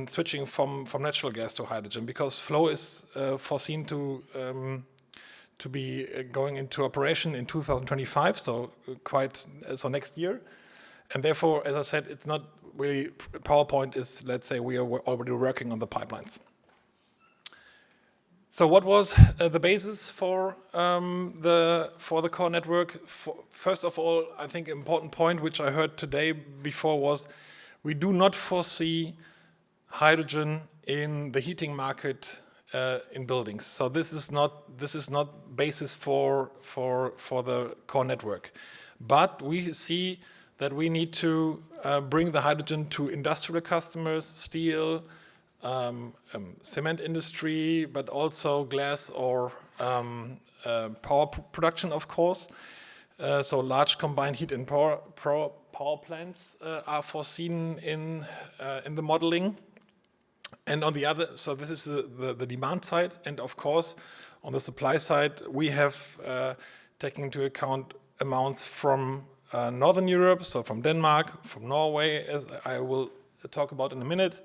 switching from natural gas to hydrogen, because flow is foreseen to be going into operation in 2025, so next year. And therefore, as I said, it's not really PowerPoint is, let's say, we are already working on the pipelines. So what was the basis for the core network? First of all, I think an important point, which I heard today before, was we do not foresee hydrogen in the heating market in buildings. So this is not basis for the core network. But we see that we need to bring the hydrogen to industrial customers, steel, cement industry, but also glass or power production, of course. So large combined heat and power plants are foreseen in the modeling. And on the other, so this is the demand side, and of course, on the supply side, we have taken into account amounts from Northern Europe, so from Denmark, from Norway, as I will talk about in a minute,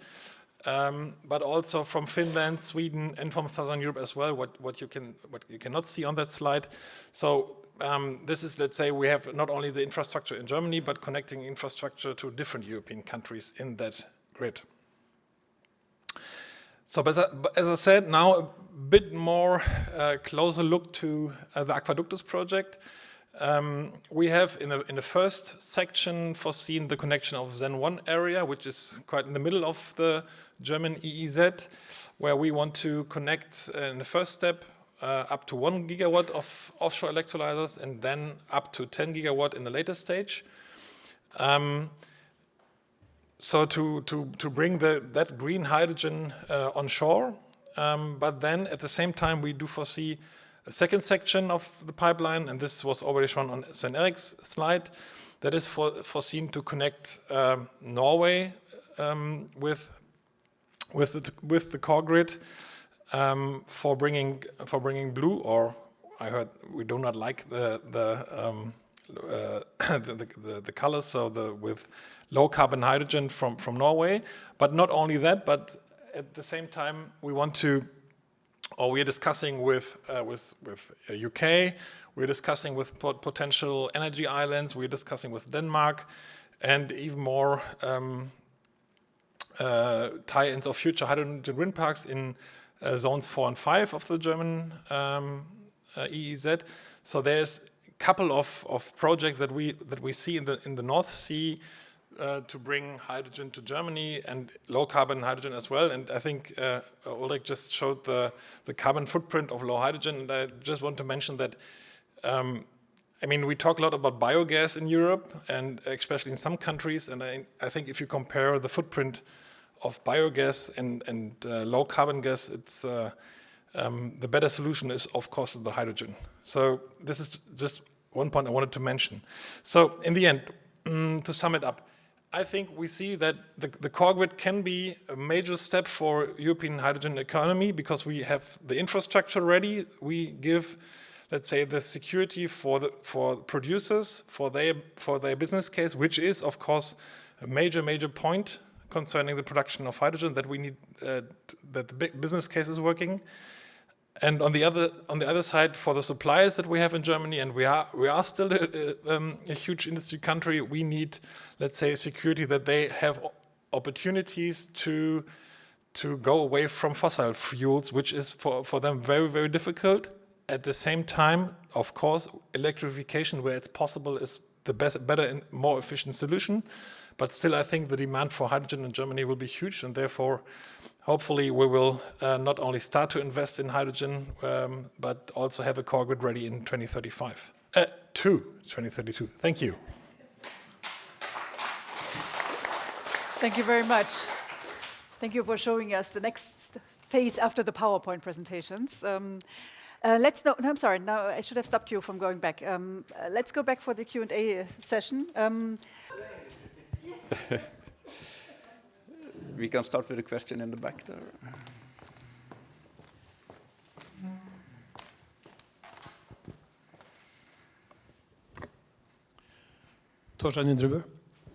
but also from Finland, Sweden, and from Southern Europe as well, what you cannot see on that slide. So this is, let's say, we have not only the infrastructure in Germany, but connecting infrastructure to different European countries in that grid. So as I said, now a bit more closer look to the Aquaductus project. We have in the first section foreseen the connection of Zen 1 area, which is quite in the middle of the German EEZ, where we want to connect in the first step up to 1 gigawatt of offshore electrolyzers and then up to 10 gigawatt in the later stage. So to bring that green hydrogen onshore, but then at the same time we do foresee a second section of the pipeline, and this was already shown on Svein-Erik's slide, that is foreseen to connect Norway with the core grid for bringing blue, or I heard we do not like the colors, so with low carbon hydrogen from Norway. But not only that, but at the same time we want to, or we are discussing with UK, we're discussing with potential energy islands, we're discussing with Denmark, and even more tie-ins of future hydrogen wind parks in zones 4 and 5 of the German EEZ. So there's a couple of projects that we see in the North Sea to bring hydrogen to Germany, and low carbon hydrogen as well. And I think Ulrich just showed the carbon footprint of low hydrogen, and I just want to mention that I mean, we talk a lot about biogas in Europe, and especially in some countries, and I think if you compare the footprint of biogas and low carbon gas, it's the better solution is, of course, the hydrogen. So this is just one point I wanted to mention. So in the end, to sum it up, I think we see that the core grid can be a major step for European hydrogen economy because we have the infrastructure ready. We give, let's say, the security for producers, for their business case, which is, of course, a major point concerning the production of hydrogen, that we need that the big business case is working. And on the other side, for the suppliers that we have in Germany, and we are still a huge industry country, we need, let's say, security that they have opportunities to go away from fossil fuels, which is for them very difficult. At the same time, of course, electrification where it's possible is the better and more efficient solution. But still, I think the demand for hydrogen in Germany will be huge, and therefore, hopefully, we will not only start to invest in hydrogen, but also have a core grid ready in 2035. 2032. Thank you. Thank you very much. Thank you for showing us the next phase after the PowerPoint presentations. No, I'm sorry. Now I should have stopped you from going back. Let's go back for the Q&A session. We can start with a question in the back there.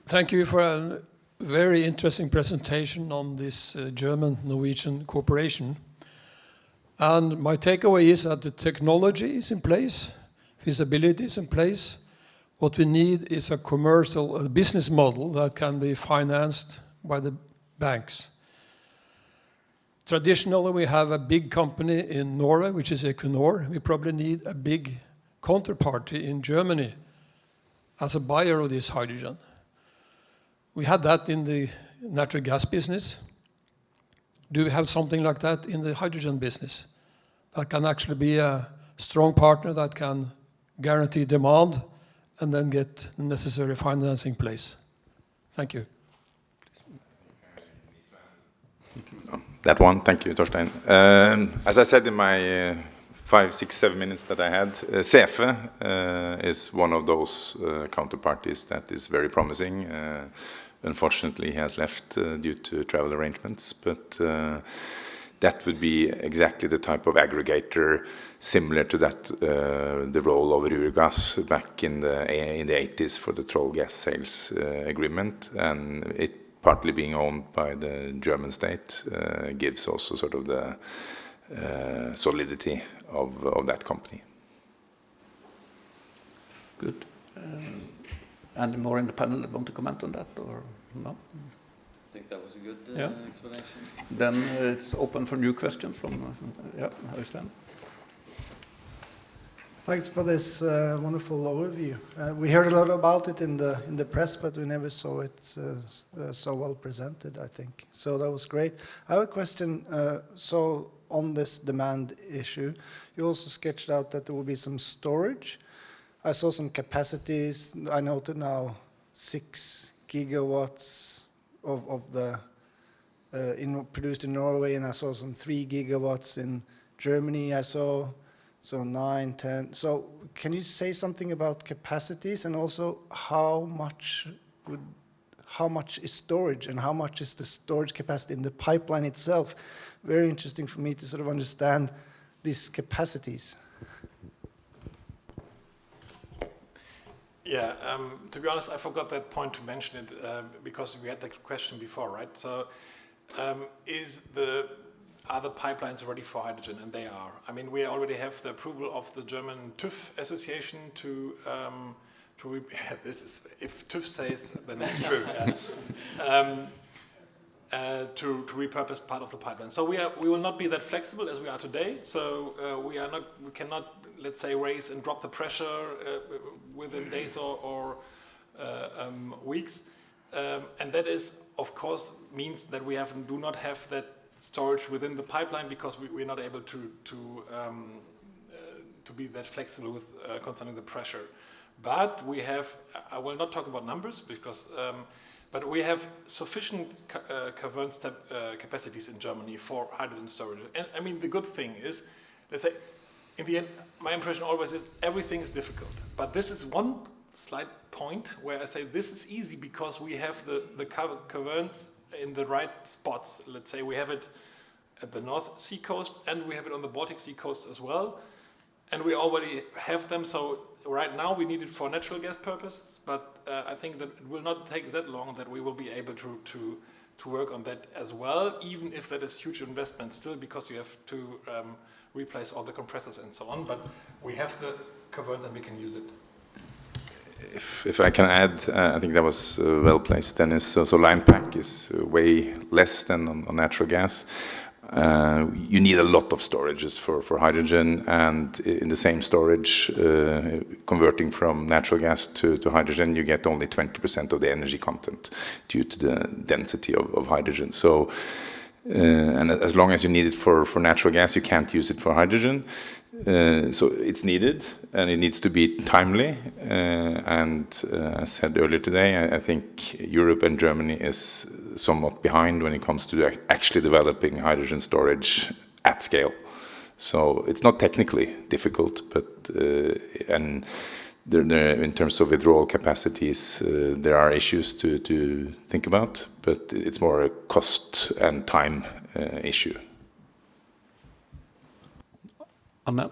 Thank you for a very interesting presentation on this German-Norwegian cooperation. And my takeaway is that the technology is in place, feasibility is in place. What we need is a commercial business model that can be financed by the banks. Traditionally, we have a big company in Norway, which is Equinor. We probably need a big counterparty in Germany as a buyer of this hydrogen. We had that in the natural gas business. Do we have something like that in the hydrogen business? That can actually be a strong partner that can guarantee demand and then get the necessary financing in place. Thank you. That one, thank you, Torstein. As I said in my 5, 6, 7 minutes that I had, SEFE is one of those counterparties that is very promising. Unfortunately, he has left due to travel arrangements, but that would be exactly the type of aggregator similar to that, the role of Ruhrgas back in the 80s for the Troll gas sales agreement, and it partly being owned by the German state gives also sort of the solidity of that company. Good. Any more in the panel that want to comment on that, or no? I think that was a good explanation. Then it's open for new questions from Øystein. Thanks for this wonderful overview. We heard a lot about it in the press, but we never saw it so well presented, I think. So that was great. I have a question. So on this demand issue, you also sketched out that there will be some storage. I saw some capacities. I noted now 6 gigawatts of the produced in Norway, and I saw some 3 gigawatts in Germany. I saw so 9, 10. So can you say something about capacities, and also how much is storage, and how much is the storage capacity in the pipeline itself? Very interesting for me to sort of understand these capacities. Yeah, to be honest, I forgot that point to mention it because we had the question before, right? So are the pipelines ready for hydrogen? And they are. I mean, we already have the approval of the German TÜV Association to this is, if TÜV says, then it's true. To repurpose part of the pipeline. So we will not be that flexible as we are today. So we cannot, let's say, raise and drop the pressure within days or weeks. And that is, of course, means that we do not have that storage within the pipeline, because we're not able to be that flexible with concerning the pressure. But we have, I will not talk about numbers because, but we have sufficient cavern capacities in Germany for hydrogen storage. And I mean, the good thing is, let's say, in the end, my impression always is everything is difficult. But this is one slight point where I say this is easy because we have the caverns in the right spots. Let's say we have it at the North Sea coast, and we have it on the Baltic Sea coast as well. And we already have them, so right now we need it for natural gas purposes, but I think that it will not take that long that we will be able to work on that as well, even if that is huge investment still, because you have to replace all the compressors and so on, but we have the caverns and we can use it. If I can add, I think that was well placed, Dennis. So line pack is way less than on natural gas. You need a lot of storages for hydrogen, and in the same storage, converting from natural gas to hydrogen, you get only 20% of the energy content due to the density of hydrogen. So, and as long as you need it for natural gas, you can't use it for hydrogen. So it's needed, and it needs to be timely. And as said earlier today, I think Europe and Germany is somewhat behind when it comes to actually developing hydrogen storage at scale. So it's not technically difficult, but and in terms of withdrawal capacities, there are issues to think about, but it's more a cost and time issue. Anna?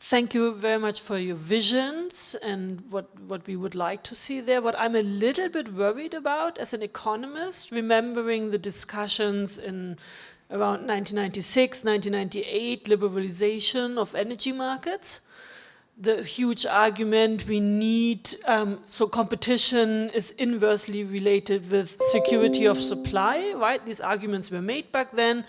Thank you very much for your visions and what we would like to see there. What I'm a little bit worried about as an economist, remembering the discussions in around 1996, 1998, liberalization of energy markets, the huge argument we need, so competition is inversely related with security of supply, right? These arguments were made back then.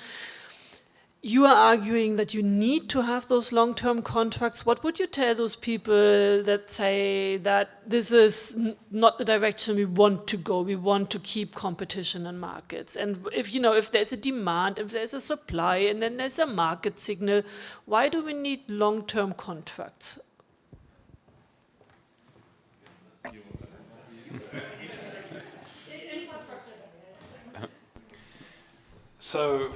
You are arguing that you need to have those long-term contracts. What would you tell those people that say that this is not the direction we want to go? We want to keep competition in markets. And if there's a demand, if there's a supply, and then there's a market signal, why do we need long-term contracts? So,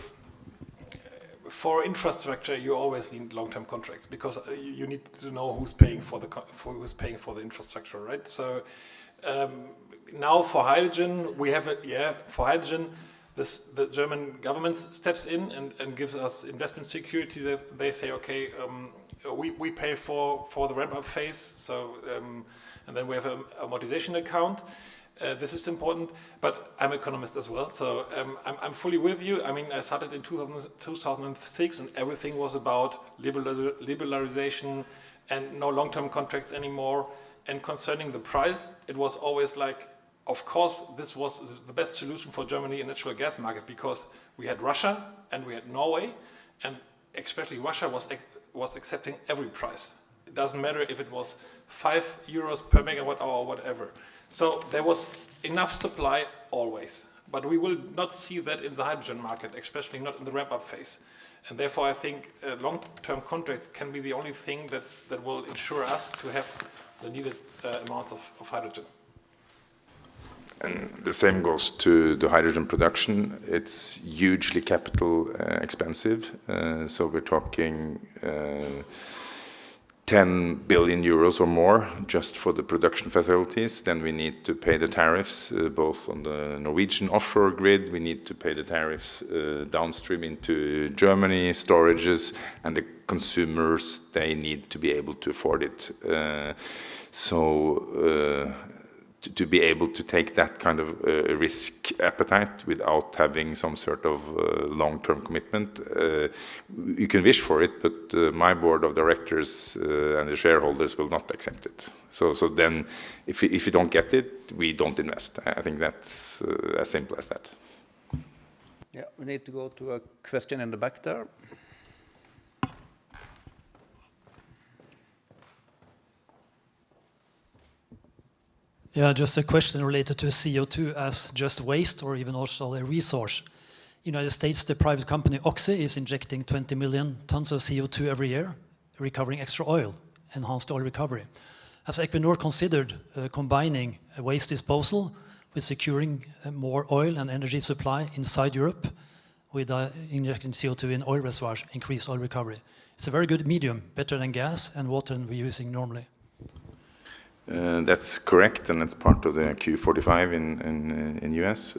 for infrastructure, you always need long-term contracts because you need to know who's paying for the infrastructure, right? So now for hydrogen, we have it. Yeah, for hydrogen, the German government steps in and gives us investment security. They say, okay, we pay for the ramp-up phase, so and then we have an amortization account. This is important, but I'm an economist as well, so I'm fully with you. I mean, I started in 2006, and everything was about liberalization and no long-term contracts anymore. And concerning the price, it was always like, of course, this was the best solution for Germany in the natural gas market, because we had Russia and we had Norway, and especially Russia was accepting every price. It doesn't matter if it was €5 per megawatt hour or whatever. So there was enough supply always, but we will not see that in the hydrogen market, especially not in the ramp-up phase. And therefore, I think long-term contracts can be the only thing that will ensure us to have the needed amounts of hydrogen. And the same goes to the hydrogen production. It's hugely capital expensive. So we're talking 10 billion euros or more just for the production facilities. Then we need to pay the tariffs both on the Norwegian offshore grid. We need to pay the tariffs downstream into Germany, storages, and the consumers, they need to be able to afford it. To be able to take that kind of risk appetite without having some sort of long-term commitment, you can wish for it, but my board of directors and the shareholders will not accept it. So then, if you don't get it, we don't invest. I think that's as simple as that. Yeah, we need to go to a question in the back there. Yeah, just a question related to CO2 as just waste or even also a resource. United States, the private company Oxy is injecting 20 million tons of CO2 every year, recovering extra oil, enhanced oil recovery. Has Equinor considered combining waste disposal with securing more oil and energy supply inside Europe with injecting CO2 in oil reservoirs, increased oil recovery? It's a very good medium, better than gas and water than we're using normally. That's correct, and it's part of the Q45 in US.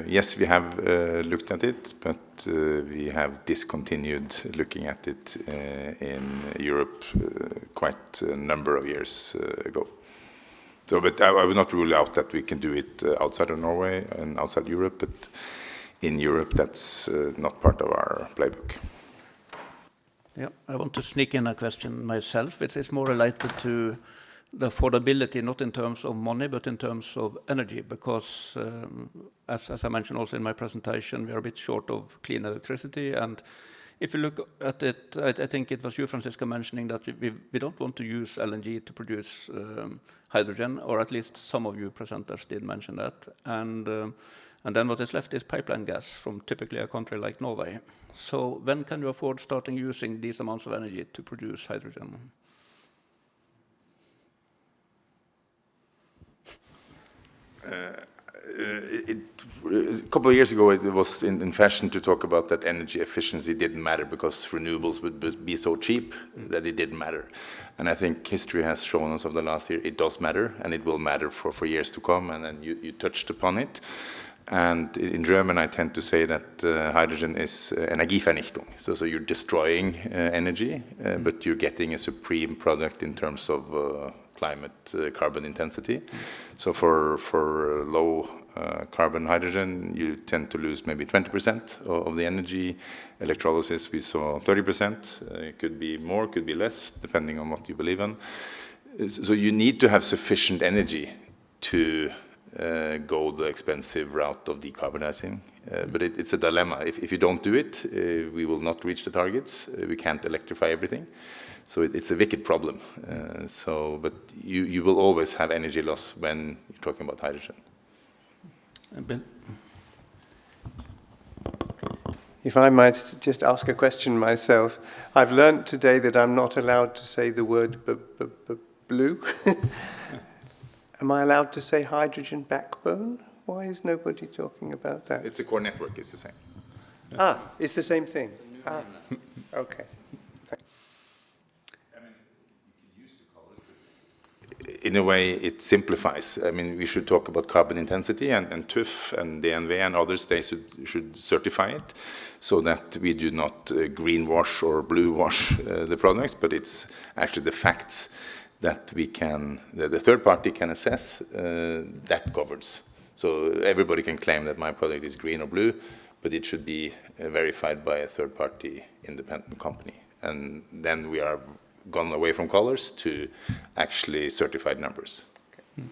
Yes, we have looked at it, but we have discontinued looking at it in Europe quite a number of years ago. So, but I would not rule out that we can do it outside of Norway and outside Europe, but in Europe, that's not part of our playbook. Yeah, I want to sneak in a question myself. It's more related to the affordability, not in terms of money, but in terms of energy, because as I mentioned also in my presentation, we are a bit short of clean electricity. And if you look at it, I think it was you, Franziska, mentioning that we don't want to use LNG to produce hydrogen, or at least some of you presenters did mention that. And then what is left is pipeline gas from typically a country like Norway. So when can you afford starting using these amounts of energy to produce hydrogen? A couple of years ago, it was in fashion to talk about that energy efficiency didn't matter because renewables would be so cheap that it didn't matter. And I think history has shown us over the last year it does matter, and it will matter for years to come. And then you touched upon it. And in German, I tend to say that hydrogen is Energievernichtung. So you're destroying energy, but you're getting a supreme product in terms of climate carbon intensity. So for low carbon hydrogen, you tend to lose maybe 20% of the energy. Electrolysis, we saw 30%. It could be more, could be less, depending on what you believe in. So you need to have sufficient energy to go the expensive route of decarbonizing. But it's a dilemma. If you don't do it, we will not reach the targets. We can't electrify everything. So it's a wicked problem. But you will always have energy loss when you're talking about hydrogen. Ben? If I might just ask a question myself. I've learned today that I'm not allowed to say the word blue. Am I allowed to say hydrogen backbone? Why is nobody talking about that? It's a core network, it's the same. Ah, it's the same thing. Ah, okay. in a way, it simplifies. I mean, we should talk about carbon intensity, and TÜV and DNV and others, they should certify it so that we do not greenwash or blue wash the products, but it's actually the facts that we can, the third party can assess, that governs. So everybody can claim that my product is green or blue, but it should be verified by a third party independent company. And then we are gone away from colors to actually certified numbers. Okay.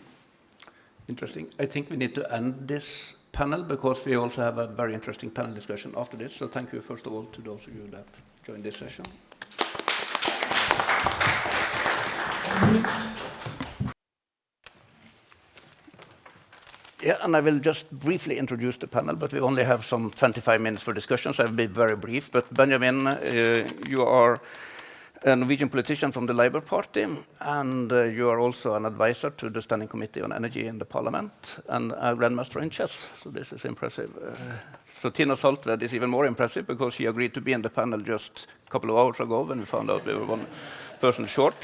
Interesting. I think we need to end this panel because we also have a very interesting panel discussion after this. So thank you, first of all, to those of you that joined this session. Yeah, and I will just briefly introduce the panel, but we only have some 25 minutes for discussion, so I'll be very brief. But Benjamin, you are a Norwegian politician from the Labour Party, and you are also an advisor to the Standing Committee on Energy in the Parliament, and a grandmaster in chess, so this is impressive. So Tina Saltved is even more impressive because she agreed to be in the panel just a couple of hours ago when we found out we were one person short.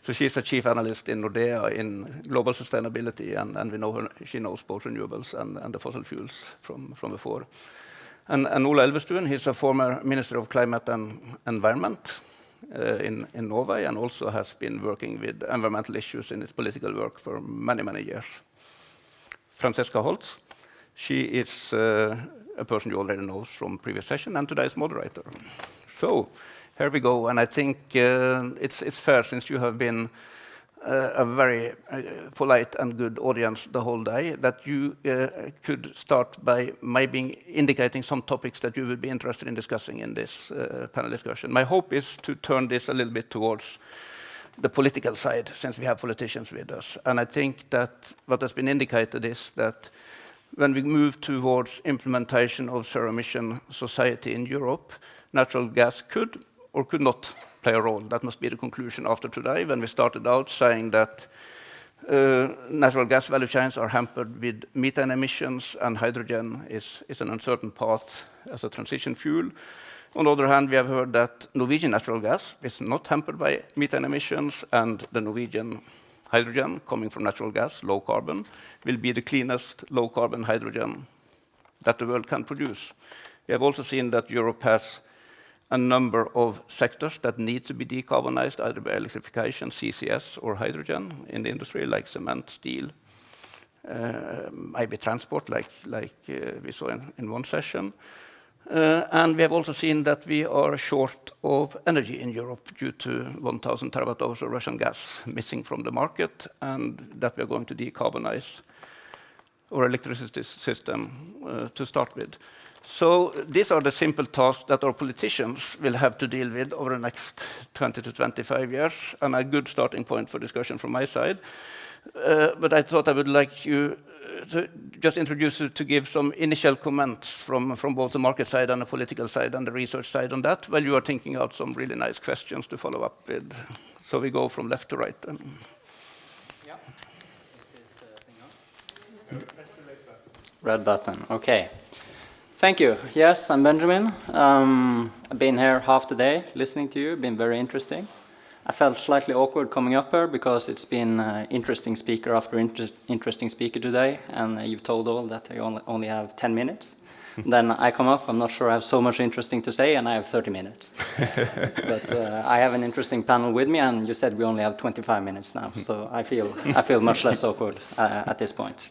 So she's a chief analyst in Nordea in global sustainability, and we know her, she knows both renewables and the fossil fuels from before. And Ola Elvestuen, he's a former Minister of Climate and Environment in Norway, and also has been working with environmental issues in his political work for many, many years. Franziska Holz, she is a person you already know from previous session, and today's moderator. So here we go, and I think it's fair, since you have been a very polite and good audience the whole day, that you could start by maybe indicating some topics that you would be interested in discussing in this panel discussion. My hope is to turn this a little bit towards the political side, since we have politicians with us. And I think that what has been indicated is that when we move towards implementation of zero-emission society in Europe, natural gas could or could not play a role. That must be the conclusion after today, when we started out saying that natural gas value chains are hampered with methane emissions, and hydrogen is an uncertain path as a transition fuel. On the other hand, we have heard that Norwegian natural gas is not hampered by methane emissions, and the Norwegian hydrogen coming from natural gas, low carbon, will be the cleanest low carbon hydrogen that the world can produce. We have also seen that Europe has a number of sectors that need to be decarbonized, either by electrification, CCS, or hydrogen in the industry, like cement, steel, maybe transport, like we saw in one session. And we have also seen that we are short of energy in Europe due to 1,000 terawatt hours of Russian gas missing from the market, and that we are going to decarbonize our electricity system to start with. So these are the simple tasks that our politicians will have to deal with over the next 20 to 25 years, and a good starting point for discussion from my side. But I thought I would like you to just introduce you to give some initial comments from both the market side and the political side and the research side on that, while you are thinking out some really nice questions to follow up with. So we go from left to right. Yeah. Red button. Okay. Thank you. Yes, I'm Benjamin. I've been here half the day listening to you. Been very interesting. I felt slightly awkward coming up here because it's been interesting speaker after interesting speaker today, and you've told all that I only have 10 minutes. Then I come up, I'm not sure I have so much interesting to say, and I have 30 minutes. But I have an interesting panel with me, and you said we only have 25 minutes now, so I feel much less awkward at this point.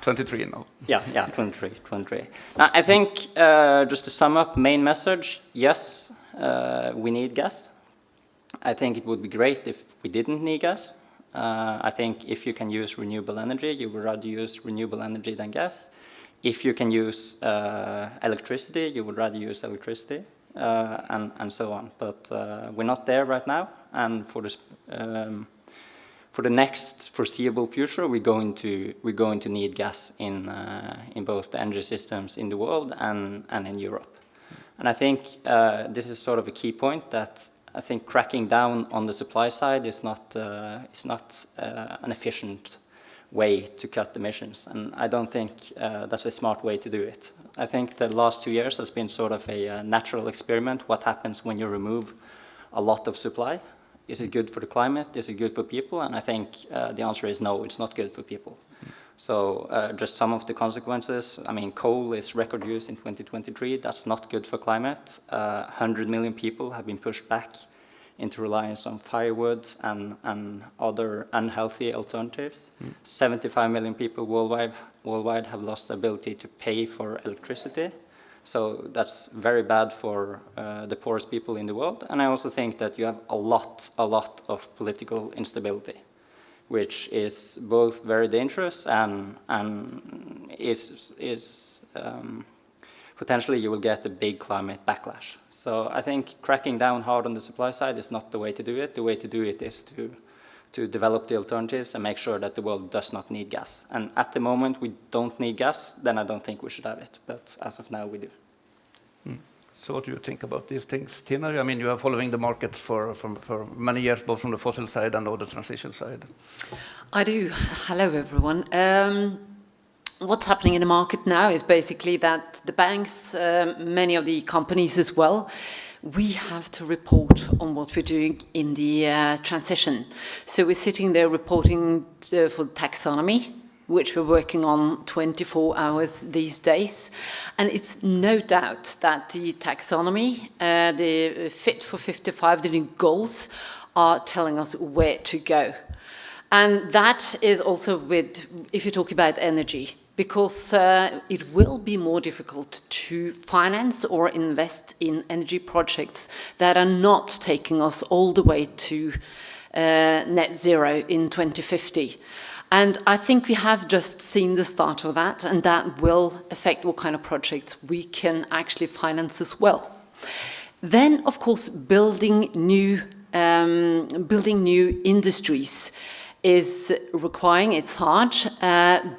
23 now. Yeah, 23. Now, I think, just to sum up, main message, yes, we need gas. I think it would be great if we didn't need gas. I think if you can use renewable energy, you would rather use renewable energy than gas. If you can use electricity, you would rather use electricity, and so on. But we're not there right now, and for the next foreseeable future, we're going to need gas in both the energy systems in the world and in Europe. And I think this is sort of a key point, that I think cracking down on the supply side is not an efficient way to cut emissions, and I don't think that's a smart way to do it. I think the last 2 years has been sort of a natural experiment, what happens when you remove a lot of supply. Is it good for the climate? Is it good for people? And I think the answer is no, it's not good for people. So just some of the consequences. I mean, coal is record use in 2023. That's not good for climate. 100 million people have been pushed back into reliance on firewood and other unhealthy alternatives. 75 million people worldwide have lost the ability to pay for electricity. So that's very bad for the poorest people in the world. And I also think that you have a lot of political instability, which is both very dangerous and is potentially you will get a big climate backlash. So I think cracking down hard on the supply side is not the way to do it. The way to do it is to develop the alternatives and make sure that the world does not need gas. And at the moment we don't need gas, then I don't think we should have it. But as of now, we do. So what do you think about these things, Tina? I mean, you are following the markets for many years, both from the fossil side and the transition side. I do. Hello, everyone. What's happening in the market now is basically that the banks, many of the companies as well, we have to report on what we're doing in the transition. So we're sitting there reporting for taxonomy, which we're working on 24 hours these days. And it's no doubt that the taxonomy, the Fit for 55, the new goals, are telling us where to go. And that is also with, if you talk about energy, because it will be more difficult to finance or invest in energy projects that are not taking us all the way to net zero in 2050. And I think we have just seen the start of that, and that will affect what kind of projects we can actually finance as well. Then, of course, building new industries is requiring, it's hard,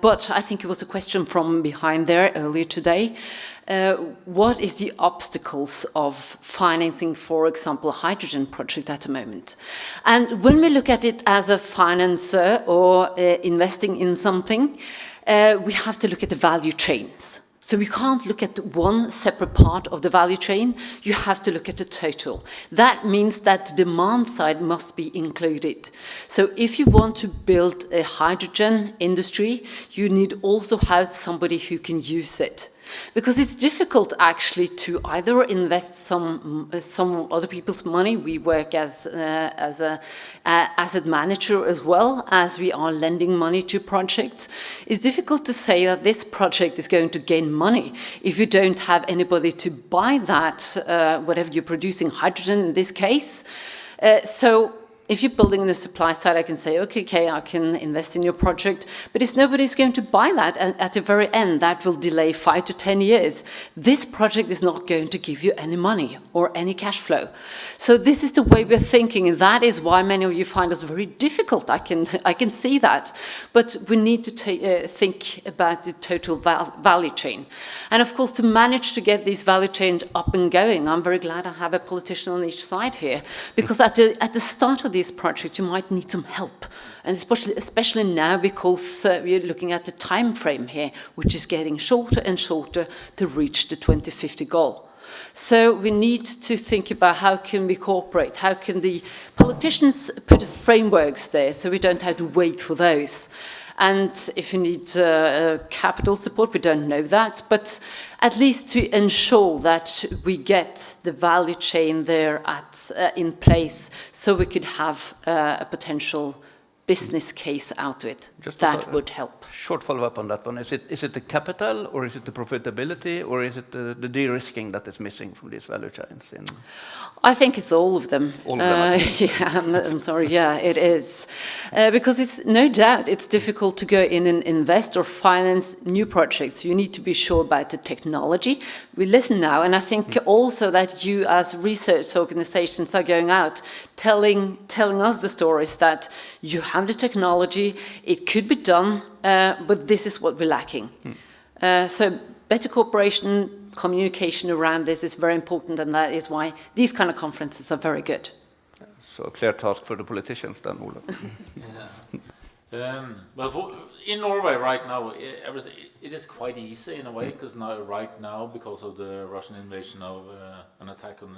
but I think it was a question from behind there earlier today. What is the obstacles of financing, for example, a hydrogen project at the moment? And when we look at it as a financer or investing in something, we have to look at the value chains. So we can't look at one separate part of the value chain, you have to look at the total. That means that the demand side must be included. So if you want to build a hydrogen industry, you need also have somebody who can use it. Because it's difficult actually to either invest some other people's money. We work as a asset manager as well as we are lending money to projects. It's difficult to say that this project is going to gain money if you don't have anybody to buy that, whatever you're producing, hydrogen in this case. So if you're building the supply side, I can say, okay, I can invest in your project, but if nobody's going to buy that, and at the very end, that will delay 5 to 10 years. This project is not going to give you any money or any cash flow. So this is the way we're thinking, and that is why many of you find us very difficult. I can see that, but we need to think about the total value chain. And of course, to manage to get these value chains up and going, I'm very glad I have a politician on each side here, because at the start of this project, you might need some help, and especially now because we're looking at the time frame here, which is getting shorter and shorter to reach the 2050 goal. So we need to think about how can we cooperate, how can the politicians put frameworks there so we don't have to wait for those. And if you need capital support, we don't know that, but at least to ensure that we get the value chain there in place so we could have a potential business case out of it. That would help. Short follow-up on that one. Is it the capital, or is it the profitability, or is it the de-risking that is missing from these value chains? I think it's all of them. All of them. Yeah, I'm sorry. Yeah, it is. Because it's no doubt it's difficult to go in and invest or finance new projects. You need to be sure about the technology. We listen now, and I think also that you as research organizations are going out telling us the stories that you have the technology, it could be done, but this is what we're lacking. So better cooperation, communication around this is very important, and that is why these kind of conferences are very good. So a clear task for the politicians then, Ola. Well, in Norway right now, everything it is quite easy in a way, because right now, because of the Russian invasion of an attack on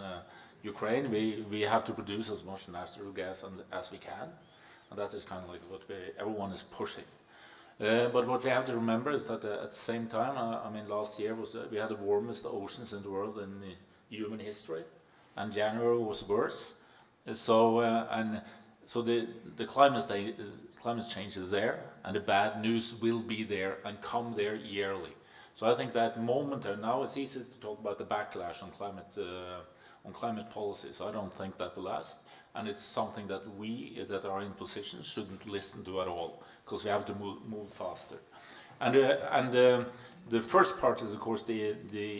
Ukraine, we have to produce as much natural gas as we can, and that is kind of like what everyone is pushing. But what we have to remember is that at the same time, I mean, last year we had the warmest oceans in the world in human history, and January was worse. So the climate change is there, and the bad news will be there and come there yearly. So I think that moment now it's easy to talk about the backlash on climate policies. I don't think that will last, and it's something that we that are in position shouldn't listen to at all, because we have to move faster. And the first part is of course the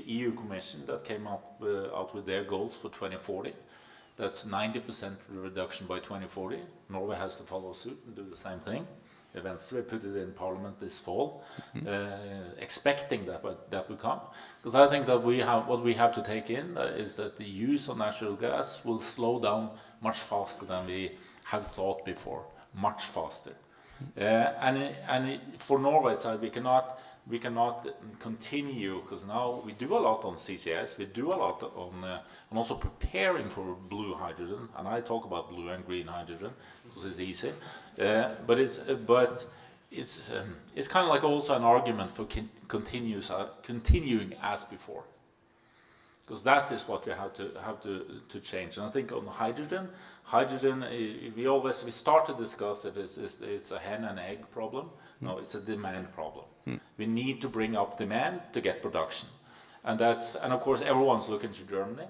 EU Commission that came out with their goals for 2040. That's 90% reduction by 2040. Norway has to follow suit and do the same thing. Venstre put it in Parliament this fall, expecting that will come. Because I think that what we have to take in is that the use of natural gas will slow down much faster than we have thought before, much faster. And for Norway's side, we cannot continue, because now we do a lot on CCS, we do a lot on also preparing for blue hydrogen, and I talk about blue and green hydrogen because it's easy, but it's kind of like also an argument for continuing as before, because that is what we have to change. And I think on hydrogen, we start to discuss if it's a hen and egg problem. No, it's a demand problem. We need to bring up demand to get production, and of course everyone's looking to Germany.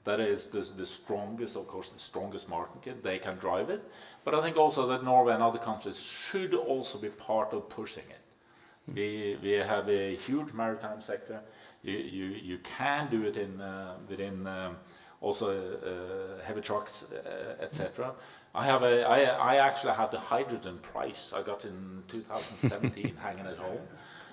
That is the strongest, of course, the strongest market. They can drive it, but I think also that Norway and other countries should also be part of pushing it. We have a huge maritime sector. You can do it within also heavy trucks, etc. I actually have the hydrogen price I got in 2017 hanging at home.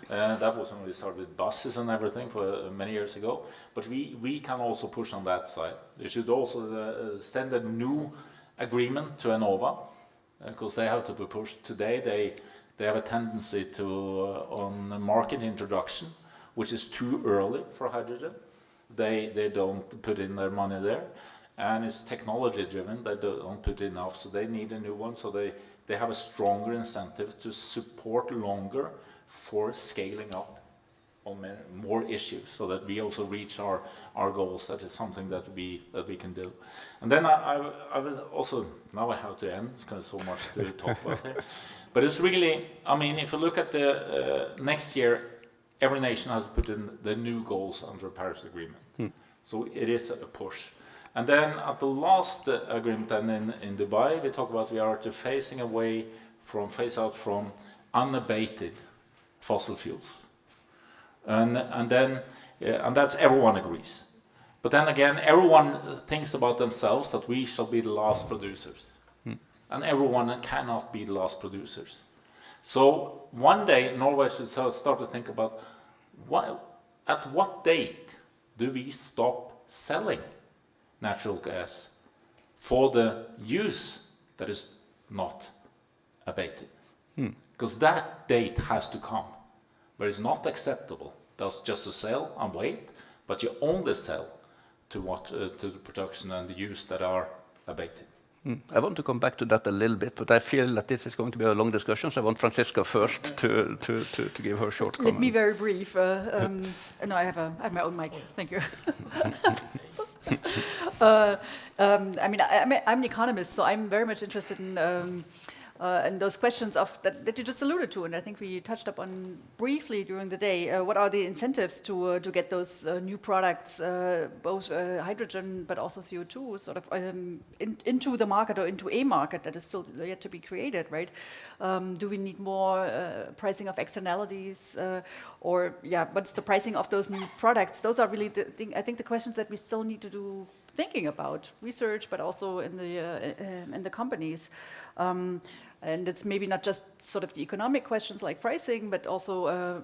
That was when we started with buses and everything for many years ago. But we can also push on that side. They should also send a new agreement to Enova, because they have to be pushed. Today they have a tendency to on market introduction, which is too early for hydrogen. They don't put in their money there, and it's technology driven. They don't put enough, so they need a new one. So they have a stronger incentive to support longer for scaling up on more issues, so that we also reach our goals. That is something that we can do. And then I will also, now I have to end, it's kind of so much to talk about here, but it's really, I mean, if you look at the next year, every nation has put in the new goals under the Paris Agreement. So it is a push. And then at the last agreement then in Dubai, we talk about we are to phase out from unabated fossil fuels. And that's everyone agrees. But then again, everyone thinks about themselves that we shall be the last producers. And everyone cannot be the last producers. So one day Norway should start to think about at what date do we stop selling natural gas for the use that is not abated. Because that date has to come, where it's not acceptable just to sell and wait, but you only sell to the production and the use that are abated. I want to come back to that a little bit, but I feel that this is going to be a long discussion, so I want Franziska first to give her short comment. Let me be very brief. No, I have my own mic. Thank you. I mean, I'm an economist, so I'm very much interested in those questions that you just alluded to, and I think we touched upon briefly during the day. What are the incentives to get those new products, both hydrogen but also CO2, sort of into the market or into a market that is still yet to be created, right? Do we need more pricing of externalities, what's the pricing of those new products? Those are really I think the questions that we still need to thinking about research, but also in the companies. And it's maybe not just sort of the economic questions like pricing, but also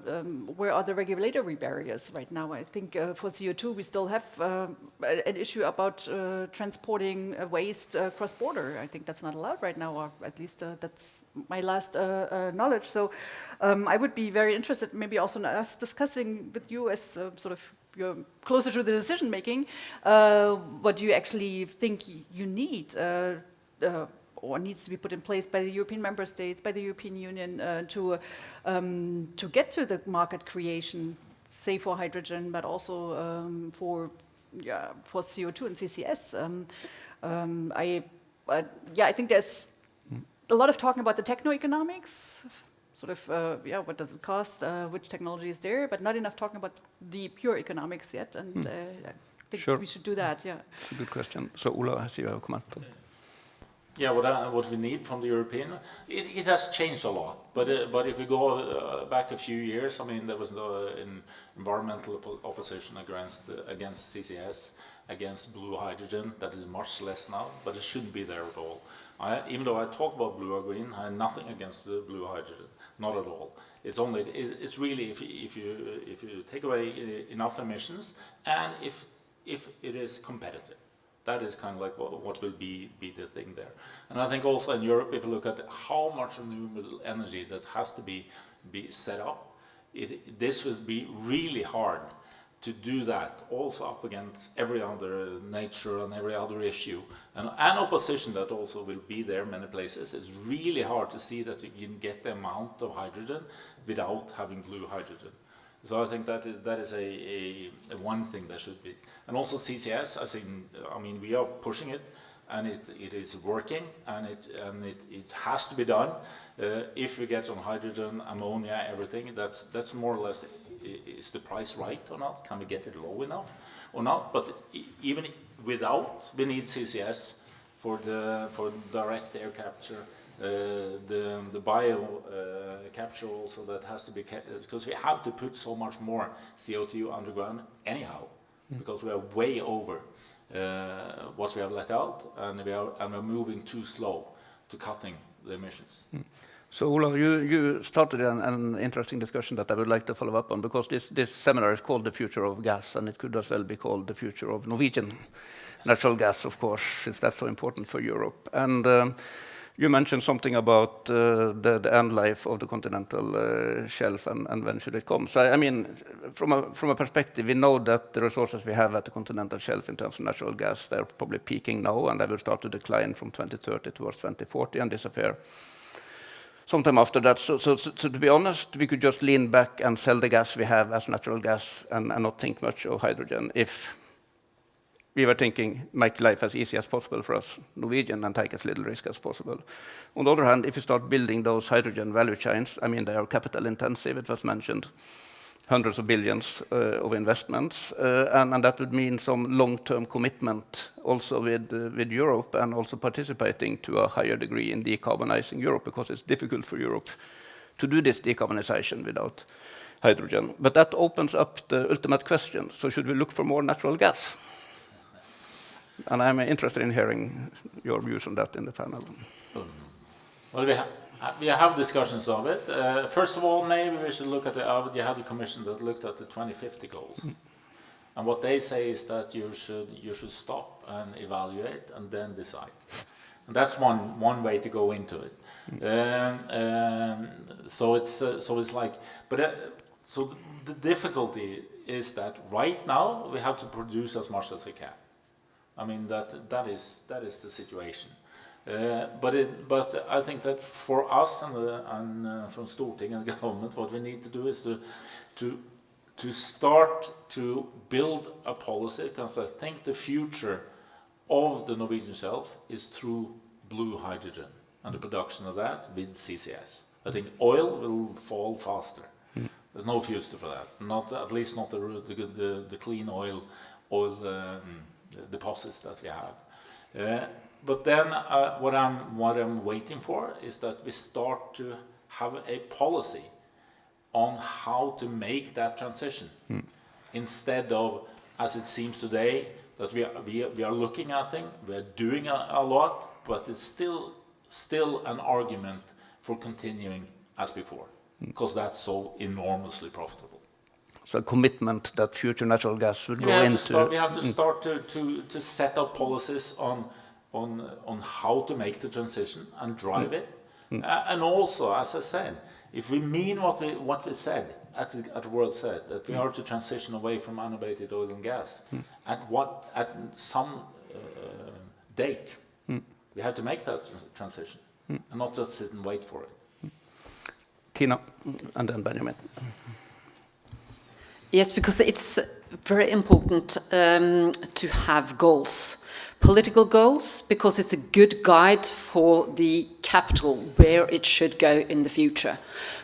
where are the regulatory barriers right now? I think for CO2 we still have an issue about transporting waste cross-border. I think that's not allowed right now, or at least that's my last knowledge. So I would be very interested, maybe also in us discussing with you as sort of you're closer to the decision making, what do you actually think you need or needs to be put in place by the European member states, by the European Union to get to the market creation, say for hydrogen, but also for CO2 and CCS. I think there's a lot of talking about the techno-economics, sort of, what does it cost, which technology is there, but not enough talking about the pure economics yet, and I think we should do that, yeah. It's a good question. So Ola, I see you have a comment. Yeah, what we need from the European, it has changed a lot. But if we go back a few years, I mean, there was an environmental opposition against CCS, against blue hydrogen. That is much less now, but it shouldn't be there at all. Even though I talk about blue or green, I have nothing against the blue hydrogen, not at all. It's only it's really if you take away enough emissions and if it is competitive. That is kind of like what will be the thing there. And I think also in Europe, if you look at how much renewable energy that has to be set up, this will be really hard to do that, also up against every other nature and every other issue. And opposition that also will be there in many places. It's really hard to see that you can get the amount of hydrogen without having blue hydrogen. So I think that is a one thing that should be. And also CCS, I mean, we are pushing it, and it is working, and it has to be done. If we get on hydrogen, ammonia, everything, that's more or less, is the price right or not? Can we get it low enough or not? But even without, we need CCS for direct air capture. The bio capture also, that has to be, because we have to put so much more CO2 underground anyhow, because we are way over what we have let out, and we're moving too slow to cutting the emissions. So Ola, you started an interesting discussion that I would like to follow up on, because this seminar is called The Future of Gas, and it could as well be called The Future of Norwegian Natural Gas, of course, since that's so important for Europe. And you mentioned something about the end life of the continental shelf and when should it come. So I mean, from a perspective, we know that the resources we have at the continental shelf in terms of natural gas, they're probably peaking now, and they will start to decline from 2030 towards 2040 and disappear sometime after that. So to be honest, we could just lean back and sell the gas we have as natural gas and not think much of hydrogen if we were thinking, make life as easy as possible for us Norwegian and take as little risk as possible. On the other hand, if you start building those hydrogen value chains, I mean, they are capital intensive, it was mentioned, hundreds of billions of investments, and that would mean some long-term commitment also with Europe, and also participating to a higher degree in decarbonizing Europe, because it's difficult for Europe to do this decarbonization without hydrogen. But that opens up the ultimate question. So should we look for more natural gas? And I'm interested in hearing your views on that in the panel. Well, we have discussions of it. First of all, maybe we should look at you have the commission that looked at the 2050 goals. And what they say is that you should stop and evaluate and then decide. And that's one way to go into it. So it's like, so the difficulty is that right now we have to produce as much as we can. I mean, that is the situation. But I think that for us and from Storting and the government, what we need to do is to start to build a policy, because I think the future of the Norwegian shelf is through blue hydrogen and the production of that with CCS. I think oil will fall faster. There's no future for that. At least not the clean oil deposits that we have. But then what I'm waiting for is that we start to have a policy on how to make that transition, instead of as it seems today, that we are looking at things, we are doing a lot, but it's still an argument for continuing as before, because that's so enormously profitable. So a commitment that future natural gas would go into. We have to start to set up policies on how to make the transition and drive it. And also, as I said, if we mean what we said at World Said, that we are to transition away from unabated oil and gas, at some date, we have to make that transition and not just sit and wait for it. Tina, and then Benjamin. Yes, because it's very important to have goals. Political goals, because it's a good guide for the capital where it should go in the future.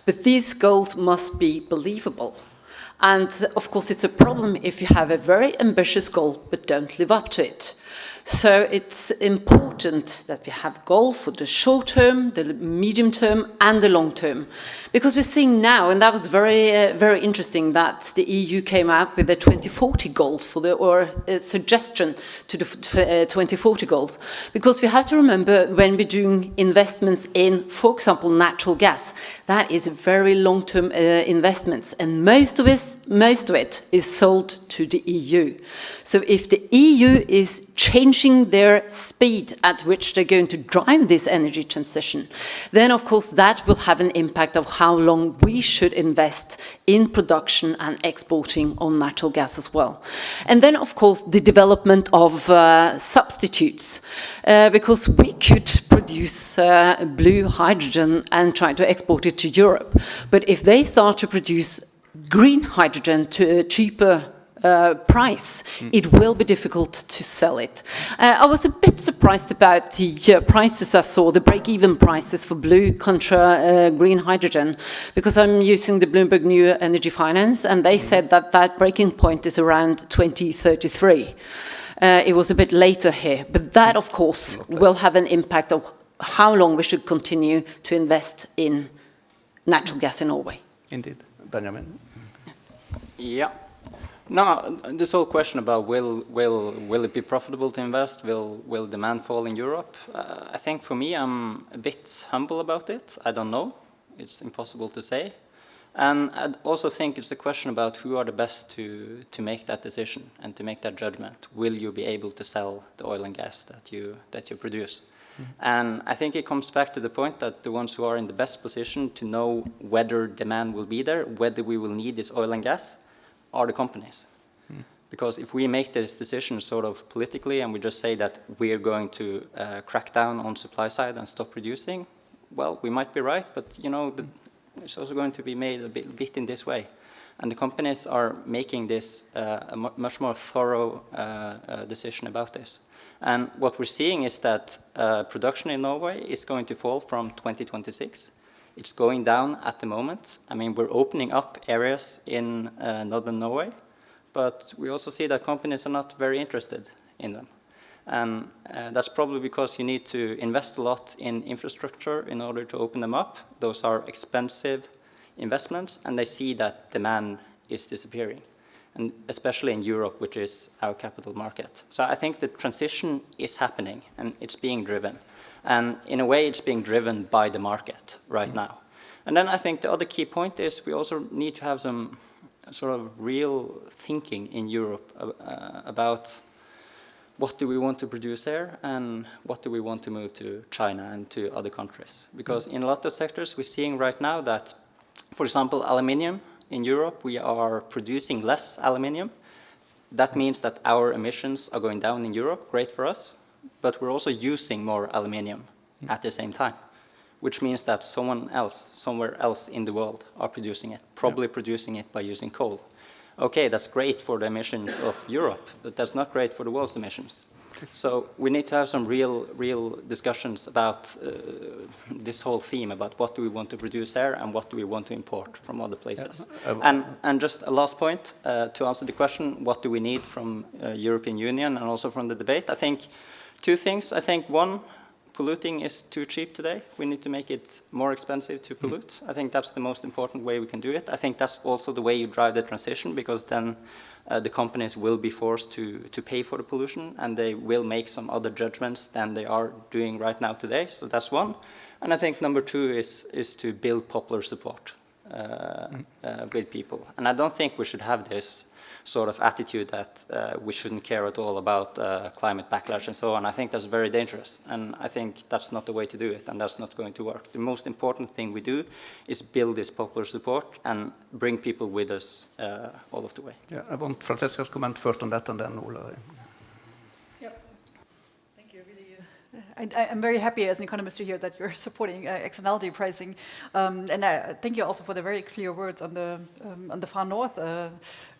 But these goals must be believable. And of course, it's a problem if you have a very ambitious goal but don't live up to it. So it's important that we have goals for the short term, the medium term, and the long term. Because we're seeing now, and that was very interesting, that the EU came out with the 2040 goals or a suggestion to the 2040 goals. Because we have to remember when we're doing investments in, for example, natural gas, that is very long-term investments, and most of it is sold to the EU. So if the EU is changing their speed at which they're going to drive this energy transition, then of course that will have an impact of how long we should invest in production and exporting on natural gas as well. And then of course the development of substitutes, because we could produce blue hydrogen and try to export it to Europe. But if they start to produce green hydrogen to a cheaper price, it will be difficult to sell it. I was a bit surprised about the prices I saw, the break-even prices for blue contra green hydrogen, because I'm using the Bloomberg New Energy Finance, and they said that breaking point is around 2033. It was a bit later here, but that, of course, will have an impact of how long we should continue to invest in natural gas in Norway. Indeed. Benjamin? Yeah. No, this whole question about will it be profitable to invest? Will demand fall in Europe? I think for me, I'm a bit humble about it. I don't know. It's impossible to say. And I also think it's a question about who are the best to make that decision and to make that judgment. Will you be able to sell the oil and gas that you produce? And I think it comes back to the point that the ones who are in the best position to know whether demand will be there, whether we will need this oil and gas, are the companies. Because if we make this decision sort of politically and we just say that we're going to crack down on supply side and stop producing, well, we might be right, but you know, it's also going to be made a bit in this way. And the companies are making this a much more thorough decision about this. And what we're seeing is that production in Norway is going to fall from 2026. It's going down at the moment. I mean, we're opening up areas in northern Norway, but we also see that companies are not very interested in them. And that's probably because you need to invest a lot in infrastructure in order to open them up. Those are expensive investments, and they see that demand is disappearing, and especially in Europe, which is our capital market. So I think the transition is happening, and it's being driven. And in a way, it's being driven by the market right now. And then I think the other key point is we also need to have some sort of real thinking in Europe about what do we want to produce there and what do we want to move to China and to other countries. Because in a lot of sectors, we're seeing right now that, for example, aluminium in Europe, we are producing less aluminium. That means that our emissions are going down in Europe, great for us, but we're also using more aluminium at the same time, which means that someone else, somewhere else in the world are producing it, probably producing it by using coal. Okay, that's great for the emissions of Europe, but that's not great for the world's emissions. So we need to have some real discussions about this whole theme about what do we want to produce there and what do we want to import from other places. And just a last point to answer the question, what do we need from European Union and also from the debate? I think two things. I think one, polluting is too cheap today. We need to make it more expensive to pollute. I think that's the most important way we can do it. I think that's also the way you drive the transition, because then the companies will be forced to pay for the pollution, and they will make some other judgments than they are doing right now today. So that's one. And I think number two is to build popular support with people. And I don't think we should have this sort of attitude that we shouldn't care at all about climate backlash and so on. I think that's very dangerous, and I think that's not the way to do it, and that's not going to work. The most important thing we do is build this popular support and bring people with us all of the way. Yeah, I want Franziska's comment first on that, and then Ola. I'm very happy as an economist to hear that you're supporting externality pricing, and I thank you also for the very clear words on the far north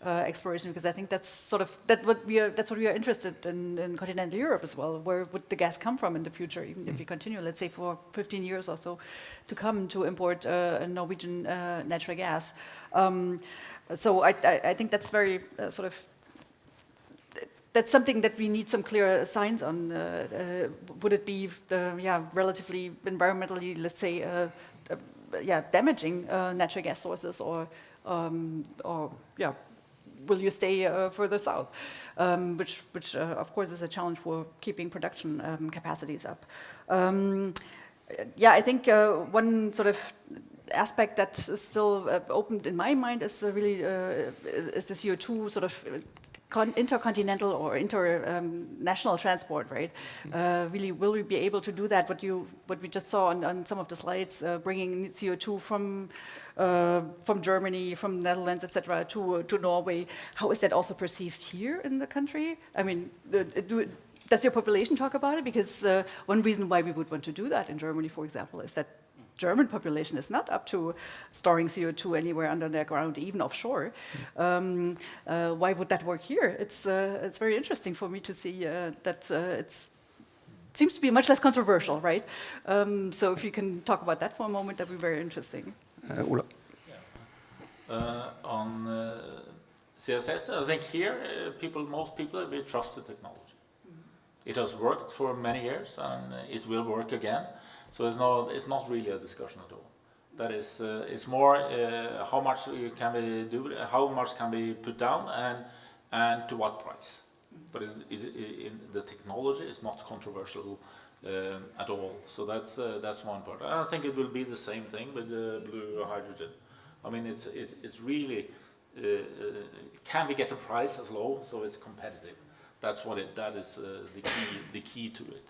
exploration, because I think that's what we are interested in continental Europe as well. Where would the gas come from in the future, even if we continue, let's say, for 15 years or so to come to import Norwegian natural gas? So I think that's very that's something that we need some clear signs on. Would it be relatively environmentally, let's say, damaging natural gas sources, or will you stay further south? Which of course is a challenge for keeping production capacities up. I think one sort of aspect that is still open in my mind is really is the CO2 sort of intercontinental or international transport, right? Really, will we be able to do that? What we just saw on some of the slides, bringing CO2 from Germany, from Netherlands, etc., to Norway. How is that also perceived here in the country? I mean, does your population talk about it? Because one reason why we would want to do that in Germany, for example, is that German population is not up to storing CO2 anywhere under their ground, even offshore. Why would that work here? It's very interesting for me to see that it seems to be much less controversial, right? So if you can talk about that for a moment, that would be very interesting. Ola. On CSS, I think here most people will trust the technology. It has worked for many years, and it will work again. So it's not really a discussion at all. That is, it's more how much can we do, how much can we put down, and to what price. But the technology is not controversial at all. So that's one part. And I think it will be the same thing with blue hydrogen. I mean, it's really can we get the price as low so it's competitive? That is the key to it.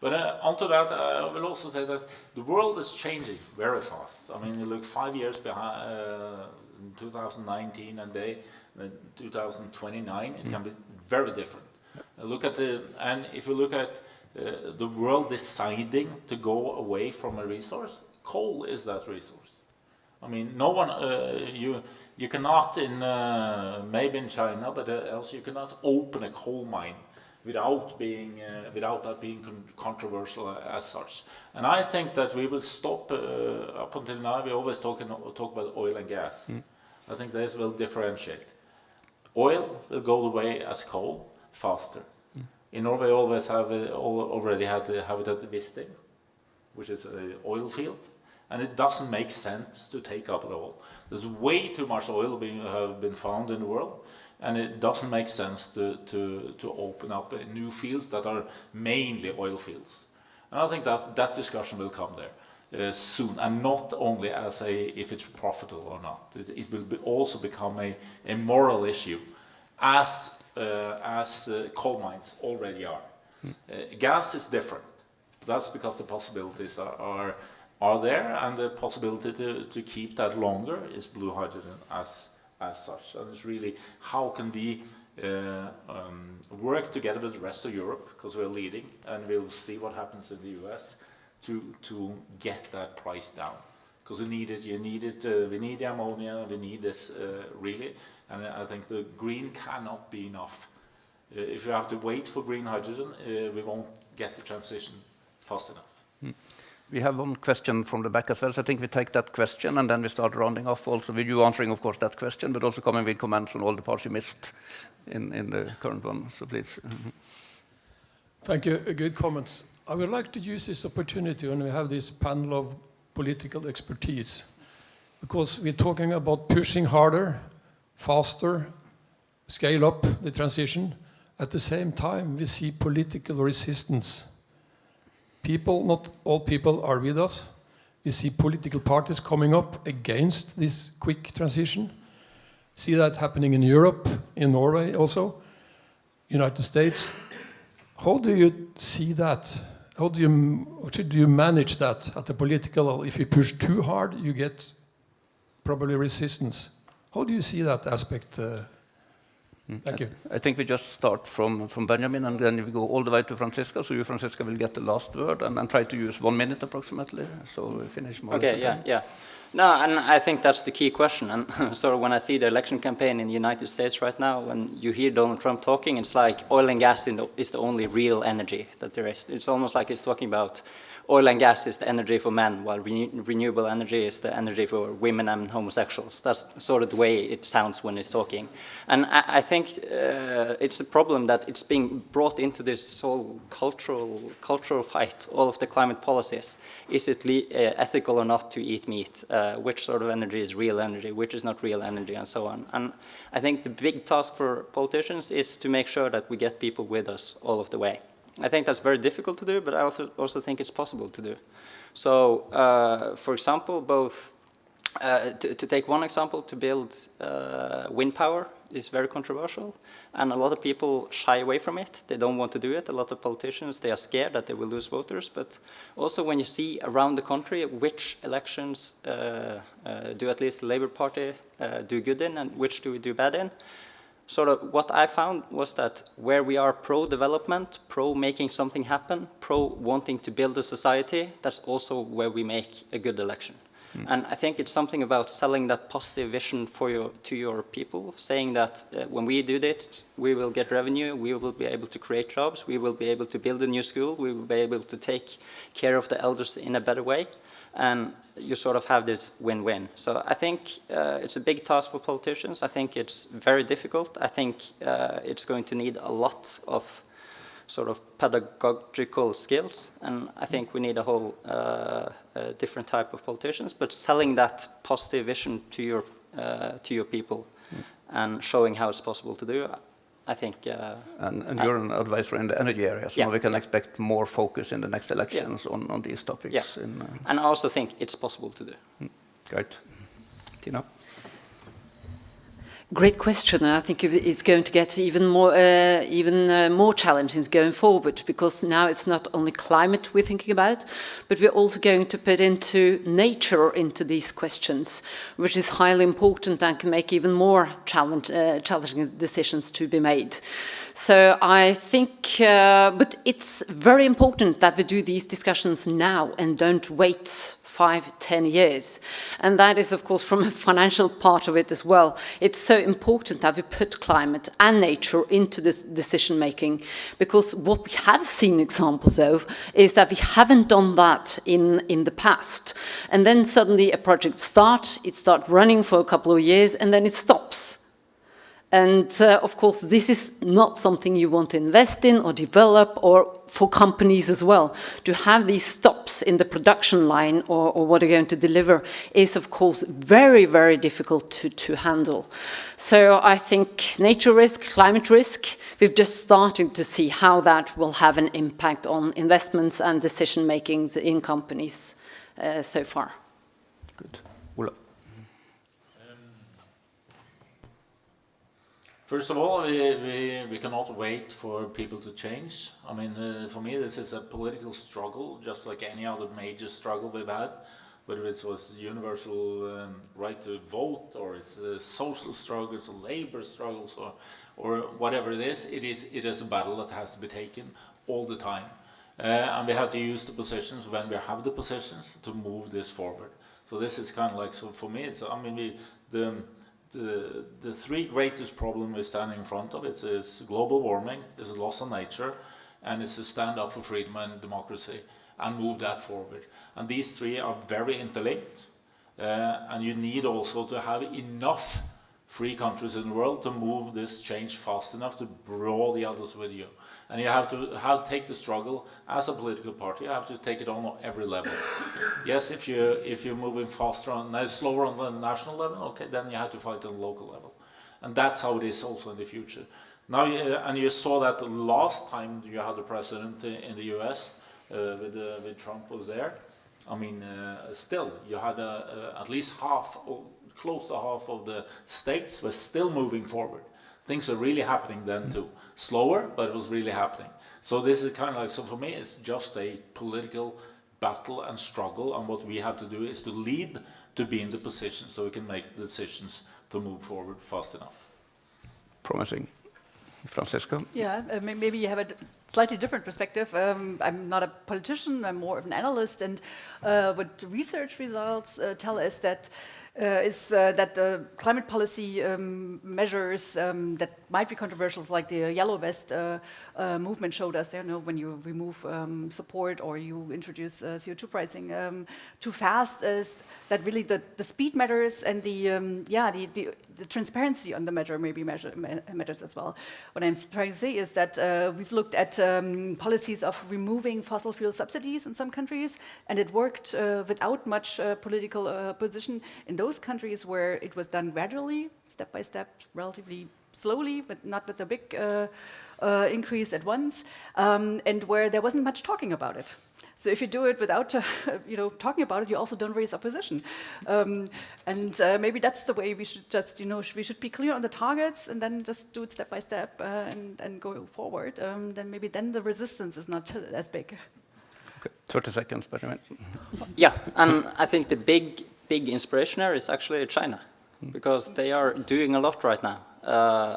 But onto that, I will also say that the world is changing very fast. I mean, you look 5 years behind, in 2019 and 2029, it can be very different. And if you look at the world deciding to go away from a resource, coal is that resource. I mean, no one, you cannot maybe in China, but else you cannot open a coal mine without that being controversial as such. And I think that we will stop, up until now we always talk about oil and gas. I think this will differentiate. Oil will go away as coal faster. In Norway already have it at Wisting, which is an oil field. And it doesn't make sense to take up at all. There's way too much oil have been found in the world, and it doesn't make sense to open up new fields that are mainly oil fields. And I think that discussion will come there soon, and not only as if it's profitable or not. It will also become a moral issue, as coal mines already are. Gas is different. That's because the possibilities are there, and the possibility to keep that longer is blue hydrogen as such. And it's really how can we work together with the rest of Europe, because we're leading, and we'll see what happens in the US to get that price down. Because we need it, we need the ammonia, we need this really, and I think the green cannot be enough. If you have to wait for green hydrogen, we won't get the transition fast enough. We have one question from the back as well, so I think we take that question and then we start rounding off, also with you answering, of course, that question, but also coming with comments on all the parts you missed in the current one, so please. Thank you. Good comments. I would like to use this opportunity when we have this panel of political expertise, because we're talking about pushing harder, faster, scale up the transition. At the same time, we see political resistance. People, not all people are with us. We see political parties coming up against this quick transition. See that happening in Europe, in Norway also, United States. How do you see that? How do you manage that at the political level? If you push too hard, you get probably resistance. How do you see that aspect? Thank you. I think we just start from Benjamin, and then we go all the way to Franziska. So you, Franziska, will get the last word, and then try to use 1 minute approximately. So we finish more. Okay, yeah. No, and I think that's the key question. And sort of when I see the election campaign in the United States right now, when you hear Donald Trump talking, it's like oil and gas is the only real energy that there is. It's almost like he's talking about oil and gas is the energy for men, while renewable energy is the energy for women and homosexuals. That's sort of the way it sounds when he's talking. And I think it's a problem that it's being brought into this whole cultural fight, all of the climate policies. Is it ethical or not to eat meat? Which sort of energy is real energy? Which is not real energy? And so on. And I think the big task for politicians is to make sure that we get people with us all of the way. I think that's very difficult to do, but I also think it's possible to do. So, for example, to take one example, to build wind power is very controversial, and a lot of people shy away from it. They don't want to do it. A lot of politicians, they are scared that they will lose voters, but also when you see around the country which elections do at least the Labour Party do good in and which do we do bad in, sort of what I found was that where we are pro-development, pro-making something happen, pro-wanting to build a society, that's also where we make a good election. And I think it's something about selling that positive vision to your people, saying that when we do this, we will get revenue, we will be able to create jobs, we will be able to build a new school, we will be able to take care of the elders in a better way. And you sort of have this win-win. So I think it's a big task for politicians. I think it's very difficult. I think it's going to need a lot of sort of pedagogical skills, and I think we need a whole different type of politicians, but selling that positive vision to your people and showing how it's possible to do, I think... and you're an advisor in the energy area, so we can expect more focus in the next elections on these topics. Yeah. And I also think it's possible to do. Great. Tina? Great question, and I think it's going to get even more challenging going forward, because now it's not only climate we're thinking about, but we're also going to put into nature into these questions, which is highly important and can make even more challenging decisions to be made. So I think, but it's very important that we do these discussions now and don't wait 5-10 years. And that is, of course, from a financial part of it as well. It's so important that we put climate and nature into this decision making, because what we have seen examples of is that we haven't done that in the past. And then suddenly a project starts running for a couple of years, and then it stops. And of course, this is not something you want to invest in or develop, or for companies as well. To have these stops in the production line or what they're going to deliver is, of course, very, very difficult to handle. So I think nature risk, climate risk, we've just started to see how that will have an impact on investments and decision makings in companies so far. Good. Ola. First of all, we cannot wait for people to change. I mean, for me, this is a political struggle, just like any other major struggle we've had, whether it was universal right to vote, or it's a social struggle, it's a labor struggles, or whatever it is a battle that has to be taken all the time. And we have to use the positions when we have the positions to move this forward. So this is kind of like, so for me, it's, I mean, the three greatest problems we stand in front of is global warming, is loss of nature, and it's to stand up for freedom and democracy and move that forward. And these three are very interlinked, and you need also to have enough free countries in the world to move this change fast enough to draw the others with you. And you have to take the struggle as a political party. You have to take it on every level. Yes, if you're moving faster and slower on the national level, okay, then you have to fight on the local level. And that's how it is also in the future. Now, and you saw that the last time you had the president in the US, with Trump was there. I mean, still, you had at least half, or close to half of the states were still moving forward. Things were really happening then too. Slower, but it was really happening. So this is kind of like, so for me, it's just a political battle and struggle, and what we have to do is to lead, to be in the position so we can make the decisions to move forward fast enough. Promising. Franziska? Yeah, maybe you have a slightly different perspective. I'm not a politician, I'm more of an analyst, and what research results tell us that that climate policy measures that might be controversial, like the Yellow Vest movement showed us, when you remove support or you introduce CO2 pricing too fast, is that really the speed matters, and the transparency on the measure maybe matters as well. What I'm trying to say is that we've looked at policies of removing fossil fuel subsidies in some countries, and it worked without much political opposition in those countries where it was done gradually, step by step, relatively slowly, but not with a big increase at once, and where there wasn't much talking about it. So if you do it without, talking about it, you also don't raise opposition. And maybe that's the way we should just, we should be clear on the targets and then just do it step by step and go forward. Then the resistance is not as big. Okay, 30 seconds, Benjamin. Yeah, and I think the big inspiration here is actually China, because they are doing a lot right now.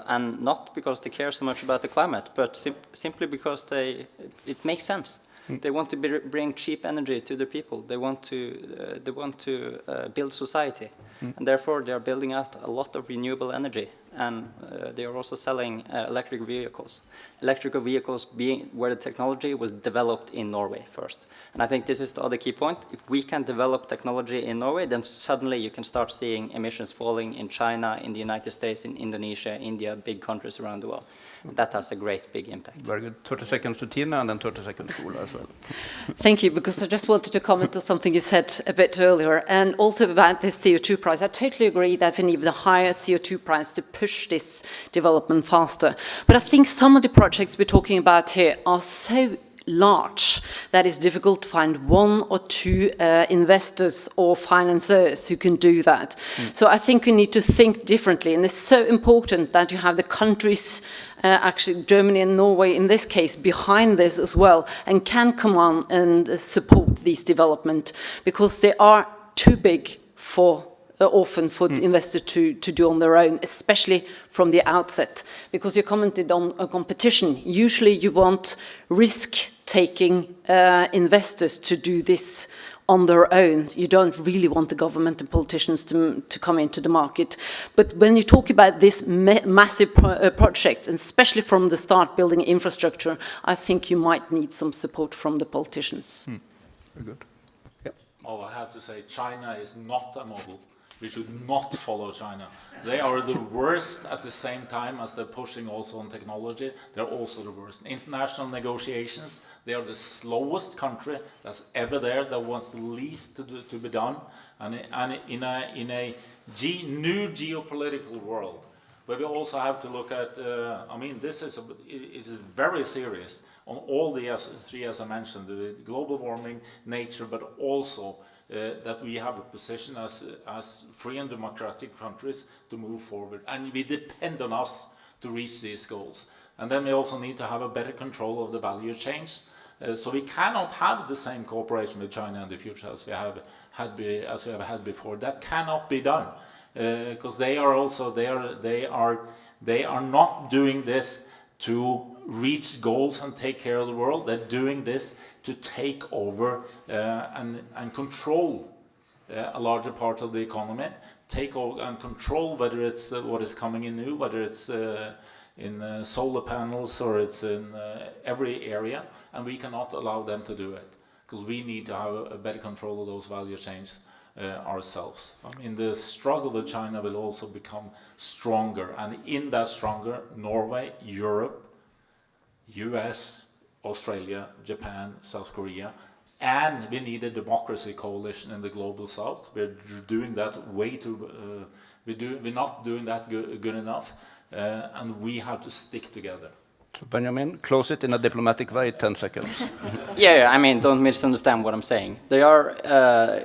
And not because they care so much about the climate, but simply because it makes sense. They want to bring cheap energy to the people. They want to build society, and therefore they are building out a lot of renewable energy. And they are also selling electric vehicles. Electrical vehicles being where the technology was developed in Norway first. And I think this is the other key point. If we can develop technology in Norway, then suddenly you can start seeing emissions falling in China, in the United States, in Indonesia, India, big countries around the world. That has a great big impact. Very good. 30 seconds to Tina and then 30 seconds to Ola as well. Thank you, because I just wanted to comment on something you said a bit earlier, and also about this CO2 price. I totally agree that we need the higher CO2 price to push this development faster. But I think some of the projects we're talking about here are so large that it's difficult to find one or two investors or financiers who can do that. So I think we need to think differently, and it's so important that you have the countries, actually Germany and Norway in this case, behind this as well, and can come on and support these development, because they are too big for often for the investor to do on their own, especially from the outset. Because you commented on a competition. Usually you want risk-taking investors to do this on their own. You don't really want the government and politicians to come into the market. But when you talk about this massive project, and especially from the start building infrastructure, I think you might need some support from the politicians. Very good. Yeah. All I have to say, China is not a model. We should not follow China. They are the worst at the same time as they're pushing also on technology. They're also the worst. International negotiations, they are the slowest country that's ever there, that wants the least to be done. And in a new geopolitical world, where we also have to look at, this is it is very serious on all the three, as I mentioned, the global warming, nature, but also that we have a position as free and democratic countries to move forward, and we depend on us to reach these goals. And then we also need to have a better control of the value chains. So we cannot have the same cooperation with China in the future as we have had before. That cannot be done because they are not doing this to reach goals and take care of the world. They're doing this to take over and control a larger part of the economy, take over and control whether it's what is coming in new, whether it's in solar panels or it's in every area, and we cannot allow them to do it because we need to have a better control of those value chains ourselves. I mean, the struggle with China will also become stronger, and in that stronger, Norway, Europe, US, Australia, Japan, South Korea, and we need a democracy coalition in the global south. We're doing that way too, we're not doing that good enough, and we have to stick together. So Benjamin, close it in a diplomatic way, 10 seconds. Yeah, I mean, don't misunderstand what I'm saying. They are,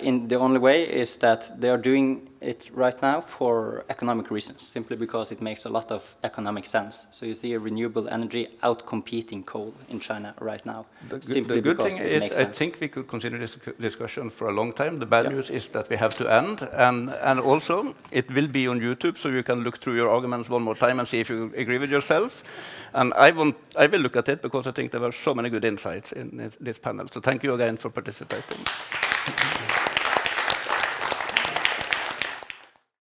in the only way is that they are doing it right now for economic reasons, simply because it makes a lot of economic sense. So you see a renewable energy out-competing coal in China right now. The good thing is, I think we could continue this discussion for a long time. The bad news is that we have to end, and also it will be on YouTube, so you can look through your arguments one more time and see if you agree with yourself. And I will look at it because I think there were so many good insights in this panel. So thank you again for participating.